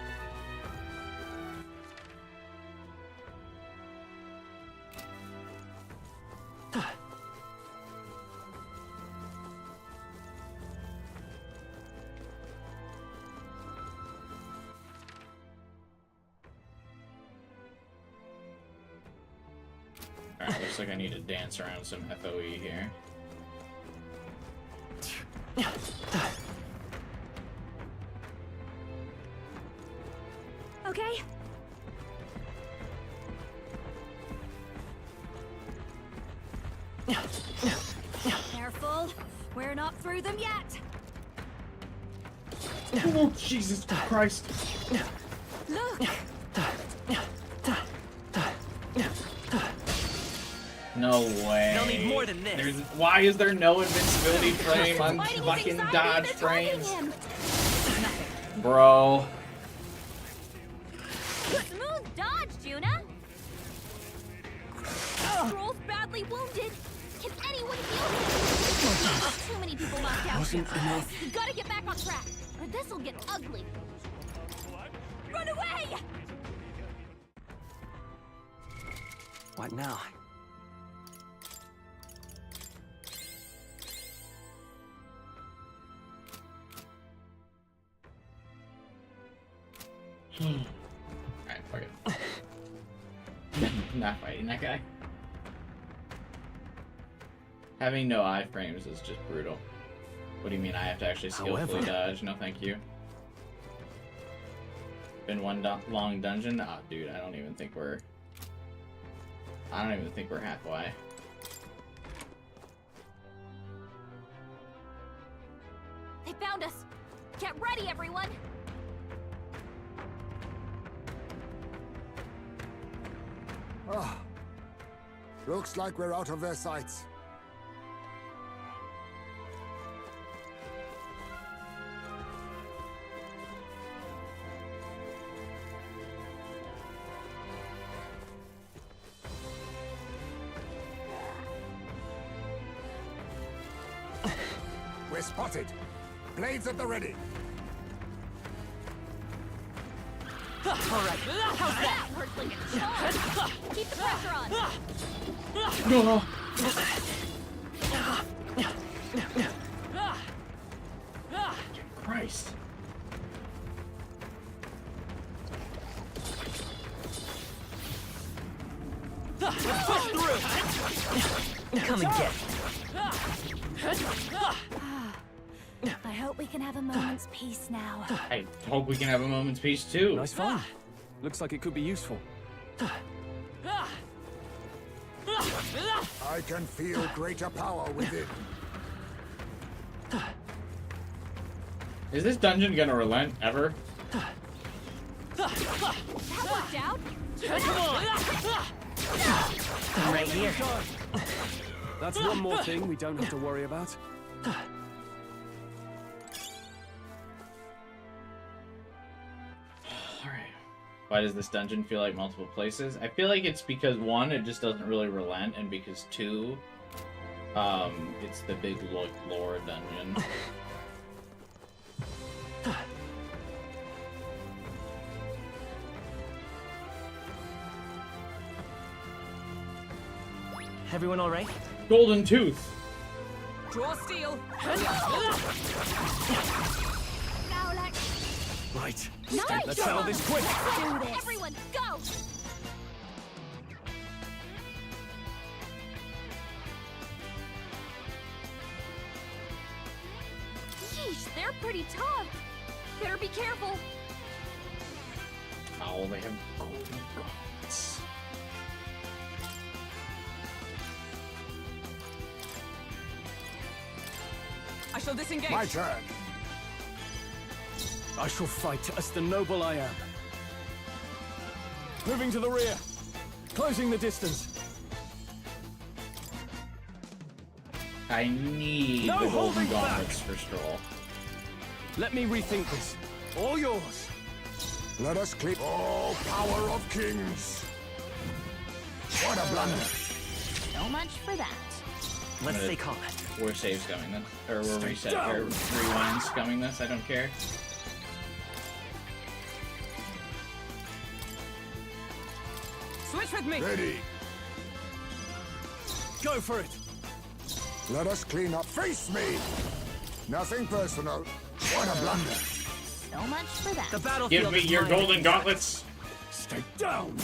Alright, looks like I need to dance around some FOE here. Okay. Careful. We're not through them yet. Oh, Jesus Christ. Look. No way. They'll need more than this. Why is there no invincibility frame on Fighting his fucking anxiety, dodge they're targeting frames? him. Bro. Smooth dodge, Juna. Scroll's badly wounded. Can anyone heal him? Too many people knocked out. Wasn't enough. You gotta get back on track, or this'll get ugly. Run away! What now? Alright, fuck it. Not fighting that guy. Having no iframes is just brutal. What do you mean I have to actually skillfully However- dodge? No thank you. Been one long dungeon? Ah, dude, I don't even think we're halfway. They found us. Get ready, everyone. Ah, looks like we're out of their sights. We're spotted. Blades at the ready. All right. How's that? Worked like a charm. Keep the pressure on. Christ. Come and get it. I hope we can have a moment's peace now. I hope we can have a moment's peace too. Nice find. Looks like it could be useful. I can feel greater power within. Is this dungeon gonna relent ever? That worked out. I'm right here. That's one more thing we don't have to worry about. Alright. Why does this dungeon feel like multiple places? I feel like it's because one, it just doesn't really relent, and because two, it's the big lore dungeon. Everyone all right? Golden Tooth! Draw steel. Now let's Right. Nice! Let's settle this quick. do this. Everyone, go! Yeesh, they're pretty tough. Better be careful. Oh, they have golden gauntlets. I shall disengage. My turn. I shall fight as the noble I am. Moving to the rear. Closing the distance. I need No the golden holding back. gauntlets for Stroll. Let me rethink this. All yours. Let us clip. Oh, power of kings! What a blunder! So much for that. Let's stay calm. We're saves coming this. Or we're Stay reset. down. Or rewinds coming this. I don't care. Switch with me. Ready. Go for it. Let us clean up. Face me! Nothing personal. What a blunder! So much for that. The battlefield Give me is your mine. golden gauntlets! Stay down.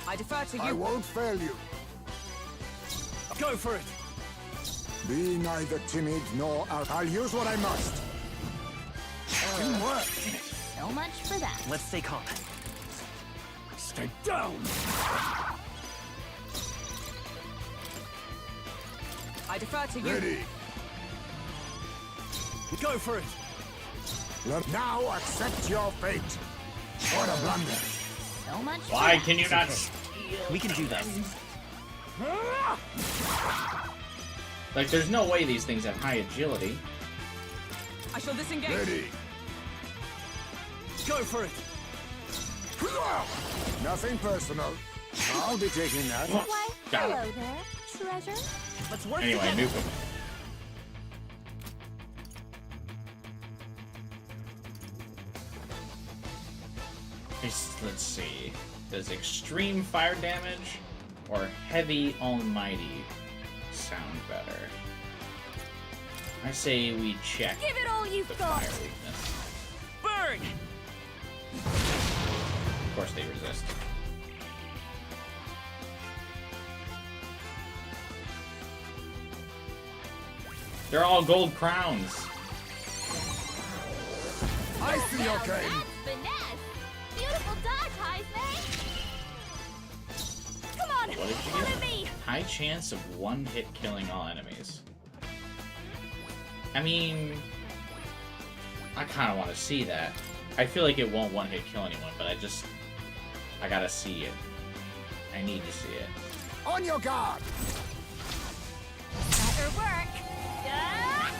I defer to I you. won't fail you. Go for it. Be neither timid nor out. I'll use what I must. Teamwork. So much for that. Let's stay calm. Stay down. I defer to you. Ready. Go for it. Now accept your fate. What a blunder. So much for Why that. can you not We can do this. Like, there's no way these things have high agility. I shall disengage. Ready. Go for it. Nothing personal. I'll be taking that. Why, Got hello it. there, treasure. Let's work Anyway, together. nuke him. Let's see. Does extreme fire damage or heavy almighty sound better? I say we check Give it all you've the got. fire weakness. Burn! Of course they resist. They're all gold crowns. I see your game. That's finesse. Beautiful dodge, Heisman. Come on, What did you follow get? me. High chance of one hit killing all enemies. I mean, I kind of want to see that. I feel like it won't one hit kill anyone, but I gotta see it. I need to see it. On your guard. Better work. Ah!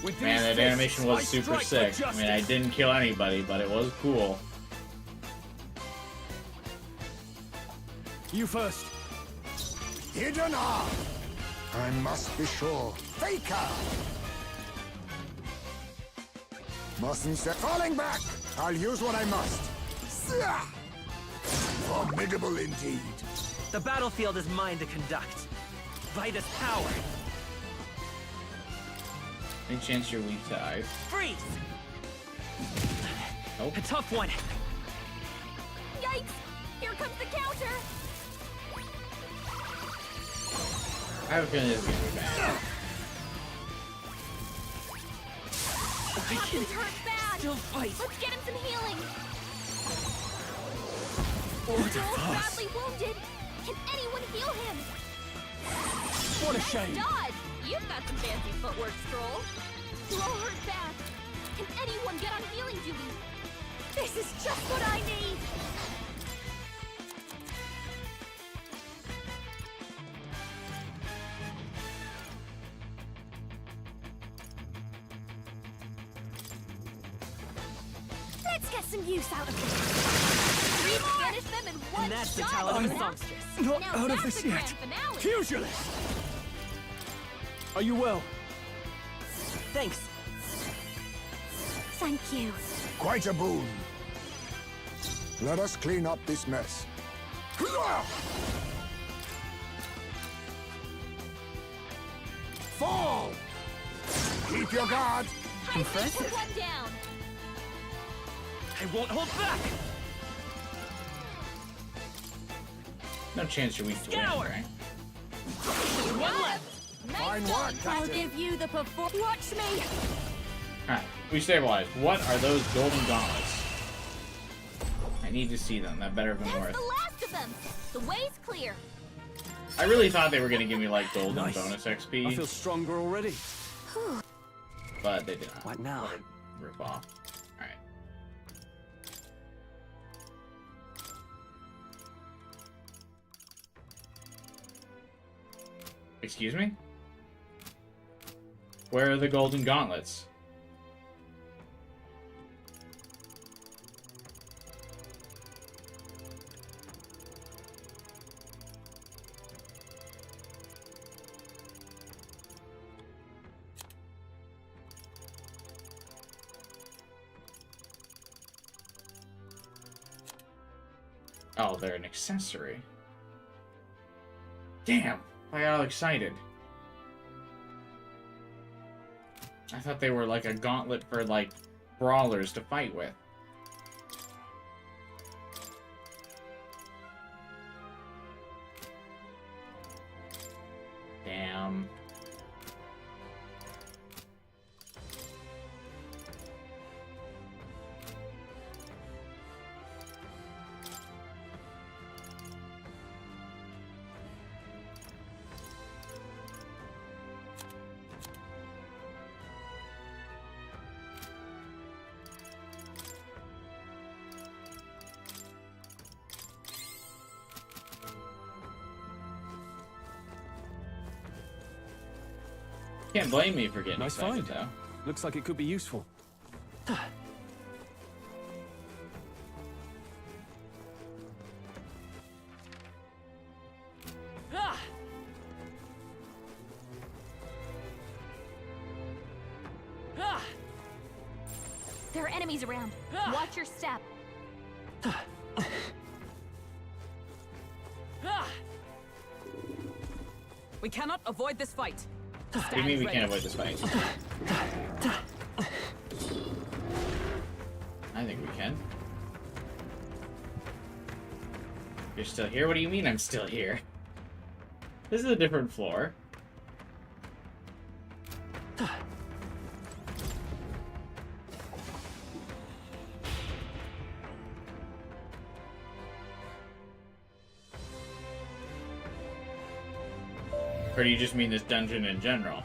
With Man, these that animation fists, was I super strike sick. for I mean, I didn't kill anybody, but it was cool. You first. Hidden arm. I must be sure. Faker. Mustn't say. Falling back. I'll use what I must. Sia! Formidable indeed. The battlefield is mine to conduct. Vitus power. Any chance you're weak to ice? Freeze! Nope. A tough one. Yikes! Here comes the counter! I have a feeling this is gonna be bad. He's hurt bad! Still fight. Let's get him some healing! Order Joel's fast. badly wounded! Can anyone heal him? What a shame. Dodge! You've got some fancy footwork, Stroll. We're all hurt bad. Can anyone get on healing duty? This is just what I need! Let's get some use out of this. We finish them in one And that's the shot. talent of a songstress. Not Now out of that's this the yet. grand finale. Pugilist! Are you well? Thanks. Thank you. Quite a boon. Let us clean up this mess. Fall! Keep your guard! Impressive. Put one down. I won't hold back. No chance you're weak to wind, Scour! right? One left. Fine Nice work, done. I'll Captain. give you the Watch me. Alright, we stabilized. What are those golden gauntlets? I need to see them. That better have been That's worth. the last of them. The way's clear. I really thought they were gonna give me like golden Nice. bonus I XP, feel stronger already. but they did not. What now? What a rip off. Alright. Excuse me? Where are the golden gauntlets? Oh, they're an accessory. Damn, I got all excited. I thought they were like a gauntlet for like brawlers to fight with. Damn. Can't blame me for getting Nice excited, find. though. Looks like it could be useful. Ah! Ah! There are enemies around. Ah! Watch your step. Ah! We cannot avoid this fight. What do you mean we can't avoid this fight? I think we can. You're still here? What do you mean I'm still here? This is a different floor. Or do you just mean this dungeon in general?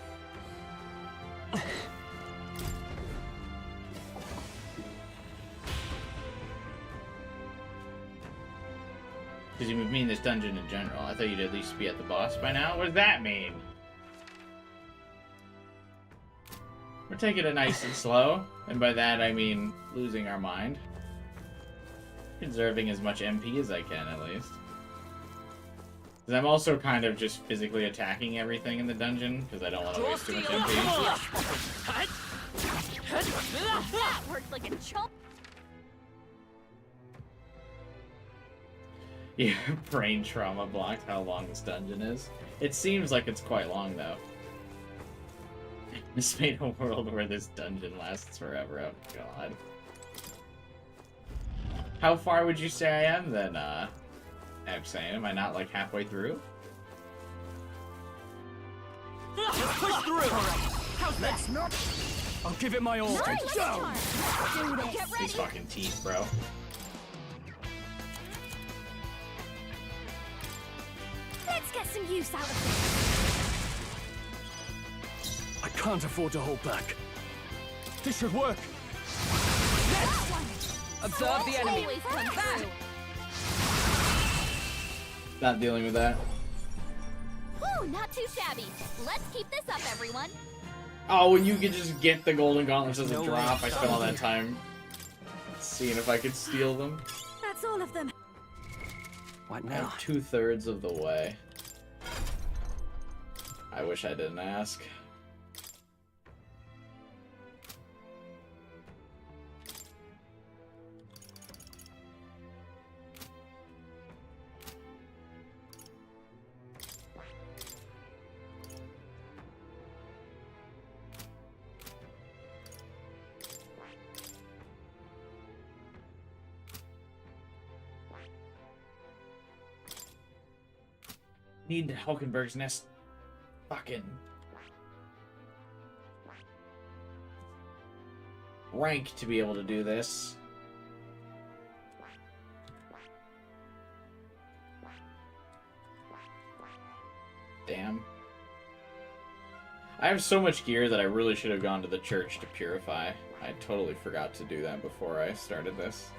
Does you mean this dungeon in general? I thought you'd at least be at the boss by now. What does that mean? We're taking it nice and slow, and by that I mean losing our mind. Conserving as much MP as I can, at least. Because I'm also kind of just physically attacking everything in the dungeon, because I don't want to waste too much MP. That worked like a chump. Yeah, brain trauma blocked how long this dungeon is. It seems like it's quite long, though. This made a world where this dungeon lasts forever. Oh god. How far would you say I am then, Absane? Am I not like halfway through? Let's push through! How's that? Not. I'll give it my all. Nice. Go. Do this. Get ready. These fucking teeth, bro. Let's get some use out of I can't afford to hold back. This should work. that one. Observe the enemy. Always come through. Not dealing with that. Woo, not too shabby. Let's keep this up, everyone. Oh, when you could just get the golden gauntlets as a No drop, way. I spent all that time seeing if I could steal them. That's all of them. What I'm now? 2/3 of the way. I wish I didn't ask. Need Hulkenberg's nest fucking rank to be able to do this. Damn. I have so much gear that I really should have gone to the church to purify. I totally forgot to do that before I started this.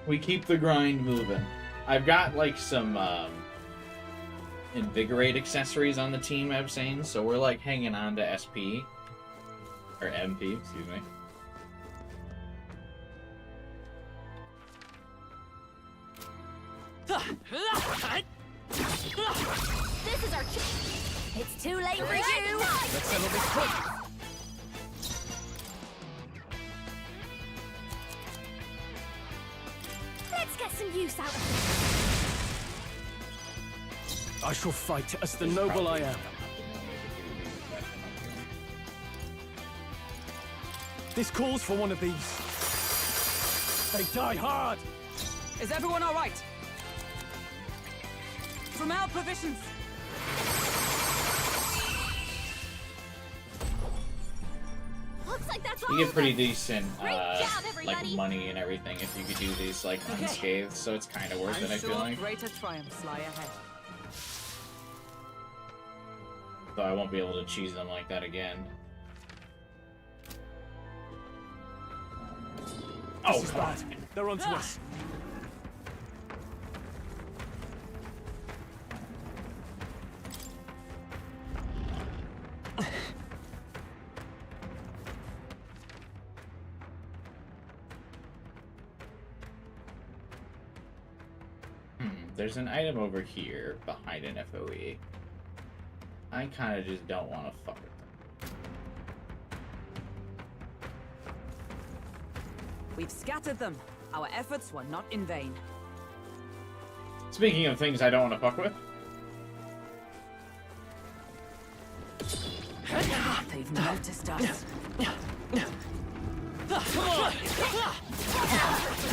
We keep the grind moving. I've got like some invigorate accessories on the team, Absane, so we're like hanging on to SP or MP, excuse me. This is our chance. It's too late for you. Let's settle this quick. Let's get some use out of I shall fight as the noble I am. This calls for one of these. They die hard. Is everyone all right? From our provisions. Looks like that's all You get of pretty them. decent Great job, like everybody. money and everything if you could do these like Okay. unscathed, so it's kind of worth I'm it, I feel sure like. greater triumphs lie ahead. Though I won't be able to cheese them like that again. Oh, This is come on. bad. They're onto us. There's an item over here behind an FOE. I kind of just don't want to fuck with them. We've scattered them. Our efforts were not in vain. Speaking of things I don't want to fuck with, They've noticed us.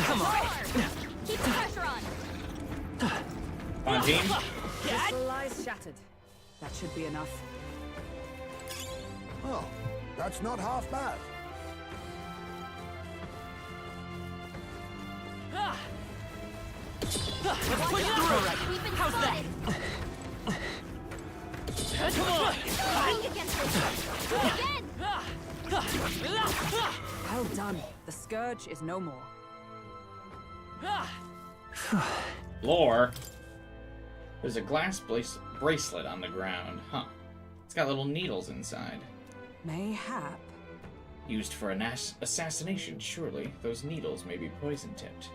Come on. Keep the pressure on. on team. Crystal eyes shattered. That should be enough. Oh, that's not half bad. We've been spotted. Weak against this. Again. Well done. The scourge is no more. Lore. There's a glass bracelet on the ground. Huh. It's got little needles inside. Mayhap. Used for an assassination, surely. Those needles may be poison-tipped.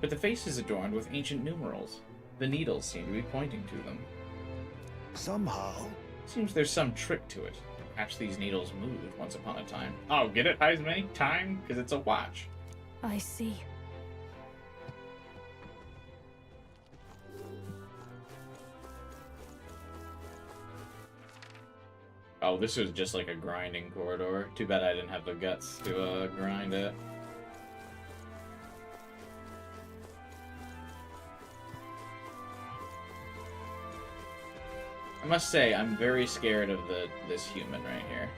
But the face is adorned with ancient numerals. The needles seem to be pointing to them. Somehow, Seems there's some trick to it. Watch these needles move once upon a time. Oh, get it, Heisme? Time? Because it's a watch. I see. Oh, this was just like a grinding corridor. Too bad I didn't have the guts to grind it. I must say, I'm very scared of this human right here.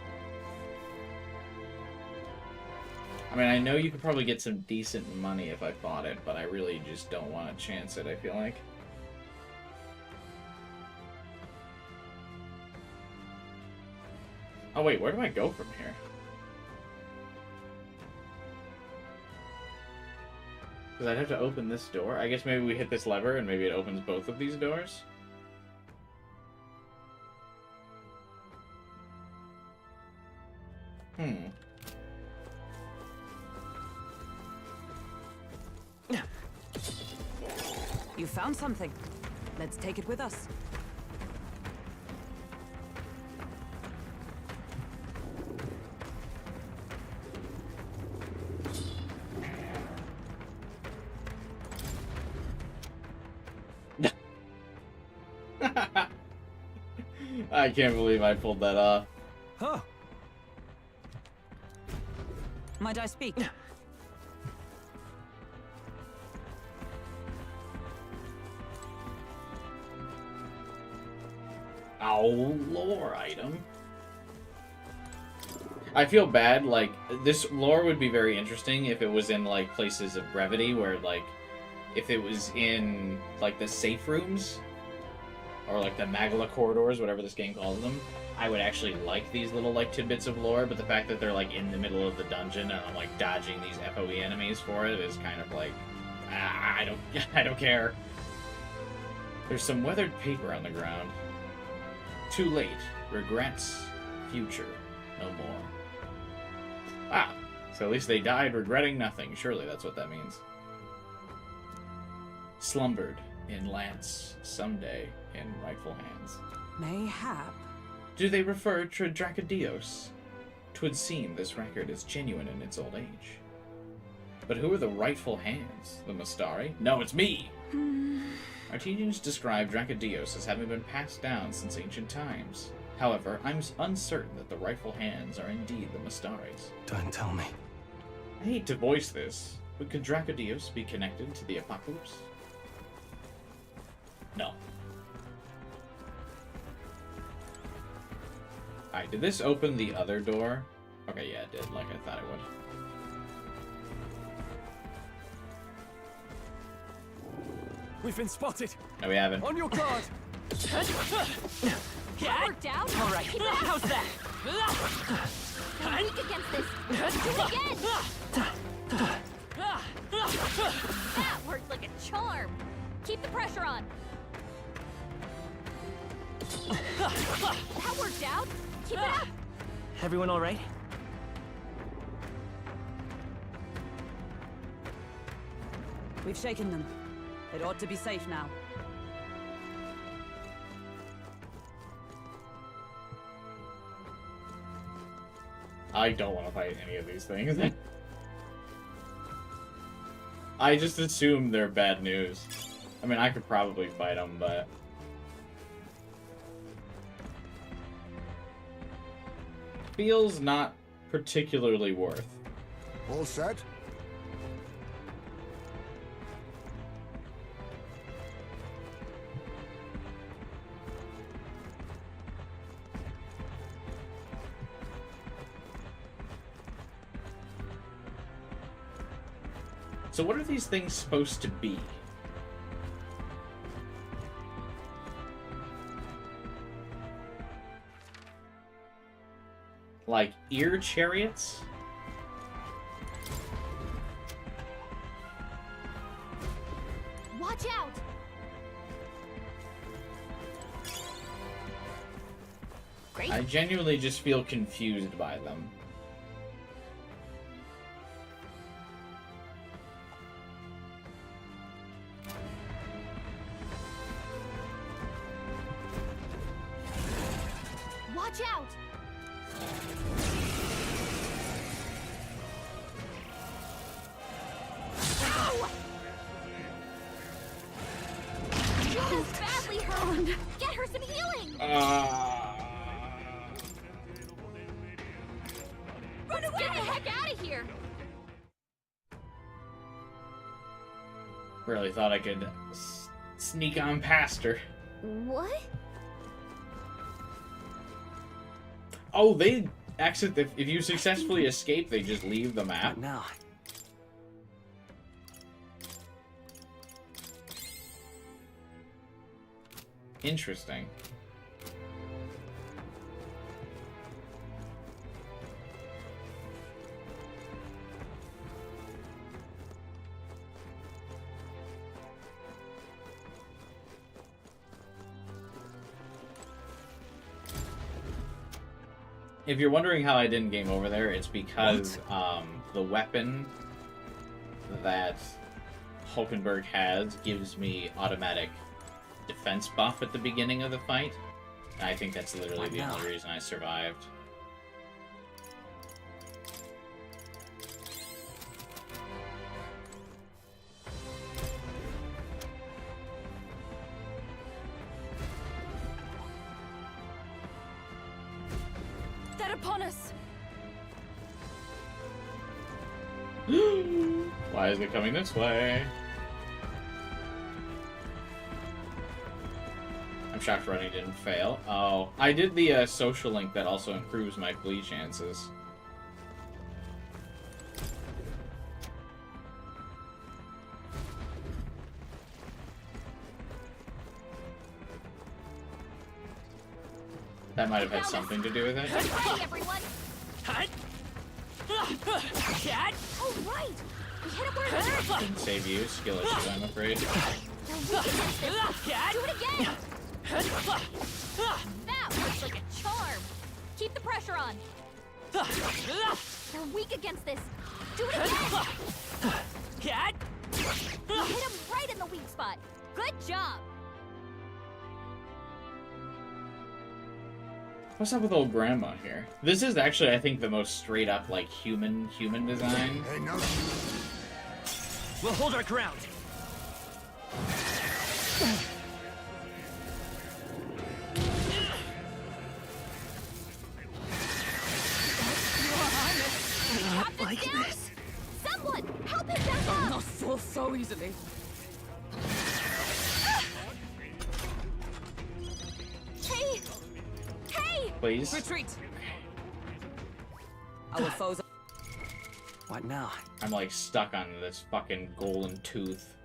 I mean, I know you could probably get some decent money if I bought it, but I really just don't want to chance it, I feel like. Oh wait, where do I go from here? Because I'd have to open this door. I guess maybe we hit this lever and maybe it opens both of these doors? You found something. Let's take it with us. I can't believe I pulled that off. Huh. Might I speak? Oh, lore item. I feel bad, like, this lore would be very interesting if it was in, like, places of brevity, where, like, if it was in, like, the safe rooms, or, like, the Magala corridors, whatever this game calls them, I would actually like these little, like, tidbits of lore, but the fact that they're, like, in the middle of the dungeon, and I'm, like, dodging these FOE enemies for it is kind of, like, I don't care. There's some weathered paper on the ground. Too late. Regrets. Future. No more. Ah, so at least they died regretting nothing. Surely that's what that means. Slumbered in Lance, someday in rightful hands. Mayhap. Do they refer to Dracodios? 'Twould seem this record is genuine in its old age. But who are the rightful hands? The Mastari? No, it's me! Our teachings describe Dracodios as having been passed down since ancient times. However, I'm uncertain that the rightful hands are indeed the Mastaris. Don't tell me. I hate to voice this, but could Dracodios be connected to the Apocalypse? No. Alright, did this open the other door? Okay, yeah, it did, like I thought it would. We've been spotted. No, we haven't. On your guard. That worked out. All right, how's that? I'm weak against this. Do it again. That worked like a charm. Keep the pressure on. That worked out. Keep it up. Everyone all right? We've shaken them. It ought to be safe now. I don't want to fight any of these things. I just assume they're bad news. I mean, I could probably fight them, but... feels not particularly worth. All set? So what are these things supposed to be? Like ear chariots? Watch out. Great. I genuinely just feel confused by them. Watch out. heck out of here! Really thought I could sneak on past her. What? Oh, they exit. If you successfully escape, they just leave the map. Now. Interesting. If you're wondering how I didn't game over there, it's because the weapon that Hulkenberg has gives me automatic defense buff at the beginning of the fight. I think that's literally the only reason I survived. They're upon us! Why is it coming this way? I'm shocked running didn't fail. Oh, I did the social link that also improves my flee chances. That might have had something to do with it. Hey, everyone! Cat! Oh, right! We hit it where it hurt! Didn't save you. Skill issue, I'm afraid. Cat! Do it again! That works like a charm! Keep the pressure on! They're weak against this! Do it again! Cat! You hit him right in the weak spot! Good job! What's up with old grandma here? This is actually, I think, the most straight up, like, human design. Hey, no. We'll hold our ground. Not like this! Someone! Help him back up! Not fall so easily. Hey! Hey! Please. Retreat! Our foes. What now? I'm, like, stuck on this fucking golden tooth.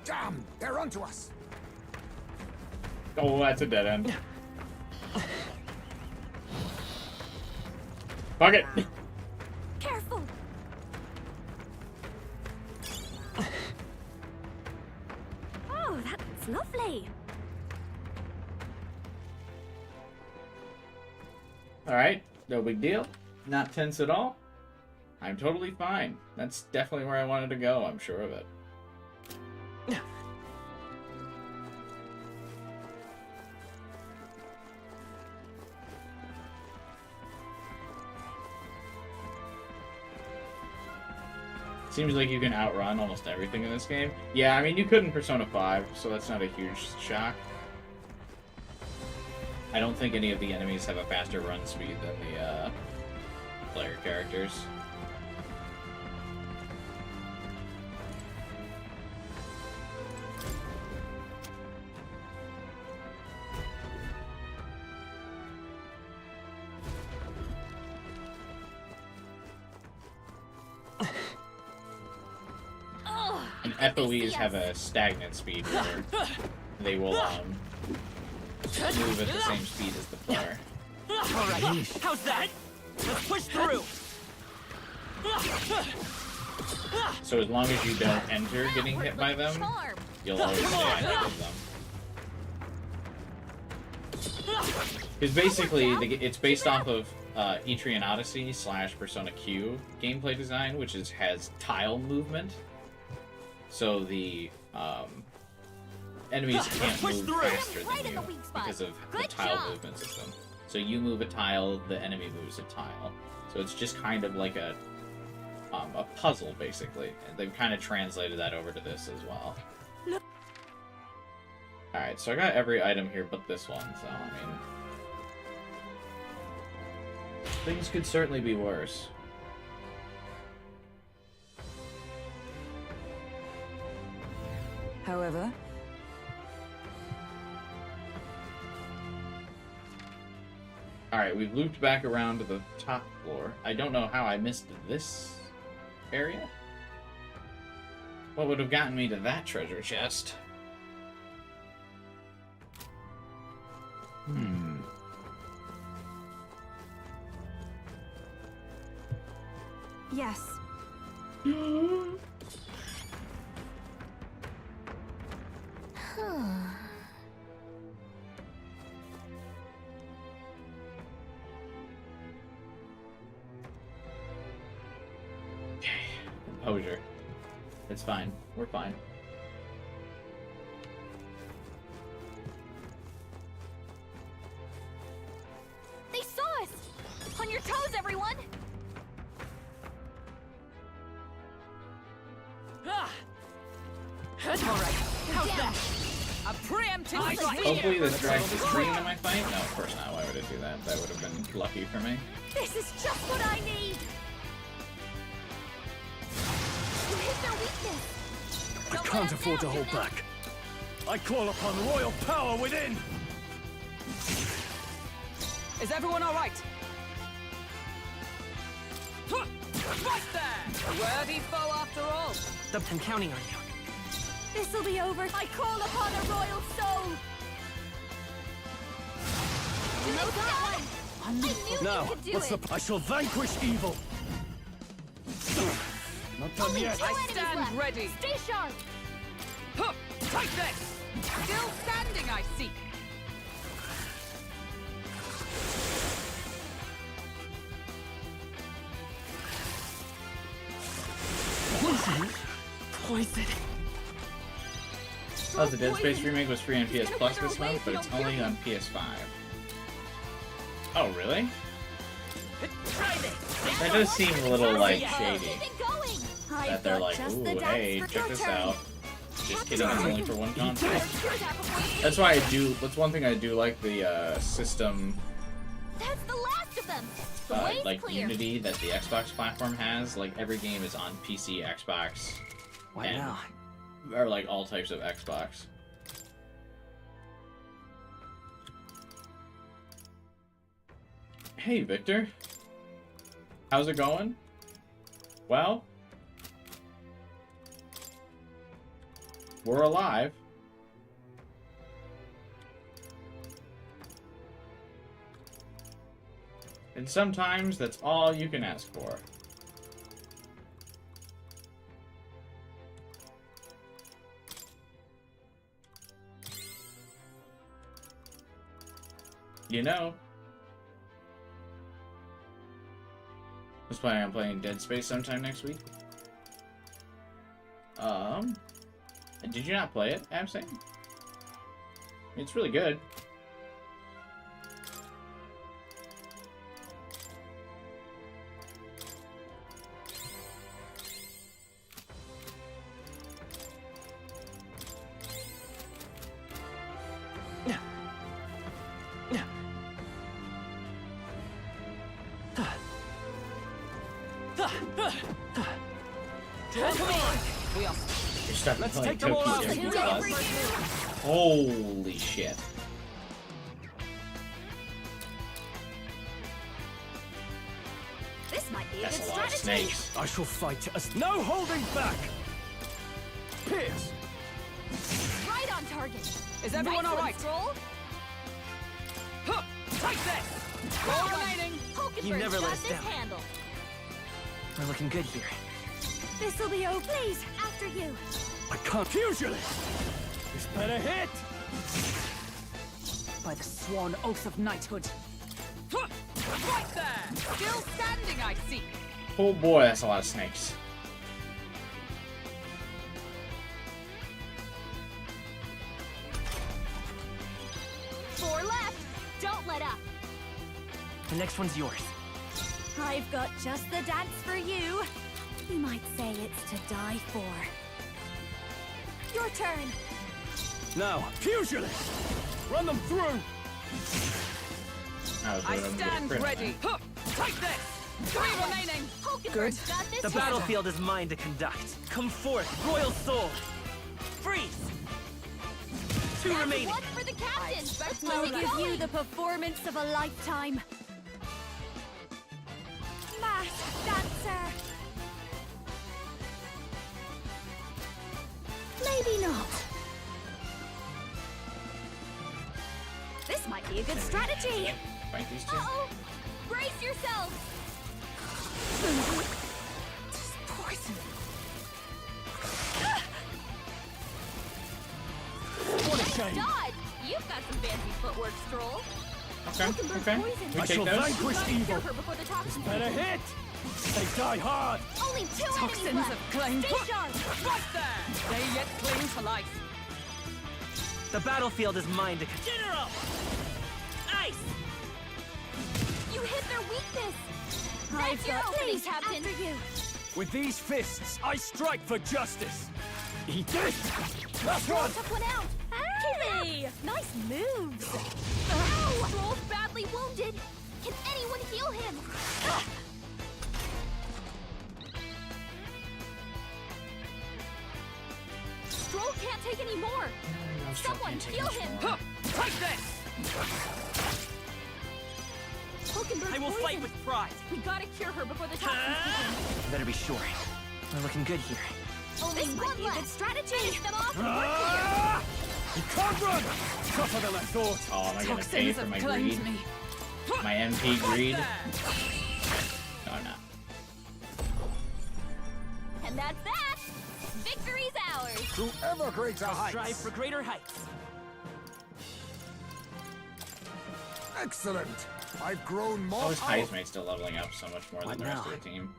Damn! They're onto us! Oh, that's a dead end. Fuck it! Careful! Oh, that's lovely! Alright, no big deal. Not tense at all. I'm totally fine. That's definitely where I wanted to go, I'm sure of it. Seems like you can outrun almost everything in this game. Yeah, I mean, you could in Persona 5, so that's not a huge shock. I don't think any of the enemies have a faster run speed than the player characters. And FOEs have a stagnant speed where they will move at the same speed as the player. Alright, how's that? Let's push through! So as long as you don't enter getting hit by them, you'll always stay ahead of them. Because basically, it's based off of Etrian Odyssey / Persona Q gameplay design, which has tile movement. So the enemies can't move faster than you because of the tile movement system. So you move a tile, the enemy moves a tile. So it's just kind of like a puzzle, basically. And they've kind of translated that over to this as well. Alright, so I got every item here but this one, so, I mean... things could certainly be worse. However, Alright, we've looped back around to the top floor. I don't know how I missed this area. What would have gotten me to that treasure chest? Yes. Composure. It's fine. We're fine. They saw us! On your toes, everyone! Alright, how's that? A preemptive strike! Hopefully this drags the stream in my fight? No, of course not. Why would it do that? That would have been lucky for me. This is just what I need! You hit their weakness! I can't afford to hold back. I call upon royal power within! Is everyone alright? Right there! A worthy foe after all. I'm counting on you. This'll be over. I call upon a royal soul! You know that one! I knew Now, you could do what's it! the... I shall vanquish evil! Not done Only yet! two I enemies stand left. ready. Stay sharp! Huh, take this! Still standing, I see. Poison. Oh, the Dead Space remake was free on PS Plus this month, but it's only on PS5. Oh, really? That does seem a little, like, shady. Keep it going! That they're like, ooh, hey, check this out. Just kidding, it's only for one console. That's why I do, that's one thing I do like the, system, That's the last of them! The way's like, clear. unity that the Xbox platform has. Like, every game is on PC, Xbox, What and, now? or, like, all types of Xbox. Hey, Victor. How's it going? Well, we're alive. And sometimes that's all you can ask for. You know, I was planning on playing Dead Space sometime next week. Did you not play it, Absing? It's really good. You're starting to play Tokyo Drift Plus. Holy shit. This might be a That's good a lot of strategy! snakes. I shall fight as no holding back! Pierce! Right on target! Is everyone Nice one, alright? Stroll. Huh, take this! Four remaining. Hulkenberg's You never got let us this down. handled. We're looking good here. This'll be over. Please, after you. I can't... Pugilist! This better hit! By the sworn oath of knighthood. Huh, right there! Still standing, I see. Oh boy, that's a lot of snakes. Four left. Don't let up. The next one's yours. I've got just the dance for you. You might say it's to die for. Your turn. Now, pugilist! Run them through! I stand ready. Huh. Take this! 3 remaining! Good. Got this The one. battlefield is mine to conduct. Come forth, royal soul! Freeze! 2 That's remaining. one for the captain. Let's I'll keep it give you going. the performance of a lifetime. Masked dancer. Maybe not. This might be a good strategy. Fight these two. Uh-oh! Brace yourself! Poison. What a shame! Dodge! You've got some fancy footwork, Stroll. Okay. We I take shall those. vanquish Gotta evil! cure her before the toxins Better kick in. hit! They die hard! Only 2 Toxins enemies left. have claimed. Stay sharp. Right there! They yet cling to life. The battlefield is mine to General! Ice! You hit their weakness. I've That's your got opening, these Captain. after you. With these fists, I strike for justice! Eat this! Last one! Took one out. Hey! Nice moves. Ow! Stroll's badly wounded. Can anyone heal him? Stroll can't take any more. Someone heal him. Huh. Take this! Hulkenberg's I will fight poisoned. with pride. We gotta cure her before the toxins kick Better be sure. We're looking good here. in. Only this might be a good strategy. Finish them off and work Ah! You can't run! Tougher than I thought! Oh, am I gonna pay Toxins for have my claimed greed? me. My MP greed? There. Oh no. And that's that. Victory's ours. To ever greater heights. Strive for greater heights. Excellent. I've grown more How is powerful. Heismate still leveling up so much more than What the rest now? of the team?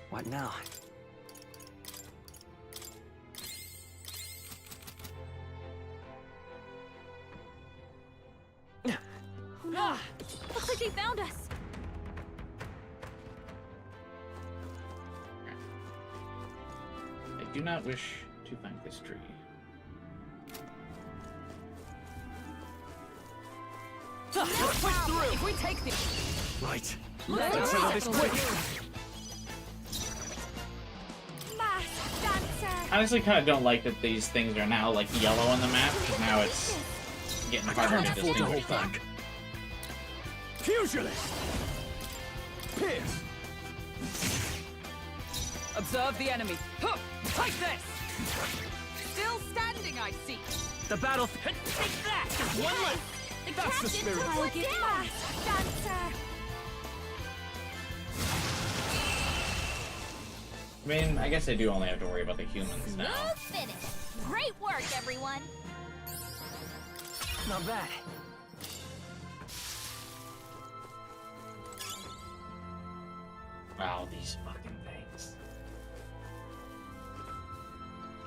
What now? Oh no! Looks like they found us. I do not wish to thank this tree. Push through! If we take the... Right. Let's Let's settle this quick! Masked dancer. I honestly kind of don't like that these things are now like yellow on the map, because now it's getting harder Can't to afford to hold distinguish them. back. Pugilist! Pierce! Observe the enemy. Huh. Take this! Still standing, I see. The battlefield. Take that! There's one left. The That's the captain spirit. took one down. Masked dancer. I mean, I guess I do only have to worry about the humans now. Smooth finish. Great work, everyone. Not bad. Wow, these fucking things.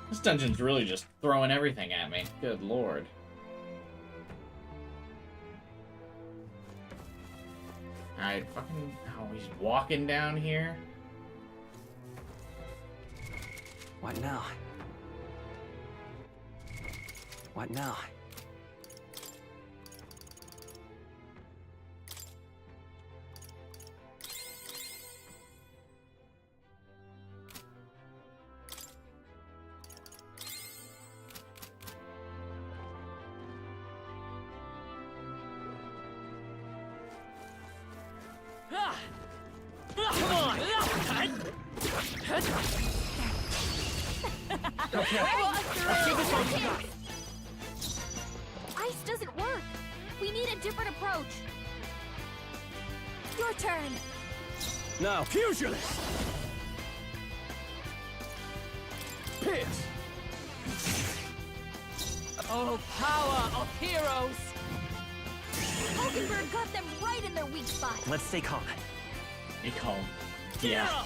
This dungeon's really just throwing everything at me. Good lord. Alright, fucking... Oh, he's walking down here? What now? What now? Come on! Ice doesn't work. We need a different approach. Your turn. Now, pugilist! Pierce! Oh, power of heroes! Hulkenberg got them right in their weak spot. Let's stay calm. A calm. Yeah.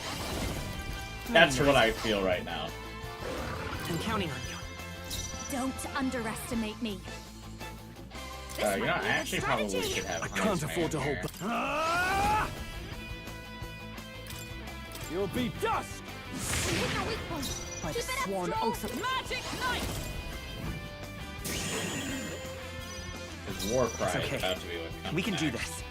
That's what I feel right now. I'm counting on you. Don't underestimate me. This You know, might I be a good actually probably strategy. should have. I can't afford to hold back. You'll be dust! Pick a weak point. By Keep the it up, sworn Stroll. oath of Magic Knight! His war cry It's okay. is about to be what comes We can do next. this.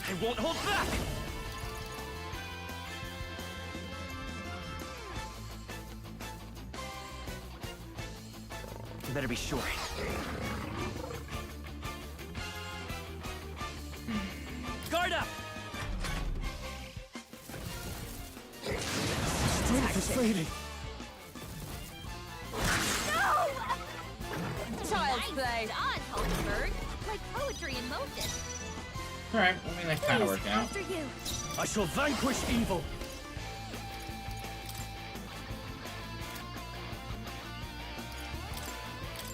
I won't hold back! You better be sure. Guard up! Strength is fading. Child's play. Done, Hulkenberg. Like poetry in motion. Alright, I mean, that's kind of working out. After you. I shall vanquish evil.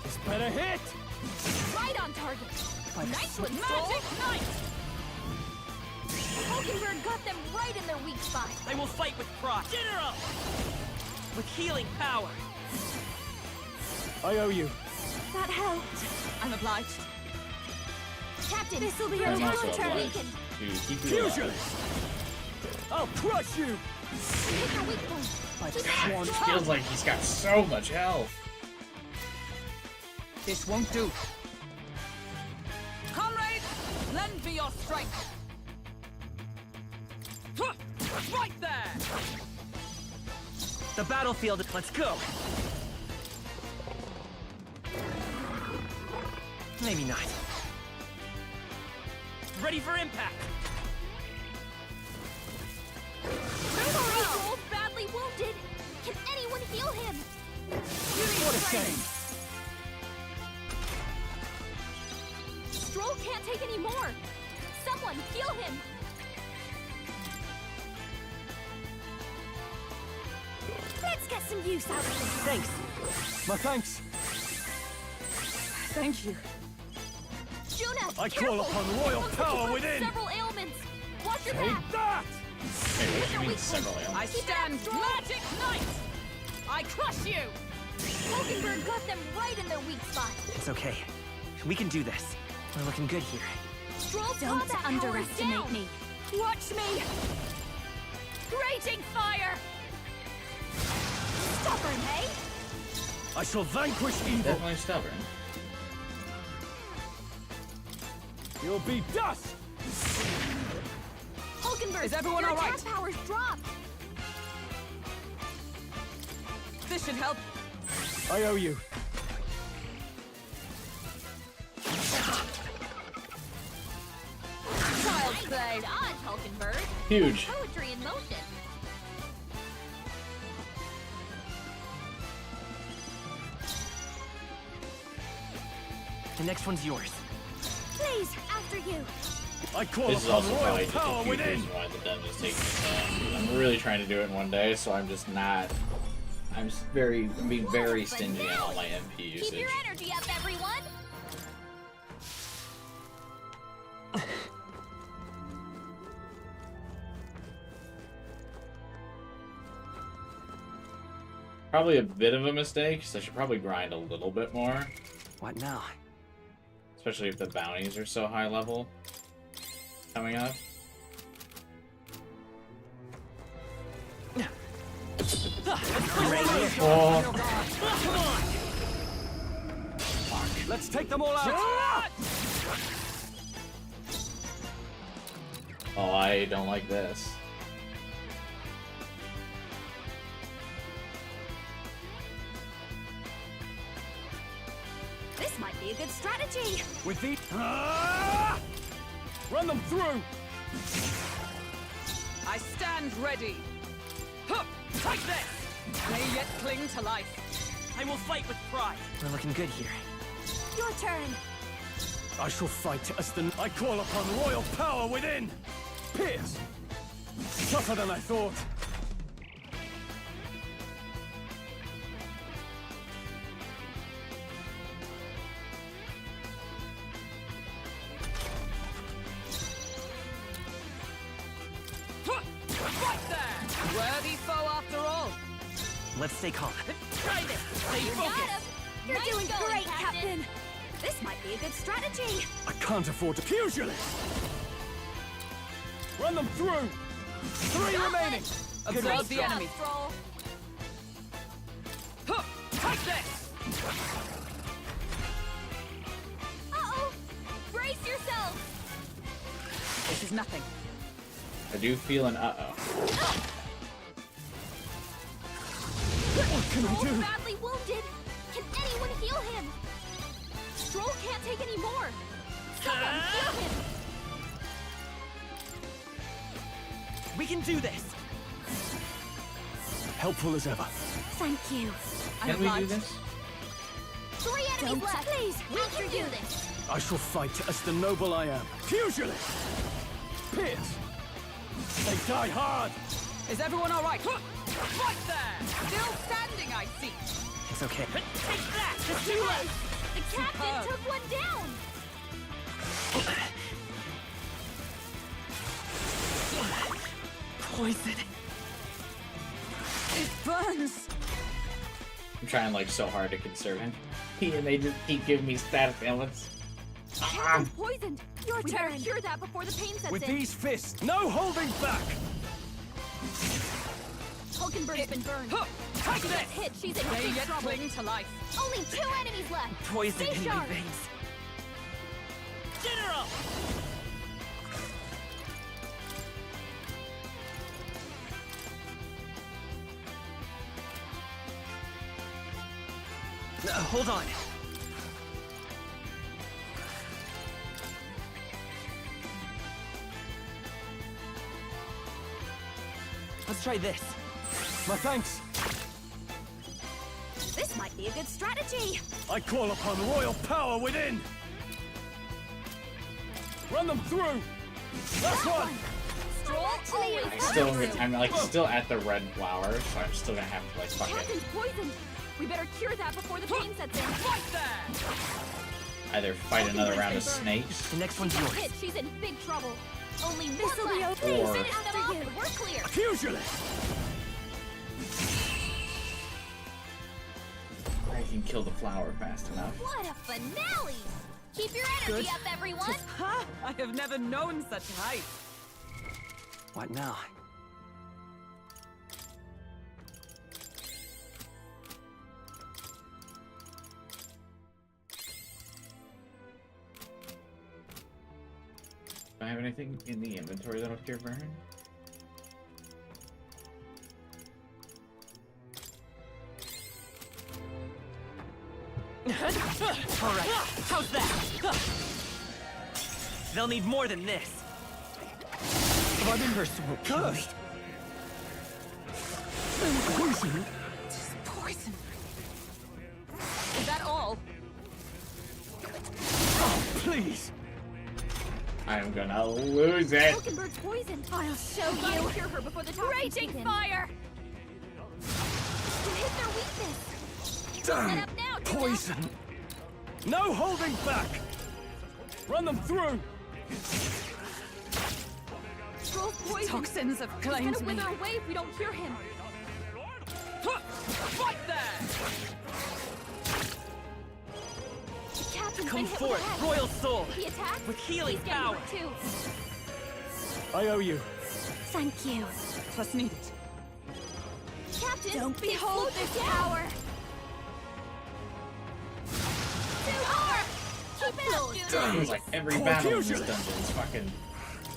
This better hit! Right on target. by the Nice one, Magic Stroll. Knight! Hulkenberg got them right in their weak spot. I will fight with pride. General! With healing power. I owe you. That helped. I'm obliged. Captain, this will be your I'm also turn. obliged Weaken. to keep you Fusion! alive. I'll crush you! Pick a weak point. by the Keep it sworn up, Feels like he's got so much health. This won't do. Comrades, lend me your strength. Huh, right there! The battlefield, let's go! Maybe not. Ready for impact! Stroll badly wounded. Can anyone heal him? What a shame! Stroll can't take any more. Someone heal him. Let's get some use out of this. Thanks! My thanks. Thank you. Juna, I call careful. upon royal Looks like power you've got within. Several ailments. Watch your back. Take that! Hey, what do you mean several I ailments? Keep it up, stand Stroll. Magic Knight! I crush you! Hulkenberg got them right in their weak spot. It's okay. We can do this. We're looking good here. Stroll's Don't combat underestimate power is down. me. Watch me. Raging fire. Stubborn, hey? I shall vanquish evil. Definitely stubborn. You'll be dust! Hulkenberg, Is everyone your all right? attack power's dropped. This should help. I owe you. Child's play. Dodge, Hulkenberg. Huge. Poetry in motion. The next one's yours. Please, after you. I call This is upon also royal probably just a power huge within. reason why the dungeon's taking so long. I'm really trying to do it in one day, so I'm just not. I'm being very stingy on all my MP Keep usage. your energy up, everyone. Probably a bit of a mistake, so I should probably grind a little bit more. What now? Especially if the bounties are so high level coming up. Oh, Let's take them all out! oh, I don't like this. This might be a good strategy. With the... Run them through! I stand ready. Huh, take this! May yet cling to life. I will fight with pride. We're looking good here. Your turn. I shall fight as the... I call upon royal power within! Pierce! Tougher than I thought. Let's stay calm. Try this. Stay focused. You're Nice doing going, great, Captain. Captain. This might be a good strategy. I can't afford to pugilist! Run them through! 3 remaining! Observe the job, enemy. Stroll. Huh, take this. Uh-oh! Brace yourselves! This is nothing. I do feel an uh-oh. What can I Stroll's do? badly wounded. Can anyone heal him? Stroll can't take any more. Someone heal him. We can do this. Helpful as ever. Thank you. Can we do this? 3 enemies left. Please, we can do this. I shall fight as the noble I am. Pugilist! Pierce! They die hard! Is everyone all right? Right there. Still standing, I see. It's okay. Take that. Just do it. The captain took one down. Poison. It burns. I'm trying like so hard to conserve him. And they just keep giving me status ailments. Captain's poisoned. Your turn. Better cure that before the pain sets With in. these fists, no holding back! Hulkenberg's been burned. Huh, take She this. gets hit. She's in They big yet trouble. cling to life. Only 2 enemies left. Poison Stay in my sharp. veins. General. Hold on. Let's try this. My thanks. This might be a good strategy. I call upon royal power within! Run them through! Last one! Stroll always I'm like still at the red flower, so I'm still gonna have to like fuck it. Captain's poisoned. We better cure that before the pain sets in. Right there. Either fight another round of snakes. The next one's She got yours. hit. She's in big trouble. Only one This'll be left. okay. Or- Finish them off and we're clear. Pugilist! I can kill the flower fast enough. What a finale! Keep your energy up, everyone. Ha! I have never known such height. What now? Do I have anything in the inventory that'll cure burn? All right. How's that? They'll need more than this. Blood curse will curse! Poison! Poison. Is that all? Oh, please! I am gonna lose it. Hulkenberg's poisoned. I'll show you. Cure her before the toxins kick in. Fire! You hit their weakness. Damn! Set up now, do Poison! No holding back! Run them through! Stroll's poisoned. Toxins have He's claimed gonna me. wither away if we don't cure him. Right there. The captain's Come been hit forth, with a head. royal soul. He attacked. With healing He's getting power. hurt too. I owe you. Thank you. Plus needed. Captain, Don't behold this power. Too hard. Keep it up, dude. Seems like every Poor battle in this pugilist. dungeon is fucking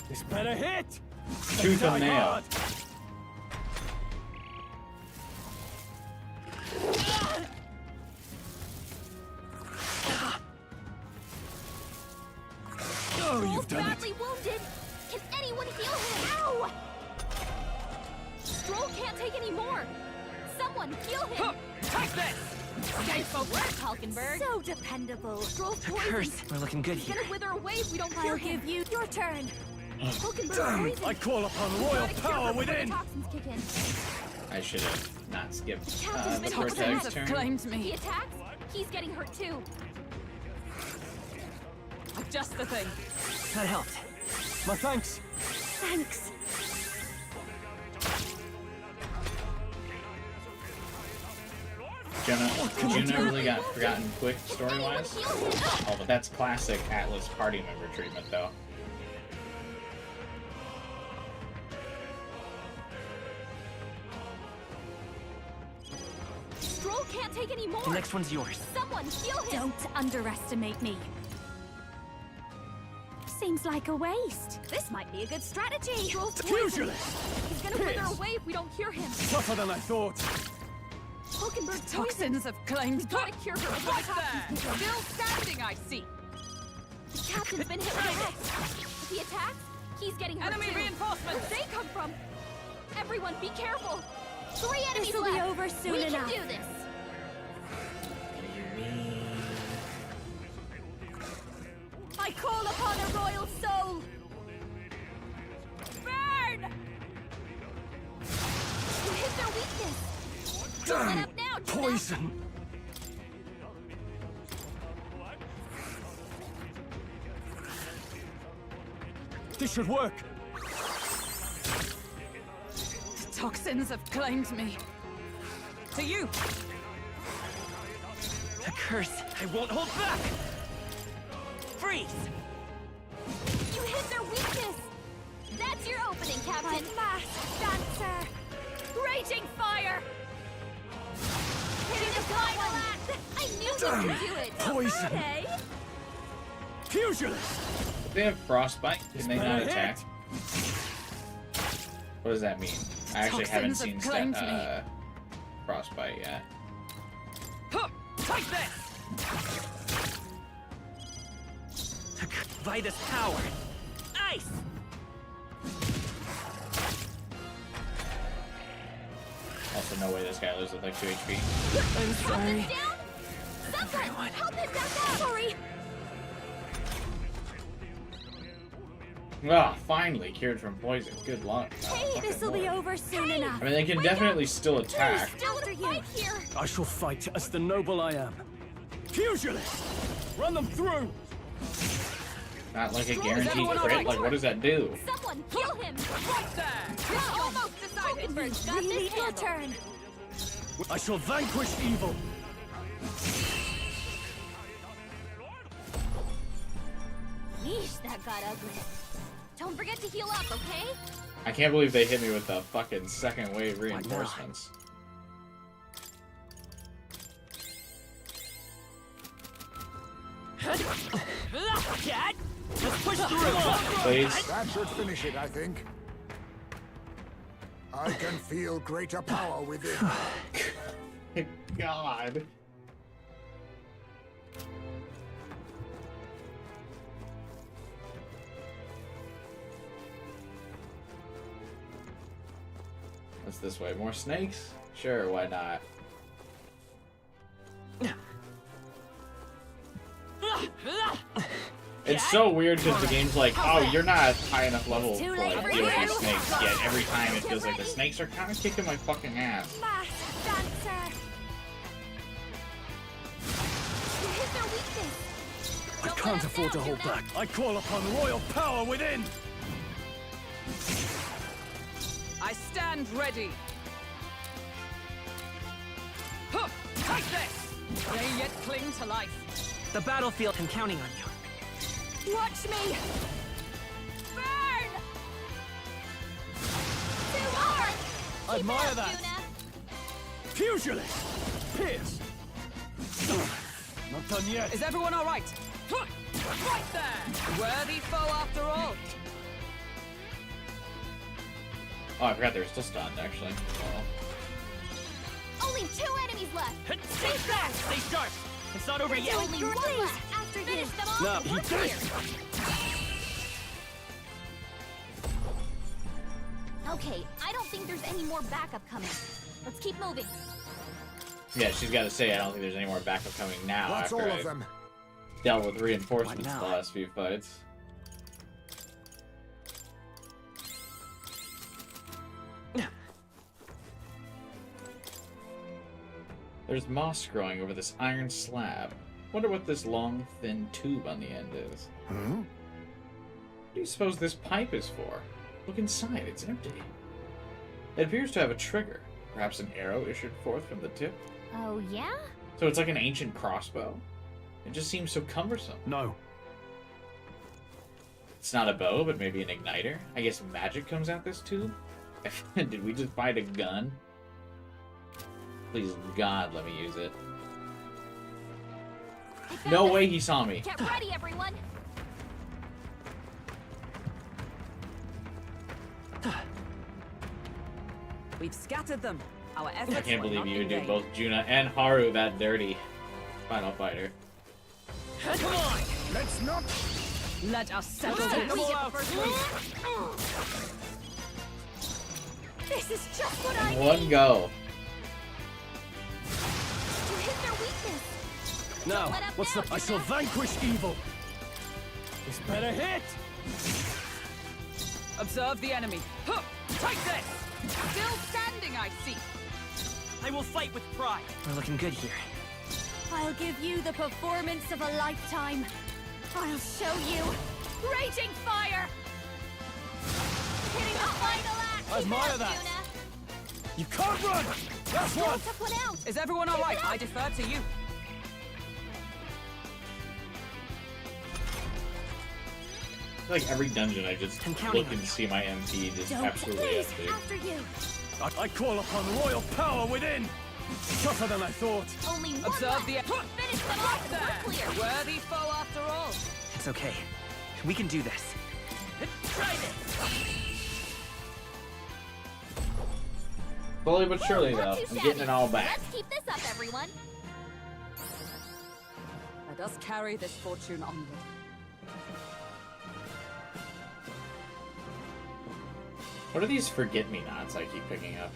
This better hit! tooth Die and nail. hard. Oh, Stroll's you've done badly it! wounded. Can anyone heal him? Ow! Stroll can't take any more. Someone heal him. Take this. Stay focused, Hulkenberg. So dependable. Stroll's The poisoned. curse. We're looking good He's here. gonna wither away if we don't cure him. I'll give you your turn. Hulkenberg's Damn! poisoned. I call upon royal Gotta cure her power before the within! toxins kick in. I should have not skipped Captain's the been Cortex toxins have turn. claimed He me. attacks. He's getting hurt too. Just the thing. That helped. My thanks! Thanks. Juno really got forgotten quick story-wise. Oh, but that's classic Atlas party member treatment, though. Stroll can't take any more. The next one's yours. Someone heal him. Don't underestimate me. Seems like a waste. This might be a good strategy. Stroll's poisoned. He's gonna wither away if we don't cure him. Tougher than I thought. Hulkenberg's Toxins have claimed. gotta cure her before Right there. Still standing, I see. The captain's been hit with a hit. If he attacks, he's getting hurt Enemy too. reinforcements. Where'd they come from? Everyone, be careful. 3 enemies This'll left. be over soon we enough. can do this. I call upon a royal soul. Burn! You hit their weakness. Don't let up now, Judah. Poison! This should work. Toxins have claimed me. To you. The curse. I won't hold back. Freeze. You hit their weakness. That's your opening, Captain. My fast dancer. Raging fire. Hitting the final act. I knew you could do it. Poison. Okay. Pugilist! If they have frostbite, can they not attack? What does that mean? I actually haven't Toxins seen have claimed me. frostbite yet. Huh. Take this. Vitus power. Ice. Also, no way this guy lives with like 2 HP. I'm sorry. Down. Someone, help him back out. Sorry. Ah, finally cured from poison. Good luck. Hey, this'll be over soon enough. I mean, they can definitely still attack. Still in a fight here. I shall fight as the noble I am. Pugilist! Run them through! Not like a guaranteed crit. Like, what does that do? Someone kill him. Right there. You're almost decided. Hulkenberg's got Really this handled. turn. I shall vanquish evil! Yeesh, that got ugly. Don't forget to heal up, okay? I can't believe they hit me with the fucking second wave reinforcements. Let's push through. Please. That should finish it, I think. I can feel greater power within. God. What's this way? More snakes? Sure, why not? It's so weird because the game's like, oh, you're not high enough level to like deal with these snakes yet. Every time it feels like the snakes are kind of kicking my fucking ass. Fast dancer. You hit their weakness. I can't afford to hold back. I call upon royal power within! I stand ready. Huh. Take this. They yet cling to life. The battlefield. I'm counting on you. Watch me. Burn. Too hard. I admire that. Yuna. Pugilist! Pierce! Not done yet. Is everyone all right? Huh. Right there. Worthy foe after all. Oh, I forgot they were still stunned, actually. Oh. Only 2 enemies left. Stay fast. Stay sharp. It's not over yet. Only 1 left. After finish them all. No, and he work did it. clear. Okay, I don't think there's any more backup coming. Let's keep moving. Yeah, she's got to say, I don't think there's any more backup coming now. That's after all I of them. dealt with reinforcements What the now? last few fights. There's moss growing over this iron slab. Wonder what this long, thin tube on the end is. Hmm? What do you suppose this pipe is for? Look inside, it's empty. It appears to have a trigger. Perhaps an arrow issued forth from the tip? Oh, yeah? So it's like an ancient crossbow? It just seems so cumbersome. No. It's not a bow, but maybe an igniter? I guess magic comes out this tube? Did we just find a gun? Please, God, let me use it. No way he saw me. Get ready, everyone. We've scattered them. Our efforts I can't were believe not you would in do vain. both Juna and Haru that dirty. Final fighter. Come on! Let's not... Let us settle Let's this. take Pull the out. first This is just what I One need. go. You hit their weakness. Now, Let up what's now, the... I Juna. shall vanquish evil. This better hit! Observe the enemy. Huh! Take this! Still standing, I see. I will fight with pride. We're looking good here. I'll give you the performance of a lifetime. I'll show you. Raging fire! Hitting the final act! I admire Keep it up, that. Juna. You can't run! That's Don't one! took one out! Is everyone all right? I defer to you. I feel like every dungeon I just I'm counting look on and you. see my MP just Don't absolutely please, empty. after you. I call upon royal power within! Tougher than I thought. Only one Observe left. the... Finish them off. There! We're clear. Worthy foe after all. It's okay. We can do this. Try this! Slowly but surely, We're though, too I'm shabby. getting it all back. Let's keep this up, everyone. Let us carry this fortune onward. What are these forget-me-nots I keep picking up?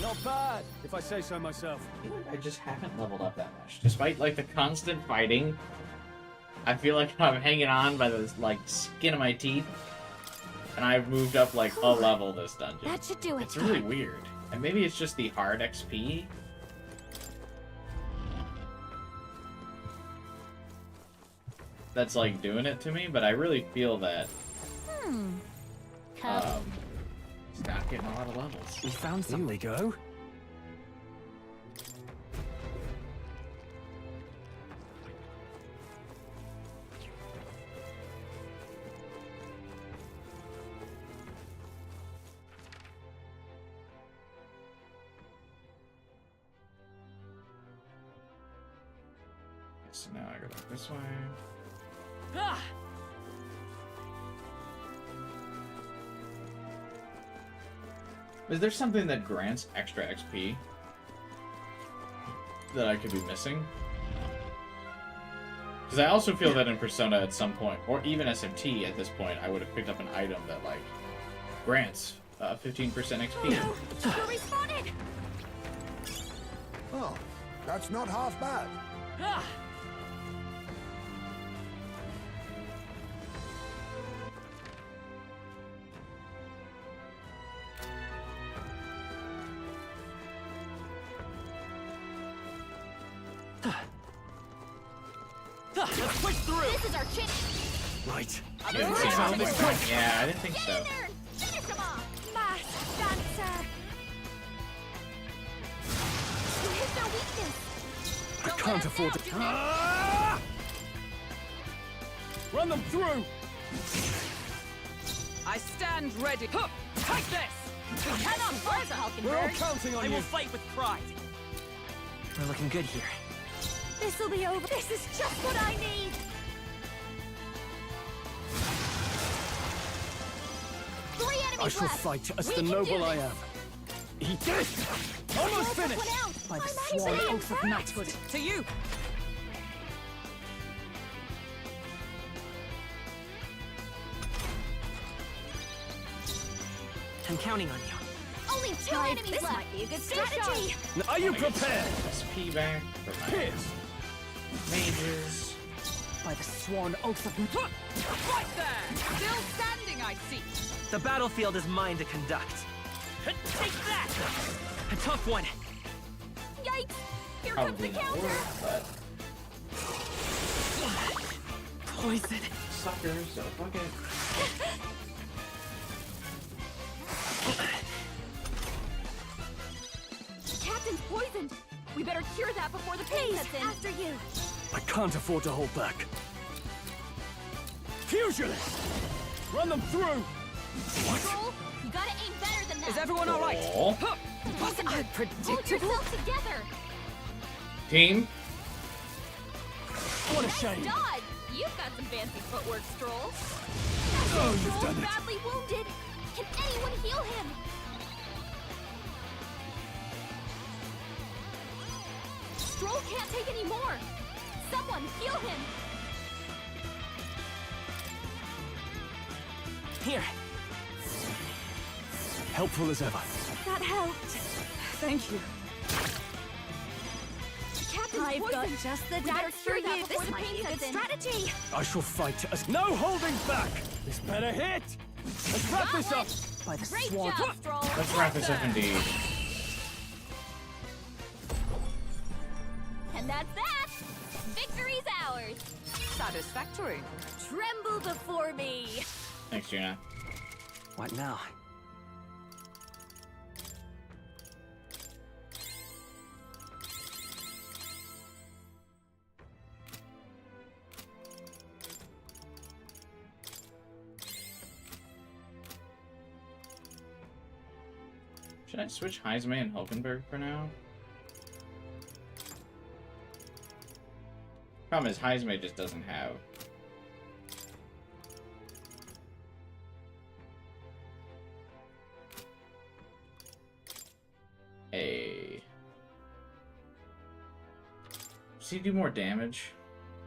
Not bad, if I say so myself. I feel like I just haven't leveled up that much. Despite, like, the constant fighting, I feel like I'm hanging on by the, like, skin of my teeth. And I've moved up, like, a level this dungeon. That should do it. It's really weird. And maybe it's just the hard XP. That's, like, doing it to me, but I really feel that, stop getting a lot of levels. We found Here something. we go. So now I go back this way. Ah! Is there something that grants extra XP that I could be missing? Because I also feel that in Persona at some point, or even SMT at this point, I would have picked up an item that, like, grants 15% XP. We're respawning. Oh, that's not half bad. Ah! Let's push through! This is our chance. Right. You haven't seen Sound it. is quick. Yeah, I didn't think Get so. in there and finish them off. Masked dancer. You hit their weakness. I Don't can't let us afford down, to... Juna. Ah! Run them through! I stand ready. Huh! Take this! We cannot pause, We're all Hulkenberg. counting on I you. will fight with pride. We're looking good here. This'll be over. This is just what I need. Three enemies I shall left. fight as We the can noble do I this. am. Eat this! Almost Roll took finished! one out. By the I'm sworn actually oath of impressed. knighthood. To you! I'm counting on you. Only two enemies this left. might be a good strategy. Now, are you I get prepared? SP back for my Pierce! mages. By the sworn oath of... Huh! Right there! Still standing, I see. The battlefield is mine to conduct. Take that! A tough one. Yikes! Here comes the Probably not counter. worth, but poison. Sucker, so fuck it. Captain's poisoned. We better cure that before the pain sets in. After you. I can't afford to hold back. Fusion! Run them through! Troll, you gotta aim better than that. Is everyone all right? Oh. Was I Hold predictable? yourself together. Team? What a shame! Dodge! You've got some fancy footwork, Stroll. Oh, you've Stroll's done it! badly wounded. Can anyone heal him? Stroll can't take any more. Someone heal him. Here! Helpful as ever. That helped. Thank you. Captain's I've got poisoned. just the We better dagger for cure that you. before This the might pain be a good sets in. strategy. I shall fight as no holding back! This better hit! Let's wrap this up! By the Great sword. job, Stroll. Let's wrap this up indeed. And that's that. Victory's ours. Satisfactory. Tremble before me. Thanks, Gina. What now? Should I switch Heisme and Hulkenberg for now? Problem is, Heisme just doesn't have. Does he do more damage?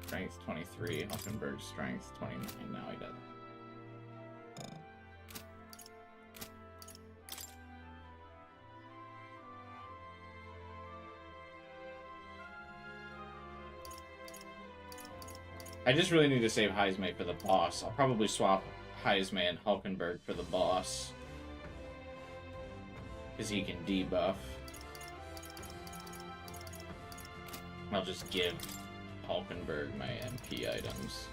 Strength 23, Hulkenberg strength 29. No, he doesn't. I just really need to save Heisme for the boss. I'll probably swap Heisme and Hulkenberg for the boss. Because he can debuff. I'll just give Hulkenberg my MP items.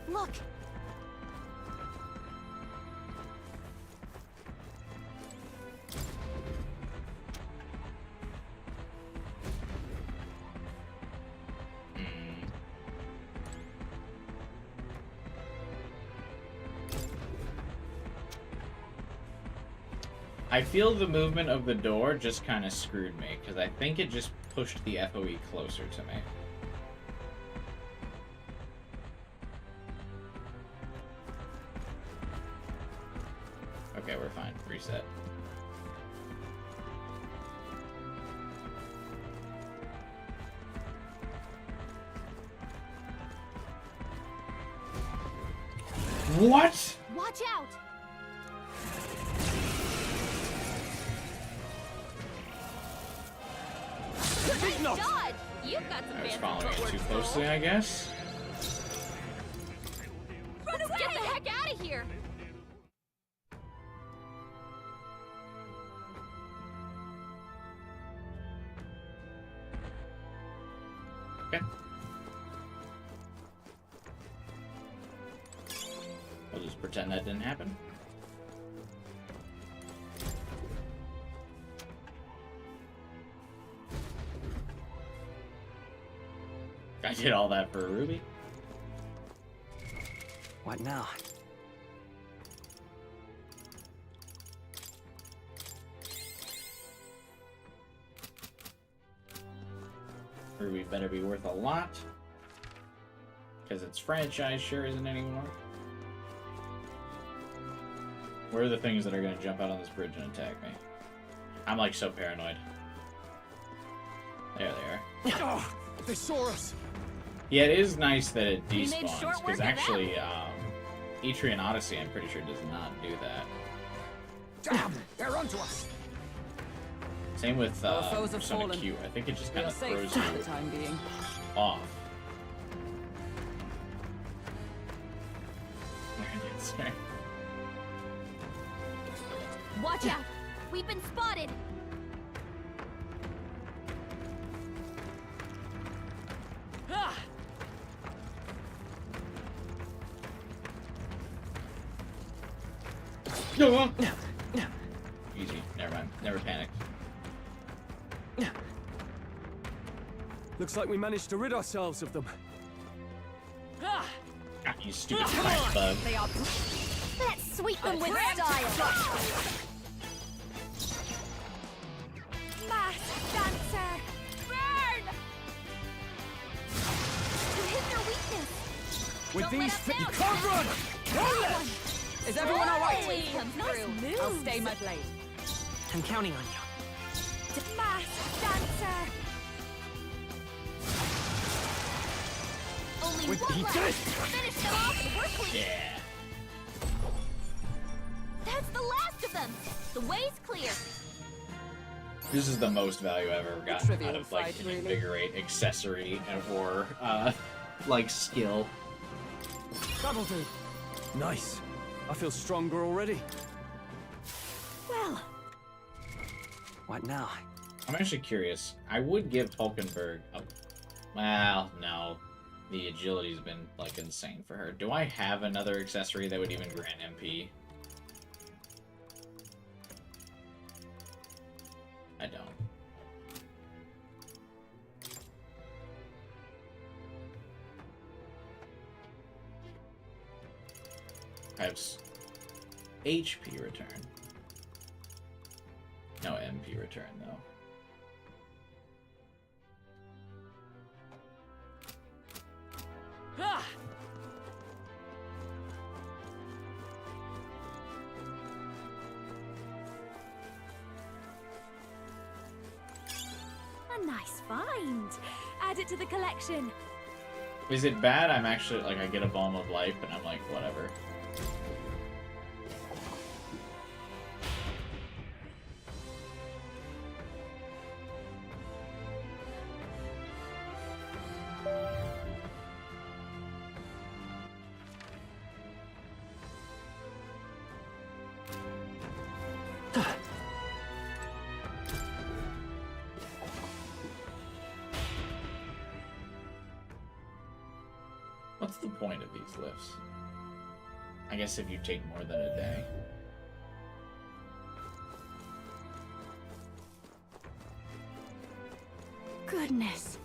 Look. I feel the movement of the door just kind of screwed me, because I think it just pushed the FOE closer to me. Okay, we're fine. Reset. What? Watch out. Nice dodge. You've got some I was fancy following it footwork, too Stroll. closely, I guess. Run away! Get the heck out of here! Okay. We'll just pretend that didn't happen. I did all that for a ruby. What now? Ruby better be worth a lot. Because its franchise sure isn't anymore. Where are the things that are going to jump out on this bridge and attack me? I'm like so paranoid. There they are. Oh, they saw us! Yeah, it is nice that it We made despawns, short work because of actually, Etrian Odyssey, I'm pretty sure, does not do that. Damn! They're onto us! Same with Our foes have Persona fallen. Q. I think it just We kind are of safe throws for the you time being. off. That's fair. Watch out! We've been spotted! Ah! Easy. Never mind. Never panic. Looks like we managed to rid ourselves of them. Ah! Ah, you stupid flash bug. They are Let's sweep them with style! Masked Dancer! Burn! You hit their weakness! With Don't let these us down. you can't run! Is everyone alright? Hey, nice moves. I'll stay my blade. I'm counting on you. Masked Dancer! Only With one the left! Finish them off and we're clear! Yeah. That's the last of them! The way's clear! This is the most value I've ever gotten trivial out of like fight, an really. invigorate accessory or like skill. That'll do. Nice. I feel stronger already. Well, What now? I'm actually curious. I would give Hulkenberg a... Well, no. The agility's been, like, insane for her. Do I have another accessory that would even grant MP? I don't. I have HP return. No MP return, though. Ah! A nice find! Add it to the collection! Is it bad? I'm actually, like, I get a Balm of Life, and I'm like, whatever. What's the point of these lifts? I guess if you take more than a day. Goodness!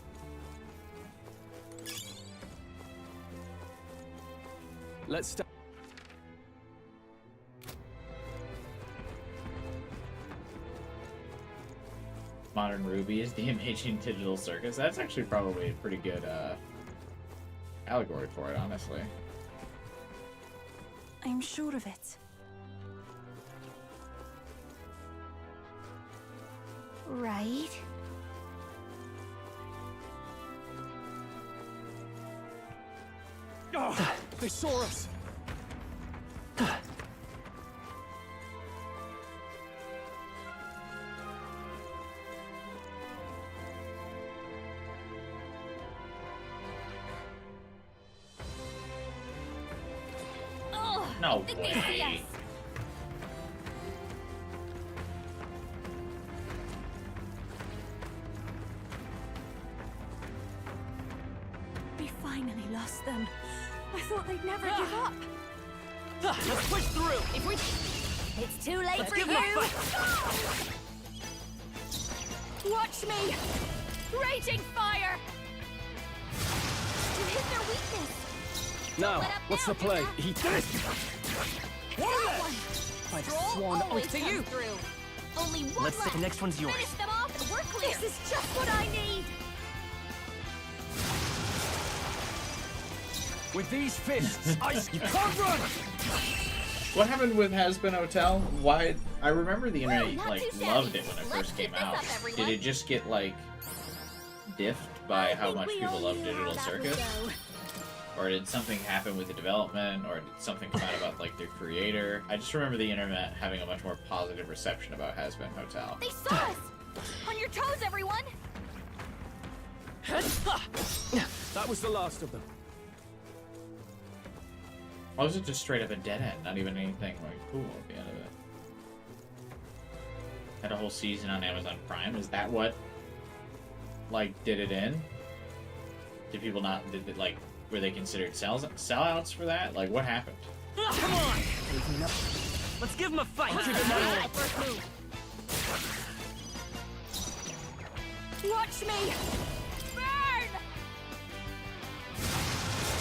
Let's start. Modern Ruby is the Amazing Digital Circus. That's actually probably a pretty good allegory for it, honestly. I'm sure of it. Right? Oh, they saw us. Oh, No I think they see way. us. We finally lost them. I thought they'd never give up. Let's push through! If we... It's too late Let's for give you! them a fight! Watch me! Raging fire! You hit their weakness! Now, Let up what's now, the play? Dina. Eat this. That one! By the Stroll swan always oath to comes you! through. Only one Let's say left. the next one's yours. Finish them off and we're clear. This is just what I need! With these fists, you can't run. What happened with Has Been Hotel? Why? I remember the internet not like too shabby. loved it when it Let's first keep came this out. up, everyone. Did it just get like diffed by I how think much we people all love knew Digital how that would Circus? go. Or did something happen with the development? Or did something come out about like their creator? I just remember the internet having a much more positive reception about Has Been Hotel. They saw us! On your toes, everyone! That was the last of them. Or was it just straight up a dead end? Not even anything like cool at the end of it. Had a whole season on Amazon Prime. Is that what, like, did it in? Did people not, like, were they considered sellouts for that? Like, what happened? Come on! Let's give him a fight! Give him my all. First move. Watch me! Burn!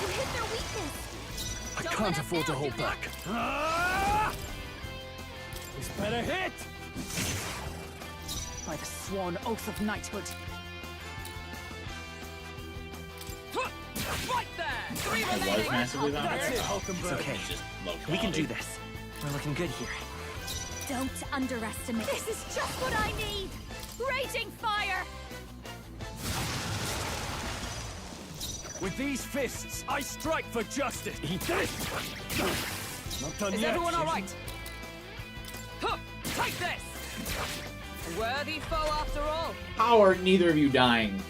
You hit their weakness! I can't afford to hold back. This better hit! By the sworn oath of knighthood. Right there! Three It was remaining! massively on That's there? it, Oh, Hulkenberg. it's Okay. just low We can quality. do this. We're looking good here. Don't underestimate. This is just what I need! Raging fire! With these fists, I strike for justice. Eat this! Not done Is yet. everyone all right? Take this! A worthy foe after all. How are neither of you dying?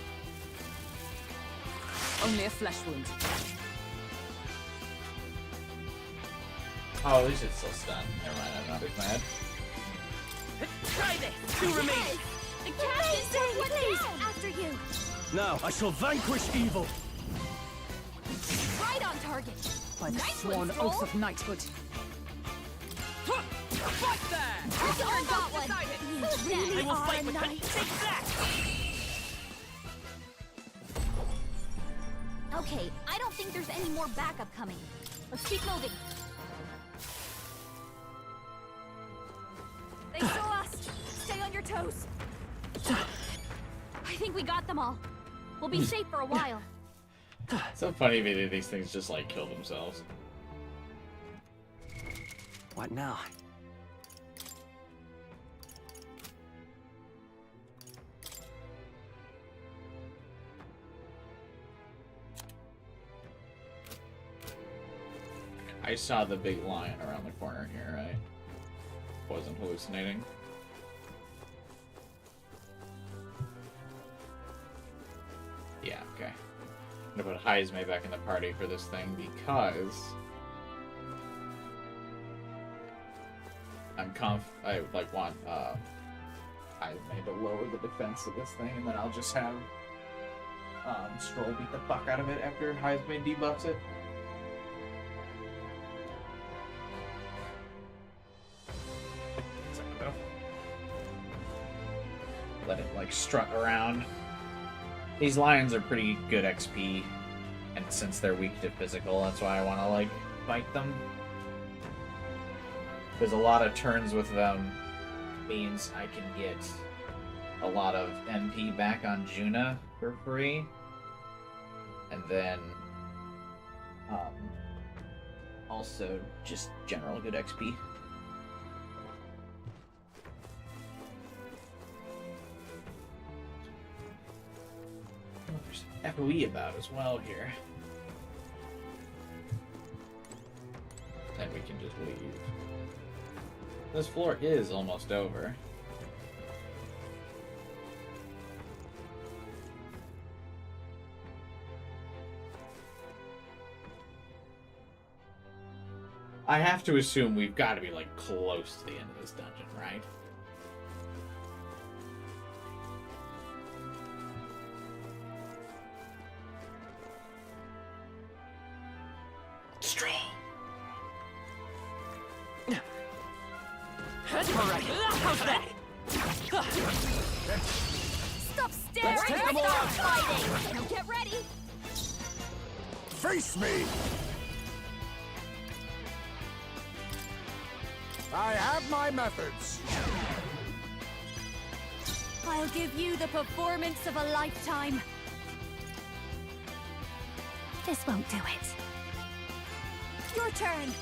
Only a flesh wound. Oh, at least it's still stunned. Never mind, I'm not as mad. Try this! Two remaining! The captain said one down after you! Now I shall vanquish evil. Right on target! By the Nice sworn one, Stroll. oath of knighthood. Right there! This arm got one! Decided. You I really will are fight a with knight! Take that! Okay, I don't think there's any more backup coming. Let's keep moving. They saw us! Stay on your toes! I think we got them all. We'll be safe for a while. It's so funny that these things just like kill themselves. What now? I saw the big lion around the corner here, right? Wasn't hallucinating. Yeah, okay. I'm gonna put Heisme back in the party for this thing because I like want Heisme to lower the defense of this thing, and then I'll just have Stroll beat the fuck out of it after Heisme debuffs it. Let it like strut around. These lions are pretty good XP, and since they're weak to physical, that's why I want to like fight them. Because a lot of turns with them means I can get a lot of MP back on Juna for free, and then also just general good XP. There's FOE about as well here. Then we can just leave. This floor is almost over. I have to assume we've got to be like close to the end of this dungeon, right? Strong. Alright, how's that? Stop staring! Let's take them all Start out. fighting! Now get ready! Face me! I have my methods. I'll give you the performance of a lifetime. This won't do it. Your turn.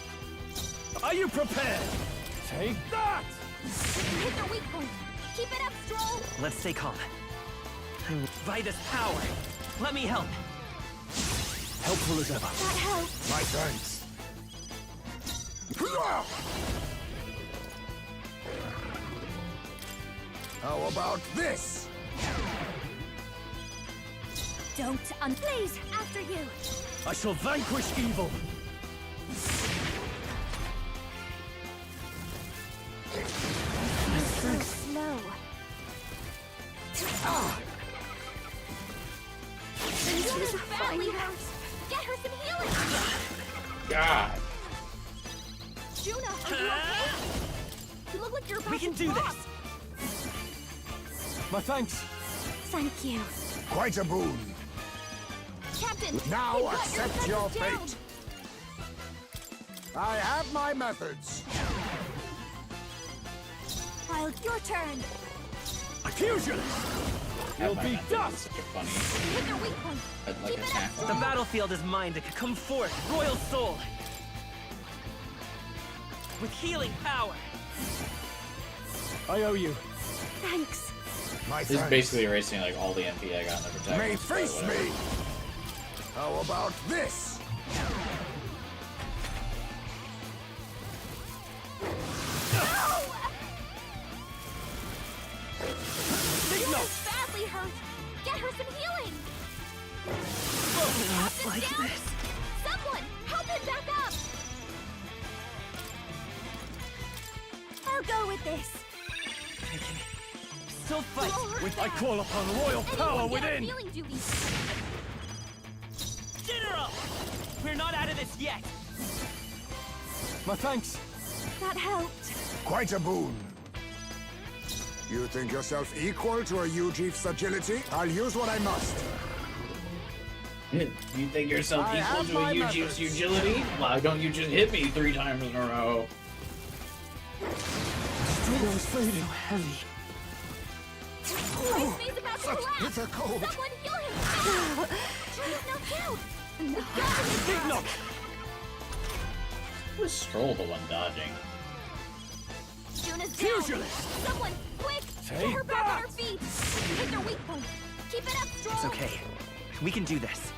Are you prepared? Take that! You hit their weak point. Keep it up, Stroll. Let's stay calm. By this power, let me help. Helpful as ever. That helps. My thanks. How about this? Don't please, after you. I shall vanquish evil. Juna's badly hurt. Get her some healing. God. Juna, are you okay? You look like you're about We can to do drop. this! My thanks. Thank you. Quite a boon. Captain, Now we've got accept your defenses down. fate. I have my methods. Wild, your turn. Fusion! You'll be dust! Such a funny, Hit their weak point. like Keep it attack. up, The battlefield is mine to come forth, royal soul! With healing power! I owe you. Thanks. My This is thanks. basically erasing like all the MP I got in the protection. May face me. How about this? Juna's badly hurt. Get her some healing. Like Down. this. Someone, help him back up. I'll go with this. I can still fight! I call upon royal power Anyone get on within! healing duty. General! We're not out of this yet! My thanks. That helped. Quite a boon. You think yourself equal to a Ujief's agility? I'll use what I must. You think yourself I equal have to a my Ujief's methods. agility? Why don't you just hit me 3 times in a row? Struggle is fading. Heavy. Ice Maid's about to collapse. Bitter cold. Someone heal him. Juna's knocked out. We gotta hit Big her. knock. Was Stroll the one dodging? Juna's down. Fusionist. Someone, quick! Get Take her back on that. her feet. Hit their weak point. Keep it up, Stroll. It's okay. We can do this.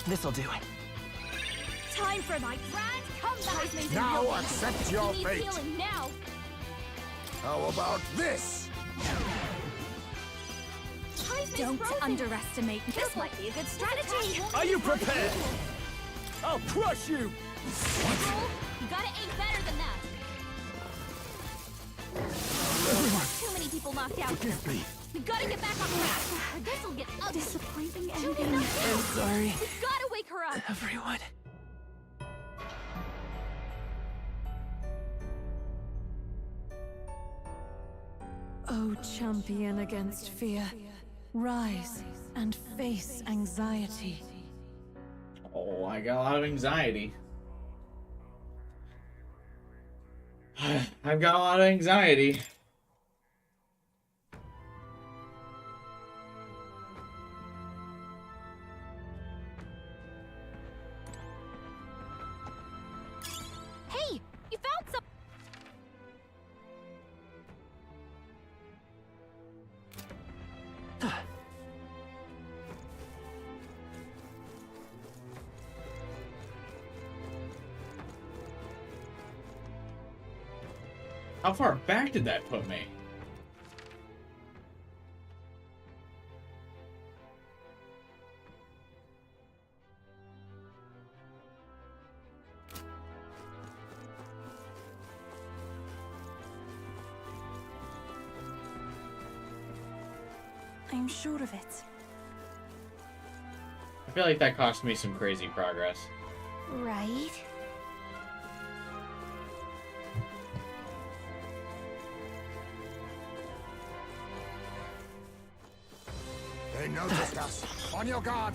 This'll do it. Time for my grand comeback. Ice Maid's in Now real danger. accept He your needs fate. healing now. How about this? Ice Maid's Don't frozen. underestimate me. This might be a good strategy. Are you prepared? I'll crush you! Stroll, you gotta aim better than that. Too many people knocked out. Forgive me. We gotta get back on track, or this'll get ugly. Disappointing Juna's ending. knocked out. I'm sorry, We gotta wake her up. everyone. O champion against fear, rise and face anxiety. Oh, I got a lot of anxiety. I've got a lot of anxiety. Hey, you found some. How far back did that put me? I'm sure of it. I feel like that cost me some crazy progress. Right. They noticed us. On your guard.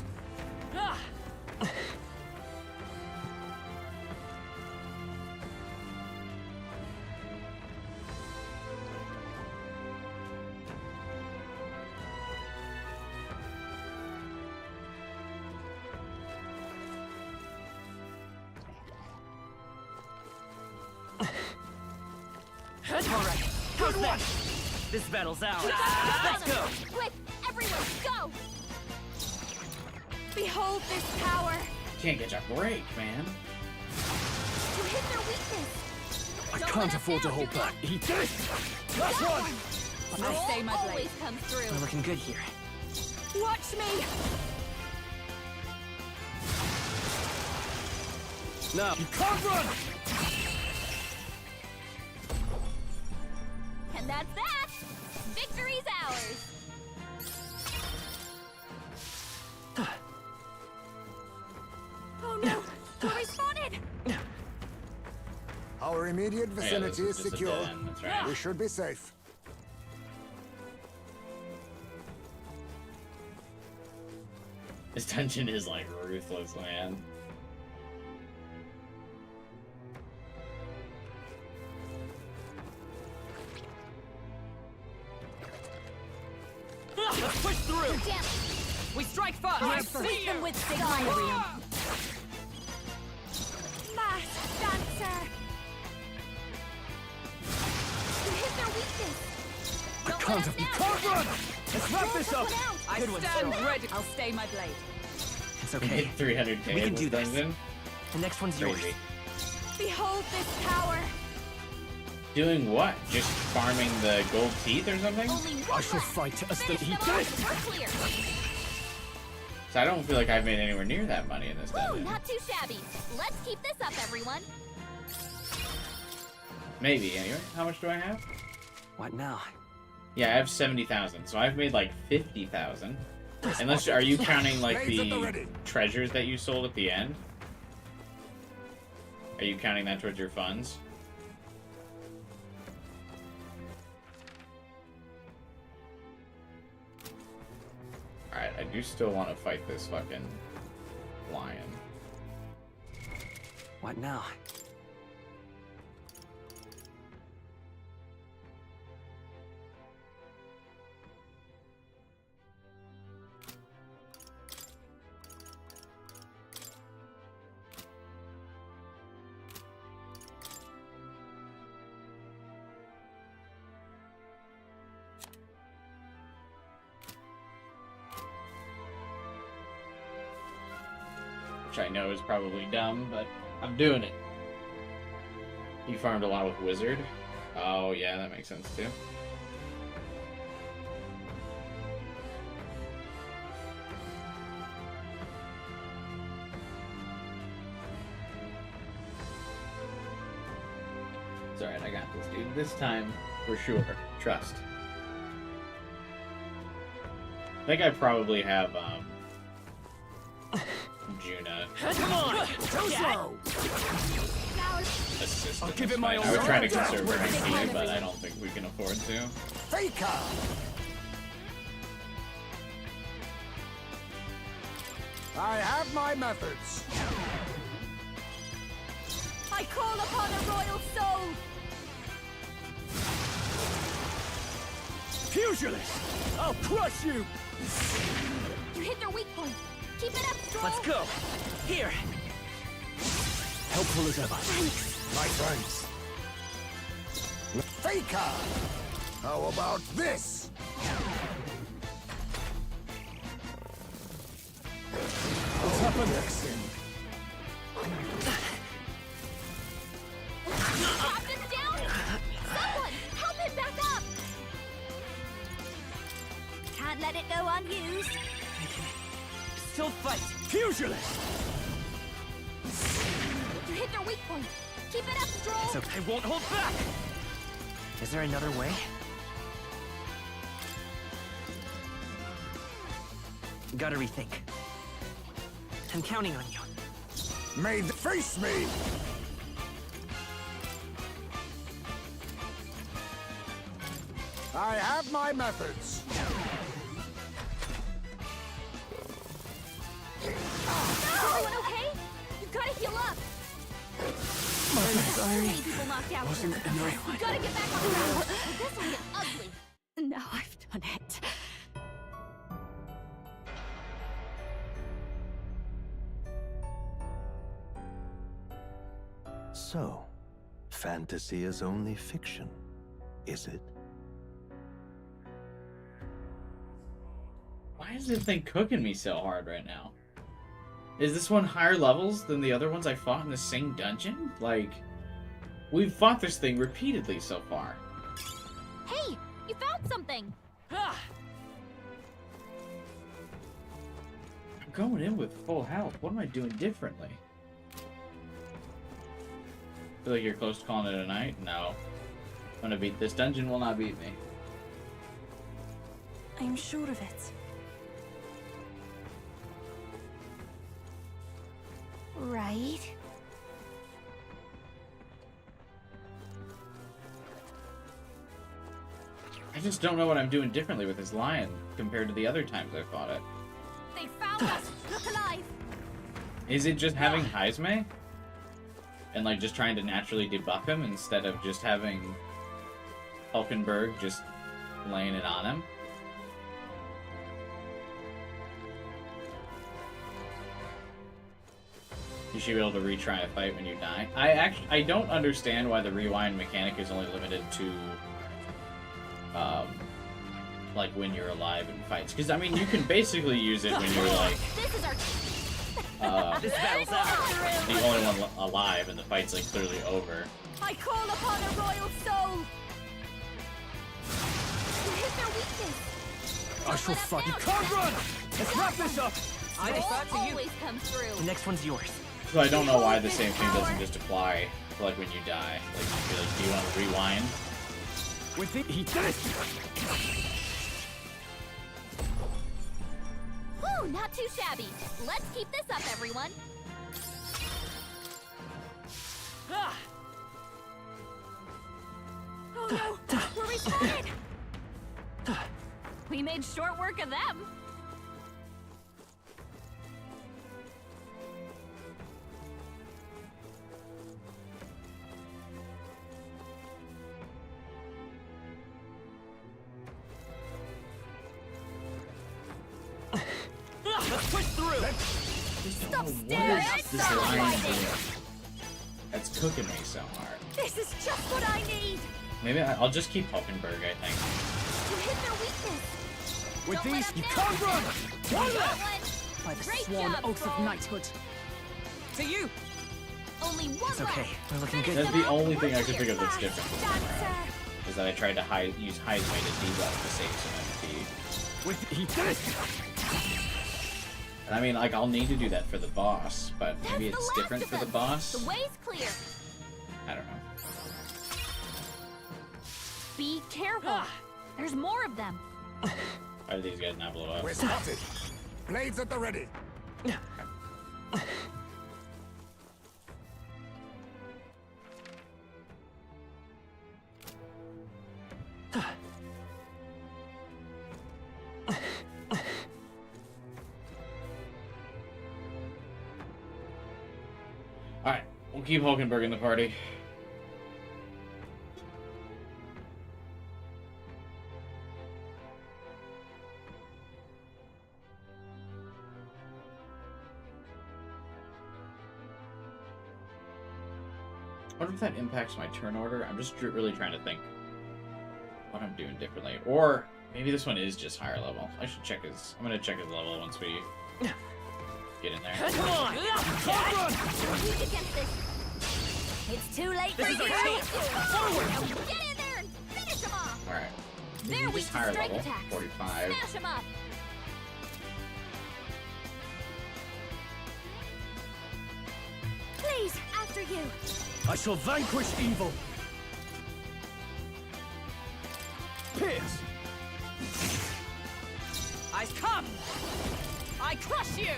Alright, how's that? This battle's ours. Let's go! Quick, everyone, go! Behold this power. Can't get a break, man. To hit their weakness. I Don't can't let us afford to down, hold Juna. back. Eat this! Last one! Roll I stay my blade. always comes through. We're looking good here. Watch me. Now, you can't run! And that's Our immediate Oh, yeah, vicinity this is just a secure. dead end, that's right. We should be safe. This dungeon is like ruthless, man. Let's push through! We strike first! I see them with Signorium. Masked Dancer! You hit their weakness! I can't have you. Run! Let's wrap this up! I stand ready! I'll stay my blade. It's We okay. hit 300k. We can in do this. dungeon. The next one's yours. Crazy. Behold this power! Doing what? Just farming the gold teeth or something? Only one I shall left. fight as the Finish he them did. off. We're clear. So I don't feel like I've made anywhere near that money in this Woo, dungeon. not too shabby. Let's keep this up, everyone. Maybe, anyway. How much do I have? What now? Yeah, I have 70,000, so I've made like 50,000. Unless, are you counting like Blades at the the ready. treasures that you sold at the end? Are you counting that towards your funds? Alright, I do still want to fight this fucking lion. What now? Which I know is probably dumb, but I'm doing it. You farmed a lot with Wizard? Oh yeah, that makes sense too. It's alright, I got this, dude. This time, for sure. Trust. I think I probably have, Juna Come on! assist. I'll in give this it my fight. all. I was trying to conserve her MP, but I don't think we can afford to. Faker! I have my methods. I call upon a royal soul! Pugilist! I'll crush you! You hit their weak point. Keep it up, Stroll! Let's go! Here! Helpful as ever. My thanks. Faker! How about this? What's happened? Captain's down! Someone, help him back up! Can't let it go unused. Still fight! Pugilist! You hit their weak point. Keep it up, Stroll! It's okay. I won't hold back! Is there another way? Gotta rethink. I'm counting on you. May they face me! I have my methods. Everyone okay? You've got to heal up! So many people knocked out. Wasn't You gotta get back on track. This will get ugly. Now I've done it. So, fantasy is only fiction, is it? Why is this thing cooking me so hard right now? Is this one higher levels than the other ones I fought in the same dungeon? Like, we've fought this thing repeatedly so far. Hey, you found something! Ah! I'm going in with full health. What am I doing differently? Feel like you're close to calling it a night? No. I'm gonna beat this dungeon, will not beat me. I'm sure of it. Right. I just don't know what I'm doing differently with this lion compared to the other times I fought it. They found us! Look alive! Is it just having Heisme? And like just trying to naturally debuff him instead of just having Hulkenberg just laying it on him? You should be able to retry a fight when you die. I don't understand why the rewind mechanic is only limited to like when you're alive in fights. Because I mean you can basically use it when you're like This is our This battle's ours. the only one alive and the fight's like clearly over. I call upon a royal soul! You hit their weakness! I shall fight. You can't run! Let's wrap this up! I Soul defer to you. always comes through. The next one's yours. So I don't know why the same thing doesn't just apply to like when you die. Like, you feel like, do you want to rewind? With it, he did it! Whew, not too shabby. Let's keep this up, everyone. Ah! Oh no, we're respawning! We made short work of them. Let's push through! Stop What staring! is this lion doing? That's cooking me so hard. This is just what I need! Maybe I'll just keep Hulkenberg, I think. You hit their weakness! With Don't let these, up you now. can't run! One left! By the Great sworn job, oath of Cole. knighthood. To you! Only one It's okay. left. We're looking good. That's the only thing I could think of that's Fast different this time dancer. around. Is that I tried to use Heisme to debuff to save some MP. With he did it! And I mean, like, I'll need to do that for the boss, but maybe That's it's the last different of for the them. boss? The way's clear. I don't know. Be careful. There's more of them. Why do these guys not blow up? We're spotted. Blades at the ready. Alright, we'll keep Hulkenberg in the party. I wonder if that impacts my turn order. I'm just really trying to think what I'm doing differently. Or maybe this one is just higher level. I should check his... I'm going to check his level once we get in there. Come on! Can't run! Weak against this. It's too late for This is you. our chance. Forward! Now get in there and finish them off. Alright. They're Just weak to higher strike level. attacks. 45. Smash them up. Please, after you. I shall vanquish evil! Pierce! I come! I crush you!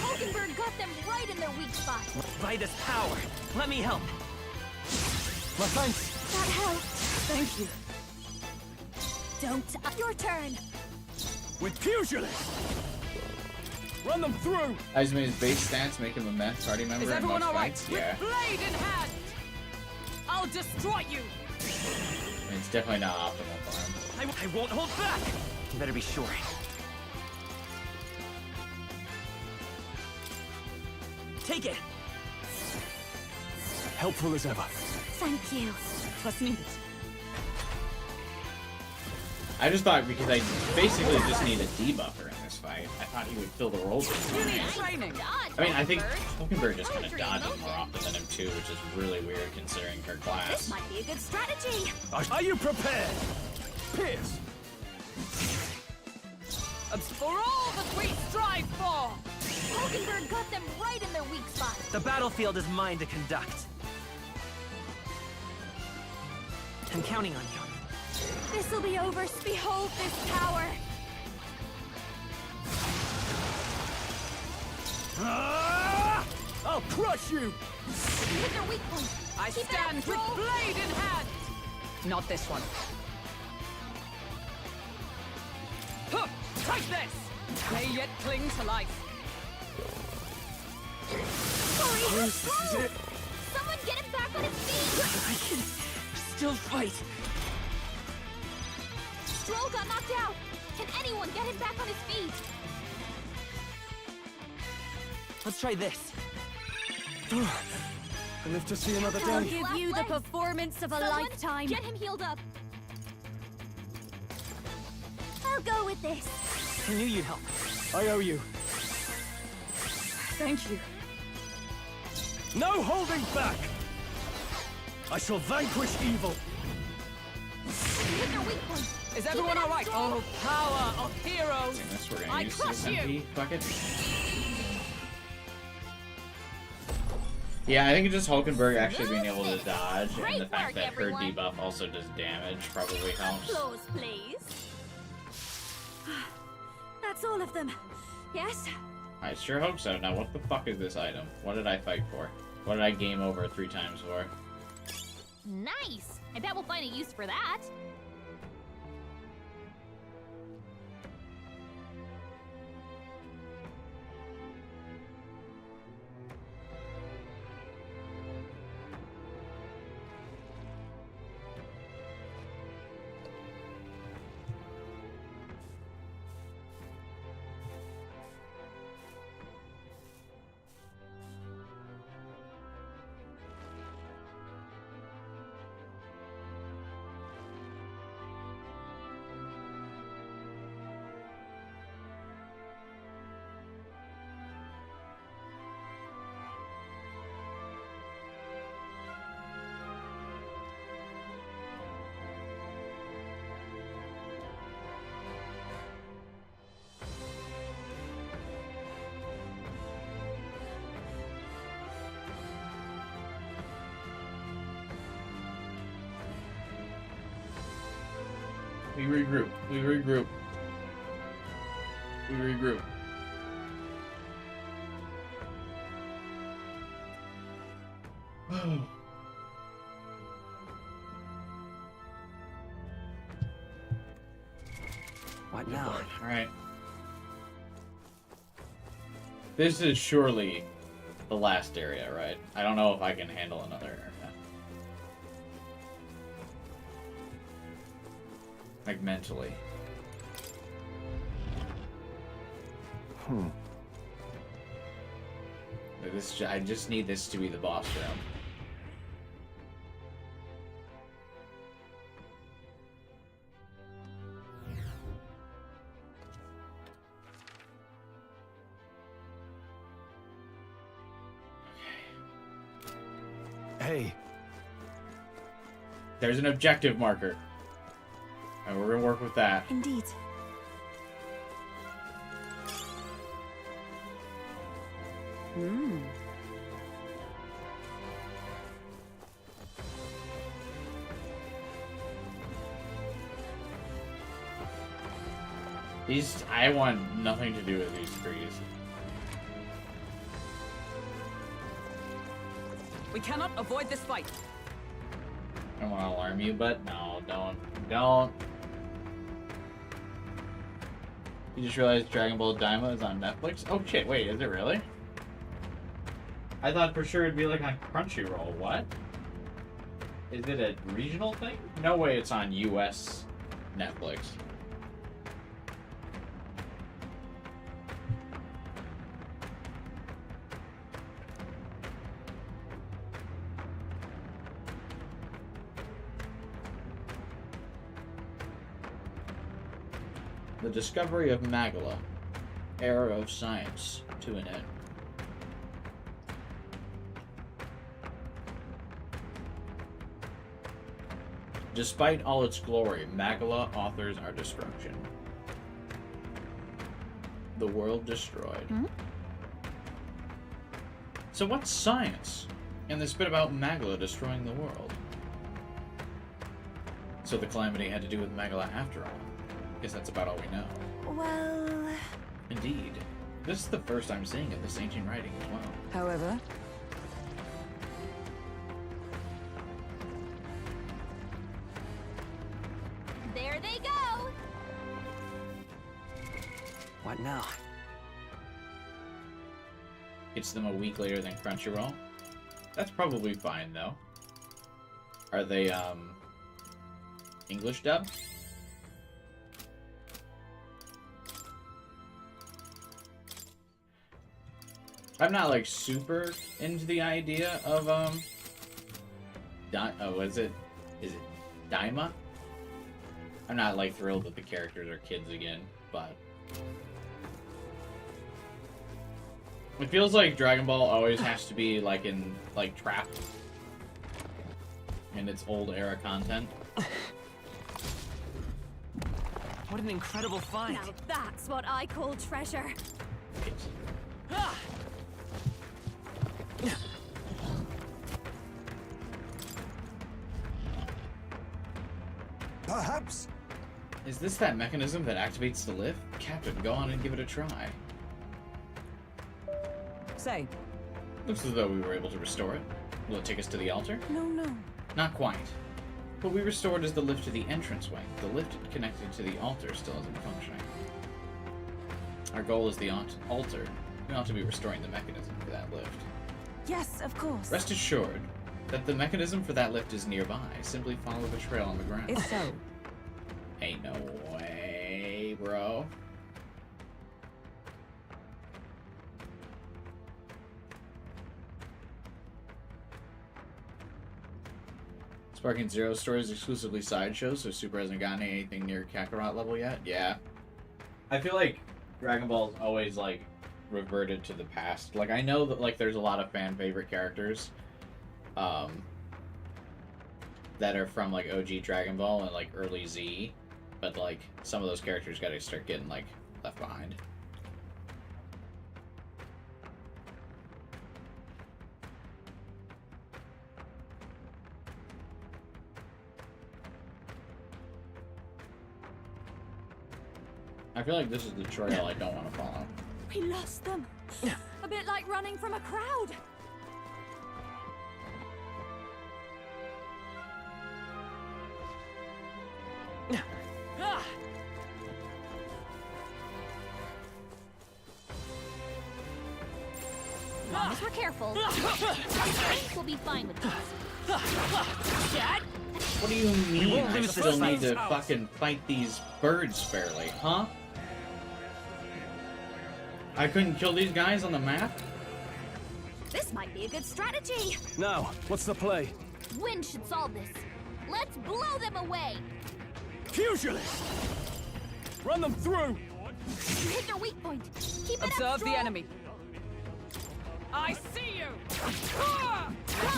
Hulkenberg got them right in their weak spot. By this power, let me help. My thanks! That helped. Thank you. Don't. Your turn. With pugilists! Run them through! Heisme's base stats make him a meth party member Is in everyone most alright? fights. With Yeah. blade in hand! I'll destroy you! I mean, it's definitely not optimal for him. I won't hold back! You better be sure. Take it! Helpful as ever. Thank you. Trust me. I just thought because I basically just need a debuffer in this fight, I thought he would fill the roles. You need training. I mean, I think Hulkenberg just kind of dodges more often than him too, which is really weird considering her This class. might be a good strategy. Are you prepared? Pierce! For all that we strive for! Hulkenberg got them right in their weak spot. The battlefield is mine to conduct. I'm counting on you. This'll be over. Behold this power. Ah! I'll crush you! Hit their weak point. I Keep it stand up, with Joel. blade in hand! Not this one. Take this! May yet cling to life. Hurry, let's go! Someone get him back on his feet! I can still fight. Stroll got knocked out! Can anyone get him back on his feet? Let's try this. I live to see another I'll day. give you the performance of a lifetime. Get him healed up. I'll go with this. I knew you'd help. I owe you. Thank you. No holding back! I shall vanquish evil. Hit your weak point. Is everyone alright? Oh, power of heroes! Damn this, we're gonna I use crush this you! MP bucket. Yeah, I think just Hulkenberg actually being able to dodge and the fact that her debuff also does damage probably helps. Applause, please. That's all of them. Yes? I sure hope so. Now, what the fuck is this item? What did I fight for? What did I game over 3 times for? Nice! I bet we'll find a use for that. We regroup. We regroup. We regroup. What now? Alright. This is surely the last area, right? I don't know if I can handle another area. Like, mentally. I just need this to be the boss room. Hey. There's an objective marker. And we're gonna work with that. Indeed. These, I want nothing to do with these trees. We cannot avoid this fight. I don't want to alarm you, but no, don't. You just realized Dragon Ball Daima is on Netflix? Oh shit, wait, is it really? I thought for sure it'd be like on Crunchyroll. What? Is it a regional thing? No way it's on US Netflix. The discovery of Magala, era of science to an end. Despite all its glory, Magala authors our destruction. The world destroyed. So what's science? And this bit about Magala destroying the world. So the calamity had to do with Magala after all. Guess that's about all we know. Well... Indeed. This is the first I'm seeing of this ancient writing as well. However, There they go! What now? Gets them a week later than Crunchyroll. That's probably fine, though. Are they, English dub? I'm not, like, super into the idea of, what is it? Is it Daima? I'm not, like, thrilled that the characters are kids again, but... It feels like Dragon Ball always has to be, like, in, like, Trap. In its old era content. What an incredible find! Now that's what I call treasure. Perhaps? Is this that mechanism that activates the lift? Captain, go on and give it a try. Say. Looks as though we were able to restore it. Will it take us to the altar? No, no. Not quite. What we restored is the lift to the entranceway. The lift connected to the altar still isn't functioning. Our goal is the altar. We ought to be restoring the mechanism for that lift. Yes, of course. Rest assured that the mechanism for that lift is nearby. Simply follow the trail on the ground. If so. Ain't no way, bro. Sparking Zero story is exclusively sideshows, so Super hasn't gotten anything near Kakarot level yet. Yeah. I feel like Dragon Ball's always, like, reverted to the past. Like, I know that, like, there's a lot of fan-favorite characters, that are from, like, OG Dragon Ball and, like, early Z, but, like, some of those characters gotta start getting, like, left behind. I feel like this is the trail I don't want to follow. We lost them. A bit like running from a crowd. As long as we're careful, I think we'll be fine with this. What do you mean I still need to fucking fight these birds fairly, huh? I couldn't kill these guys on the map? This might be a good strategy. Now, what's the play? Wind should solve this. Let's blow them away. Pugilist! Run them through! You hit their weak point. Keep it up, Observe the Stroll. enemy. I see you!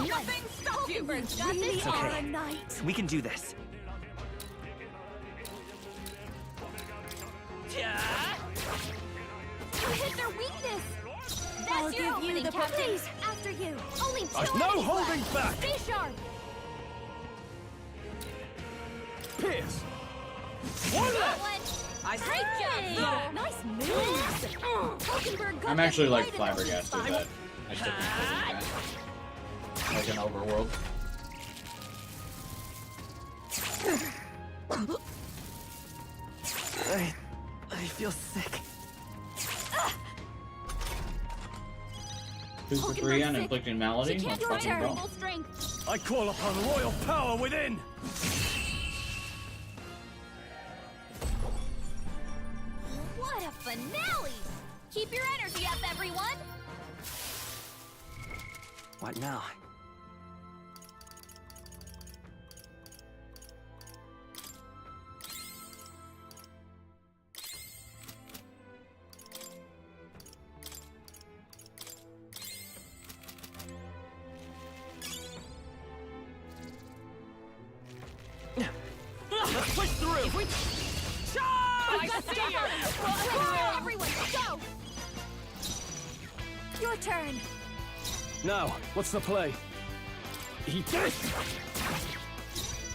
Nothing stop you. Got this It's okay. all night. We can do this. You hit their weakness. That's I'll your give opening, you the Captain. praise. After you. Only 2 There's no enemies holding left. back. Stay sharp. Pierce! That one. I Great job. Nice moves. Hulkenberg got I'm actually, them like, right in their weak flabbergasted spot. that I still can that. Like an overworld. I feel sick. 2 for 3 on inflicting malady. She can't Let's do fucking terrible roll. strength. I call upon royal power within! What a finale! Keep your energy up, everyone. What now? Let's push through! I see you! Everyone, go! Your turn. Now, what's the play? Eat this!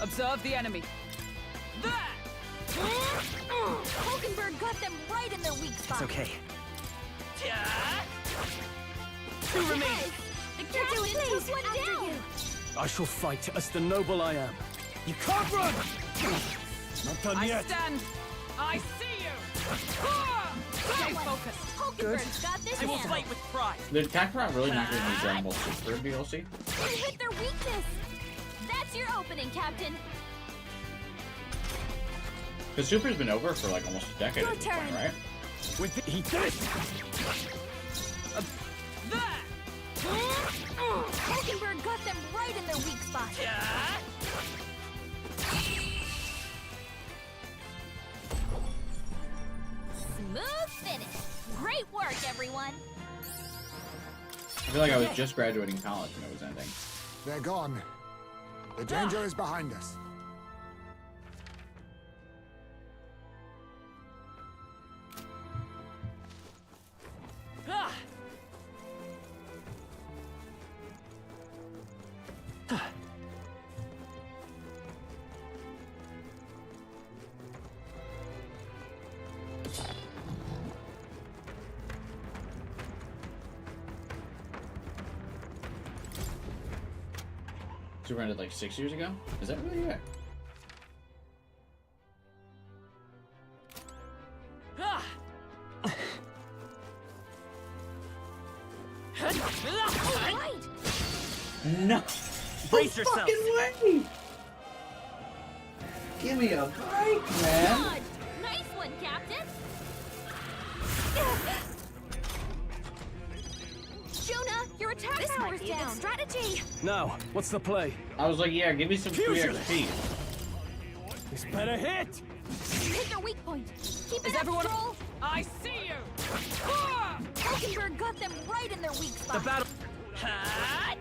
Observe the enemy. Hulkenberg got them right in their weak spot. It's okay. 2 remain! The captain took one down. I shall fight as the noble I am. You can't run! Not done I yet! stand. I see you! Stay focused. Hulkenberg's got this I will handled. fight with pride. Did Kakarot really not get any Dragon Ball Super DLC? You hit their weakness. That's your opening, Captain. Because Super's been over for like almost a decade Your at this point, turn. right? With he did it! That! Hulkenberg got them right in their weak spot. Yeah. Smooth finish. Great work, everyone. I feel like I was just graduating college when it was ending. They're gone. The danger is behind us. Ah. Super ended like 6 years ago? Is that really it? Ah. All right. No! Brace yourself. Way! Give me a break, man! Dodged. Nice one, Captain. Jonah, your attack power's down. Strategy. Now, what's the play? I was like, yeah, give me some free Fusion. XP. This better hit! Hit their weak point. Keep it Is up, everyone- Stroll. I see you. Ah! Hulkenberg got them right in their weak spot. The battle. Hot.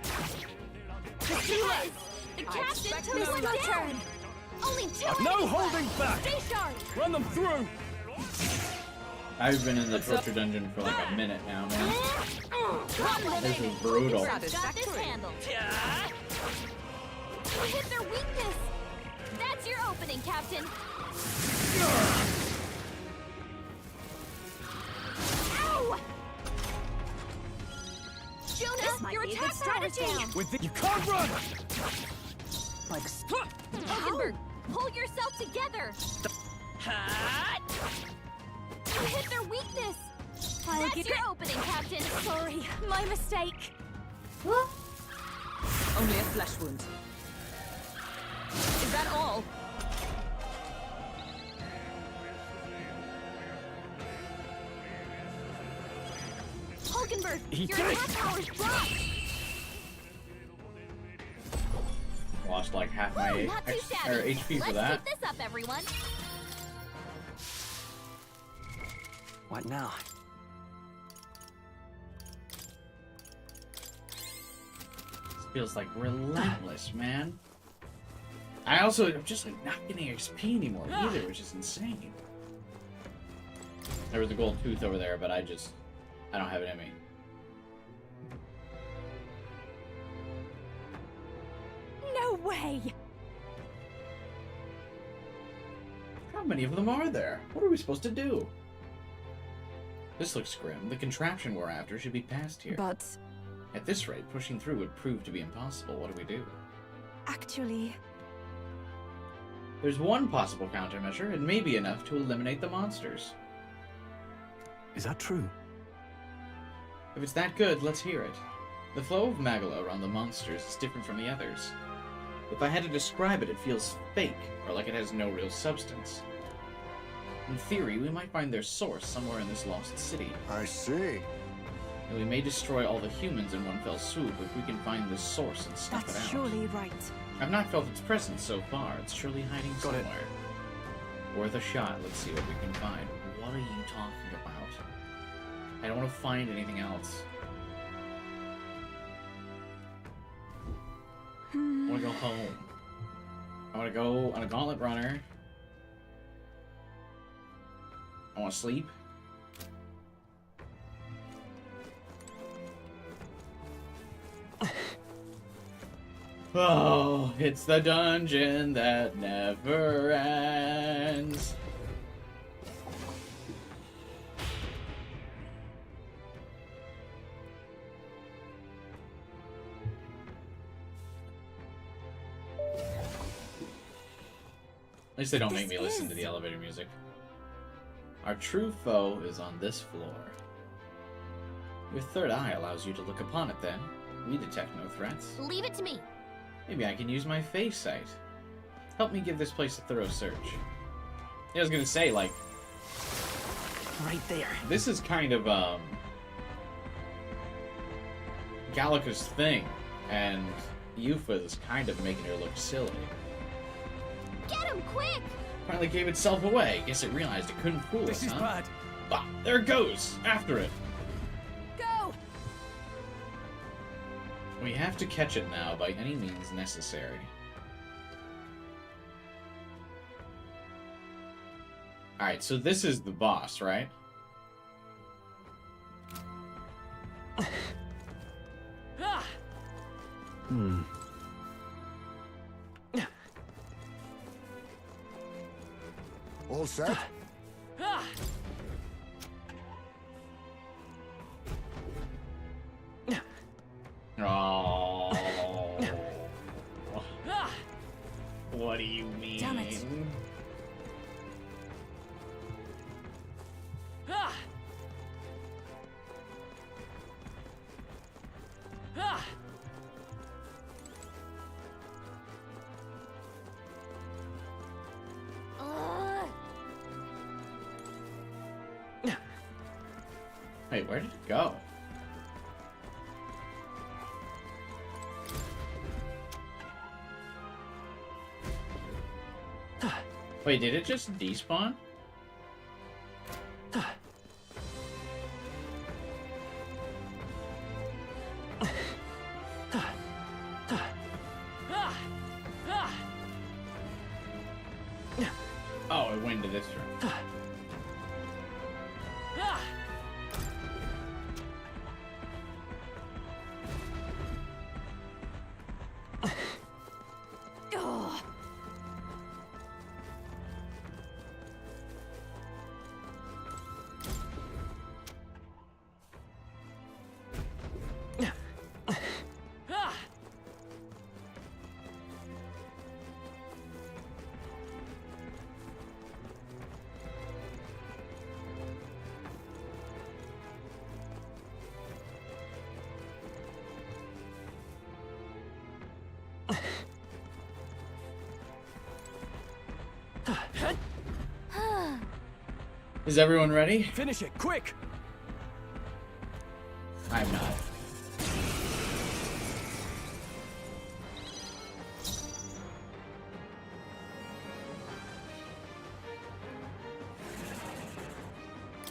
Yes! The captain expect took no one less. down. Only two No enemies holding left. back! Stay sharp. Run them through! I've been in the torture dungeon for like a minute now, man. One This remaining. is brutal. Hulkenberg's got this handled. Yeah. You hit their weakness. That's your opening, Captain. Ow! Jonah, your attack power's down. With the, you can't run! Hulkenberg, pull yourself together. Hot. You hit their weakness. I'll That's give your it- opening, Captain. Sorry, my mistake. Only a flesh wound. Is that all? Hulkenberg, He your did it. attack power's dropped. Lost like half my Ooh, not too shabby. HP for Let's that. keep this up, everyone. What now? This feels like relentless, man. I also am just like not getting XP anymore either, which is insane. There was a gold tooth over there, but I don't have it in me. No way! How many of them are there? What are we supposed to do? This looks grim. The contraption we're after should be past here. But At this rate, pushing through would prove to be impossible. What do we do? actually, There's one possible countermeasure. It may be enough to eliminate the monsters. Is that true? If it's that good, let's hear it. The flow of Magala around the monsters is different from the others. If I had to describe it, it feels fake, or like it has no real substance. In theory, we might find their source somewhere in this lost city, I see. and we may destroy all the humans in one fell swoop if we can find this source and snuff that's it out. surely right. I've not felt its presence so far. It's surely hiding Got it. somewhere. Worth a shot. Let's see what we can find. What are you talking about? I don't want to find anything else. I want to go home. I want to go on a gauntlet runner. I want to sleep. Oh, it's the dungeon that never ends. At least they don't make me listen to the elevator music. Our true foe is on this floor. Your third eye allows you to look upon it then. We detect no threats. Leave it to me. Maybe I can use my face sight. Help me give this place a thorough search. Yeah, I was gonna say, like... Right there. This is kind of, Gallica's thing, and Yuffie is kind of making her look silly. Get him, quick! Finally gave itself away. Guess it realized it couldn't fool us, This is huh? bad. Ah, there it goes! After it! Go! We have to catch it now by any means necessary. Alright, so this is the boss, right? All set? Oh. What do you mean? Damn it. Wait, where did it go? Wait, did it just despawn? Oh, it went to this room. Is everyone ready? Finish it, quick! I'm not.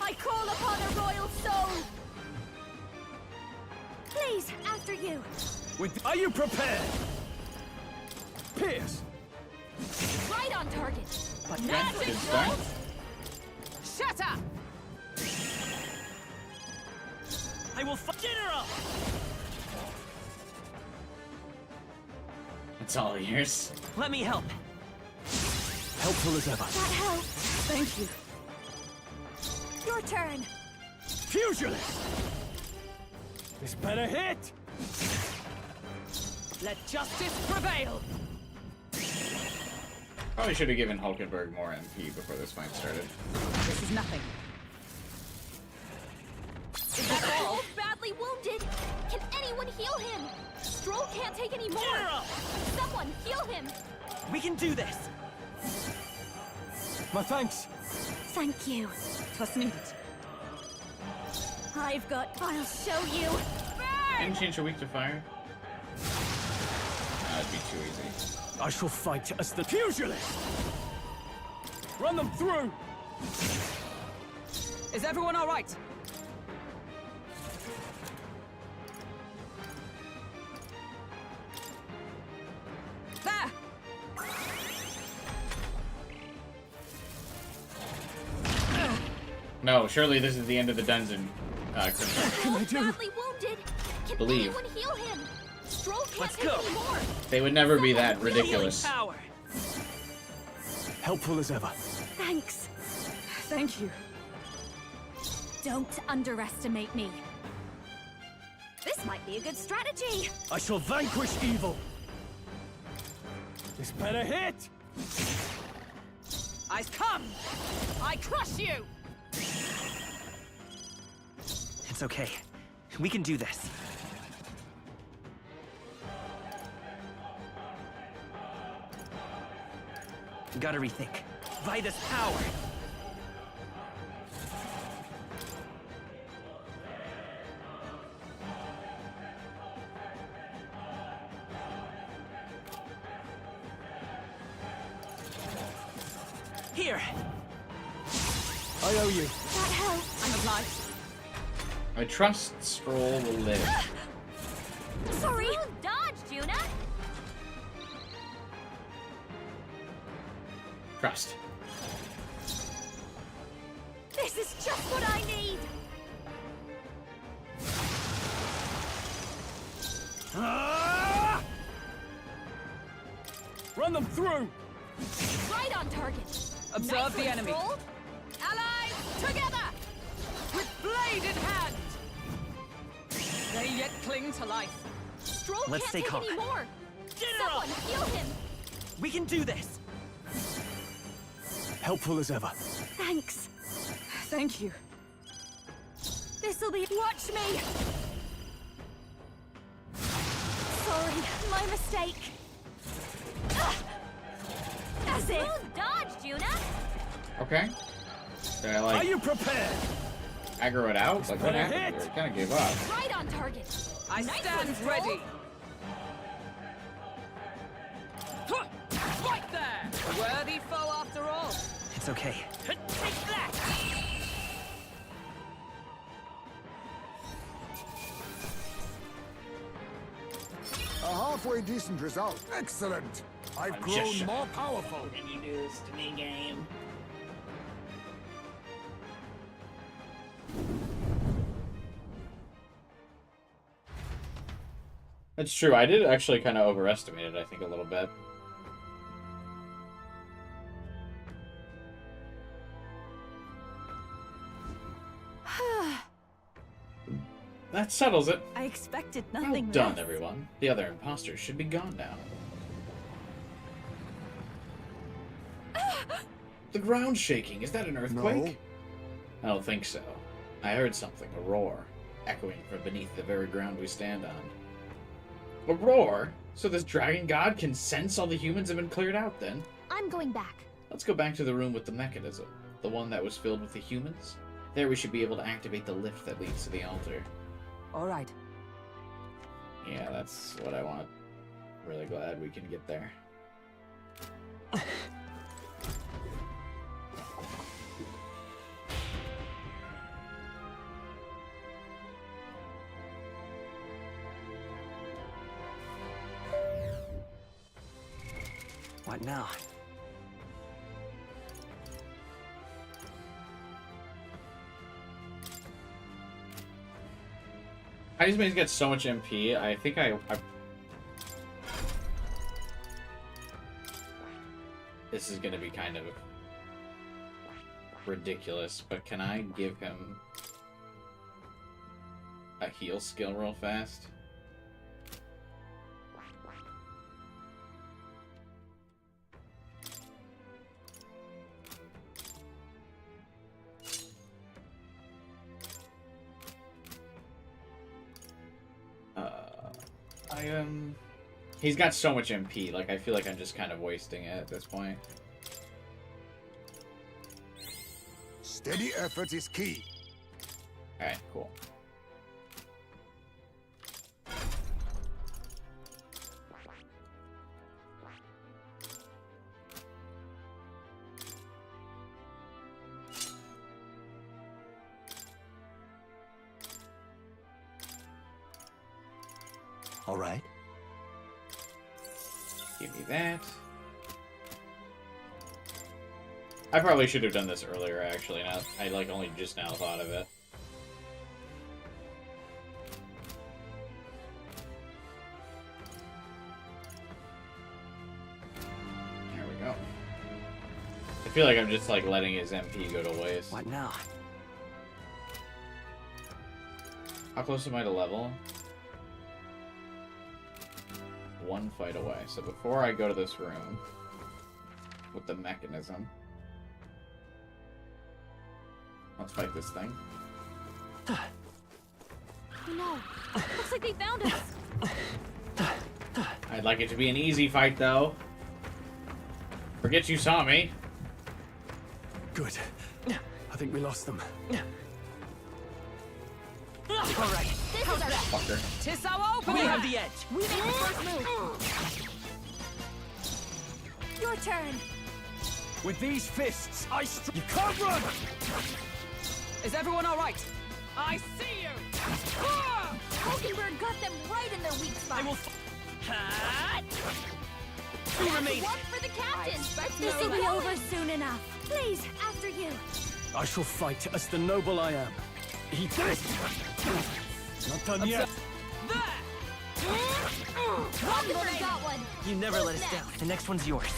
I call upon a royal soul! Please, after you! Are you prepared? Pierce! Right on target! Okay, good start. Shut up! I will General! It's all yours. Let me help. Helpful as ever. That helped. Thank you. Your turn. Pugilist! This better hit! Let justice prevail! Probably should have given Hulkenberg more MP before this fight started. This is nothing. Is that all? Badly wounded. Can anyone heal him? Stroll can't take any more. General! Someone heal him. We can do this! My thanks. Thank you. Twas needed. I'll show you. Any change your weak to fire? That'd be too easy. I shall fight as the Pugilist! Run them through! Is everyone all right? There! No, surely this is the end of the dungeon. Stroll's badly wounded. Can Believe. anyone heal him? Stroll can't Let's take go. any more. They would never be that ridiculous. Power! helpful as ever. Thanks. Thank you. Don't underestimate me. This might be a good strategy. I shall vanquish evil! This better hit! I come! I crush you! It's okay. We can do this. Gotta rethink. Vida's power! Here! I owe you. That helps. I'm obliged. I trust Stroll will live. Sorry. Dodge, Juna. Trust. This is just what I need. Run them through! Right on target. Observe Nice the one, enemy. Stroll. Allies, together! With blade in hand! They yet cling to life. Stroll Let's can't stay calm. take any more. General! Someone heal him. We can do this! Helpful as ever. Thanks. Thank you. This'll be. Watch me. Sorry, my mistake. That's it. Dodge, Juna. Okay. Did I Are like you prepared? aggro it out? Like what Better happened? hit. Here? I kind of gave up. Right on target. I Nice stand one, Stroll. ready. Huh, right there! A worthy foe after all. It's okay. Take that! A halfway decent result. Excellent. I've grown Magician. more powerful. Can you do this to me, game? It's true. I did actually kind of overestimate it, I think, a little bit. That settles it. I expected Well nothing done, less. everyone. The other imposters should be gone now. The ground's shaking. Is that an earthquake? I don't think so. I heard something, a roar, echoing from beneath the very ground we stand on. A roar? So this dragon god can sense all the humans have been cleared out, then? I'm going back. Let's go back to the room with the mechanism. The one that was filled with the humans. There we should be able to activate the lift that leads to the altar. All right. Yeah, that's what I want. Really glad we can get there. What now? I just made it get so much MP. I think I... This is gonna be kind of ridiculous, but can I give him a heal skill real fast? He's got so much MP, like, I feel like I'm just kind of wasting it at this point. Steady effort is key. Alright, cool. All right. Give me that. I probably should have done this earlier, actually. Now I like only just now thought of it. There we go. I feel like I'm just like letting his MP go to waste. What now? How close am I to level? One fight away. So before I go to this room with the mechanism, let's fight this thing. Oh no. Looks like they found us. I'd like it to be an easy fight, though. Forget you saw me. Good. I think we lost them. All right. This is our Fucker. Tis our opener. We have the edge. We made the first move. Your turn. With these fists, you can't run. Is everyone all right? I see you. Hulkenberg got them right in their weak spot. I will. Hat. Two remaining. One for the captain. expect This no will be less. over soon enough. Please, after you. I shall fight as the noble I am. Eat this! Not done yet. Hulkenberg got one. You never let us down. The next one's yours.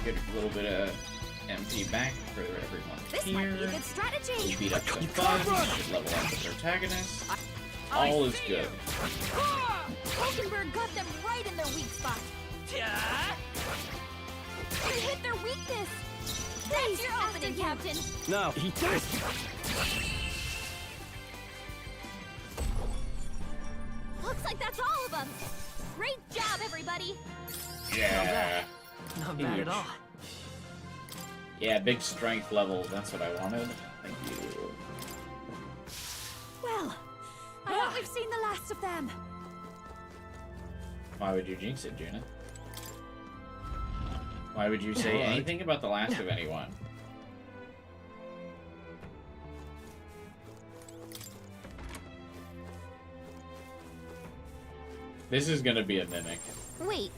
Get a little bit of MP back for everyone This here. might be a good strategy. Beat up the bugs, should level up the protagonist. All is good. Hulkenberg got them right in their weak spot. We hit their weakness. Please, your opening, Captain. Now, eat this! Looks like that's all of them. Great job, everybody. Yeah. Not bad Huge. at all. Yeah, big strength level. That's what I wanted. Thank you. Well, I hope we've seen the last of them. Why would you jinx it, Juna? Why would you say anything about the last of anyone? This is gonna be a mimic. Wait,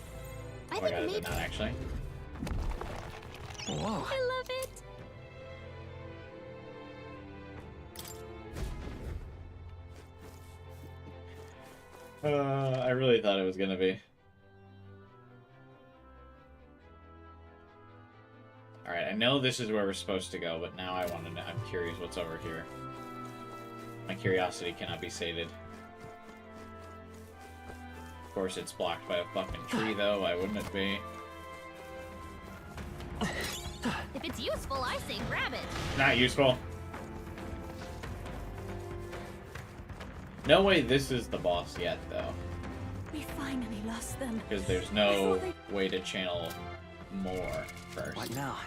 I Oh my think god, is maybe it not actually? Whoa. I love it. I really thought it was gonna be. Alright, I know this is where we're supposed to go, but now I want to know. I'm curious what's over here. My curiosity cannot be sated. Of course, it's blocked by a fucking tree, though. Why wouldn't it be? If it's useful, I say grab it. Not useful. No way this is the boss yet, though. We finally lost them. Because there's no way to channel more first. What now?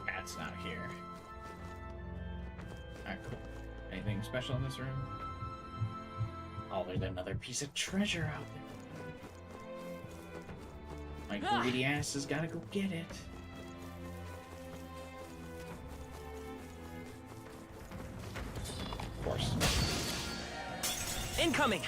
Cat's not here. Alright, cool. Anything special in this room? Oh, there's another piece of treasure out there. My greedy ass has gotta go get it. Of course. Incoming!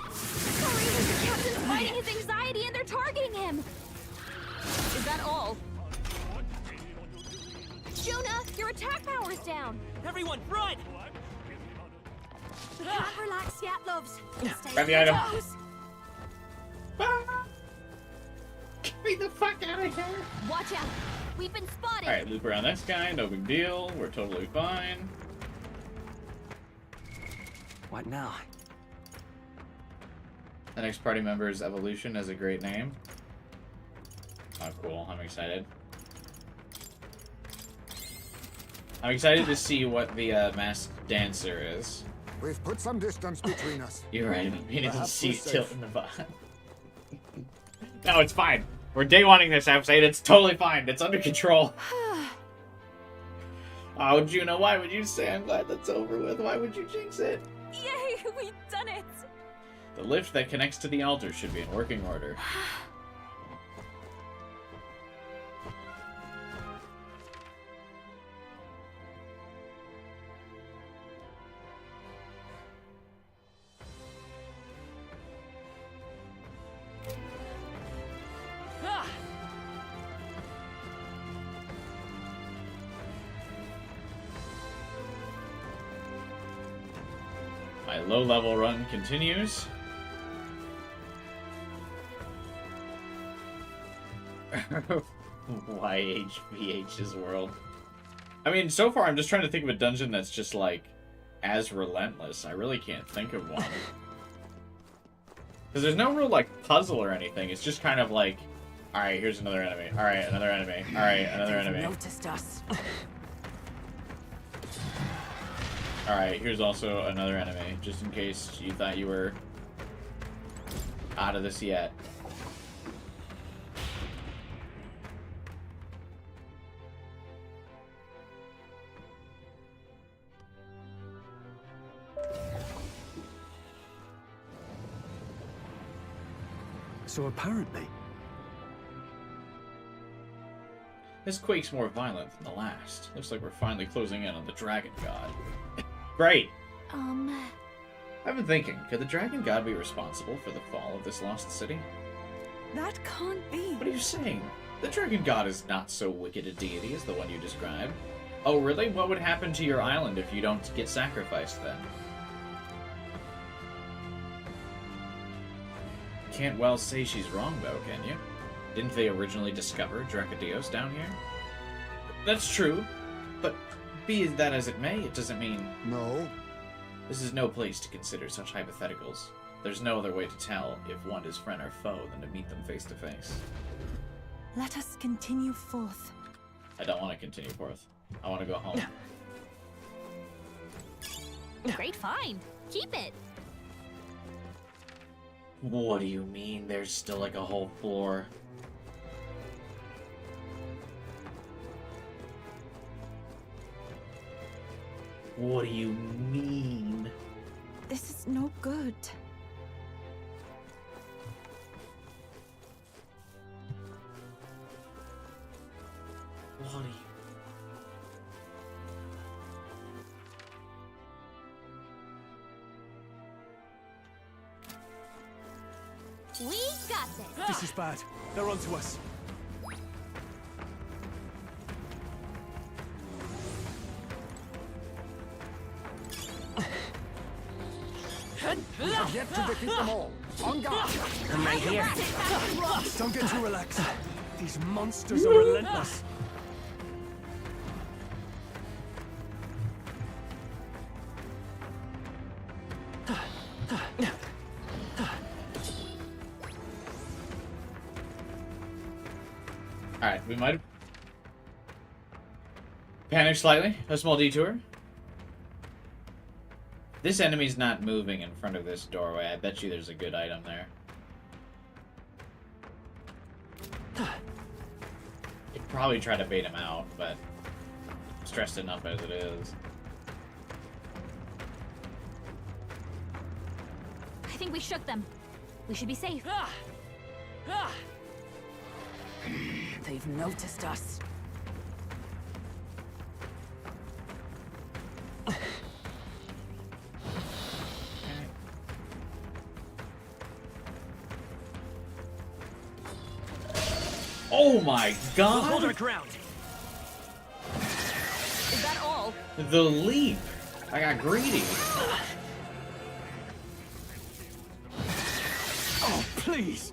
The captain's fighting his anxiety and they're targeting him. Is that all? Jonah, your attack power's down. Everyone, run! We can't relax yet, loves. Stay Grab the on your item. toes. Get me the fuck out of here! Watch out. We've been spotted. Alright, loop around this guy, no big deal. We're totally fine. What now? The next party member's evolution has a great name. Oh, cool. I'm excited. I'm excited to see what the masked dancer is. We've put some distance between us. You're right about being able to Perhaps see we're safe. tilt in the butt. No, it's fine. We're day wanting this episode. It's totally fine. It's under control. Oh, Juno, why would you say I'm glad that's over with? Why would you jinx it? Yay, we've done it. The lift that connects to the altar should be in working order. My low-level run continues. YHVH's world. I mean, so far I'm just trying to think of a dungeon that's just, like, as relentless. I really can't think of one. Because there's no real, like, puzzle or anything. It's just kind of like, alright, here's another enemy. Alright, another enemy. Alright, another enemy. Noticed us. Alright, here's also another enemy, just in case you thought you were out of this yet. So apparently... This quake's more violent than the last. Looks like we're finally closing in on the Dragon God. Great! I've been thinking, could the Dragon God be responsible for the fall of this lost city? That can't be. What are you saying? The Dragon God is not so wicked a deity as the one you describe. Oh, really? What would happen to your island if you don't get sacrificed, then? Can't well say she's wrong, though, can you? Didn't they originally discover Dracodios down here? That's true, but be that as it may, it doesn't mean... No? This is no place to consider such hypotheticals. There's no other way to tell if one is friend or foe than to meet them face to face. Let us continue forth. I don't want to continue forth. I want to go home. Great find. Keep it. What do you mean? There's still like a whole floor. What do you mean? This is no good. What do you... We got this. This is bad. They're onto us. We have yet to defeat them all. On guard. I'm right here. Don't get too relaxed. These monsters are relentless. Alright, we might have panicked slightly. A small detour. This enemy's not moving in front of this doorway. I bet you there's a good item there. You'd probably try to bait him out, but I'm stressed enough as it is. I think we shook them. We should be safe. They've noticed us. Oh my god! Hold our ground. Is that all? The leap! I got greedy. Oh, please!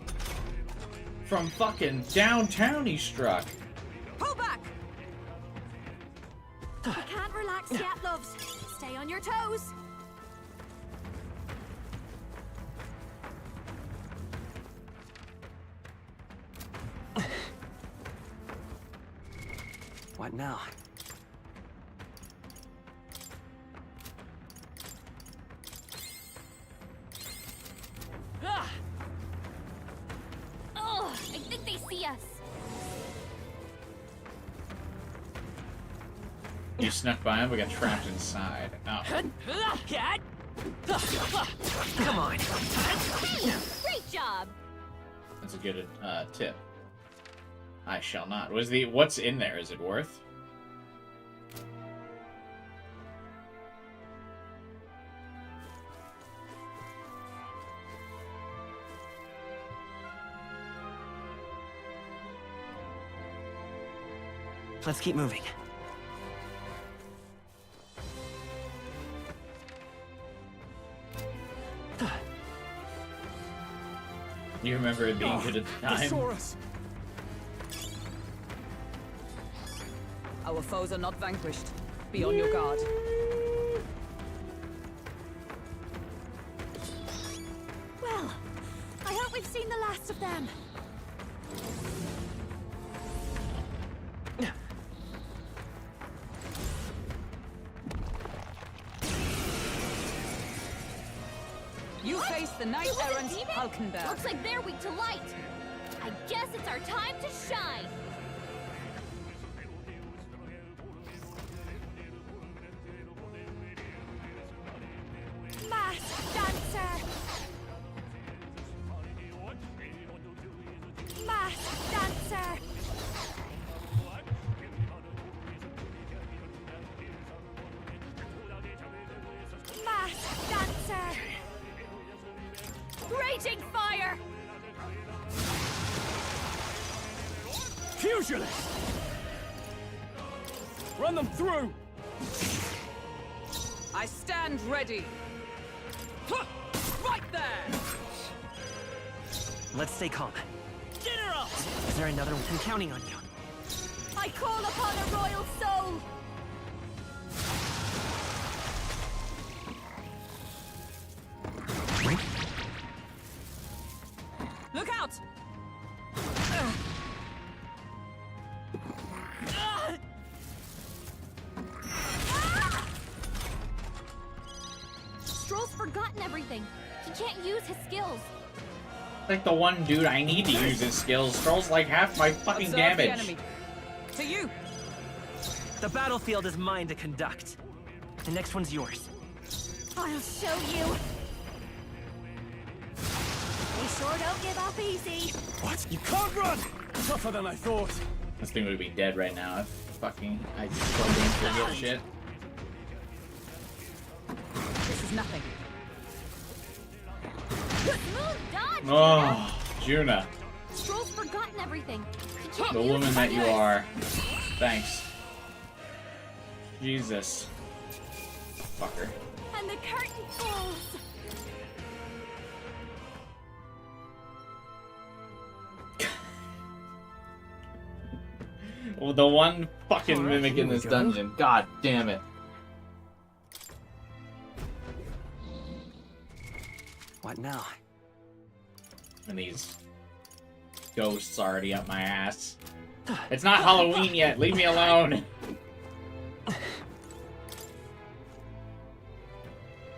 From fucking downtown he struck. Pull back. We can't relax yet, loves. Stay on your toes. What now? Oh, I think they see us. You snuck by him, but got trapped inside. Oh. Come on. Hey, great job. That's a good tip. I shall not. What's in there? Is it worth? Let's keep moving. You remember it being good at the time? Saw us. Our foes are not vanquished. Be on your guard. Well, I hope we've seen the last of them. You face the knight It was a errant demon? Halkenberg. Looks like they're weak to light. I guess it's our time to shine. Masked dancer. Masked dancer. Masked dancer. Raging fire. Pugilist! Run them through! I stand ready. Huh! Right there! Let's stay calm. General! Is there another one? I'm counting on you. I call upon a royal soul. Look out! Stroll's forgotten everything. He can't use his skills. Like the one dude I need to use his skills. Stroll's like half my fucking Observe damage. the enemy. To you! The battlefield is mine to conduct. The next one's yours. I'll show you. They sure don't give up easy. What? You can't run! Tougher than I thought. This thing would be dead right now if I just totally forget shit. This is nothing. Smooth dodge. Oh, Juna. Stroll's forgotten everything. He can't The use woman his that you skills. are. Thanks. Jesus. Fucker. And the curtain falls. Well, the one fucking Alright, mimic in here we this go. dungeon. God damn it. What now? And these ghosts already up my ass. It's not Halloween yet. Leave me alone.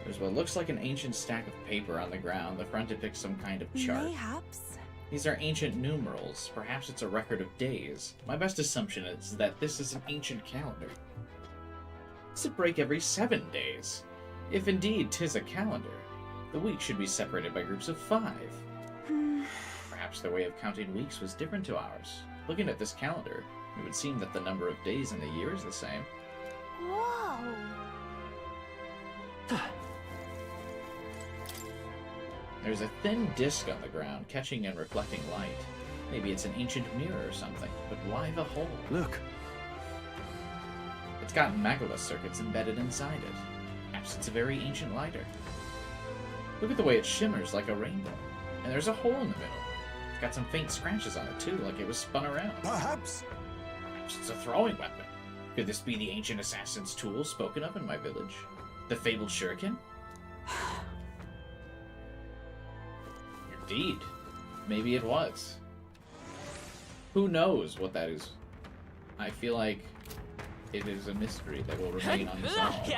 There's what looks like an ancient stack of paper on the ground. The front depicts some kind of chart. Mayhaps. These are ancient numerals. Perhaps it's a record of days. My best assumption is that this is an ancient calendar. Does it break every 7 days? If indeed 'tis a calendar, the weeks should be separated by groups of 5. Perhaps their way of counting weeks was different to ours. Looking at this calendar, it would seem that the number of days in a year is the same. Whoa. There's a thin disc on the ground, catching and reflecting light. Maybe it's an ancient mirror or something, but why the hole? Look. It's got magula circuits embedded inside it. Perhaps it's a very ancient lighter. Look at the way it shimmers like a rainbow. And there's a hole in the middle. It's got some faint scratches on it too, like it was spun around. Perhaps. Perhaps it's a throwing weapon. Could this be the ancient assassin's tool spoken of in my village? The fabled shuriken? Indeed. Maybe it was. Who knows what that is? I feel like it is a mystery that will remain unsolved.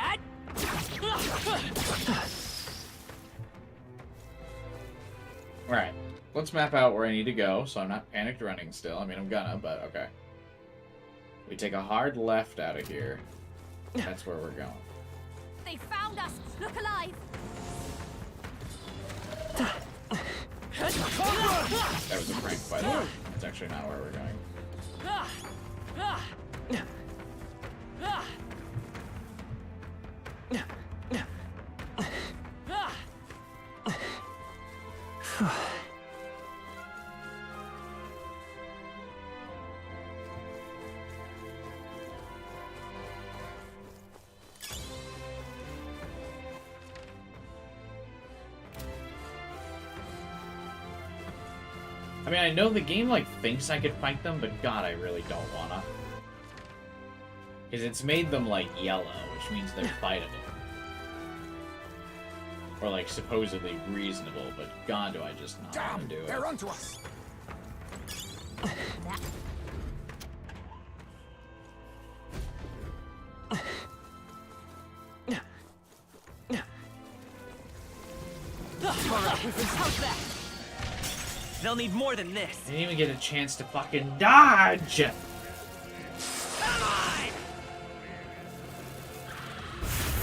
Alright, let's map out where I need to go, so I'm not panicked running still. I mean, I'm gonna, but okay. We take a hard left out of here. That's where we're going. They found us. Look alive. That was a prank, by the way. It's actually not where we're going. I mean, I know the game, like, thinks I could fight them, but God, I really don't wanna. Because it's made them, like, yellow, which means they're fightable. Or, like, supposedly reasonable, but God, do I just not want to do it. They're onto us! Alright, how's that? They'll need more than this. I didn't even get a chance to fucking dodge! Come on!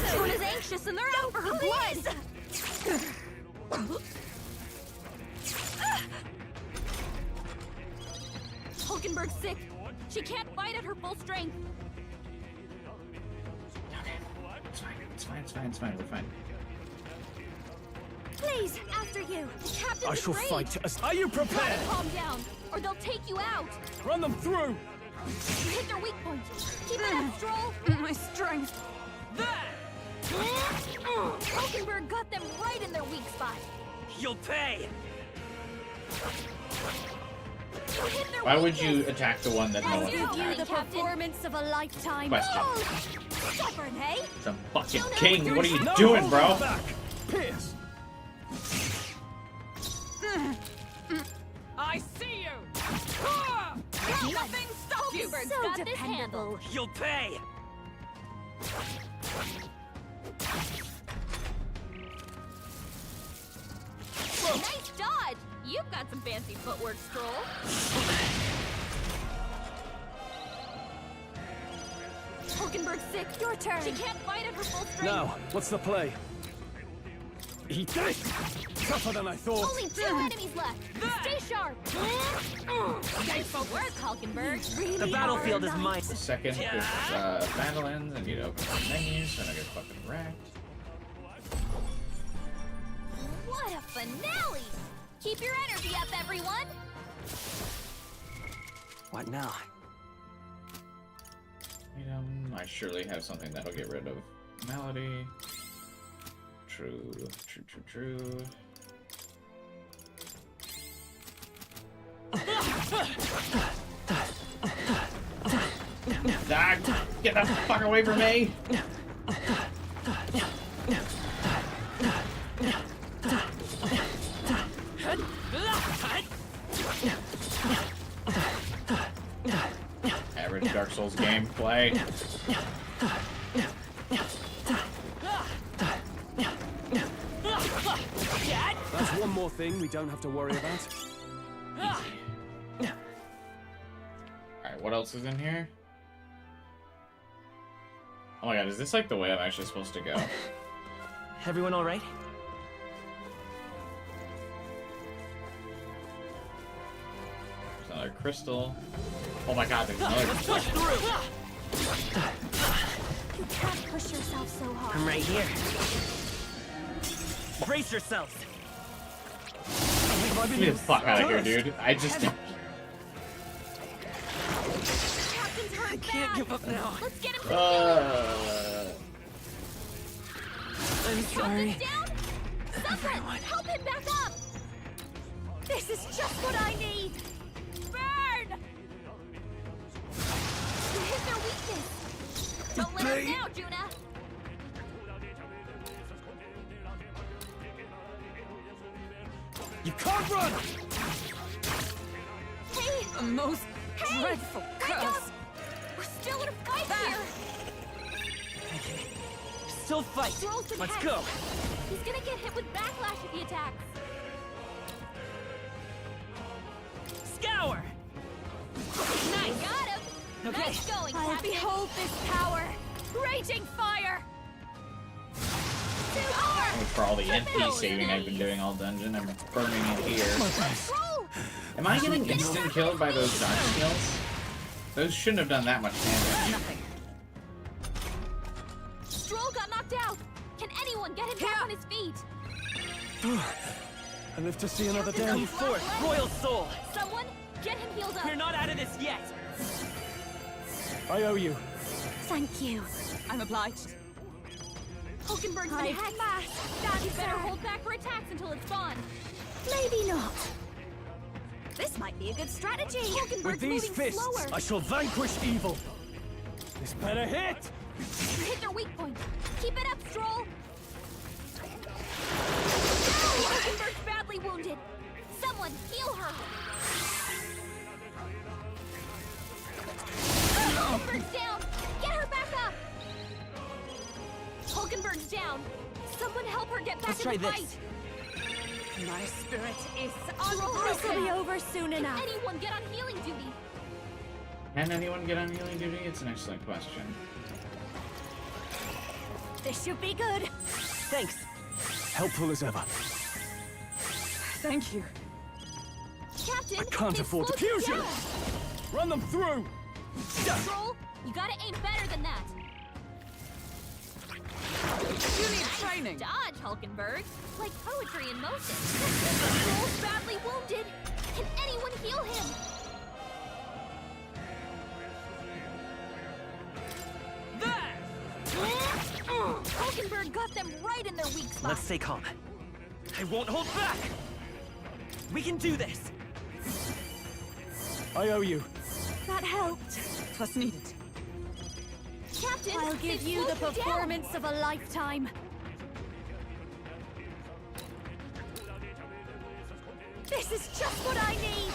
Someone anxious and they're out for her blood! Hulkenberg's sick. She can't fight at her full strength. Okay. It's fine, it's fine, it's fine, it's fine, we're fine. Please, after you. The captain's I shall afraid. fight as. Are you prepared? Calm down, or they'll take you out. Run them through! You hit their weak point. Keep it up, Stroll. My strength. Hulkenberg got them right in their weak spot. You'll pay! You hit their Why would weakness. you attack the one that no I'll one give you attacked? the performance of a lifetime. Question. Oh, stubborn, hey? The fucking Jonah, king, you're what are you No, doing, hold bro? them back. Pierce! I see you! Nothing stops you. Hulkenberg's So got this dependable. You'll pay! Nice dodge. You've got some fancy footwork, Stroll. Hulkenberg's sick. Your turn. She can't fight at her full strength. Now, what's the play? Eat this! Tougher than I thought. Only 2 enemies left. Stay sharp. Nice footwork, Hulkenberg. Really The battlefield is hard. mine. The second this battle ends, I need to open the menus, and I get fucking wrecked. What a finale! Keep your energy up, everyone. What now? I surely have something that'll get rid of Melody. True. Ah, get the fuck away from me! Average Dark Souls gameplay. That's one more thing we don't have to worry about. Alright, what else is in here? Oh my god, is this like the way I'm actually supposed to go? Everyone alright? There's another crystal. Oh my god, there's another Let's push through! You can't push yourself so hard. I'm right here. Brace yourselves! Get me the fuck out of here, dude. I just... Captain's hurt I can't give up now. Let's get him to I'm sorry. down. Someone, help him back up. This is just what I need. Burn! You hit their weakness. Don't let us down, Juna. You can't run! Hey! A most Hey! dreadful Back curse. up! We're still in a fight here. Still fight! Stroll's been Let's hacked. go! He's gonna get hit with backlash if he attacks. Scour! Nice, got him. Okay. Nice going, I'll Captain. behold this power. Raging fire. For all the NP saving I've been doing all dungeon, I'm burning it here. Am I getting instant killed by those dark skills? Those shouldn't have done that much damage. Nothing. Stroll got knocked out. Can anyone get him back on his feet? I live to see another day. Come forth, Royal Soul! Someone, get him healed up. We're not out of this yet! I owe you. Thank you. I'm obliged. Hulkenberg's been hacked. You better hold back for attacks until it's gone. Maybe not. This This might be a good strategy. With Hulkenberg's these moving fists, slower. I shall vanquish evil. This better hit! You hit their weak point. Keep it up, Stroll. No! Hulkenberg's badly wounded. Someone heal her. Hulkenberg's down. Get her back up. Hulkenberg's down. Someone help her get back Let's in try the this. fight. My spirit is This will unbroken. be over soon enough. Can anyone get on healing duty? Can anyone get on healing duty? It's an excellent question. This should be good. Thanks. Helpful as ever. Thank you. Captain, I can't they've afford to slowed you fuse you! down. Run them through! Stroll, you gotta aim better than that. You need training. Dodge, Hulkenberg. Like poetry in motion. Stroll's badly wounded. Can anyone heal him? Hulkenberg got them right in their weak spot. Let's stay calm. I won't hold back! We can do this! I owe you. That helped. Twas needed. Captain, I'll give they've you the slowed performance of a lifetime. This is just what I need.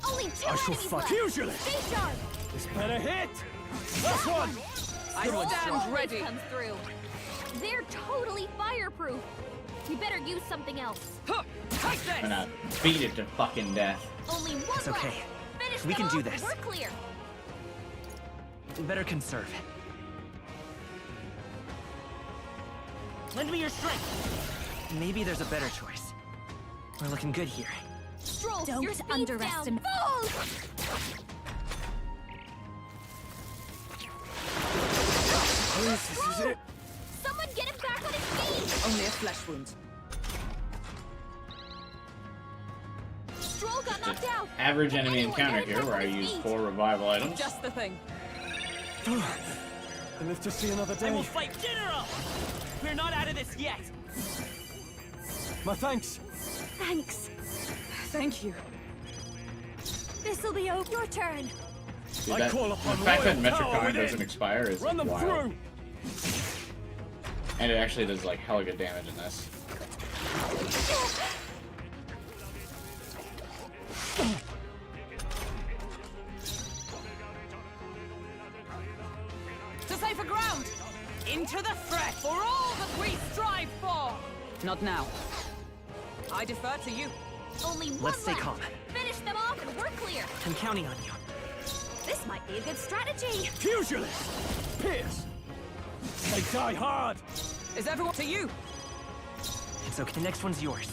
Only two I shall enemies fuck left. you, Julie. Stay sharp. This better hit! Last one! I stand Always ready. comes through. They're totally fireproof. We better use something else. Huh! Take Why this! not beat it to fucking death? Only one It's okay. left. Finish We them can do off and this. We're clear. Better conserve. Lend me your strength. Maybe there's a better choice. We're looking good here. Stroll, Don't your speed's underestimate- down. Oh! This is it. Someone get him back on his feet. Only a flesh wound. Stroll got knocked out. Average Can enemy anyone encounter get him here, back where I on his use feet? 4 revival items. Just the thing. I live to see another I will day. fight General! We're not out of this yet! My thanks. Thanks. Thank you. This'll be over. Your turn. Dude, I that, call upon the fact that royal Metric power Command within. doesn't expire is Run them wild. through! And it actually does like hella good damage in this. To safer ground! Into the threat! For all that we strive for! Not now. I defer to you. Only one Let's stay left. calm. Finish them off and we're clear. I'm counting on you. This might be a good strategy. Pugilist! Pierce! They die hard! Is everyone to you? It's okay. The next one's yours.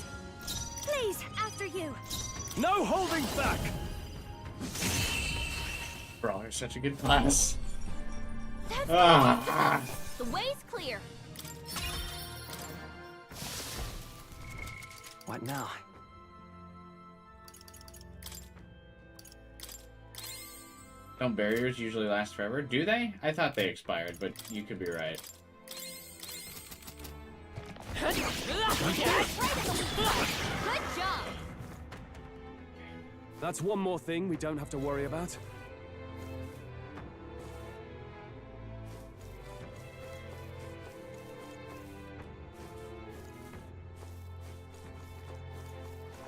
Please, after you. No holding back! Brawler's such a good class. That's Ah. the way's clear. What now? Don't barriers usually last forever? Do they? I thought they expired, but you could be right. Right in the Good job. That's one more thing we don't have to worry about.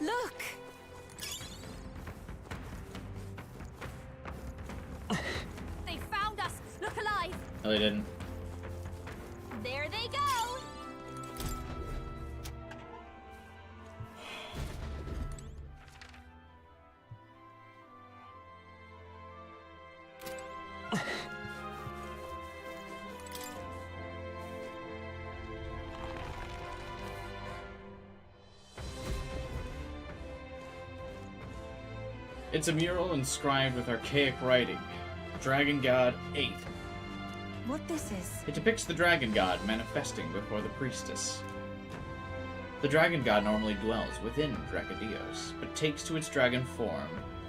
Look! They found us. Look alive. No, they didn't. There they go. It's a mural inscribed with archaic writing. Dragon God 8. What this is? It depicts the Dragon God manifesting before the priestess. The Dragon God normally dwells within Dracodios, but takes to its dragon form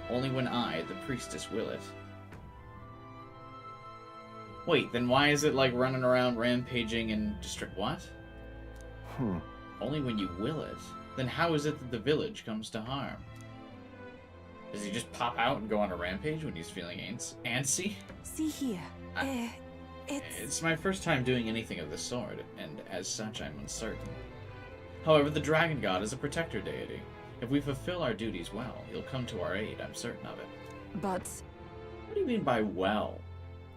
only when I, the priestess, will it. Wait, then why is it like running around rampaging and what? Only when you will it. Then how is it that the village comes to harm? Does he just pop out and go on a rampage when he's feeling antsy? See here. It's my first time doing anything of the sort, and as such I'm uncertain. However, the Dragon God is a protector deity. If we fulfill our duties well, he'll come to our aid, I'm certain of it. But... What do you mean by well?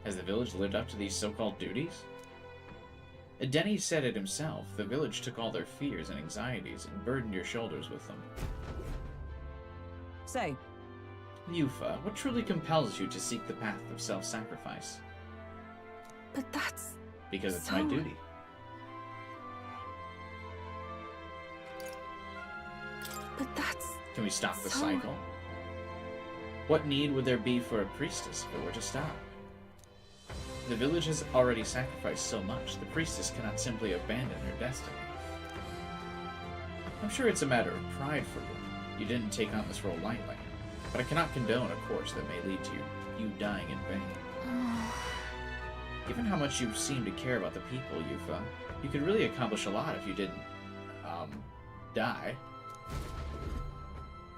Has the village lived up to these so-called duties? Denny said it himself. The village took all their fears and anxieties and burdened your shoulders with them. Say. Yufa, what truly compels you to seek the path of self-sacrifice? But that's... Because it's my duty. But that's... Can we stop the cycle? What need would there be for a priestess if it were to stop? The village has already sacrificed so much, the priestess cannot simply abandon her destiny. I'm sure it's a matter of pride for you. You didn't take on this role lightly. But I cannot condone a course that may lead to you dying in vain. Given how much you seem to care about the people, Yufa, you could really accomplish a lot if you didn't, die.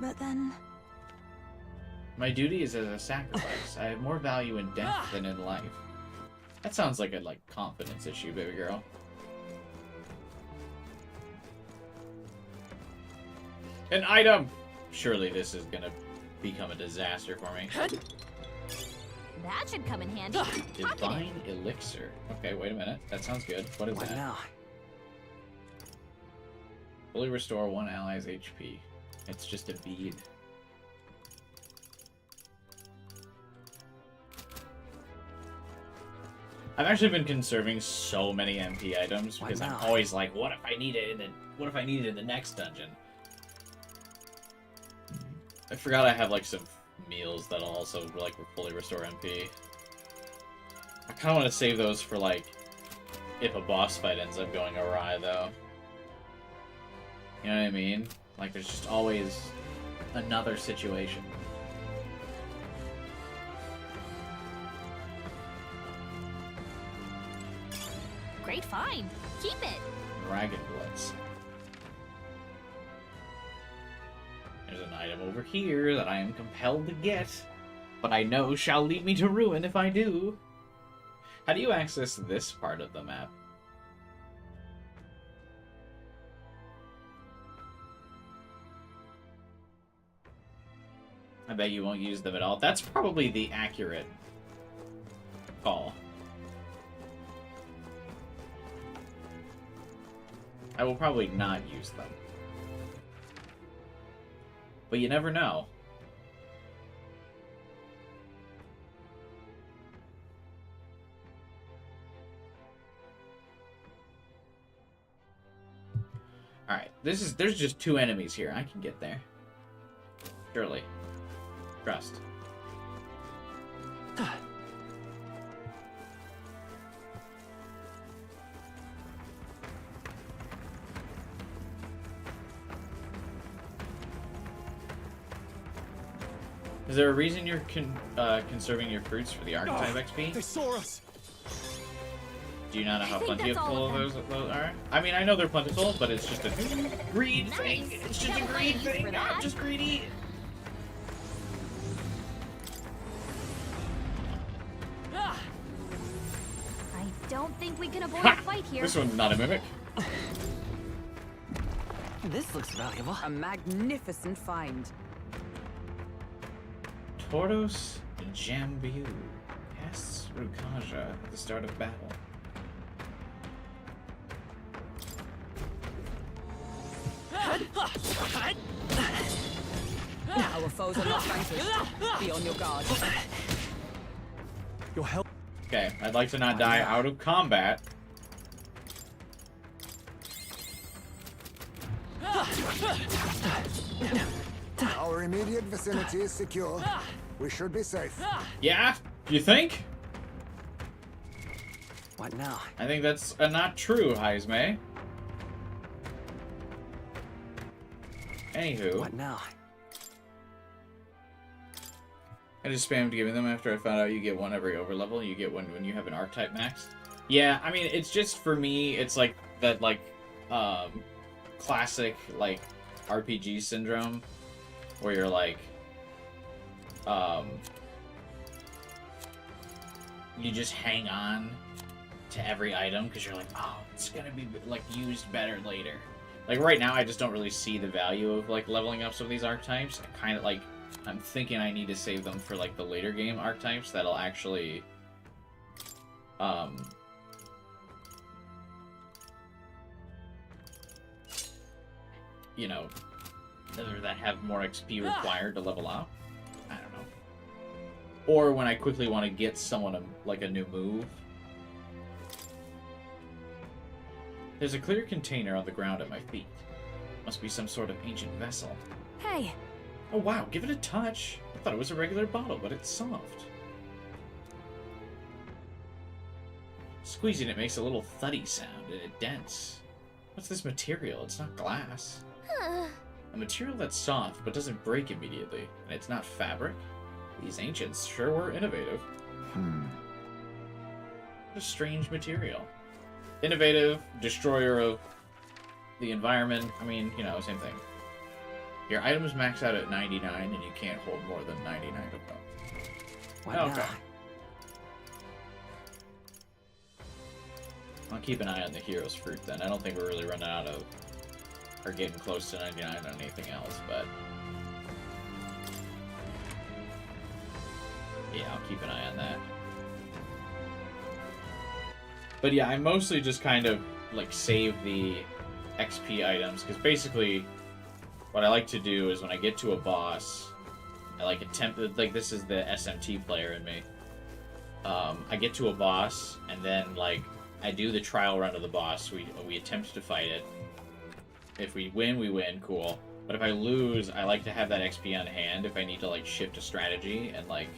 But then... My duty is as a sacrifice. I have more value in death than in life. That sounds like a, confidence issue, baby girl. An item! Surely this is gonna become a disaster for me. That should come in handy. Divine Elixir. Okay, wait a minute. That sounds good. What is that? Now? Fully restore one ally's HP. It's just a bead. I've actually been conserving so many MP items because I'm always like, what if I need it in the next dungeon? I forgot I have some meals that'll also fully restore MP. I kind of want to save those for if a boss fight ends up going awry though. You know what I mean? There's just always another situation. Great find. Keep it. Dragon Blitz. There's an item over here that I am compelled to get, but I know shall lead me to ruin if I do. How do you access this part of the map? I bet you won't use them at all. That's probably the accurate call. I will probably not use them. But you never know. Alright, there's just 2 enemies here. I can get there. Surely. Trust. Is there a reason you're conserving your fruits for the archetype XP? They saw us. Do you not know how plentiful those are? I mean, I know they're plentiful, but it's just a greed thing. It's just a greed thing. I'm just greedy. I don't think we can avoid a fight here. This one's not a mimic. This looks valuable. A magnificent find. Tordos Jambu casts Rukaja at the start of battle. Our foes are not vanquished. Be on your guard. Your help. Okay, I'd like to not die out of combat. Our immediate vicinity is secure. We should be safe. Yeah? You think? What now? I think that's not true, Heismay. Anywho. What now? I just spammed giving them after I found out you get one every overlevel. You get one when you have an archetype max. Yeah, I mean, it's just, for me, it's like that, classic, RPG syndrome, where you're like, you just hang on to every item because you're like, oh, it's gonna be like used better later. Like right now, I just don't really see the value of like leveling up some of these archetypes. I kind of like, I'm thinking I need to save them for like the later game archetypes that'll actually, you know, that have more XP required to level up. I don't know. Or when I quickly want to get someone like a new move. There's a clear container on the ground at my feet. Must be some sort of ancient vessel. Hey! Oh wow, give it a touch. I thought it was a regular bottle, but it's soft. Squeezing it makes a little thuddy sound, and it dents. What's this material? It's not glass. A material that's soft, but doesn't break immediately, and it's not fabric? These ancients sure were innovative. What a strange material. Innovative, destroyer of the environment. I mean, you know, same thing. Your items max out at 99, and you can't hold more than 99 of them. What okay. now? I'll keep an eye on the hero's fruit then. I don't think we're really running out of, or getting close to 99 on anything else, but yeah, I'll keep an eye on that. But yeah, I mostly just kind of like save the XP items, because basically what I like to do is when I get to a boss, I like attempt, like this is the SMT player in me. I get to a boss and then like I do the trial run of the boss. We attempt to fight it. If we win, we win, cool. But if I lose, I like to have that XP on hand if I need to like shift a strategy and like,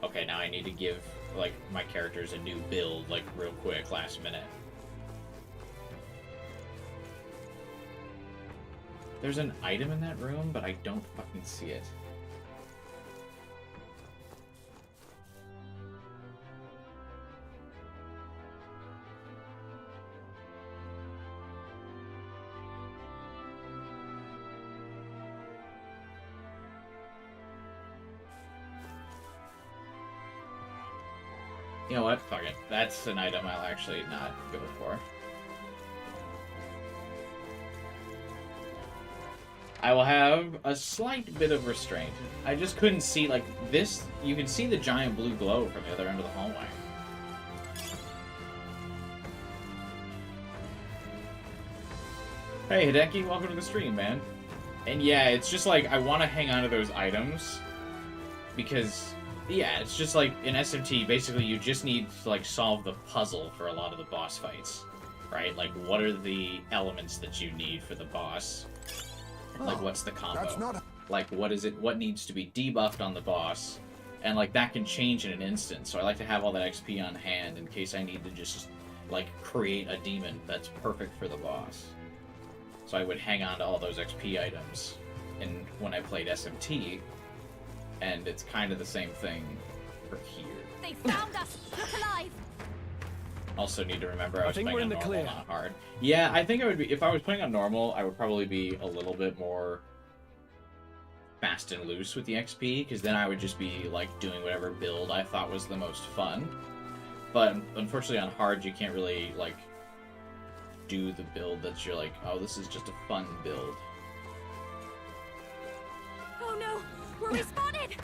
okay, now I need to give like my characters a new build like real quick, last minute. There's an item in that room, but I don't fucking see it. You know what? Fuck it. That's an item I'll actually not go for. I will have a slight bit of restraint. I just couldn't see, like, this... You can see the giant blue glow from the other end of the hallway. Hey, Hideki, welcome to the stream, man. And yeah, it's just like, I want to hang on to those items. Because... yeah, it's just like, in SMT, basically you just need to, like, solve the puzzle for a lot of the boss fights. Right? Like, what are the elements that you need for the boss? And, like, what's the combo? That's not... like, what is it, what needs to be debuffed on the boss? And, like, that can change in an instant, so I like to have all that XP on hand in case I need to just, like, create a demon that's perfect for the boss. So I would hang on to all those XP items and when I played SMT, and it's kind of the same thing for here. They found us! Look alive! Also need to remember I was think playing we're on in the normal, clear. not hard. Yeah, I think I would be, if I was playing on normal, I would probably be a little bit more fast and loose with the XP, because then I would just be, like, doing whatever build I thought was the most fun. But unfortunately on hard, you can't really, like, do the build that you're like, oh, this is just a fun build. Oh no! We're respawted!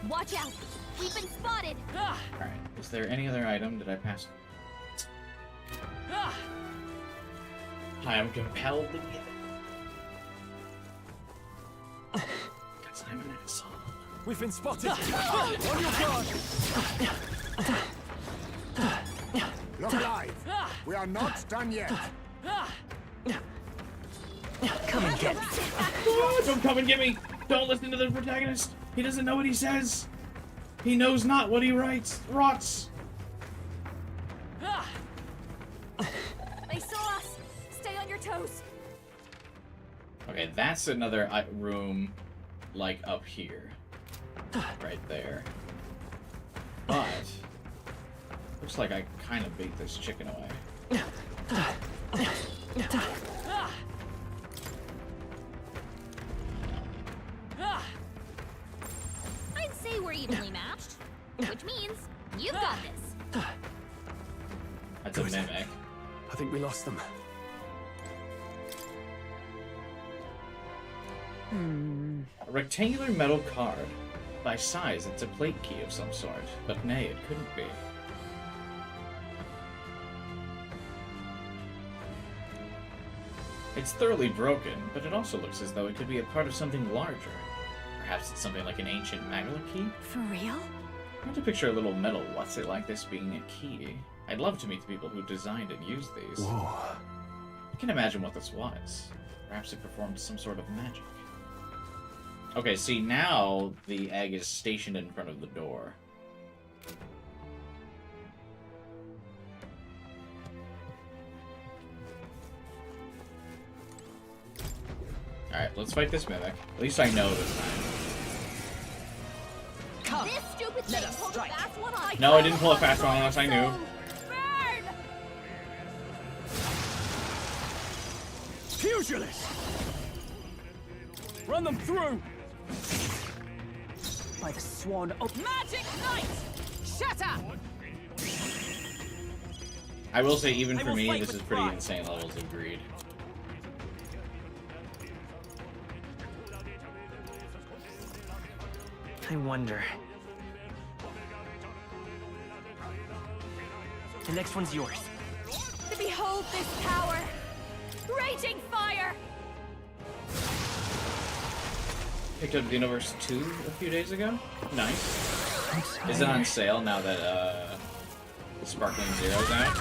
Watch out! We've been spotted! Alright, is there any other item? Did I pass? I am compelled to get it. Because I'm an asshole. We've been spotted! On your guard! Look alive! We are not done yet! Come and get me! Oh, don't come and get me! Don't listen to the protagonist! He doesn't know what he says! He knows not what he rots! They saw us! Stay on your toes! Okay, that's another room, like, up here. right there. But looks like I kind of beat this chicken away. I'd say we're evenly matched, which means you've got this. That's a mimic. I think we lost them. A rectangular metal card. By size, it's a plate key of some sort, but nay, it couldn't be. It's thoroughly broken, but it also looks as though it could be a part of something larger. Perhaps it's something like an ancient Magla key? For real? I want to picture a little metal what's it like this being a key. I'd love to meet the people who designed and used these. Whoa. I can imagine what this was. Perhaps it performed some sort of magic. Okay, see, now the egg is stationed in front of the door. Alright, let's fight this mimic. At least I know this time. This stupid thing pulled a fast one on. No, I didn't pull a fast one unless I knew. Burn! Pugilist! Run them through! By the swan of Magic Knight! Shatter! I will say, even for me, this is pretty insane levels of greed. I wonder. The next one's yours. Behold this power! Raging fire! Picked up Universe 2 a few days ago. Nice. Is it on sale now that the Sparkling Zero's out?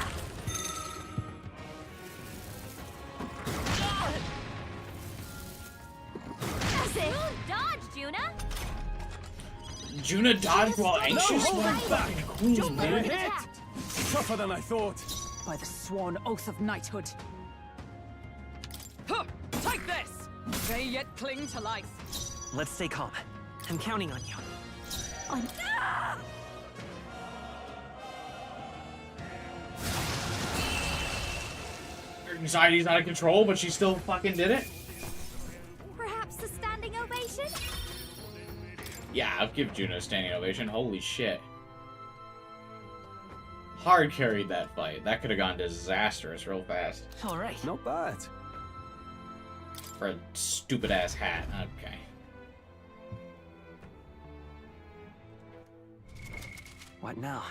That's it! Dodge, Juna! Juna dodged while anxious? No, What a fucking queen, man. Tougher than I thought. By the sworn oath of knighthood. Huh! Take this! They yet cling to life. Let's stay calm. I'm counting on you. Her anxiety's out of control, but she still fucking did it? Perhaps a standing ovation? Yeah, I'll give Juna a standing ovation. Holy shit. Hard carried that fight. That could have gone disastrous real fast. Alright. Not bad. For a stupid ass hat. Okay. What now?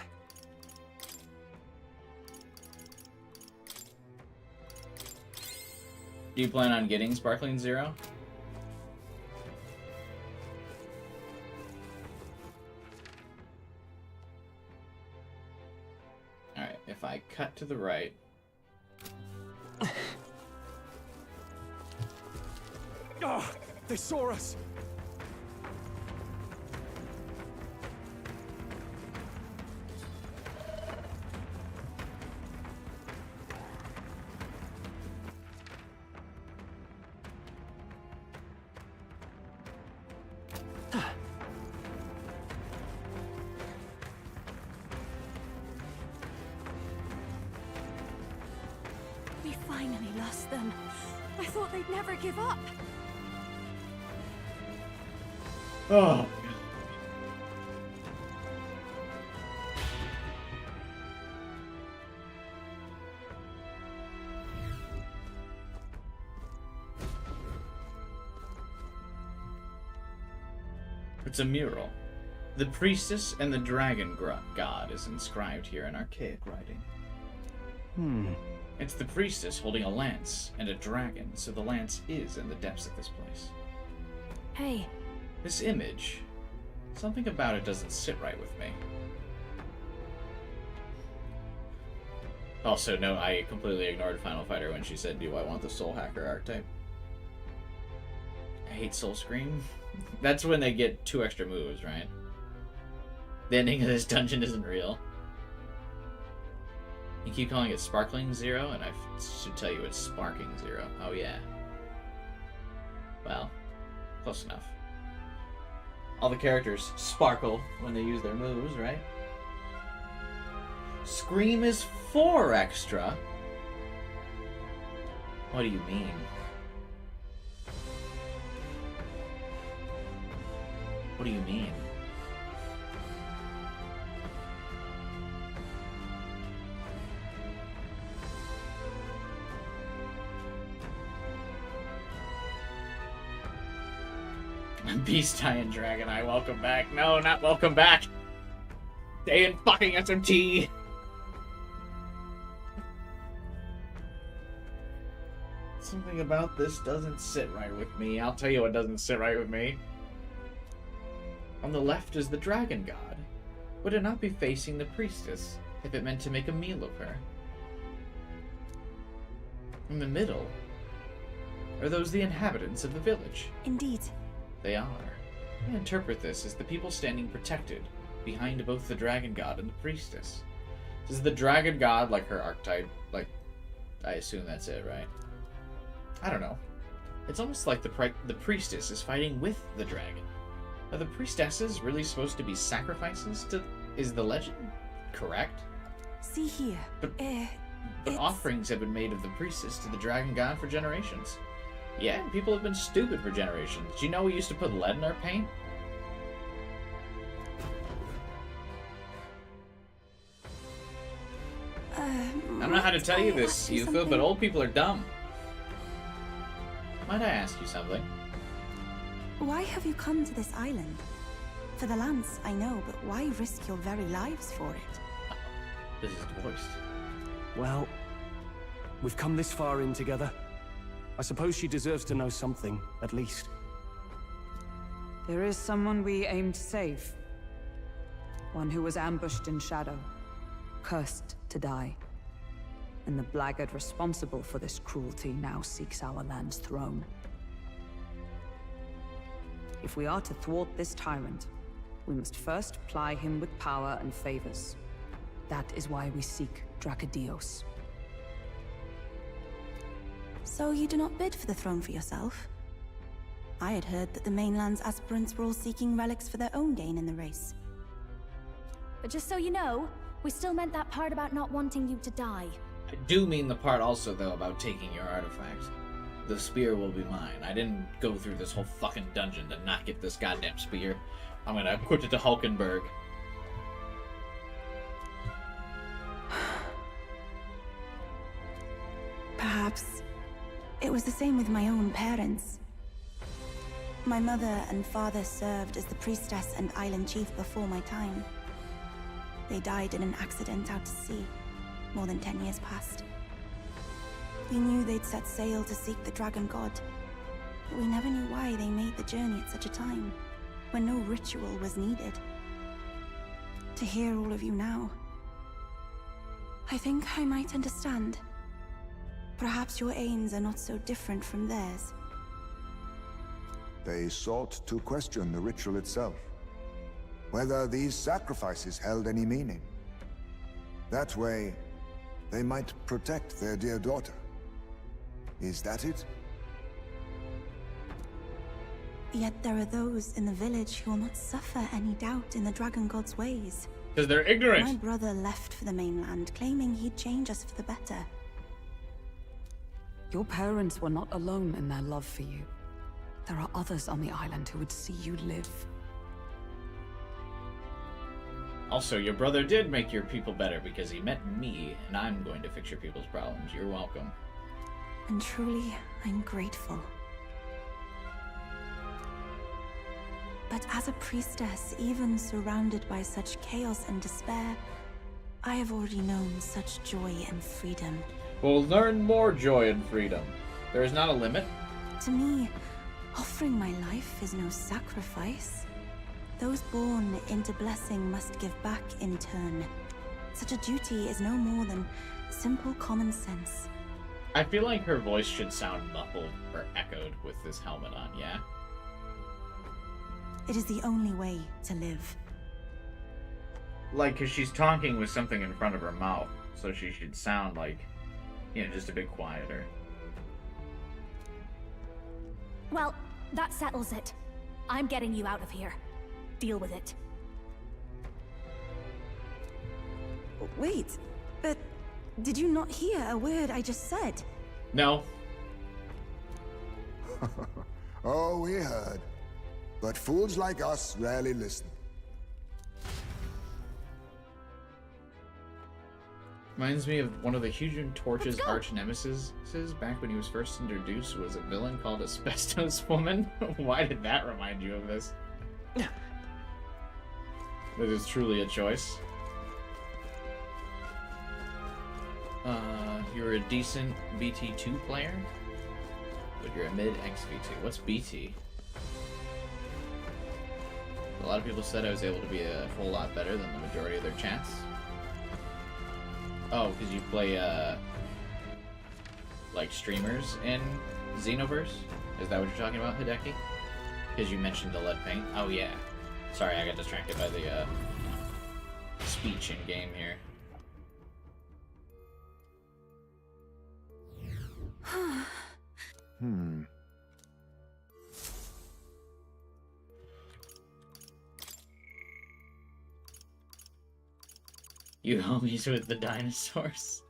Do you plan on getting Sparkling Zero? Alright, if I cut to the right... Oh, they saw us. We finally lost them. I thought they'd never give up. Oh, it's a mural. The priestess and the dragon god is inscribed here in archaic writing. It's the priestess holding a lance and a dragon, so the lance is in the depths of this place. Hey. This image, something about it doesn't sit right with me. Also, no, I completely ignored Final Fighter when she said, do I want the Soul Hacker archetype? I hate Soul Scream. That's when they get 2 extra moves, right? The ending of this dungeon isn't real. You keep calling it Sparkling Zero, and I should tell you it's Sparking Zero. Oh yeah. Well, close enough. All the characters sparkle when they use their moves, right? Scream is 4 extra. What do you mean? What do you mean? Beast Eye and Dragon Eye, welcome back. No, not welcome back. Stay in fucking SMT. Something about this doesn't sit right with me. I'll tell you what doesn't sit right with me. On the left is the Dragon God. Would it not be facing the Priestess if it meant to make a meal of her? In the middle, are those the inhabitants of the village? Indeed. They are. I interpret this as the people standing protected behind both the Dragon God and the Priestess. Is the Dragon God like her archetype? Like, I assume that's it, right? I don't know. It's almost like the Priestess is fighting with the dragon. Are the Priestesses really supposed to be sacrifices to... Is the legend correct? See here. But offerings have been made of the Priestess to the Dragon God for generations. Yeah, people have been stupid for generations. Do you know we used to put lead in our paint? I don't know how to tell you this, Yutha, but old people are dumb. Might I ask you something? Why have you come to this island? For the lance, I know, but why risk your very lives for it? This is voiced. Well, we've come this far in together. I suppose she deserves to know something, at least. There is someone we aim to save. One who was ambushed in shadow, cursed to die. And the blackguard responsible for this cruelty now seeks our land's throne. If we are to thwart this tyrant, we must first ply him with power and favors. That is why we seek Dracodios. So you do not bid for the throne for yourself? I had heard that the mainland's aspirants were all seeking relics for their own gain in the race. But just so you know, we still meant that part about not wanting you to die. I do mean the part also, though, about taking your artifact. The spear will be mine. I didn't go through this whole fucking dungeon to not get this goddamn spear. I'm gonna equip it to Hulkenberg. Perhaps it was the same with my own parents. My mother and father served as the priestess and island chief before my time. They died in an accident out to sea, more than 10 years past. We knew they'd set sail to seek the dragon god, but we never knew why they made the journey at such a time, when no ritual was needed. To hear all of you now, I think I might understand. Perhaps your aims are not so different from theirs. They sought to question the ritual itself, whether these sacrifices held any meaning. That way, they might protect their dear daughter. Is that it? Yet there are those in the village who will not suffer any doubt in the dragon god's ways. Because they're ignorant. My brother left for the mainland, claiming he'd change us for the better. Your parents were not alone in their love for you. There are others on the island who would see you live. Also, your brother did make your people better because he met me, and I'm going to fix your people's problems. You're welcome. And truly, I'm grateful. But as a priestess, even surrounded by such chaos and despair, I have already known such joy and freedom. We'll learn more joy and freedom. There is not a limit. To me, offering my life is no sacrifice. Those born into blessing must give back in turn. Such a duty is no more than simple common sense. I feel like her voice should sound muffled or echoed with this helmet on, yeah? It is the only way to live. Like, because she's talking with something in front of her mouth, so she should sound like, you know, just a bit quieter. Well, that settles it. I'm getting you out of here. deal with it. Wait, but did you not hear a word I just said? No. Oh, we heard. But fools like us rarely listen. Reminds me of one of the Human Torch's arch nemesis back when he was first introduced was a villain called Asbestos Woman. Why did that remind you of this? That is truly a choice. You're a decent BT2 player, but you're a mid XV2. What's BT? A lot of people said I was able to be a whole lot better than the majority of their chats. Oh, because you play, like, streamers in Xenoverse? Is that what you're talking about, Hideki? Because you mentioned the lead paint? Oh, yeah. Sorry, I got distracted by the, speech in-game here. You homies with the dinosaurs.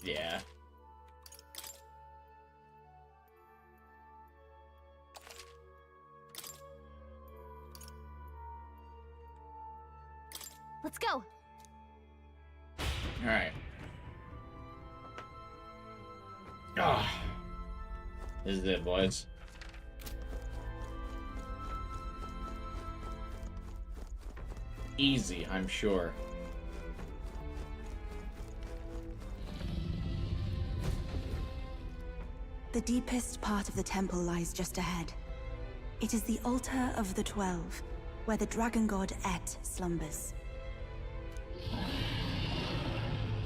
Yeah. Let's go. Alright. Ah. This is it, boys. Easy, I'm sure. The deepest part of the temple lies just ahead. It is the altar of the 12, where the dragon god Et slumbers.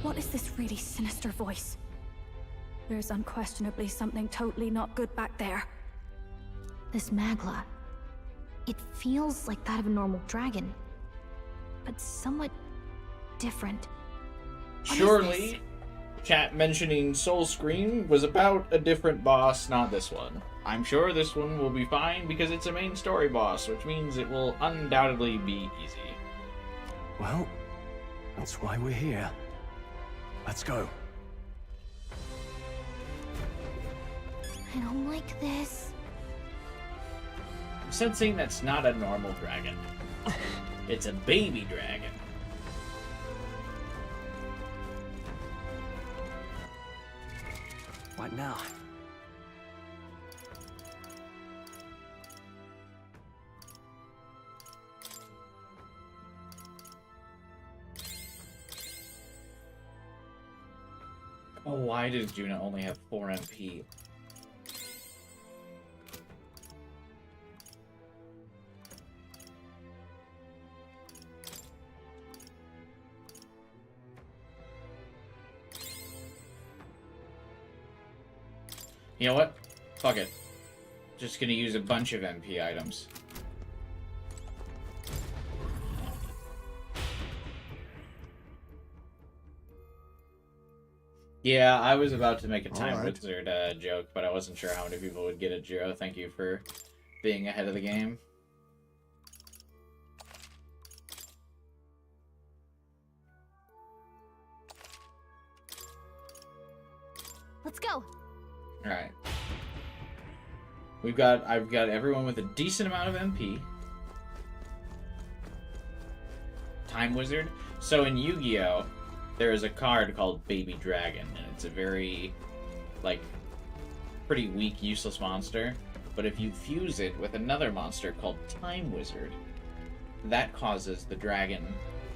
What is this really sinister voice? There's unquestionably something totally not good back there. This Magla. It feels like that of a normal dragon, but somewhat different. Surely, chat mentioning Soul Scream was about a different boss, not this one. I'm sure this one will be fine because it's a main story boss, which means it will undoubtedly be easy. Well, that's why we're here. Let's go. I don't like this. I'm sensing that's not a normal dragon. It's a baby dragon. What now? Oh, why does Juna only have 4 MP? You know what? Fuck it. Just gonna use a bunch of MP items. Yeah, I was about to make a Time Wizard joke, but I wasn't sure how many people would get it, Jiro. Thank you for being ahead of the game. Let's go. Alright. I've got everyone with a decent amount of MP. Time Wizard. So in Yu-Gi-Oh! There is a card called Baby Dragon, and it's a very, like, pretty weak, useless monster. But if you fuse it with another monster called Time Wizard, that causes the dragon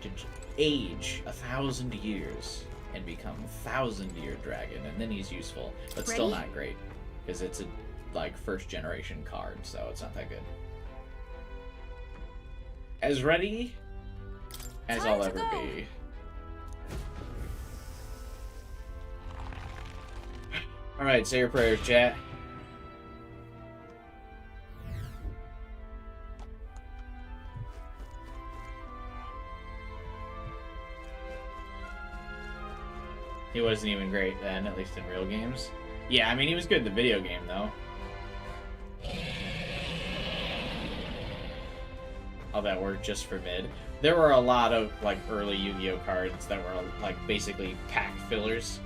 to age 1,000 years and become 1,000-year dragon, and then he's useful, but still not great, because it's a, like, first-generation card, so it's not that good. As ready as I'll ever be. Alright, say your prayers, chat. He wasn't even great then, at least in real games. Yeah, I mean, he was good in the video game, though. that were just for mid. There were a lot of like early Yu-Gi-Oh cards that were like basically pack fillers.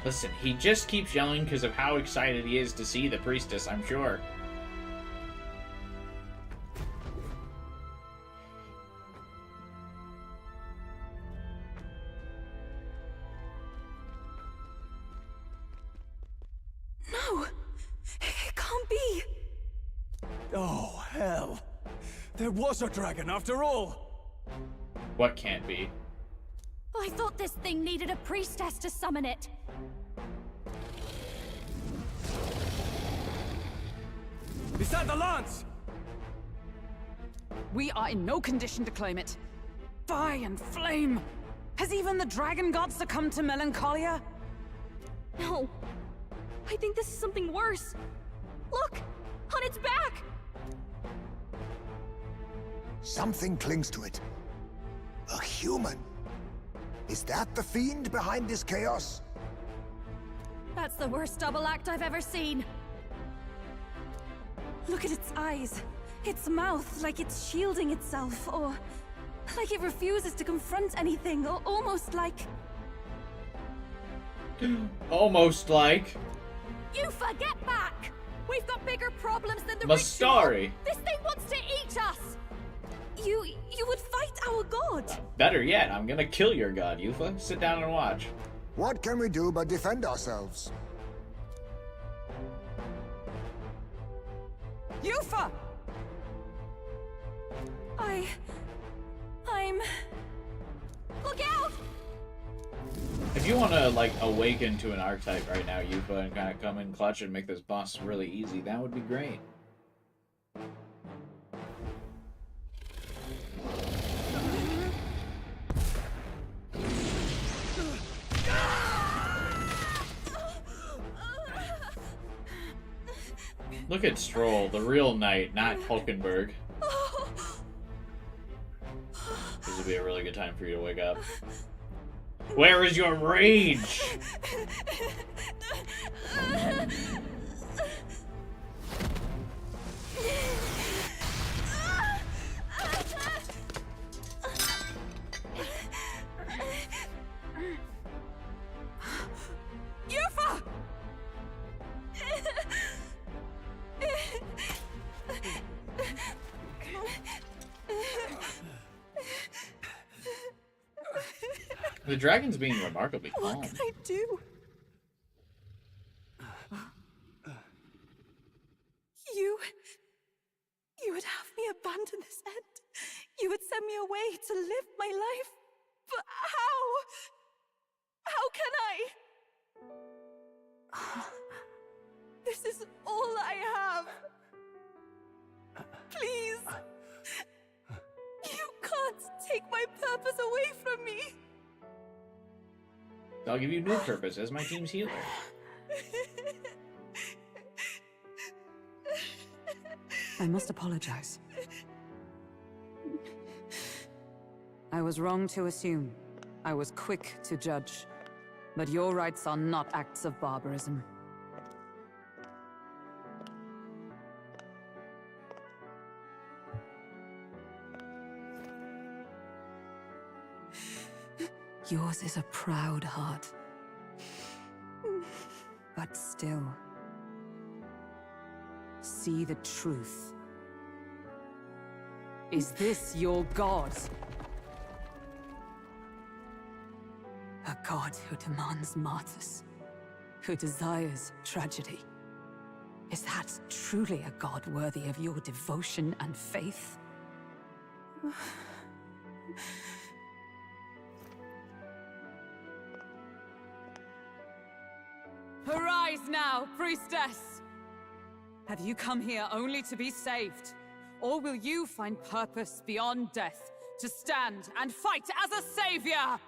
Listen, he just keeps yelling because of how excited he is to see the priestess, I'm sure. No! It can't be! Oh, hell. There was a dragon after all. What can't be? I thought this thing needed a priestess to summon it. Beside the lance! We are in no condition to claim it. Fire and flame! Has even the dragon god succumbed to melancholia? No. I think this is something worse. Look! On its back! Something clings to it. A human. Is that the fiend behind this chaos? That's the worst double act I've ever seen. Look at its eyes. Its mouth, like it's shielding itself, or like it refuses to confront anything, or almost like... Almost like... Yufa, get back! We've got bigger problems than the Mastari. ritual! This thing wants to eat us! You would fight our god! Better yet, I'm gonna kill your god, Yufa. Sit down and watch. What can we do but defend ourselves? Yufa! I'm... Look out! If you want to, like, awaken to an archetype right now, Yufa, and kind of come in clutch and make this boss really easy, that would be great. Look at Stroll, the real knight, not Hulkenberg. This would be a really good time for you to wake up. Where is your rage? Yufa! The dragon's being remarkably calm. What can I do? You would have me abandon this end. You would send me away to live my life. But how? How can I? This is all I have. Please. You can't take my purpose away from me. I'll give you new purpose as my team's healer. I must apologize. I was wrong to assume. I was quick to judge. But your rights are not acts of barbarism. Yours is a proud heart. But still, see the truth. Is this your god? A god who demands martyrs, who desires tragedy. Is that truly a god worthy of your devotion and faith? Arise now, priestess! Have you come here only to be saved? Or will you find purpose beyond death, to stand and fight as a savior?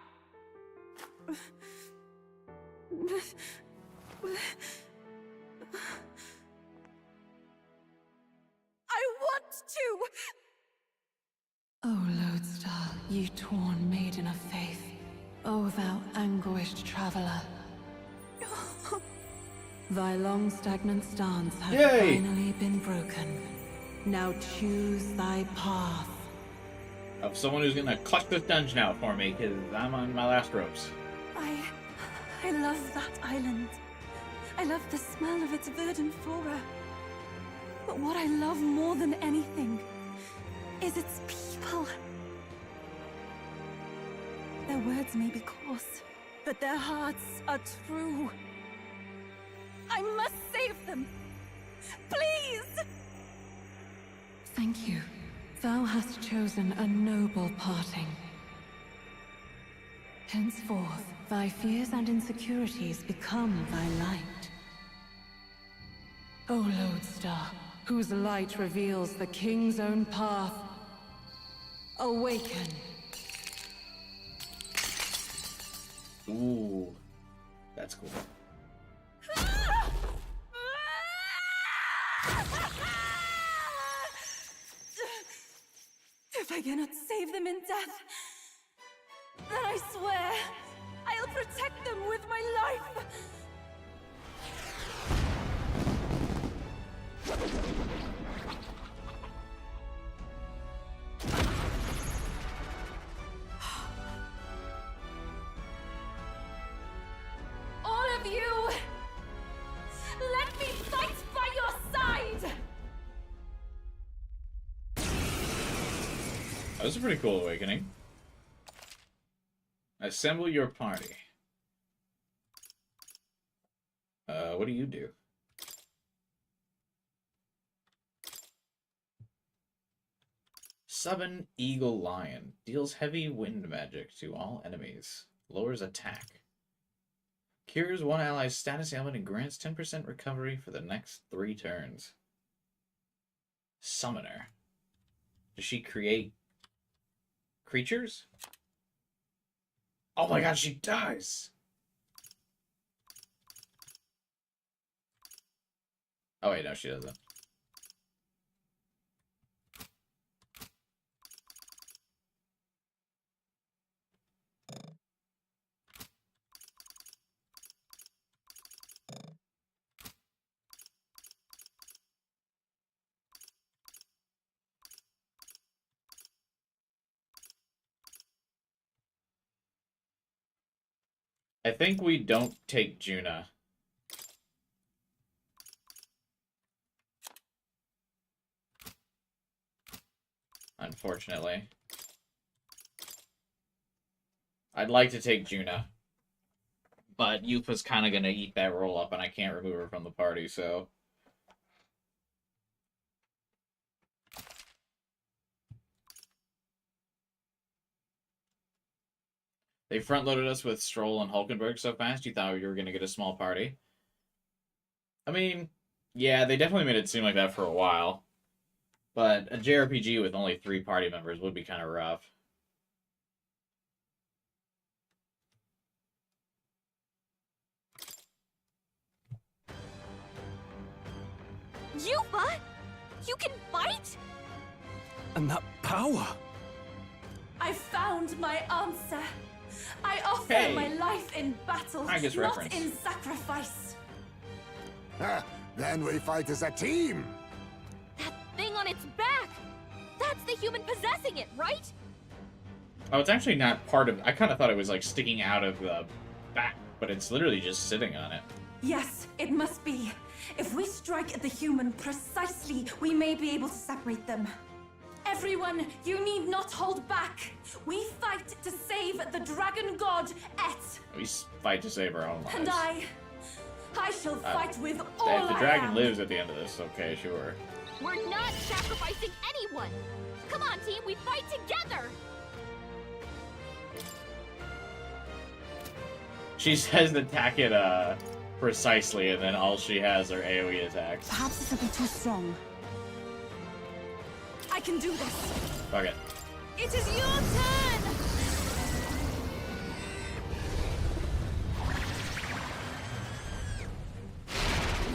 I want to! O Lodestar, you torn maiden of faith. O thou anguished traveler. Thy long stagnant stance has Yay! finally been broken. Now choose thy path. Of someone who's gonna clutch this dungeon out for me, because I'm on my last ropes. I love that island. I love the smell of its verdant flora. But what I love more than anything is its people. Their words may be coarse, but their hearts are true. I must save them. Please! Thank you. Thou hast chosen a noble parting. Henceforth, thy fears and insecurities become thy light. O Lodestar, whose light reveals the king's own path, awaken. Ooh, that's cool. If I cannot save them in death, then I swear I'll protect them with my life. All of you, let me fight by your side! That was a pretty cool awakening. Assemble your party. What do you do? Summon Eagle Lion. Deals heavy wind magic to all enemies. Lowers attack. Cures one ally's status ailment and grants 10% recovery for the next 3 turns. Summoner. Does she create creatures? Oh my god, she dies! Oh wait, no, she doesn't. I think we don't take Juna. Unfortunately. I'd like to take Juna. But Yupa's kind of going to eat that roll up, and I can't remove her from the party, so... They front-loaded us with Stroll and Hulkenberg so fast, you thought you were going to get a small party. I mean, yeah, they definitely made it seem like that for a while. But a JRPG with only 3 party members would be kind of rough. Yuba? You can fight? And that power! I found my answer. I offer my life in battle, not in sacrifice. Then we fight as a team. That thing on its back! That's the human possessing it, right? Oh, it's actually not part of... I kind of thought it was, like, sticking out of the back, but it's literally just sitting on it. Yes, it must be. If we strike at the human precisely, we may be able to separate them. Everyone, you need not hold back. We fight to save the dragon god, Et. We fight to save our own lives. And I shall fight with all If the dragon lives at the end of this, okay, sure. We're not sacrificing anyone! Come on, team, we fight together! She says attack it, precisely, and then all she has are AoE attacks. Perhaps this will be too strong. I can do this. Fuck it. It is your turn!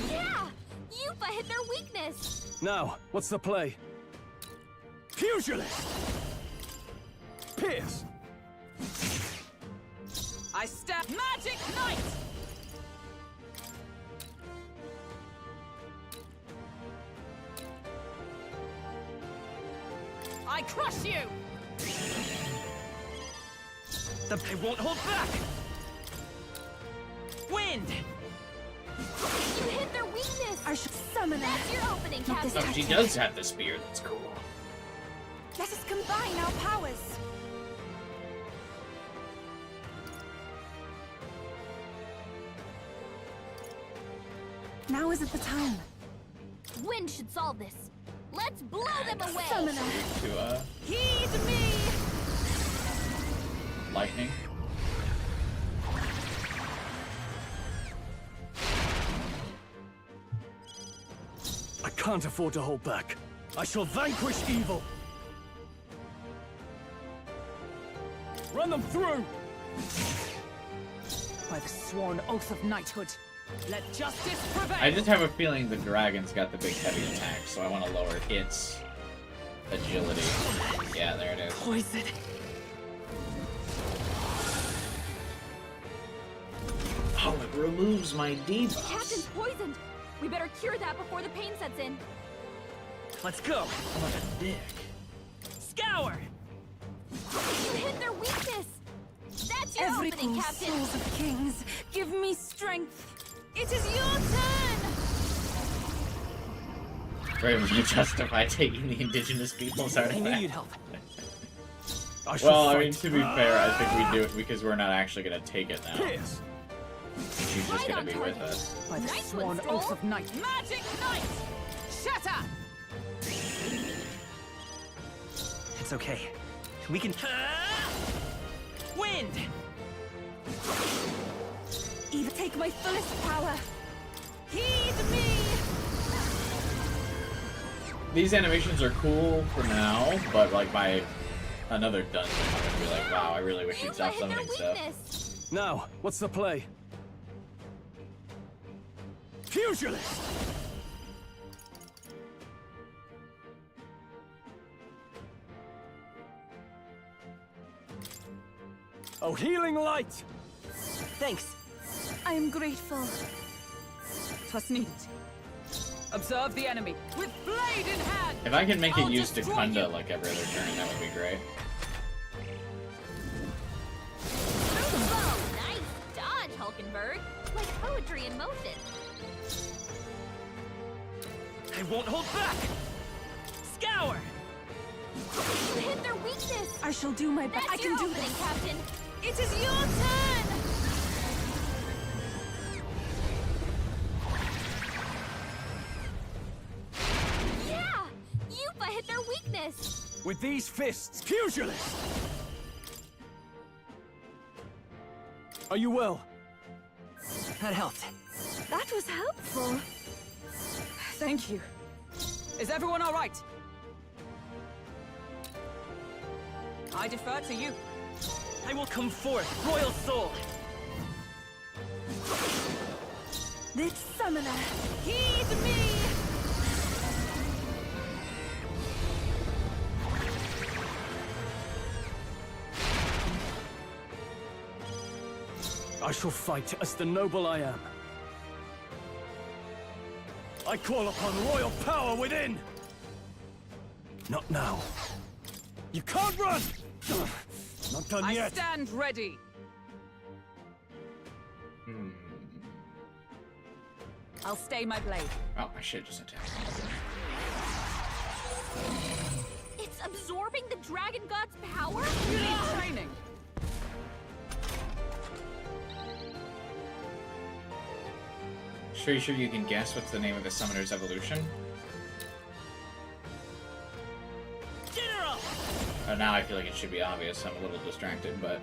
Yeah! Yupa hit their weakness! Now, what's the play? Pugilist! Pierce! I stab Magic Knight! I crush you! I won't hold back! Wind! You hit their weakness! Our summoner. That's your opening, Captain. Oh, she does have the spear. That's cool. Let us combine our powers. Now isn't the time. Wind should solve this. Let's blow them away! Summoner. To, Heed me! lightning. I can't afford to hold back. I shall vanquish evil. Run them through! By the sworn oath of knighthood, let justice prevail! I just have a feeling the dragon's got the big heavy attack, so I want to lower its agility. Yeah, there it is. Poison. Oh, it removes my The debuffs. captain's poisoned! We better cure that before the pain sets in. Let's go! What a dick. Scour! You hit their weakness! That's your opening, Everything, Captain! souls of kings, give me strength. It is your turn! Raven to justify taking the indigenous people's I artifact. knew you'd help. Well, I mean, to be fair, I think we do it because we're not actually going to take it now. Pierce. She's just going to be with us. By the Nice sworn one, Stroll. oath of knight. Magic knight! Shatter! It's okay. We can... Wind! Eva, take my fullest power. Heed me! These animations are cool for now, but like by another dungeon, I'm going to be like, wow, I really wish you'd stop hit their summoning stuff. weakness! Now, what's the play? Pugilist! Oh, healing light! Thanks. I am grateful. 'Twas needed. Observe the enemy with blade in hand! If I can make it I'll use destroy Dekunda you. like every other turn, that would be great. Oh, nice dodge, Hulkenberg! Like poetry in motion. I won't hold back! Scour! You hit their weakness! I shall do my best. That's I can your do opening, this. Captain! It is your turn! Yeah! Yupa hit their weakness! With these fists, pugilist! Are you well? That helped. That was helpful. Thank you. Is everyone all right? I defer to you. I will come forth, royal soul! This summoner, heed me! I shall fight as the noble I am. I call upon royal power within! Not now. You can't run! Not done I yet! stand ready. I'll stay my blade. Oh, I should just attack. It's absorbing the dragon god's power? You need training. Sure you can guess what's the name of the summoner's evolution? General! Oh, now I feel like it should be obvious. I'm a little distracted, but...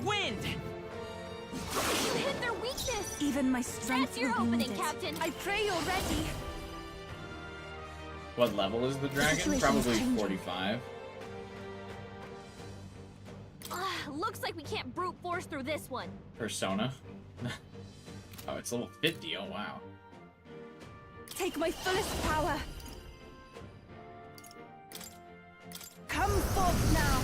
Wind! You hit their weakness! Even my strength That's your will be opening, needed. Captain! I pray you're ready. What level is the dragon? situation is Probably changing. 45. Looks like we can't brute force through this one. Persona. Oh, it's level 50. Oh, wow. Take my fullest power. Come forth now.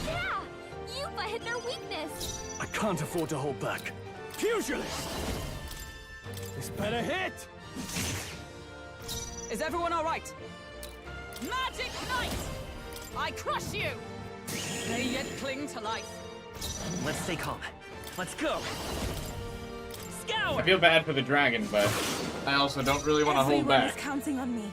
Yeah! Yupa hit their weakness! I can't afford to hold back. Pugilist! This better hit! Is everyone all right? Magic Knight! I crush you! They yet cling to life. Let's stay calm. Let's go! Scour! I feel bad for the dragon, but I also don't really want to hold Everyone back. is counting on me.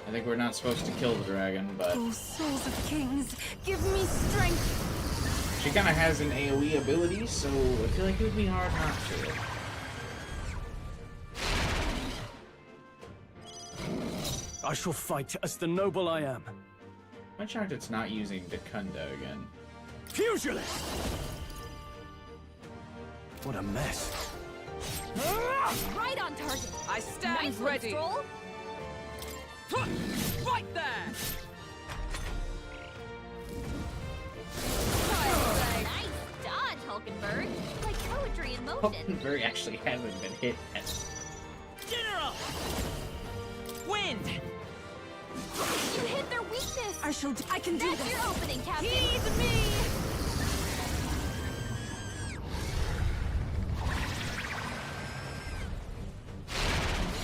I think we're not supposed to kill the dragon, but Oh, souls of kings, give me strength. she kind of has an AoE ability, so I feel like it would be hard not to. I shall fight as the noble I am. I'm shocked it's not using Dekunda again. Pugilist! What a mess. Right on target. I stand Nice one, ready. Stroll. Right there! Nice dodge, Hulkenberg. Like poetry in motion. Hulkenberg actually hasn't been hit yet. General! Wind! You hit their weakness. I can do That's this. your opening, Captain. Heed me.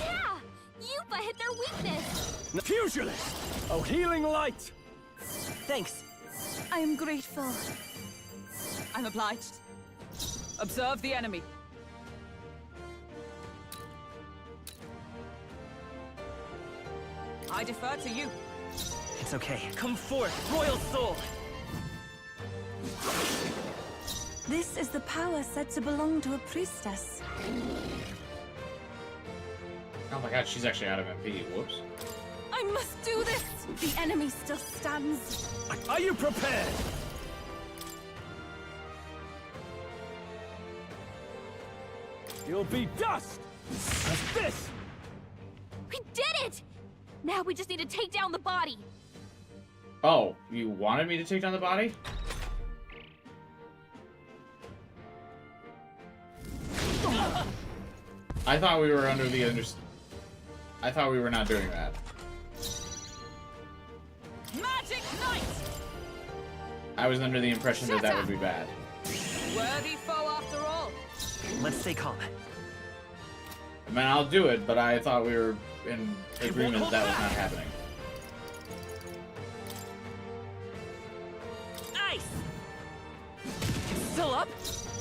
Yeah! Yupa hit their weakness. Pugilist! Oh, healing light! Thanks. I am grateful. I'm obliged. Observe the enemy. I defer to you. It's okay. Come forth, Royal Soul! This is the power said to belong to a priestess. Oh my god, she's actually out of MP. Whoops. I must do this. The enemy still stands. Are you prepared? You'll be dust! As this! We did it! Now we just need to take down the body. Oh, you wanted me to take down the body? I thought we were under the I thought we were not doing that. Magic Knight! I was under the impression that that would be bad. Worthy foe after all. Let's stay calm. I mean, I'll do it, but I thought we were in agreement that that was not happening. Ice! Still up?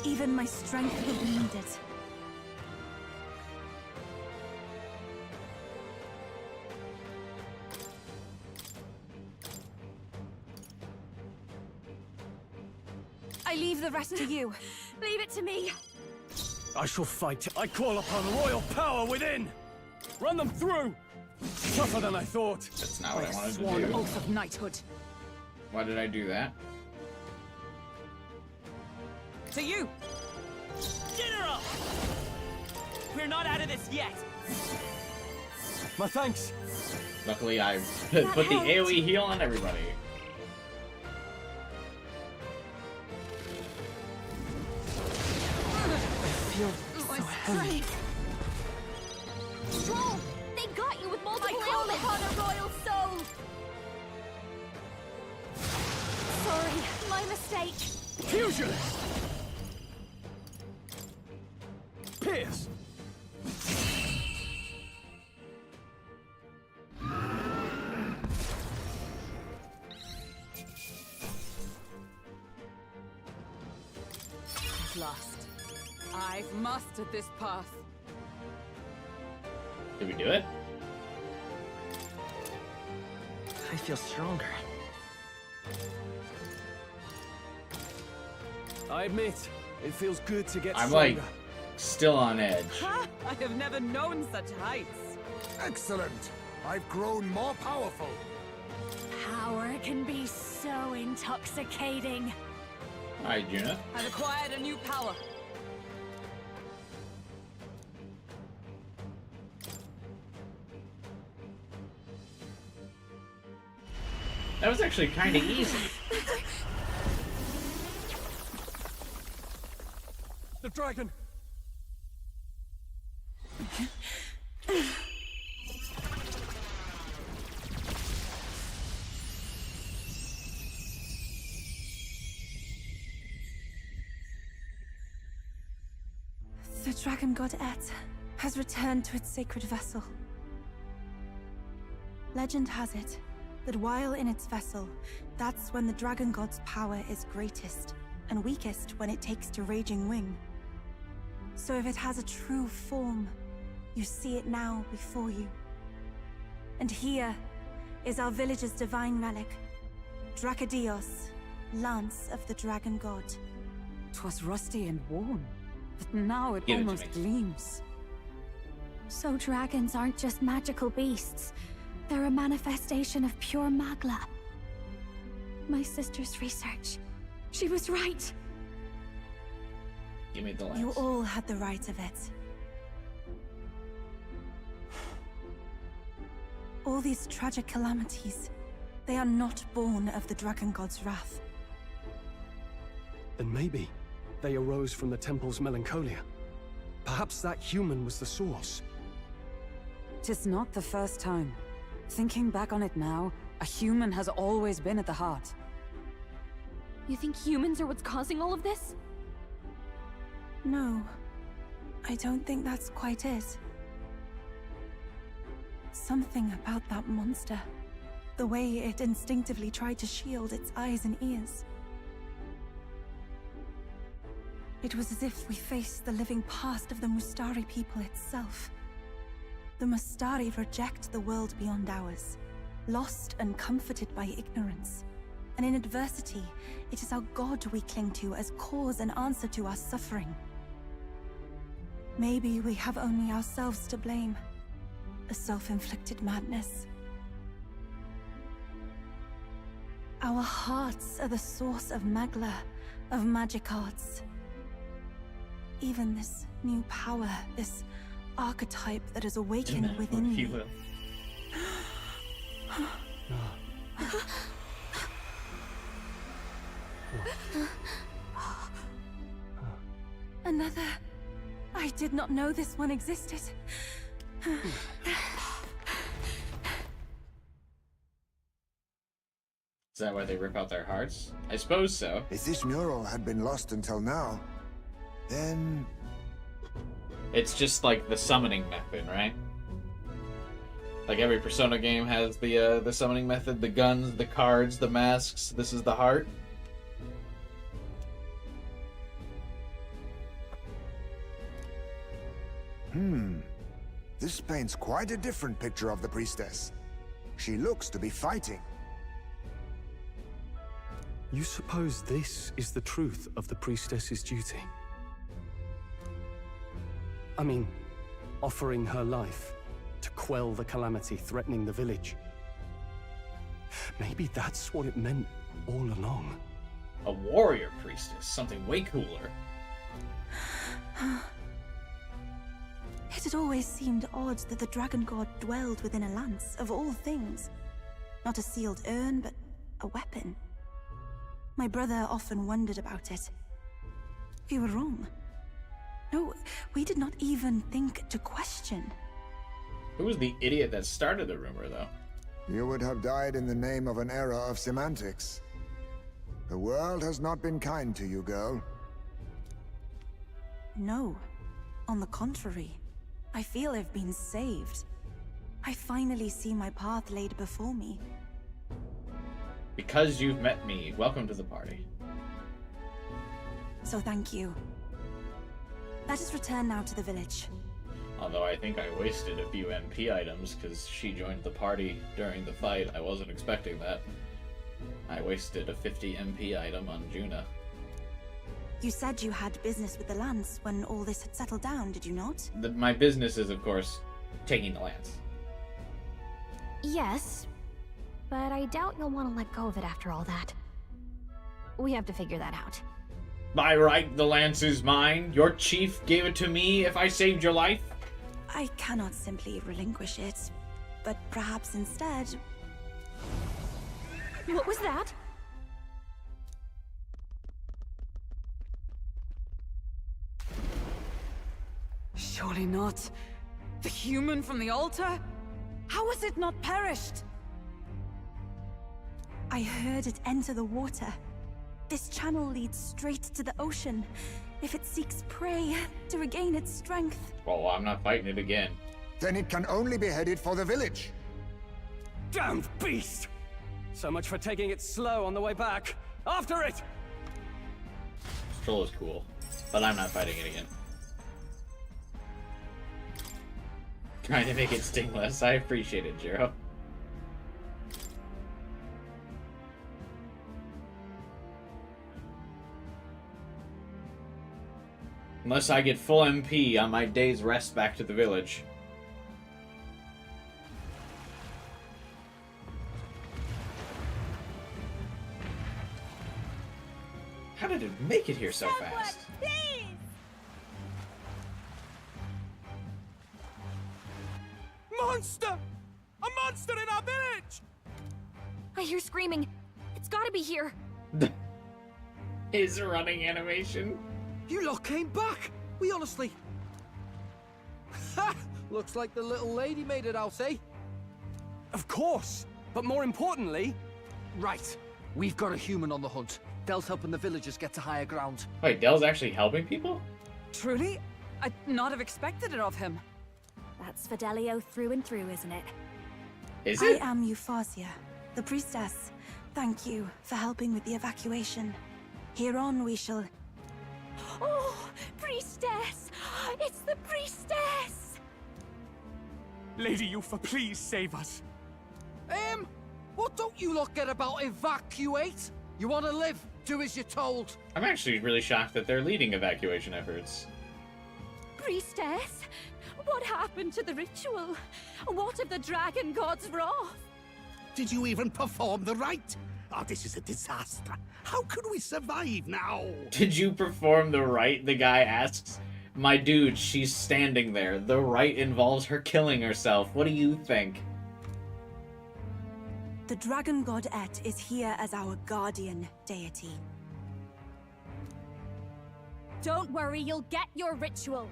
Even my strength will be needed. I leave the rest to you. Leave it to me. I shall fight. I call upon royal power within! Run them through! Tougher than I thought. That's not what I wanted to Sworn do. oath of knighthood. Why did I do that? To you. General! We're not out of this yet! My thanks. Luckily, I've put the AoE heal on everybody. My strength. Stroll, they got you with multiple ailments. Upon a royal soul. Sorry, my mistake. Pugilist! Pierce! At last. I've mastered this path. Did we do it? I feel stronger. I admit, it feels good to get I'm stronger. like still on edge. Ha! I have never known such heights. Excellent! I've grown more powerful. Power can be so intoxicating. Hi, Juna. I've acquired a new power. That was actually kind of easy. The dragon! The dragon god Et has returned to its sacred vessel. Legend has it that while in its vessel, that's when the Dragon God's power is greatest, and weakest when it takes to Raging Wing. So if it has a true form, you see it now before you. And here is our village's divine relic, Dracadios, Lance of the Dragon God. 'Twas rusty and worn, but now it Give it to almost me. gleams. So dragons aren't just magical beasts. They're a manifestation of pure Magla. My sister's research. She was right. Give me the lance. You all had the right of it. All these tragic calamities, they are not born of the Dragon God's wrath. Then maybe they arose from the temple's melancholia. Perhaps that human was the source. 'Tis not the first time. Thinking back on it now, a human has always been at the heart. You think humans are what's causing all of this? No, I don't think that's quite it. Something about that monster. The way it instinctively tried to shield its eyes and ears. It was as if we faced the living past of the Mustari people itself. The Mustari reject the world beyond ours, lost and comforted by ignorance. And in adversity, it is our God we cling to as cause and answer to our suffering. Maybe we have only ourselves to blame. A self-inflicted madness. Our hearts are the source of Magla, of magic arts. Even this new power, this archetype that has awakened within If you me. will. Another. I did not know this one existed. Is that why they rip out their hearts? I suppose so. If this mural had been lost until now, then It's just like the summoning method, right? Like every Persona game has the summoning method, the guns, the cards, the masks. This is the heart. this paints quite a different picture of the priestess. She looks to be fighting. You suppose this is the truth of the priestess's duty? I mean, offering her life to quell the calamity threatening the village. Maybe that's what it meant all along. A warrior priestess, something way cooler. It had always seemed odd that the Dragon God dwelled within a lance, of all things. Not a sealed urn, but a weapon. My brother often wondered about it. We were wrong. No, we did not even think to question. Who was the idiot that started the rumor, though? You would have died in the name of an era of semantics. The world has not been kind to you, girl. No. On the contrary, I feel I've been saved. I finally see my path laid before me. Because you've met me, welcome to the party. So thank you. Let us return now to the village. Although I think I wasted a few MP items because she joined the party during the fight. I wasn't expecting that. I wasted a 50 MP item on Juna. You said you had business with the lance when all this had settled down, did you not? My business is, of course, taking the lance. Yes, but I doubt you'll want to let go of it after all that. We have to figure that out. By right, the lance is mine. Your chief gave it to me if I saved your life. I cannot simply relinquish it, but perhaps instead... What was that? Surely not. The human from the altar? How has it not perished? I heard it enter the water. This channel leads straight to the ocean. If it seeks prey to regain its strength. Well, I'm not fighting it again. Then it can only be headed for the village. Damned beast! So much for taking it slow on the way back. After it! Stroll is cool, but I'm not fighting it again. Trying to make it sting less. I appreciate it, Jiro. Unless I get full MP on my day's rest back to the village. How did it make it here so fast? Please! Monster! A monster in our village! I hear screaming. It's gotta be here. His running animation. You lot came back! We honestly... Ha! Looks like the little lady made it out, eh? Of course! But more importantly... Right. We've got a human on the hunt. Del's helping the villagers get to higher ground. Wait, Del's actually helping people? Truly? I'd not have expected it of him. That's Fidelio through and through, isn't it? Is it? I am Euphausia, the priestess. Thank you for helping with the evacuation. Here on we shall... Oh, priestess! It's the priestess! Lady Yufa, please save us. What don't you lot get about evacuate? You want to live? Do as you're told. I'm actually really shocked that they're leading evacuation efforts. Priestess? What happened to the ritual? What of the dragon god's wrath? Did you even perform the rite? Oh, this is a disaster. How could we survive now? Did you perform the rite? The guy asks. My dude, she's standing there. The rite involves her killing herself. What do you think? The dragon god Et is here as our guardian deity. Don't worry, you'll get your ritual.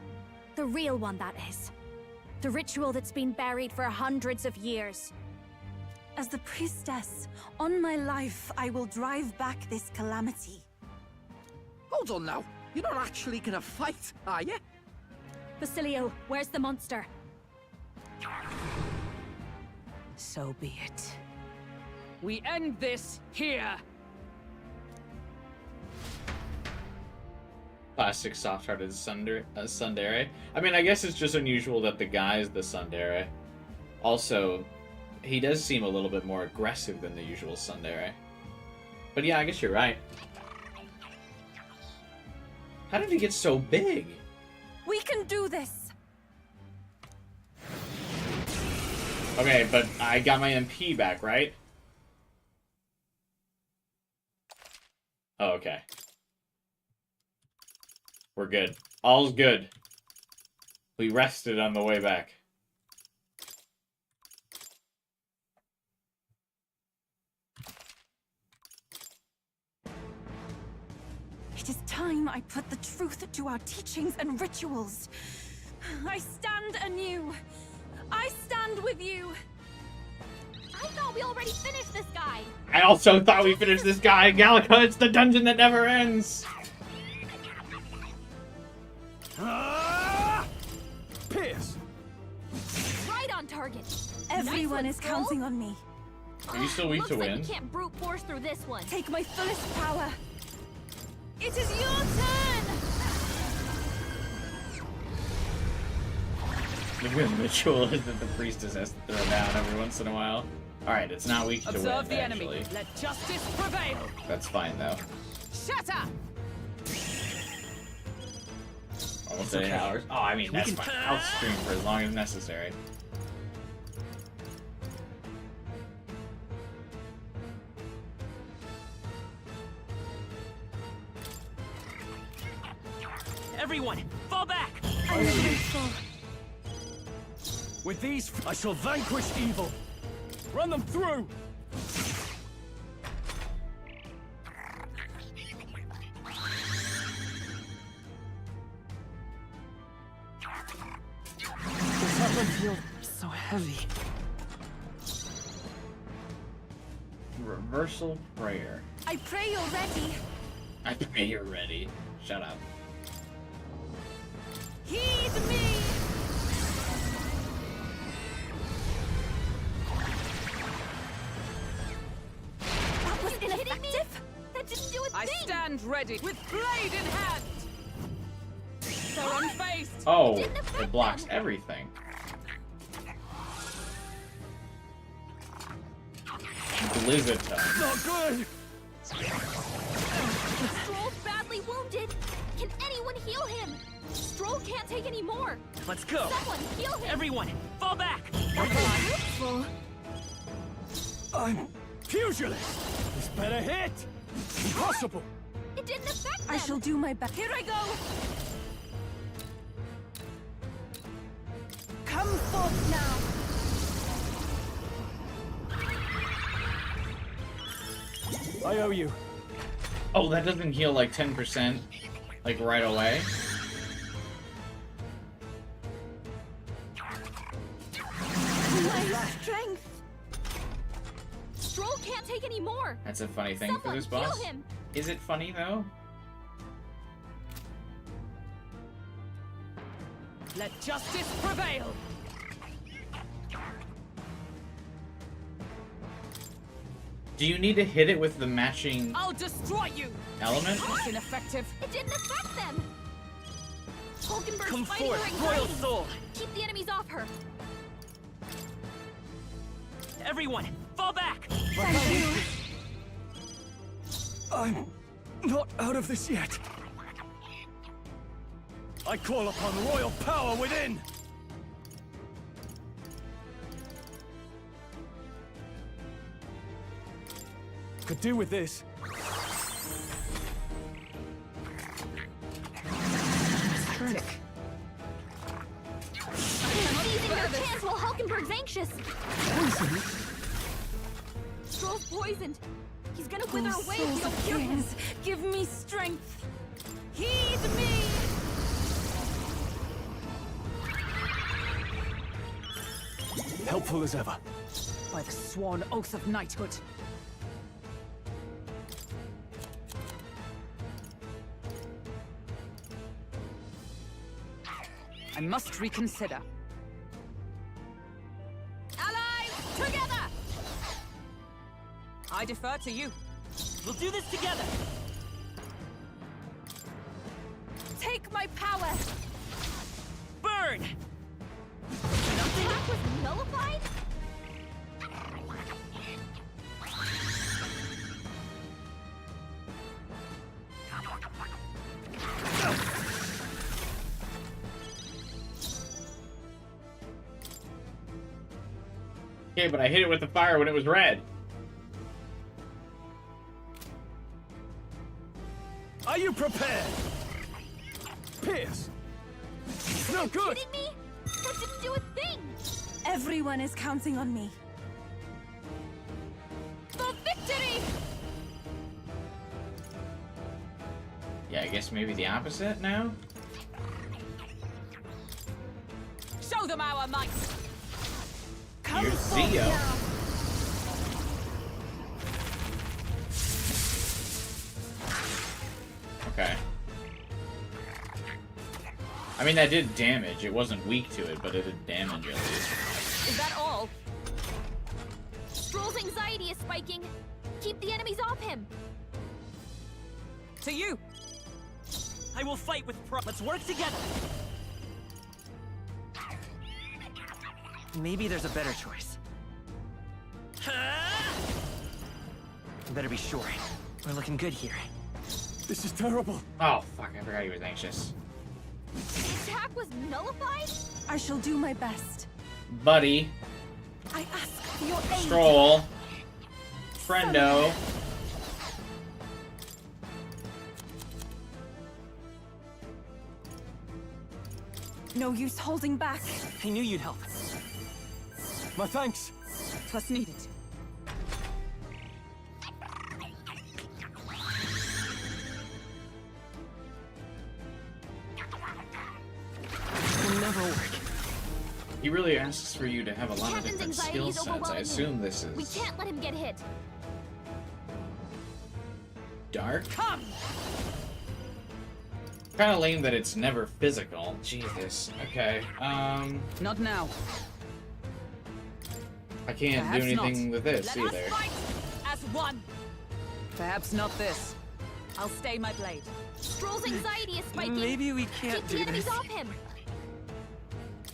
The real one, that is. The ritual that's been buried for hundreds of years. As the priestess, on my life, I will drive back this calamity. Hold on now. You're not actually gonna fight, are you? Basilio, where's the monster? So be it. We end this here. Classic soft-hearted tsundere. I mean, I guess it's just unusual that the guy's the tsundere. Also, he does seem a little bit more aggressive than the usual tsundere. But yeah, I guess you're right. How did he get so big? We can do this! Okay, but I got my MP back, right? Oh, okay. We're good. All's good. We rested on the way back. It is time I put the truth to our teachings and rituals. I stand anew. I stand with you. I thought we already finished this guy. I also thought we finished this guy. Gallica, it's the dungeon that never ends. Pierce! Right on target. Everyone Nice is one, counting on me. Are you still weak to Looks like win? we can't brute force through this one. Take my fullest power. It is your turn! The good ritual is that the priestess has to throw down every once in a while. Alright, it's not weak to Observe win, the actually. enemy. Let justice prevail. That's fine, though. Shatter! Almost It's 8 okay. hours. Oh, I mean, We that's can- fine. I'll stream for as long as necessary. Everyone, fall back! I'm grateful. With these, I shall vanquish evil. Run them through! This upper field so heavy. Reversal prayer. I pray you're ready. I pray you're ready. Shut up. Heed me! That was ineffective? That didn't do a I thing! stand ready with blade in hand. They're unfazed. Oh, it blocks everything. Blizzard time. Not good! Stroll's badly wounded! Can anyone heal him? Stroll can't take any more! Let's go! Someone heal him! Everyone, fall back! Useful. I'm pugilist! This better hit! Impossible! It didn't affect them! I shall do my best. Here I go! Come forth now. I owe you. Oh, that doesn't heal like 10%, like right away. My strength! Stroll can't take any more! That's a funny thing for this Someone boss. heal him! Is it funny though? Let justice prevail. Do you need to hit it with the matching I'll destroy you. element? That's ineffective. It didn't affect them! Hulkenberg's Come fighting forth, her Royal anxiety. Soul! Keep the enemies off her! Everyone, fall back! Thank you. I'm not out of this yet. I call upon royal power within! Could do with this. Trick. Seizing their chance while Hulkenberg's anxious! Stroll's poisoned! He's gonna wither Oh, away if you don't cure him! kings, give me strength. Heed me! Helpful as ever. By the sworn oath of knighthood. I must reconsider. Allies, together! I defer to you. We'll do this together! Take my power! Burn! Attack was nullified? Okay, but I hit it with the fire when it was red. Are you prepared? Pierce! No good! Kidding me? That didn't do a thing! Everyone is counting on me. For victory! Yeah, I guess maybe the opposite now? Show them our might. Here's Zio. Okay. I mean, that did damage. It wasn't weak to it, but it did damage at least. Is that all? Stroll's anxiety is spiking. Keep the enemies off him. To you. I will fight with pride. Let's work together! Maybe there's a better choice. You better be sure. We're looking good here. This is terrible. Oh, fuck. I forgot he was anxious. The attack was nullified? I shall do my best. Buddy. I ask for your aid. Stroll. Friendo. No use holding back. I knew you'd help. My thanks. 'Twas needed. It'll never work. He really asks for you to have a lot of Captain's different anxiety skill is sets. I overwhelming assume him. this We is can't let him get hit. dark. Come! kind of lame that it's never physical. Jesus. Okay. Not now. I can't Perhaps do anything not. with this Let either. us fight as one. Perhaps not this. I'll stay my blade. Stroll's anxiety is spiking. Maybe we can't Keep the do enemies this. off him.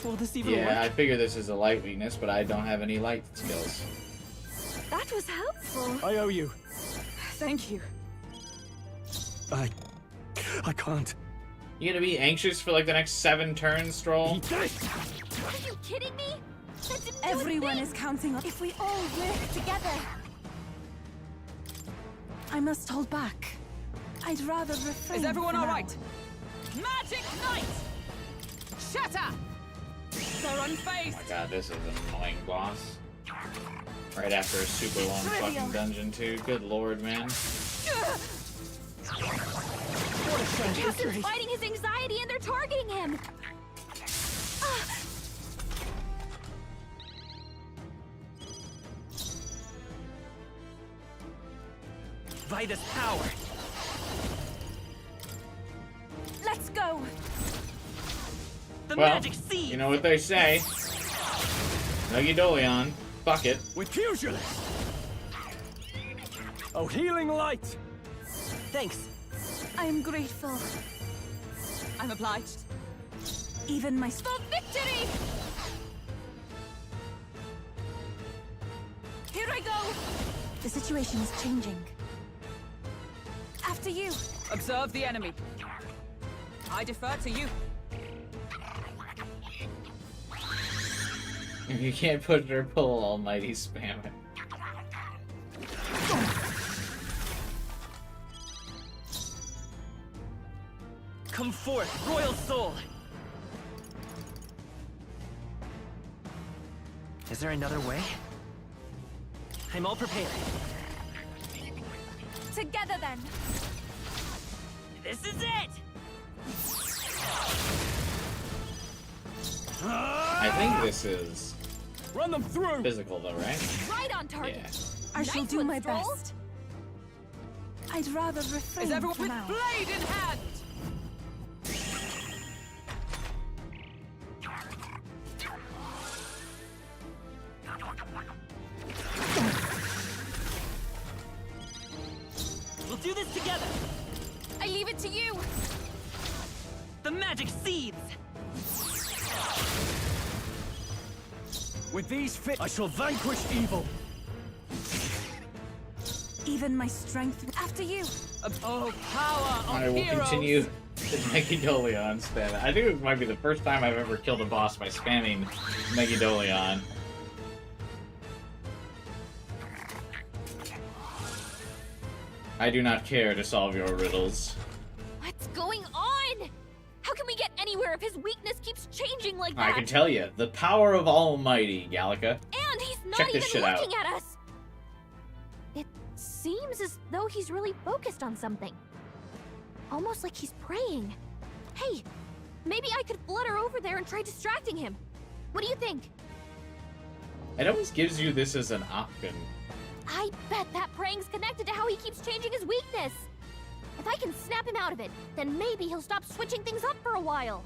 Will this even Yeah, I work? figure this is a light weakness, but I don't have any light skills. That was helpful. I owe you. Thank you. I can't. You gonna be anxious for like the next 7 turns, Stroll? Are you kidding me? That didn't do a Everyone thing. is counting on. If we all work together, I must hold back. I'd rather refrain. Is everyone for all now. right? Magic Knight! Shatter! They're unfazed. Oh my god, this is an annoying boss. Right after a super long fucking dungeon too. Good lord, man. Justin's fighting his anxiety and they're targeting him. Vida's power. Let's go. The Well, magic seed. you know what they say. Megidolion. Fuck it. With pugilist. Oh, healing light. Thanks. I'm grateful. I'm obliged. Even my For victory! Here I go. The situation is changing. After you. Observe the enemy. I defer to you. If you can't put it or pull, almighty spam it. Come forth, royal soul. Is there another way? I'm all prepared. Together then. This is it! I think this is Run them through. physical though, right? Right on target. Yeah. I shall Nice do one, my Stroll. best. I'd rather refrain Is everyone for with now. blade in hand? We'll do this together. I leave it to you. The magic seeds. With these I shall vanquish evil. Even my strength. After you. Oh, power of I will heroes. continue the Megidolion spam. I think it might be the first time I've ever killed a boss by spamming Megidolion. I do not care to solve your riddles. What's going on? How can we get anywhere if his weakness keeps changing like that? I can tell you, the power of Almighty, Gallica. And he's not Check even this shit looking out. at us. It seems as though he's really focused on something. Almost like he's praying. Hey, maybe I could flutter over there and try distracting him. What do you think? It always gives you this as an option. I bet that praying's connected to how he keeps changing his weakness. If I can snap him out of it, then maybe he'll stop switching things up for a while.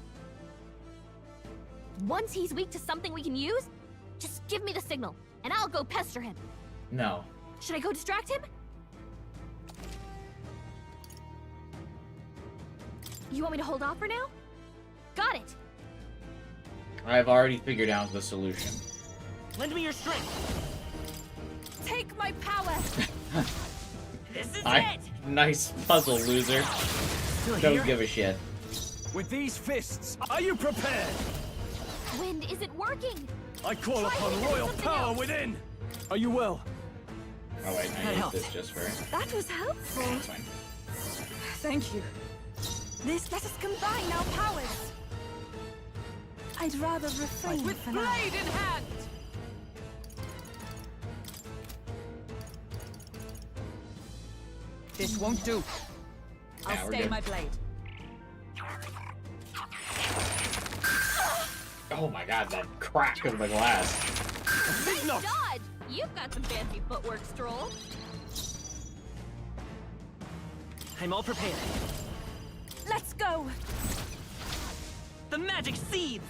Once he's weak to something we can use, just give me the signal, and I'll go pester him. No. Should I go distract him? You want me to hold off for now? Got it. I've already figured out the solution. Lend me your strength. Take my power. This is I, it. nice puzzle, loser. Still Don't here? give a shit. With these fists, are you prepared? Wind isn't working. I call Try upon thinking of royal something power else. within. Are you well? Oh wait, I That need helped. this just for. That was helpful. That's fine. Thank you. Let us combine our powers. I'd rather refrain With for now. blade in hand. This won't do. I'll Yeah, we're stay good. my blade. Oh my god, that crack of the glass. Nice dodge. You've got some fancy footwork, Stroll. I'm all prepared. Let's go! The magic seeds!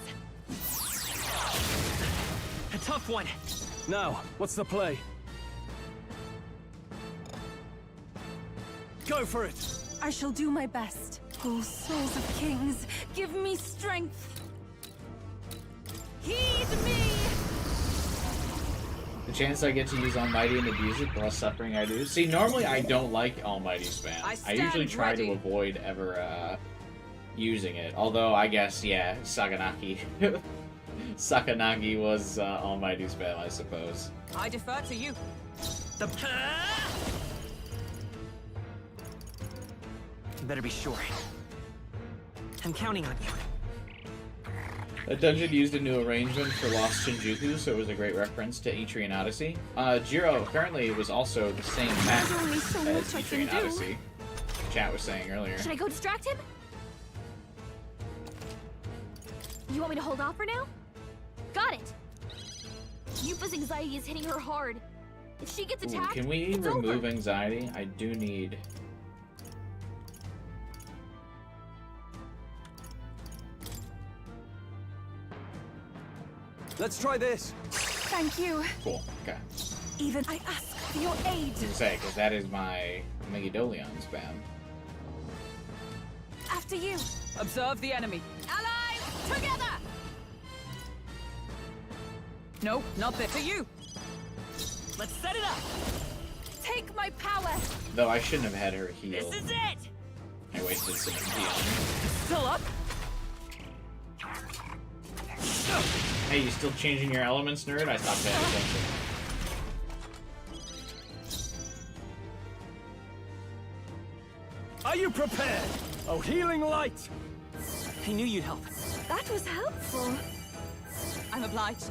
A tough one. Now, what's the play? Go for it! I shall do my best. Oh, souls of kings, give me strength! Heed me! The chance I get to use Almighty and abuse it, the less suffering I do. See, normally I don't like Almighty spam. I usually try to avoid ever using it. Although, I guess, yeah, Saganaki. Sakanagi was Almighty spam, I suppose. I defer to you. The... Better be sure. I'm counting on you. That dungeon used a new arrangement for Lost Shinjuku, so it was a great reference to Etrian Odyssey. Jiro, apparently it was also the same map as Etrian Odyssey. Chat was saying earlier. Should I go distract him? You want me to hold off for now? Got it! Yufa's anxiety is hitting her hard. If she gets attacked, can we remove anxiety? I do need... Let's try this. Thank you. Cool, okay. Even I ask for your aid. To say, because that is my Megadolion spam. After you. Observe the enemy. Allies, together! No, not there. To you. Let's set it up. Take my power. Though I shouldn't have had her heal. This is it. I wasted some heal. Still up? Hey, you still changing your elements, nerd? I stopped paying attention. Are you prepared? Oh, healing light! I knew you'd help. That was helpful. I'm obliged.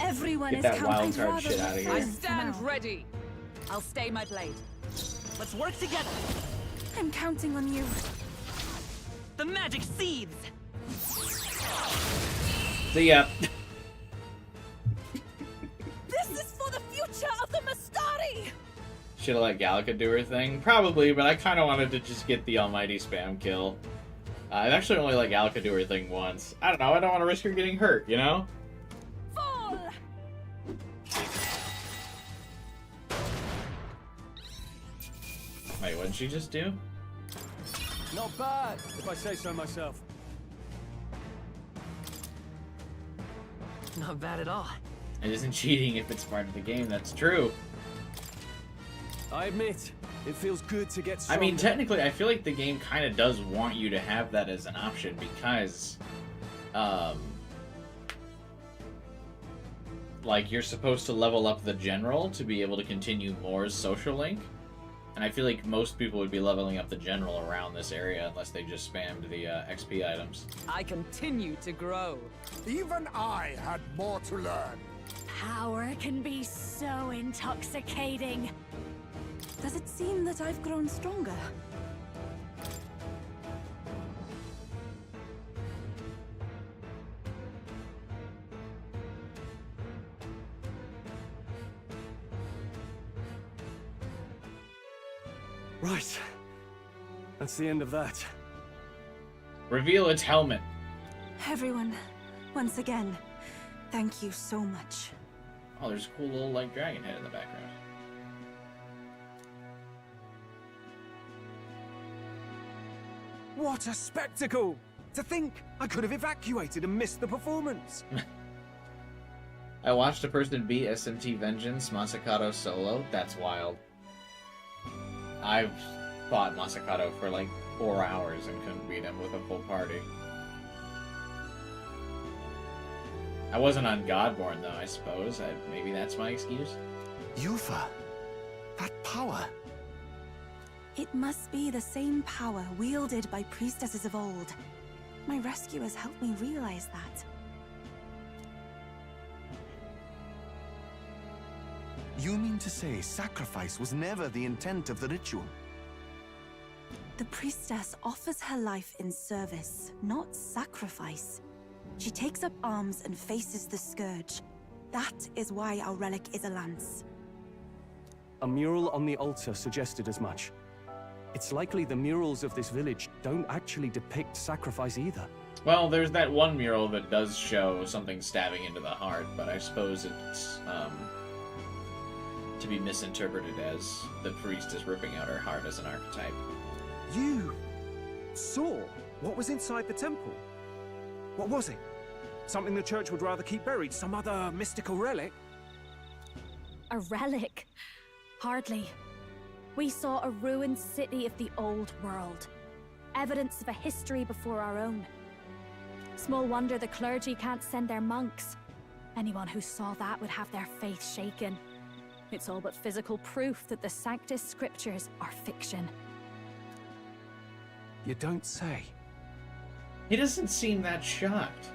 Everyone Get is that counting wild card rather shit out of here. I stand ready. I'll stay my blade. Let's work together. I'm counting on you. The magic seeds. See ya. This is for the future of the Mastari! Should have let Gallica do her thing? Probably, but I kind of wanted to just get the almighty spam kill. I've actually only let Gallica do her thing once. I don't know, I don't want to risk her getting hurt, you know? Fall! Wait, what did she just do? Not bad, if I say so myself. Not bad at all. It isn't cheating if it's part of the game, that's true. I admit, it feels good to get I stronger. mean, technically, I feel like the game kind of does want you to have that as an option because, like, you're supposed to level up the general to be able to continue Moore's social link. And I feel like most people would be leveling up the general around this area unless they just spammed the XP items. I continue to grow. Even I had more to learn. Power can be so intoxicating. Does it seem that I've grown stronger? Right. That's the end of that. Reveal its helmet. Everyone, once again, thank you so much. Oh, there's a cool little, like, dragon head in the background. What a spectacle! To think I could have evacuated and missed the performance. I watched a person beat SMT Vengeance Masakato solo. That's wild. I've fought Masakato for like 4 hours and couldn't beat him with a full party. I wasn't on Godborn though, I suppose. Maybe that's my excuse. Yufa, that power. It must be the same power wielded by priestesses of old. My rescuers helped me realize that. You mean to say sacrifice was never the intent of the ritual? The priestess offers her life in service, not sacrifice. She takes up arms and faces the scourge. That is why our relic is a lance. A mural on the altar suggested as much. It's likely the murals of this village don't actually depict sacrifice either. Well, there's that one mural that does show something stabbing into the heart, but I suppose it's to be misinterpreted as the priest is ripping out her heart as an archetype. You saw what was inside the temple? What was it? Something the church would rather keep buried? Some other mystical relic? A relic? Hardly. We saw a ruined city of the old world. Evidence of a history before our own. Small wonder the clergy can't send their monks. Anyone who saw that would have their faith shaken. It's all but physical proof that the Sanctus Scriptures are fiction. You don't say. He doesn't seem that shocked.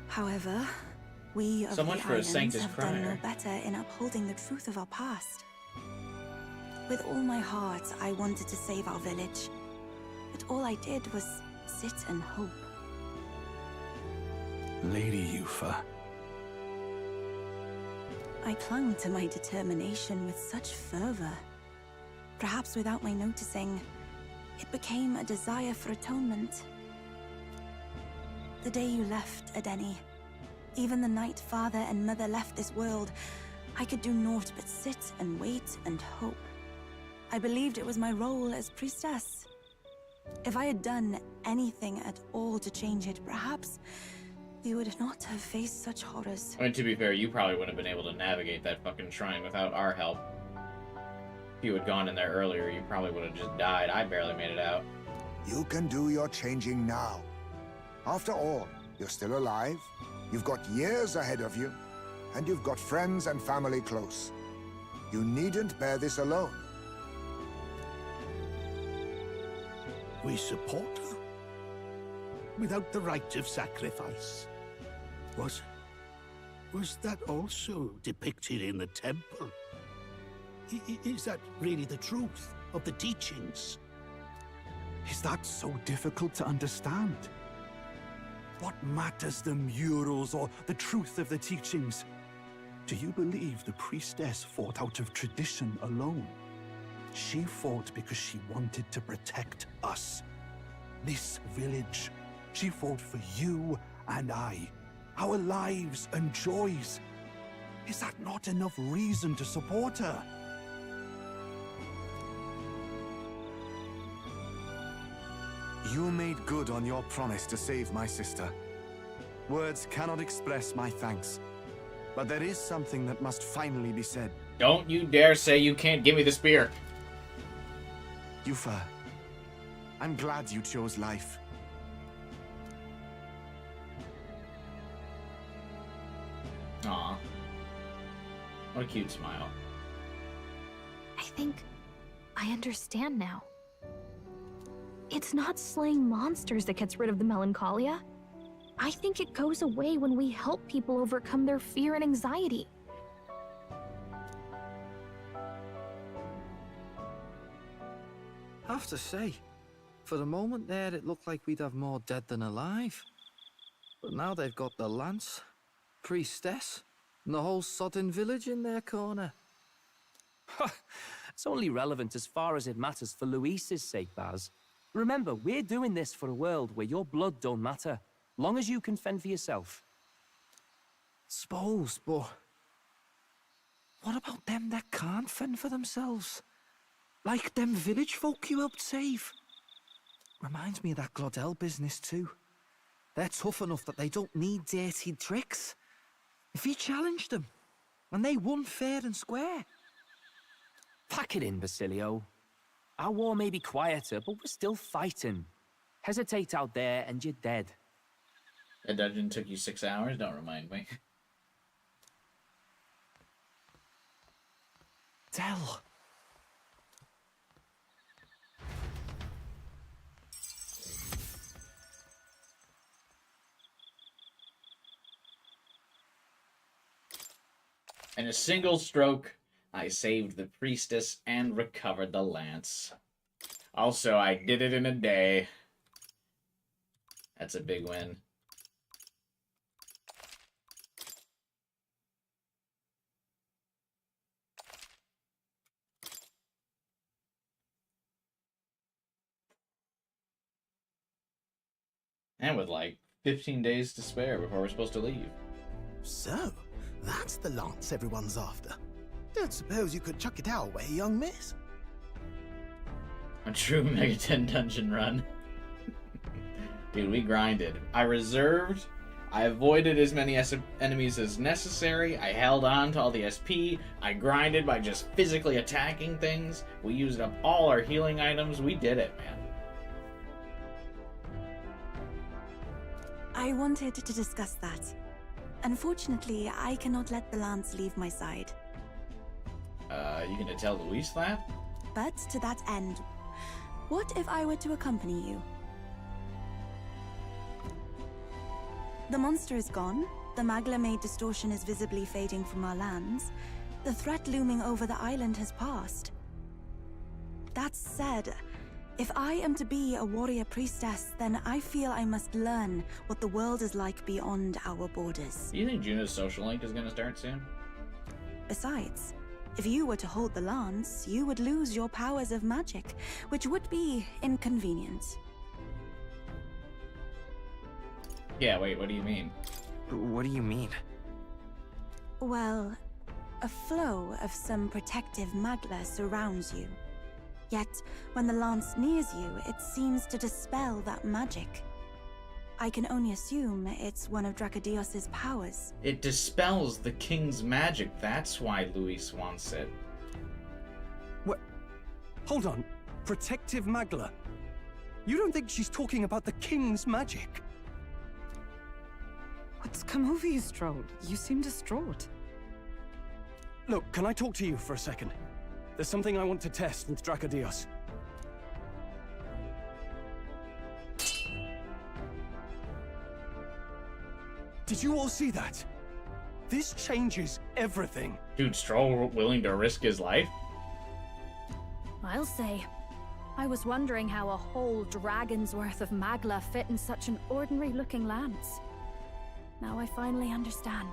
However, we of So much the for a islands Sanctus have done no Crier. better in upholding the truth of our past. With all my heart, I wanted to save our village. But all I did was sit and hope. Lady Yufa. I clung to my determination with such fervor. Perhaps without my noticing, it became a desire for atonement. The day you left, Adeni, even the night Father and Mother left this world, I could do naught but sit and wait and hope. I believed it was my role as priestess. If I had done anything at all to change it, perhaps we would not have faced such horrors. I mean, to be fair, you probably wouldn't have been able to navigate that fucking shrine without our help. If you had gone in there earlier, you probably would have just died. I barely made it out. You can do your changing now. After all, you're still alive, you've got years ahead of you, and you've got friends and family close. You needn't bear this alone. We support her. Without the rite of sacrifice. Was that also depicted in the temple? Is that really the truth of the teachings? Is that so difficult to understand? What matters the murals or the truth of the teachings? Do you believe the priestess fought out of tradition alone? She fought because she wanted to protect us. This village. She fought for you and I. Our lives and joys. Is that not enough reason to support her? You made good on your promise to save my sister. Words cannot express my thanks. But there is something that must finally be said. Don't you dare say you can't give me the spear. Yufa, I'm glad you chose life. Aw. What a cute smile. I think I understand now. It's not slaying monsters that gets rid of the melancholia. I think it goes away when we help people overcome their fear and anxiety. Have to say, for the moment there, it looked like we'd have more dead than alive. But now they've got the lance, priestess, and the whole sodden village in their corner. It's only relevant as far as it matters for Luis's sake, Baz. Remember, we're doing this for a world where your blood don't matter, long as you can fend for yourself. Suppose, but what about them that can't fend for themselves? Like them village folk you helped save. Reminds me of that Glodell business too. They're tough enough that they don't need dirty tricks. If you challenged them, and they won fair and square. Pack it in, Basilio. Our war may be quieter, but we're still fighting. Hesitate out there and you're dead. That dungeon took you 6 hours? Don't remind me. Tell. In a single stroke, I saved the priestess and recovered the lance. Also, I did it in a day. That's a big win. And with like 15 days to spare before we're supposed to leave. So, that's the lance everyone's after. Don't suppose you could chuck it our way, young miss? A true Mega 10 dungeon run. Dude, we grinded. I reserved. I avoided as many enemies as necessary. I held on to all the SP. I grinded by just physically attacking things. We used up all our healing items. We did it, man. I wanted to discuss that. Unfortunately, I cannot let the lance leave my side. You gonna tell Luis that? But to that end, what if I were to accompany you? The monster is gone, the Magla-made distortion is visibly fading from our lands, the threat looming over the island has passed. That said, if I am to be a warrior priestess, then I feel I must learn what the world is like beyond our borders. Do you think Juno's social link is gonna start soon? Besides, if you were to hold the lance, you would lose your powers of magic, which would be inconvenient. Yeah, wait, what do you mean? What do you mean? Well, a flow of some protective magla surrounds you. Yet, when the lance nears you, it seems to dispel that magic. I can only assume it's one of Dracodios's powers. It dispels the king's magic. That's why Luis wants it. What? Hold on. Protective magla? You don't think she's talking about the king's magic? What's come over you, Stroll? You seem distraught. Look, can I talk to you for a second? There's something I want to test with Dracodios. Did you all see that? This changes everything. Dude, Stroll willing to risk his life? I'll say. I was wondering how a whole dragon's worth of magla fit in such an ordinary-looking lance. Now I finally understand.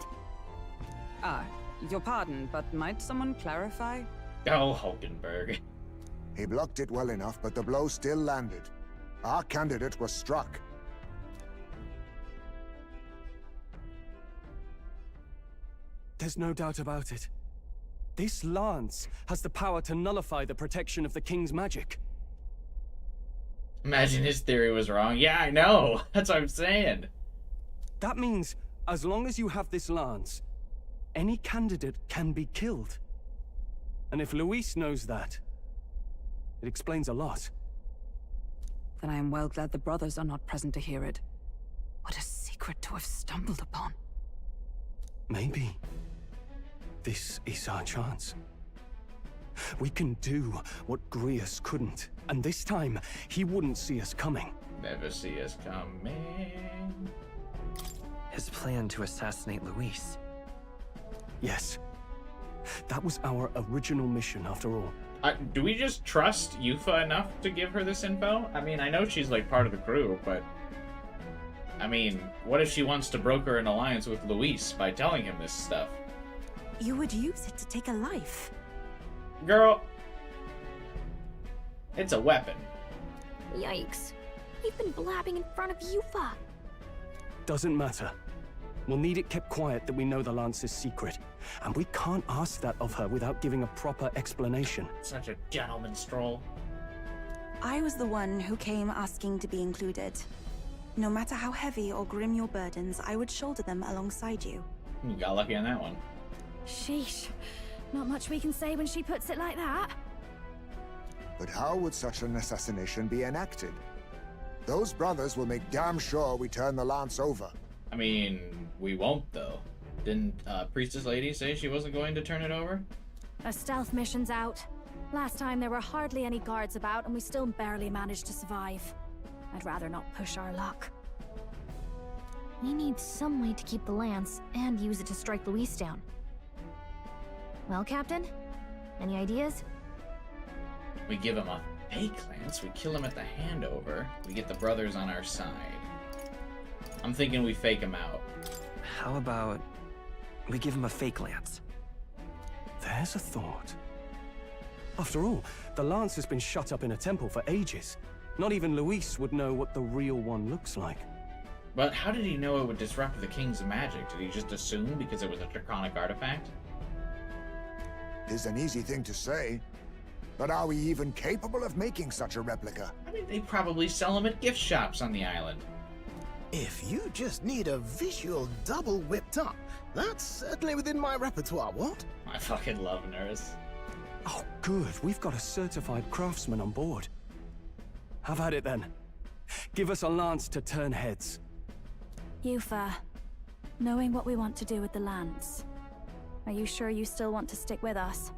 Your pardon, but might someone clarify? Oh, Hulkenberg. He blocked it well enough, but the blow still landed. Our candidate was struck. There's no doubt about it. This lance has the power to nullify the protection of the king's magic. Imagine his theory was wrong. Yeah, I know. That's what I'm saying. That means, as long as you have this lance, any candidate can be killed. And if Luis knows that, it explains a lot. Then I am well glad the brothers are not present to hear it. What a secret to have stumbled upon. Maybe this is our chance. We can do what Grius couldn't, and this time he wouldn't see us coming. Never see us coming. His plan to assassinate Luis. Yes. That was our original mission, after all. Do we just trust Yufa enough to give her this info? I mean, I know she's like part of the crew, but... I mean, what if she wants to broker an alliance with Luis by telling him this stuff? You would use it to take a life. Girl, it's a weapon. Yikes. We've been blabbing in front of Yufa. Doesn't matter. We'll need it kept quiet that we know the lance is secret. And we can't ask that of her without giving a proper explanation. Such a gentleman, Stroll. I was the one who came asking to be included. No matter how heavy or grim your burdens, I would shoulder them alongside you. You got lucky on that one. Sheesh. Not much we can say when she puts it like that. But how would such an assassination be enacted? Those brothers will make damn sure we turn the lance over. I mean, we won't, though. Didn't Priestess Lady say she wasn't going to turn it over? A stealth mission's out. Last time there were hardly any guards about and we still barely managed to survive. I'd rather not push our luck. We need some way to keep the lance and use it to strike Luis down. Well, Captain? Any ideas? We give him a fake lance, we kill him at the handover, we get the brothers on our side. I'm thinking we fake him out. How about we give him a fake lance? There's a thought. After all, the lance has been shut up in a temple for ages. Not even Luis would know what the real one looks like. But how did he know it would disrupt the King's magic? Did he just assume because it was a draconic artifact? It's an easy thing to say, but are we even capable of making such a replica? I mean, they probably sell them at gift shops on the island. If you just need a visual double whipped up, that's certainly within my repertoire, what? I fucking love Nurse. Oh, good. We've got a certified craftsman on board. Have at it then. Give us a lance to turn heads. Yufa, knowing what we want to do with the lance, are you sure you still want to stick with us?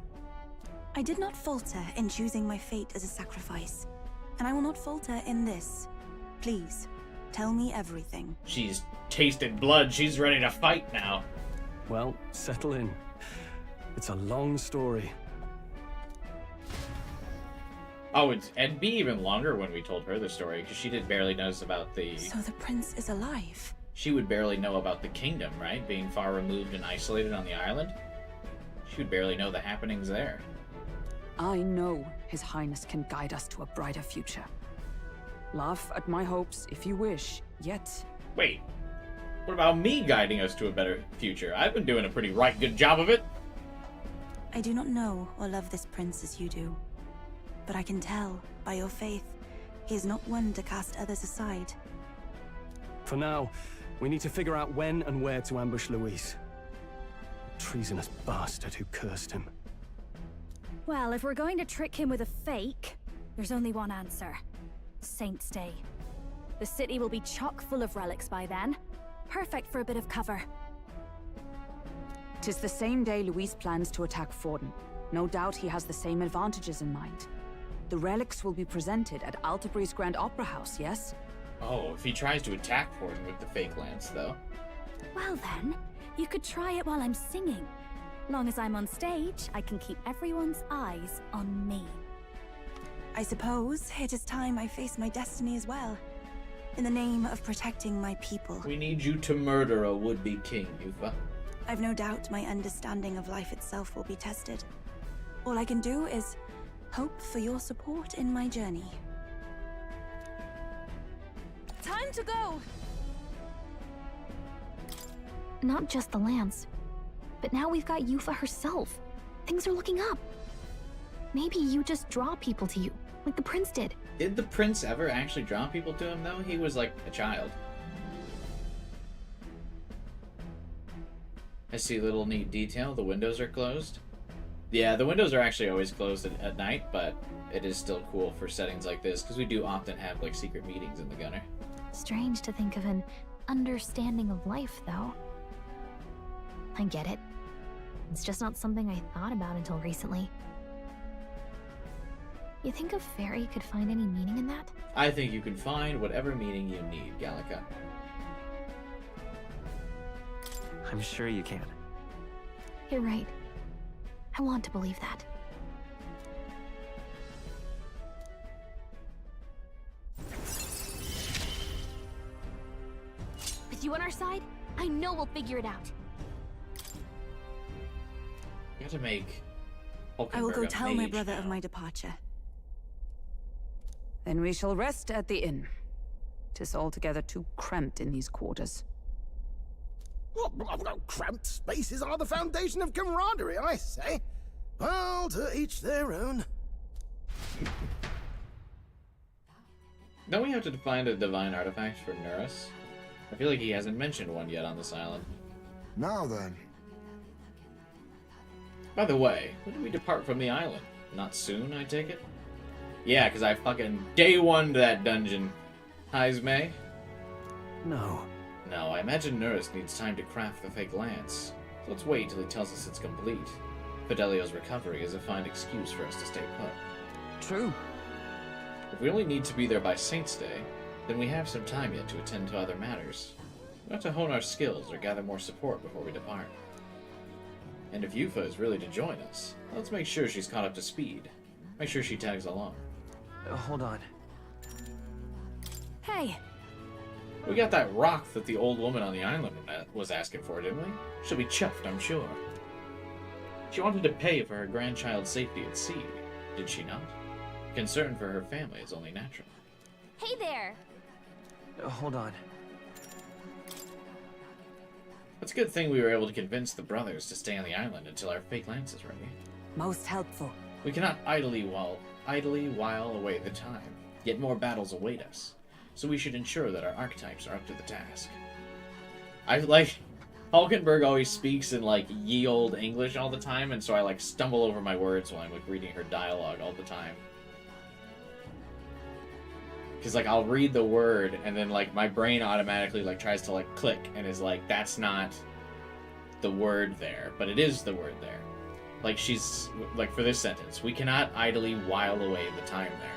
I did not falter in choosing my fate as a sacrifice, and I will not falter in this. Please, tell me everything. She's tasted blood. She's ready to fight now. Well, settle in. It's a long story. Oh, it'd be even longer when we told her the story, because she did barely know about the... So the prince is alive? She would barely know about the kingdom, right? Being far removed and isolated on the island. She would barely know the happenings there. I know His Highness can guide us to a brighter future. Laugh at my hopes if you wish, yet... Wait, what about me guiding us to a better future? I've been doing a pretty good job of it. I do not know or love this prince as you do, but I can tell by your faith he is not one to cast others aside. For now, we need to figure out when and where to ambush Luis. Treasonous bastard who cursed him. Well, if we're going to trick him with a fake, there's only one answer. Saint's Day. The city will be chock full of relics by then. Perfect for a bit of cover. 'Tis the same day Luis plans to attack Forden. No doubt he has the same advantages in mind. The relics will be presented at Altabri's Grand Opera House, yes? Oh, if he tries to attack Forden with the fake lance, though. Well then, you could try it while I'm singing. Long as I'm on stage, I can keep everyone's eyes on me. I suppose it is time I face my destiny as well. In the name of protecting my people. We need you to murder a would-be king, Yufa. I've no doubt my understanding of life itself will be tested. All I can do is hope for your support in my journey. Time to go! Not just the lance, but now we've got Yufa herself. Things are looking up. Maybe you just draw people to you, like the prince did. Did the prince ever actually draw people to him, though? He was like a child. I see a little neat detail. The windows are closed. Yeah, the windows are actually always closed at night, but it is still cool for settings like this, because we do often have, like, secret meetings in the Gunner. Strange to think of an understanding of life, though. I get it. It's just not something I thought about until recently. You think a fairy could find any meaning in that? I think you can find whatever meaning you need, Gallica. I'm sure you can. You're right. I want to believe that. With you on our side, I know we'll figure it out. You have to make I will go Hulkenberg a tell my mage brother now. of my departure. Then we shall rest at the inn. 'Tis altogether too cramped in these quarters. What, cramped spaces are the foundation of camaraderie, I say. Well, to each their own. Don't we have to find a divine artifact for Nurus? I feel like he hasn't mentioned one yet on this island. Now then. By the way, when do we depart from the island? Not soon, I take it? Yeah, because I fucking day one to that dungeon. Heismay? No. No, I imagine Nurus needs time to craft the fake lance. So let's wait till he tells us it's complete. Fidelio's recovery is a fine excuse for us to stay put. True. If we only need to be there by Saint's Day, then we have some time yet to attend to other matters. We have to hone our skills or gather more support before we depart. And if Yufa is really to join us, let's make sure she's caught up to speed. Make sure she tags along. Hold on. Hey! We got that rock that the old woman on the island was asking for, didn't we? She'll be chuffed, I'm sure. She wanted to pay for her grandchild's safety at sea, did she not? Concern for her family is only natural. Hey there! Hold on. It's a good thing we were able to convince the brothers to stay on the island until our fake lance is ready. Most helpful. We cannot idly while away the time, yet more battles await us. So we should ensure that our archetypes are up to the task. Hulkenberg always speaks in like ye olde English all the time, and so I like stumble over my words while I'm like reading her dialogue all the time. Because like I'll read the word and then like my brain automatically like tries to like click and is like, that's not the word there, but it is the word there. Like she's like, for this sentence, we cannot idly while away the time there.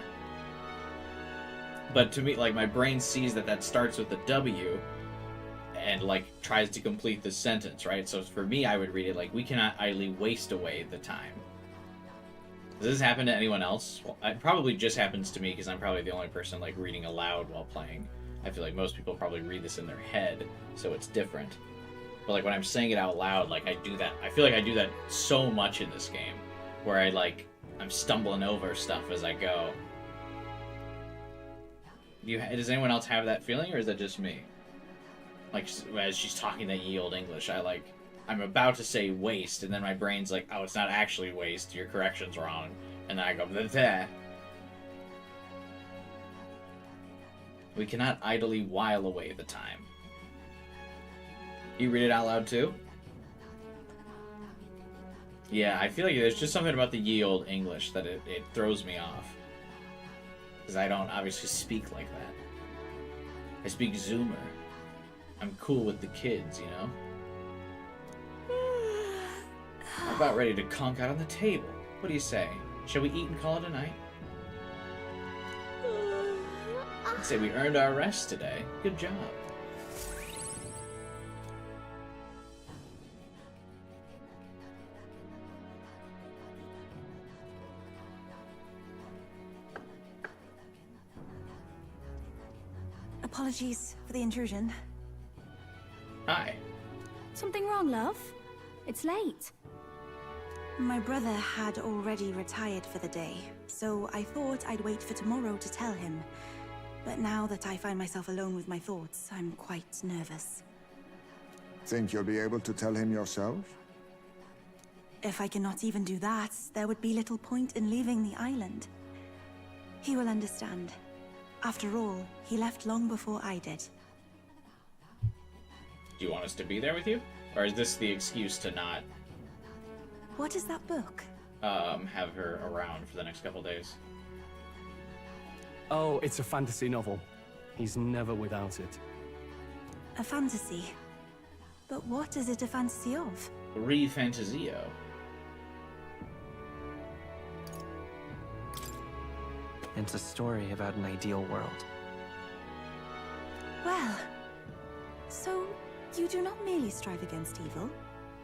But to me, like my brain sees that that starts with a W and like tries to complete the sentence, right? So for me, I would read it like, we cannot idly waste away the time. Does this happen to anyone else? Well, it probably just happens to me because I'm probably the only person like reading aloud while playing. I feel like most people probably read this in their head, so it's different. But like when I'm saying it out loud, like I do that. I feel like I do that so much in this game, where I'm stumbling over stuff as I go. Does anyone else have that feeling, or is that just me? Like as she's talking that ye olde English, I'm about to say waste, and then my brain's like, oh, it's not actually waste, your correction's wrong. And then I go, bleh. We cannot idly while away the time. You read it out loud too? Yeah, I feel like there's just something about the ye olde English that it throws me off. Because I don't obviously speak like that. I speak Zoomer. I'm cool with the kids, you know? I'm about ready to conk out on the table. What do you say? Shall we eat and call it a night? I'd say we earned our rest today. Good job. Apologies for the intrusion. Hi. Something wrong, love? It's late. My brother had already retired for the day, so I thought I'd wait for tomorrow to tell him. But now that I find myself alone with my thoughts, I'm quite nervous. Think you'll be able to tell him yourself? If I cannot even do that, there would be little point in leaving the island. He will understand. After all, he left long before I did. Do you want us to be there with you? Or is this the excuse to not What is that book? have her around for the next couple days? Oh, it's a fantasy novel. He's never without it. A fantasy? But what is it a fantasy of? ReFantazio. It's a story about an ideal world. Well, so you do not merely strive against evil.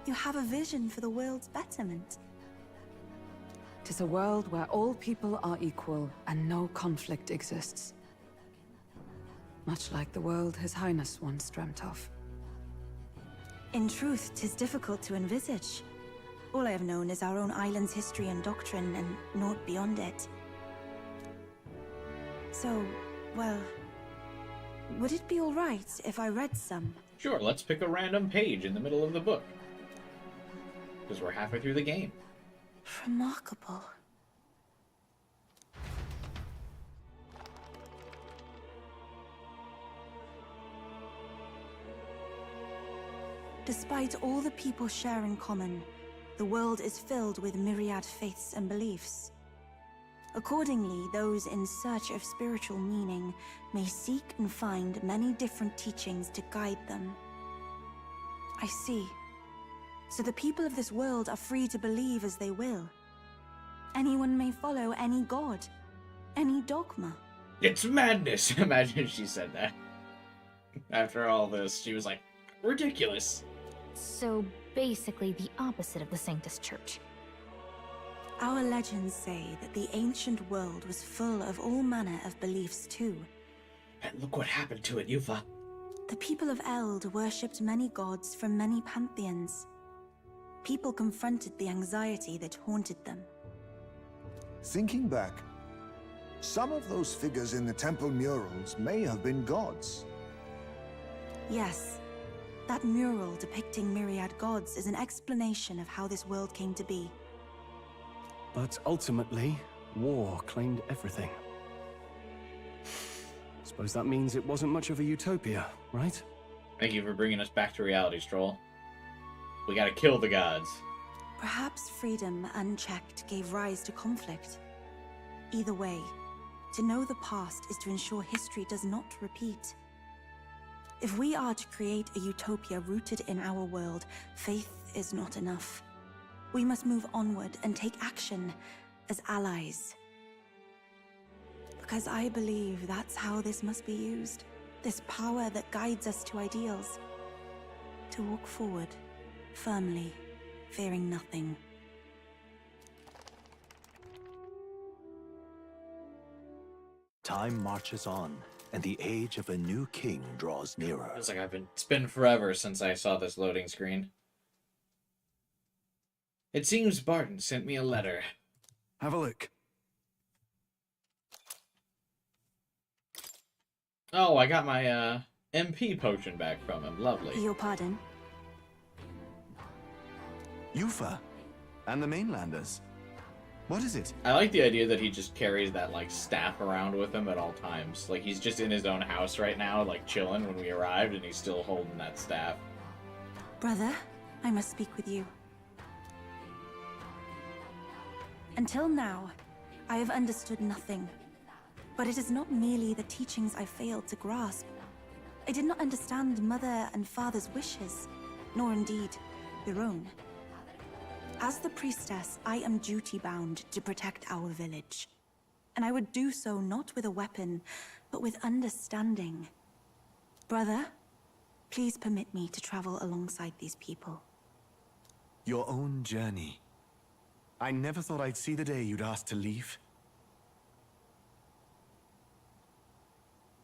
You have a vision for the world's betterment. 'Tis a world where all people are equal and no conflict exists. Much like the world His Highness once dreamt of. In truth, 'tis difficult to envisage. All I have known is our own island's history and doctrine, and naught beyond it. So, well, would it be all right if I read some? Sure, let's pick a random page in the middle of the book. Because we're halfway through the game. Remarkable. Despite all the people share in common, the world is filled with myriad faiths and beliefs. Accordingly, those in search of spiritual meaning may seek and find many different teachings to guide them. I see. So the people of this world are free to believe as they will. Anyone may follow any god, any dogma. It's madness! Imagine she said that. After all this, she was like, ridiculous. So basically the opposite of the Sanctus Church. Our legends say that the ancient world was full of all manner of beliefs too. And look what happened to it, Yuva. The people of Eld worshipped many gods from many pantheons. People confronted the anxiety that haunted them. Thinking back, some of those figures in the temple murals may have been gods. Yes, That mural depicting myriad gods is an explanation of how this world came to be. But ultimately, war claimed everything. Suppose that means it wasn't much of a utopia, right? Thank you for bringing us back to reality, Stroll. We gotta kill the gods. Perhaps freedom unchecked gave rise to conflict. Either way, to know the past is to ensure history does not repeat. If we are to create a utopia rooted in our world, faith is not enough. We must move onward and take action as allies. Because I believe that's how this must be used. This power that guides us to ideals. To walk forward, firmly, fearing nothing. Time marches on, and the age of a new king draws nearer. It's like it's been forever since I saw this loading screen. It seems Barton sent me a letter. Have a look. Oh, I got my MP potion back from him. Lovely. Your pardon? Yufa and the mainlanders. What is it? I like the idea that he just carries that, like, staff around with him at all times. Like, he's just in his own house right now, like, chilling when we arrived, and he's still holding that staff. Brother, I must speak with you. Until now, I have understood nothing. But it is not merely the teachings I failed to grasp. I did not understand Mother and Father's wishes, nor indeed your own. As the priestess, I am duty-bound to protect our village. And I would do so not with a weapon, but with understanding. Brother, please permit me to travel alongside these people. Your own journey. I never thought I'd see the day you'd ask to leave.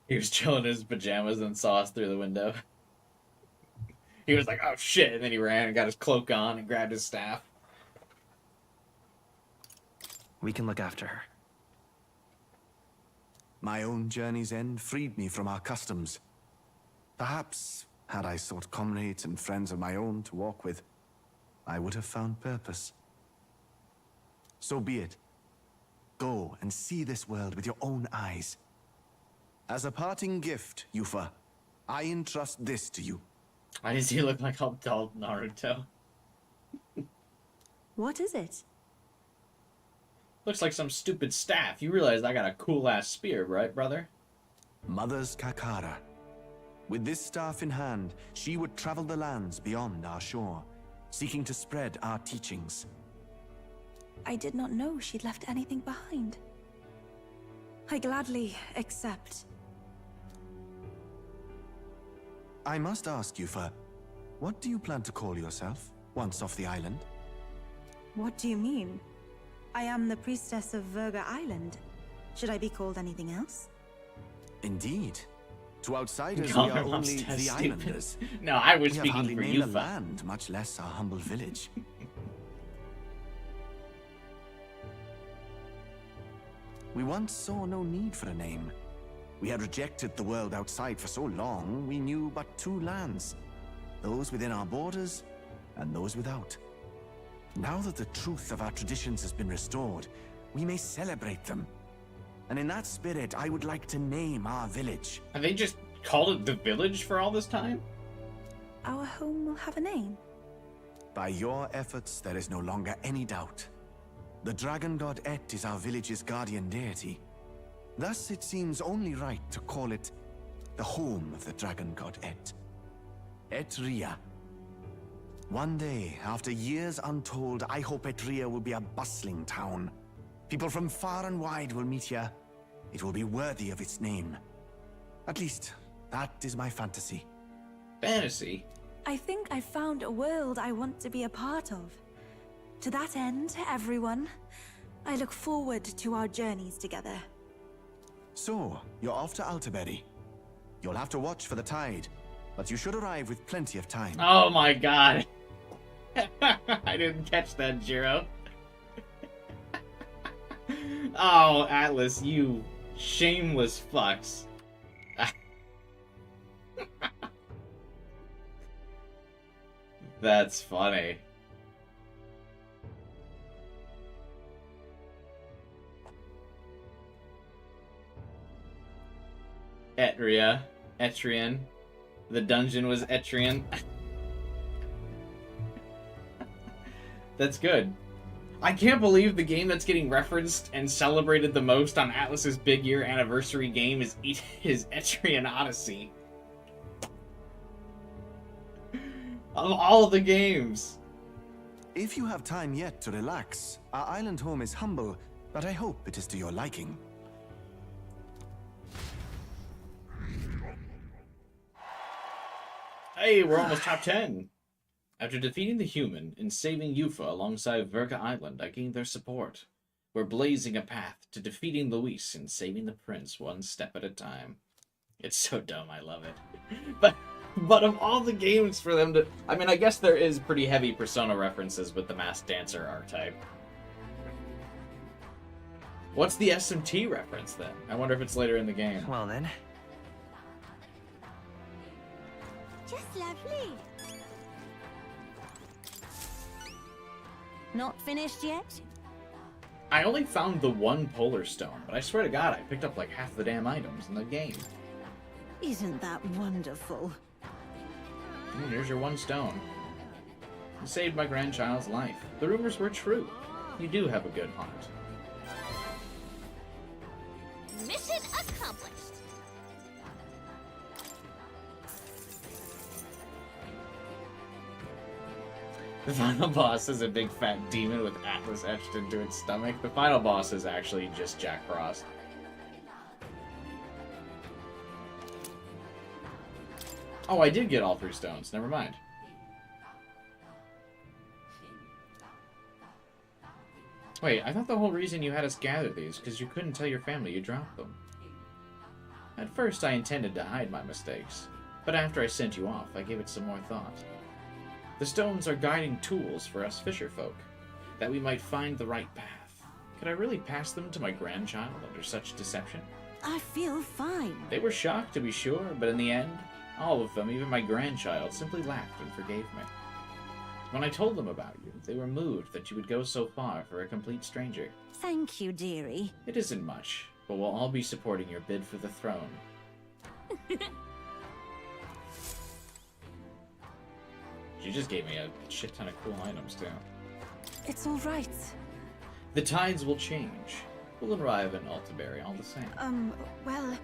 He was chilling in his pajamas and saw us through the window. He was like, oh shit, and then he ran and got his cloak on and grabbed his staff. We can look after her. My own journey's end freed me from our customs. Perhaps, had I sought comrades and friends of my own to walk with, I would have found purpose. So be it. Go and see this world with your own eyes. As a parting gift, Yufa, I entrust this to you. Why does he look like adult Naruto? What is it? Looks like some stupid staff. You realize I got a cool-ass spear, right, brother? Mother's Kakara. With this staff in hand, she would travel the lands beyond our shore, seeking to spread our teachings. I did not know she'd left anything behind. I gladly accept. I must ask Yufa, what do you plan to call yourself, once off the island? What do you mean? I am the priestess of Verga Island. Should I be called anything else? Indeed. To outsiders, we Connor are must only test the stupid. islanders. No, I was We have speaking hardly for named the Yufa. land, much less our humble village. We once saw no need for a name. We had rejected the world outside for so long, we knew but two lands. Those within our borders, and those without. Now that the truth of our traditions has been restored, we may celebrate them. And in that spirit, I would like to name our village. Have they just called it the village for all this time? Our home will have a name. By your efforts, there is no longer any doubt. The dragon god Et is our village's guardian deity. Thus, it seems only right to call it the home of the dragon god Et. Etria. One day, after years untold, I hope Etria will be a bustling town. People from far and wide will meet here. It will be worthy of its name. At least, that is my fantasy. Fantasy? I think I found a world I want to be a part of. To that end, everyone, I look forward to our journeys together. So, you're off to Alterberry. You'll have to watch for the tide, but you should arrive with plenty of time. Oh my god. I didn't catch that, Jiro. Oh, Atlas, you shameless fucks. That's funny. Etrian. The dungeon was Etrian. That's good. I can't believe the game that's getting referenced and celebrated the most on Atlus's big year anniversary game is Etrian Odyssey. Of all the games. If you have time yet to relax, our island home is humble, but I hope it is to your liking. Hey, we're almost top 10. After defeating the human and saving Yufa alongside Verga Island, I gained their support. We're blazing a path to defeating Luis and saving the prince one step at a time. It's so dumb, I love it. But of all the games for them to... I mean, I guess there is pretty heavy Persona references with the Masked Dancer archetype. What's the SMT reference, then? I wonder if it's later in the game. Well, then. Just lovely. Not finished yet? I only found the one Polar Stone, but I swear to God, I picked up like half the damn items in the game. Isn't that wonderful? Here's your one stone. You saved my grandchild's life. The rumors were true. You do have a good heart. Mission accomplished. The final boss is a big fat demon with Atlas etched into its stomach. The final boss is actually just Jack Frost. Oh, I did get all 3 stones. Never mind. Wait, I thought the whole reason you had us gather these because you couldn't tell your family you dropped them. At first, I intended to hide my mistakes, but after I sent you off, I gave it some more thought. The stones are guiding tools for us fisher folk, that we might find the right path. Could I really pass them to my grandchild under such deception? I feel fine. They were shocked, to be sure, but in the end, all of them, even my grandchild, simply laughed and forgave me. When I told them about you, they were moved that you would go so far for a complete stranger. Thank you, dearie. It isn't much, but we'll all be supporting your bid for the throne. She just gave me a shit ton of cool items, too. It's all right. The tides will change. We'll arrive in Altaberry all the same. Well...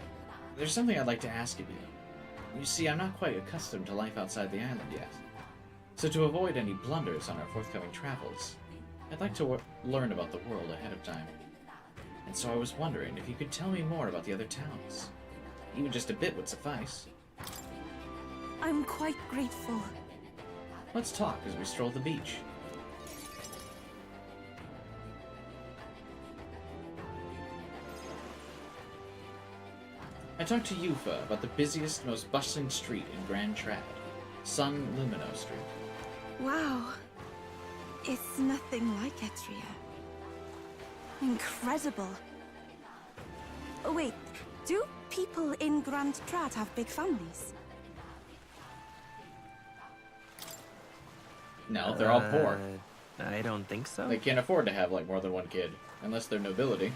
There's something I'd like to ask of you. You see, I'm not quite accustomed to life outside the island yet. So to avoid any blunders on our forthcoming travels, I'd like to learn about the world ahead of time. And so I was wondering if you could tell me more about the other towns. Even just a bit would suffice. I'm quite grateful. Let's talk as we stroll the beach. I talked to Yufa about the busiest, most bustling street in Grand Trad, Sun Lumino Street. Wow. It's nothing like Etria. Incredible. Oh, wait. Do people in Grand Trad have big families? No, they're all poor. I don't think so. They can't afford to have, like, more than one kid, unless they're nobility.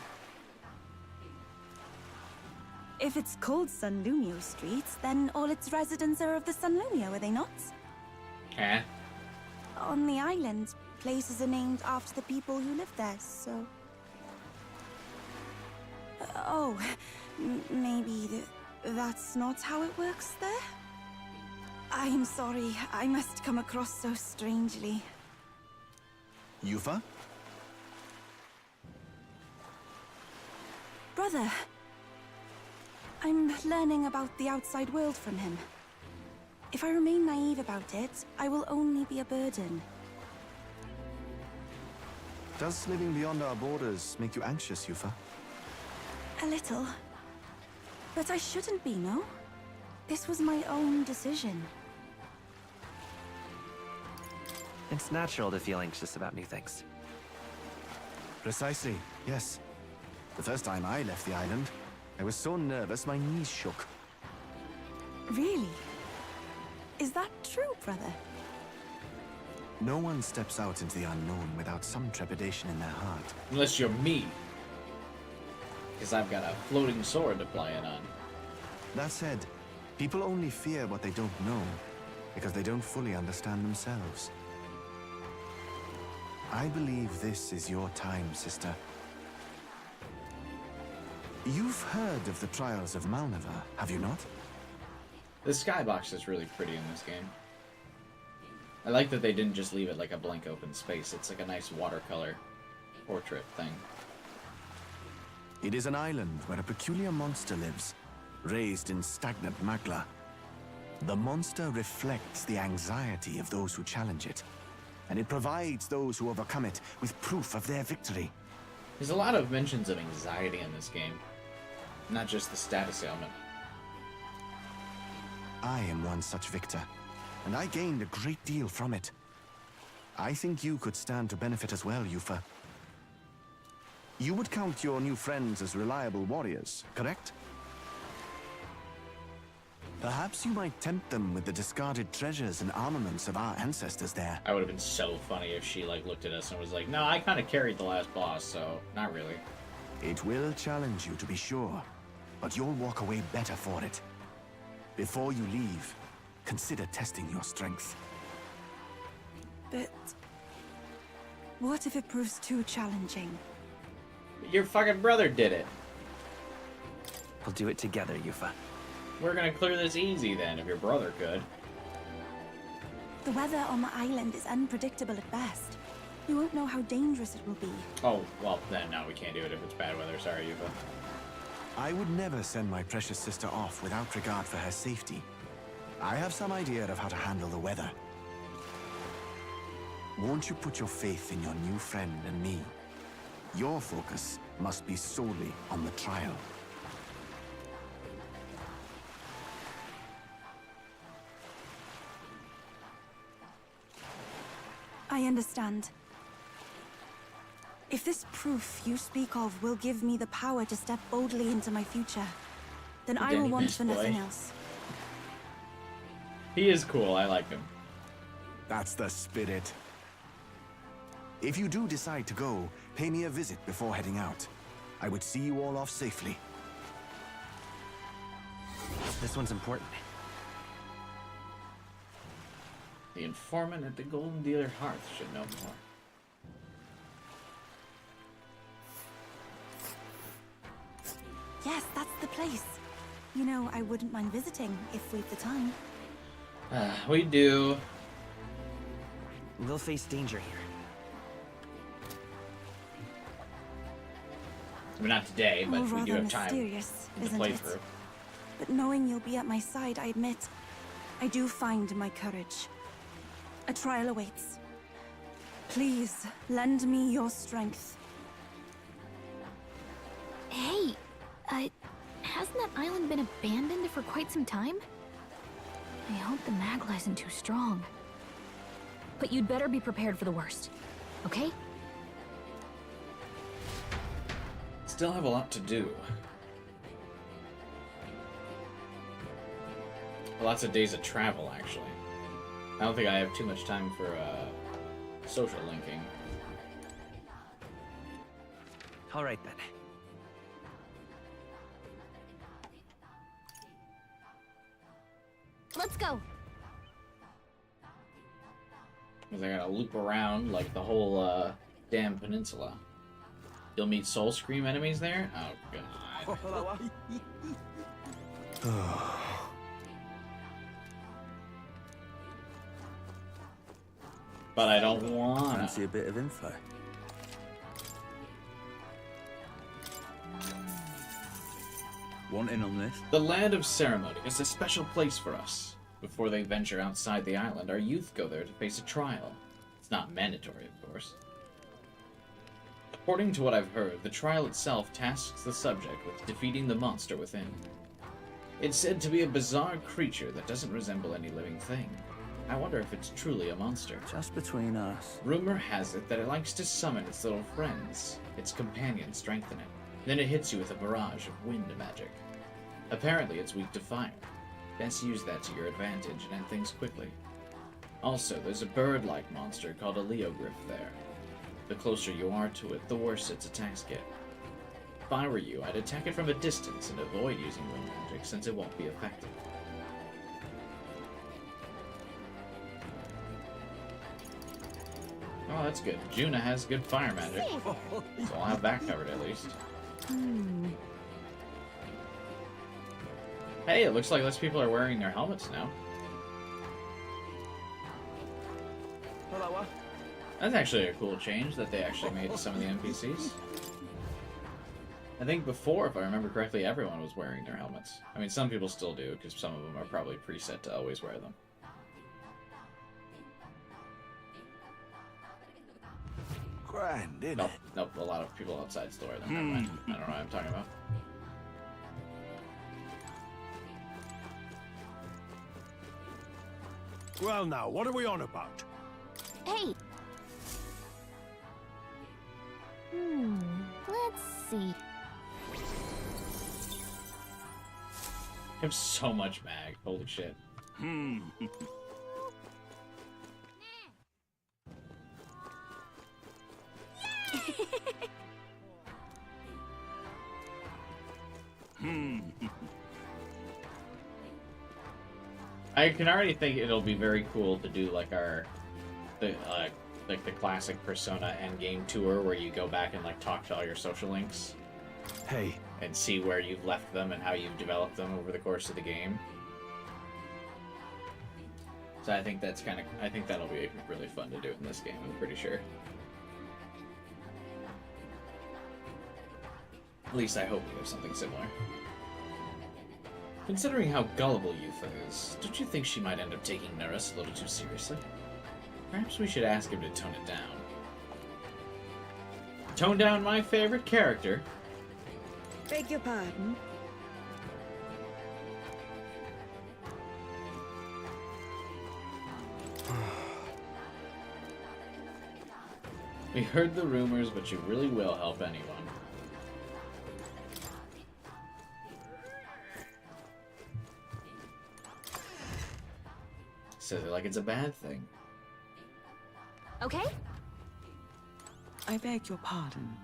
If it's called Sunlumio Street, then all its residents are of the Sunlumio, are they not? Huh? On the island, places are named after the people who live there, so... maybe that's not how it works there? I'm sorry, I must come across so strangely. Yufa? Brother, I'm learning about the outside world from him. If I remain naive about it, I will only be a burden. Does living beyond our borders make you anxious, Yufa? A little. But I shouldn't be, no? This was my own decision. It's natural to feel anxious about new things. Precisely, yes. The first time I left the island, I was so nervous my knees shook. Really? Is that true, brother? No one steps out into the unknown without some trepidation in their heart. Unless you're me. Because I've got a floating sword to play it on. That said, people only fear what they don't know because they don't fully understand themselves. I believe this is your time, sister. You've heard of the trials of Malnever, have you not? The skybox is really pretty in this game. I like that they didn't just leave it like a blank open space. It's like a nice watercolor portrait thing. It is an island where a peculiar monster lives, raised in stagnant magla. The monster reflects the anxiety of those who challenge it, and it provides those who overcome it with proof of their victory. There's a lot of mentions of anxiety in this game, not just the status ailment. I am one such victor, and I gained a great deal from it. I think you could stand to benefit as well, Yufa. You would count your new friends as reliable warriors, correct? Perhaps you might tempt them with the discarded treasures and armaments of our ancestors there. I would have been so funny if she like looked at us and was like, no, I kind of carried the last boss, so not really. It will challenge you, to be sure, but you'll walk away better for it. Before you leave, consider testing your strength. But what if it proves too challenging? Your fucking brother did it. We'll do it together, Yufa. We're gonna clear this easy then, if your brother could. The weather on the island is unpredictable at best. We won't know how dangerous it will be. Oh, well, then no, we can't do it if it's bad weather. Sorry, Yufa. I would never send my precious sister off without regard for her safety. I have some idea of how to handle the weather. Won't you put your faith in your new friend and me? Your focus must be solely on the trial. I understand. If this proof you speak of will give me the power to step boldly into my future, then I will want for nothing else. He is cool, I like him. That's the spirit. If you do decide to go, pay me a visit before heading out. I would see you all off safely. This one's important. The informant at the Golden Dealer Hearth should know more. Yes, that's the place. You know, I wouldn't mind visiting if we've the time. We do. We'll face danger here. I mean, not today, but we do have time to isn't play it? through. But knowing you'll be at my side, I admit, I do find my courage. A trial awaits. Please, lend me your strength. Hey, hasn't that island been abandoned for quite some time? I hope the Magla isn't too strong. But you'd better be prepared for the worst, okay? Still have a lot to do. Lots of days of travel, actually. I don't think I have too much time for social linking. All right, then. Let's go. Because I gotta loop around like the whole damn peninsula. You'll meet Soul Scream enemies there? Oh god. But I don't wanna. Fancy a bit of info. Want in on this? The Land of Ceremony is a special place for us. Before they venture outside the island, our youth go there to face a trial. It's not mandatory, of course. According to what I've heard, the trial itself tasks the subject with defeating the monster within. It's said to be a bizarre creature that doesn't resemble any living thing. I wonder if it's truly a monster. Just between us. Rumor has it that it likes to summon its little friends. Its companions strengthen it. Then it hits you with a barrage of wind magic. Apparently it's weak to fire. Best use that to your advantage and end things quickly. Also, there's a bird-like monster called a Leogryph there. The closer you are to it, the worse its attacks get. If I were you, I'd attack it from a distance and avoid using wind magic, since it won't be effective. Oh, that's good. Juna has good fire magic, so I'll have that covered at least. Hey, it looks like less people are wearing their helmets now. That's actually a cool change that they actually made to some of the NPCs. I think before, if I remember correctly, everyone was wearing their helmets. I mean, some people still do, because some of them are probably preset to always wear them. Grand, isn't Nope, nope, a lot of people outside still wear them. Never mind. I don't know what I'm talking about. Well now, what are we on about? Hey! Let's see. I have so much mag. Holy shit. I can already think it'll be very cool to do like the classic Persona endgame tour where you go back and like talk to all your social links. Hey. And see where you've left them and how you've developed them over the course of the game. So I think I think that'll be really fun to do in this game, I'm pretty sure. At least I hope we have something similar. Considering how gullible Yufa is, don't you think she might end up taking Nerus a little too seriously? Perhaps we should ask him to tone it down. Tone down my favorite character? Beg your pardon? We heard the rumors, but you really will help anyone. Says it like it's a bad thing. Okay? I beg your pardon.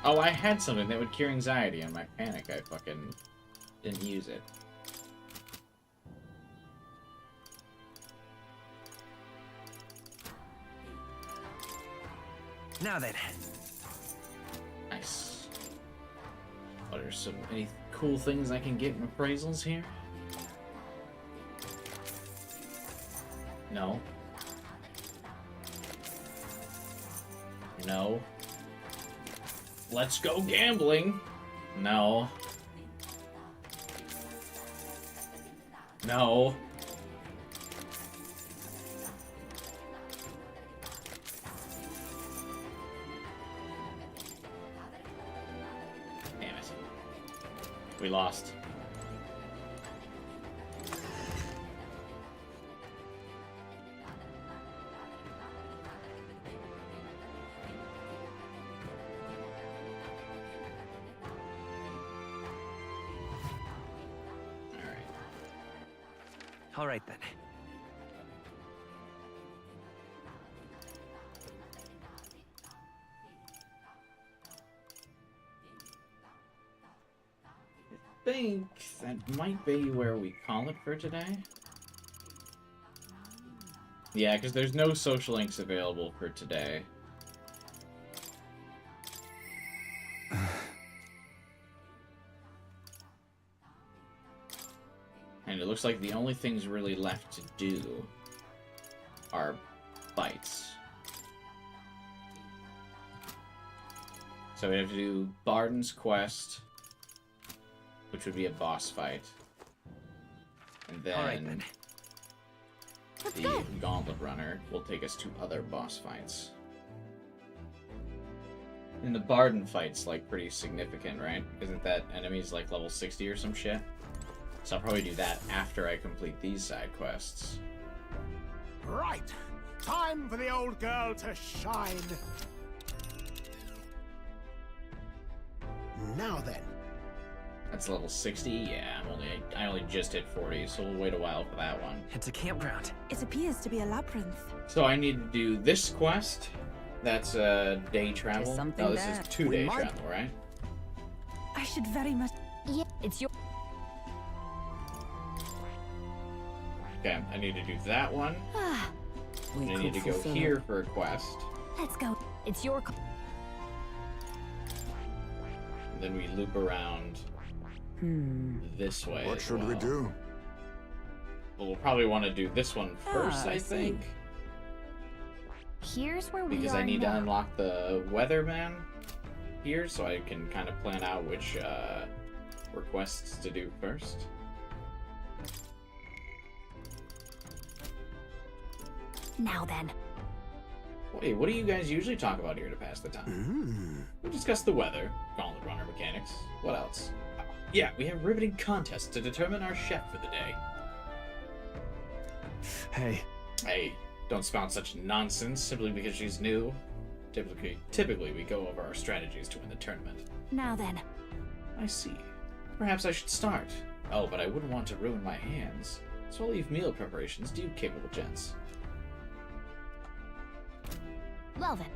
Oh, I had something that would cure anxiety on my panic. I fucking didn't use it. Now then. Nice. What are any cool things I can get in appraisals here? No. No. Let's go gambling. No. No. Damn it. We lost. All right then. I think that might be where we call it for today. Yeah, because there's no social links available for today. And it looks like the only things really left to do are fights. So we have to do Barden's Quest, which would be a boss fight. And then the Gauntlet Runner will take us to other boss fights. And the Barden fight's like pretty significant, right? Isn't that enemies like level 60 or some shit? So I'll probably do that after I complete these side quests. Right. Time for the old girl to shine. Now then. That's level 60. Yeah, I only just hit 40, so we'll wait a while for that one. It's a campground. It appears to be a labyrinth. So I need to do this quest. That's day travel. something Oh, this there. is 2-day travel, right? I should very much. Yeah, it's your. Okay, I need to do that one. And I need to go here for a quest. Let's go. It's your. And then we loop around this way. What should we do? Well, we'll probably want to do this one first, I think. Here's where we Because are I need now. to unlock the weatherman here, so I can kind of plan out which requests to do first. Now then. Wait, what do you guys usually talk about here to pass the time? We discuss the weather, gauntlet runner mechanics. What else? Yeah, we have riveting contests to determine our chef for the day. Hey, don't spout such nonsense simply because she's new. Typically we go over our strategies to win the tournament. Now then. I see. Perhaps I should start. Oh, but I wouldn't want to ruin my hands. So I'll leave meal preparations to you capable gents. Well then.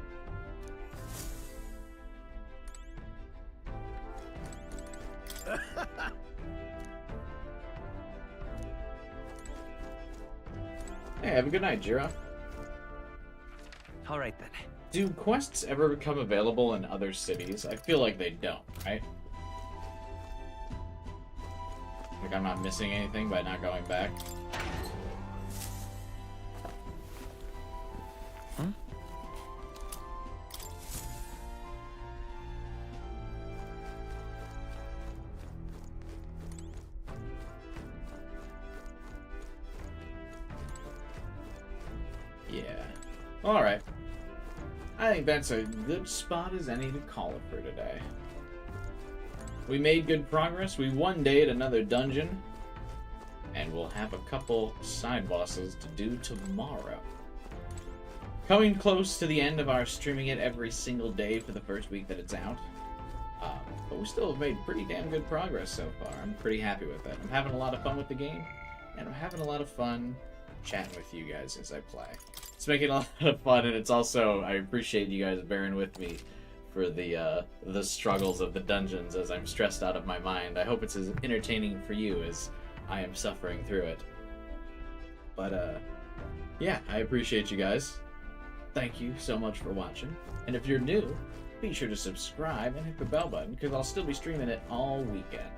Hey, have a good night, Jira. All right then. Do quests ever become available in other cities? I feel like they don't, right? Like I'm not missing anything by not going back. Yeah. Alright. I think that's a good spot as any to call it for today. We made good progress. We one day at another dungeon. And we'll have a couple side bosses to do tomorrow. Coming close to the end of our streaming it every single day for the first week that it's out. But we still have made pretty damn good progress so far. I'm pretty happy with it. I'm having a lot of fun with the game. And I'm having a lot of fun chatting with you guys as I play. It's making a lot of fun, and it's also, I appreciate you guys bearing with me for the struggles of the dungeons as I'm stressed out of my mind. I hope it's as entertaining for you as I am suffering through it. But, yeah, I appreciate you guys. Thank you so much for watching. And if you're new, be sure to subscribe and hit the bell button, because I'll still be streaming it all weekend.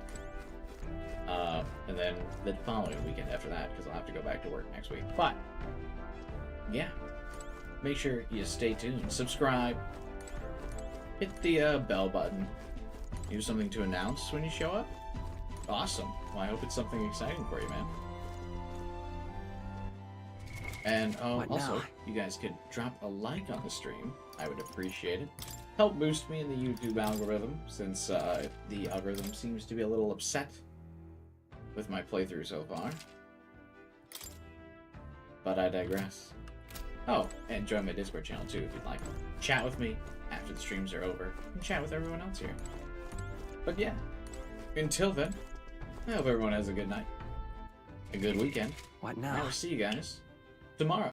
And then the following weekend after that, because I'll have to go back to work next week. But, yeah, make sure you stay tuned. Subscribe. Hit the bell button. You have something to announce when you show up? Awesome. Well, I hope it's something exciting for you, man. And also, you guys could drop a like on the stream. I would appreciate it. Help boost me in the YouTube algorithm, since the algorithm seems to be a little upset with my playthrough so far. But I digress. Oh, and join my Discord channel too if you'd like. Chat with me after the streams are over, and chat with everyone else here. But yeah, until then, I hope everyone has a good night, a good weekend. What now? I will see you guys tomorrow.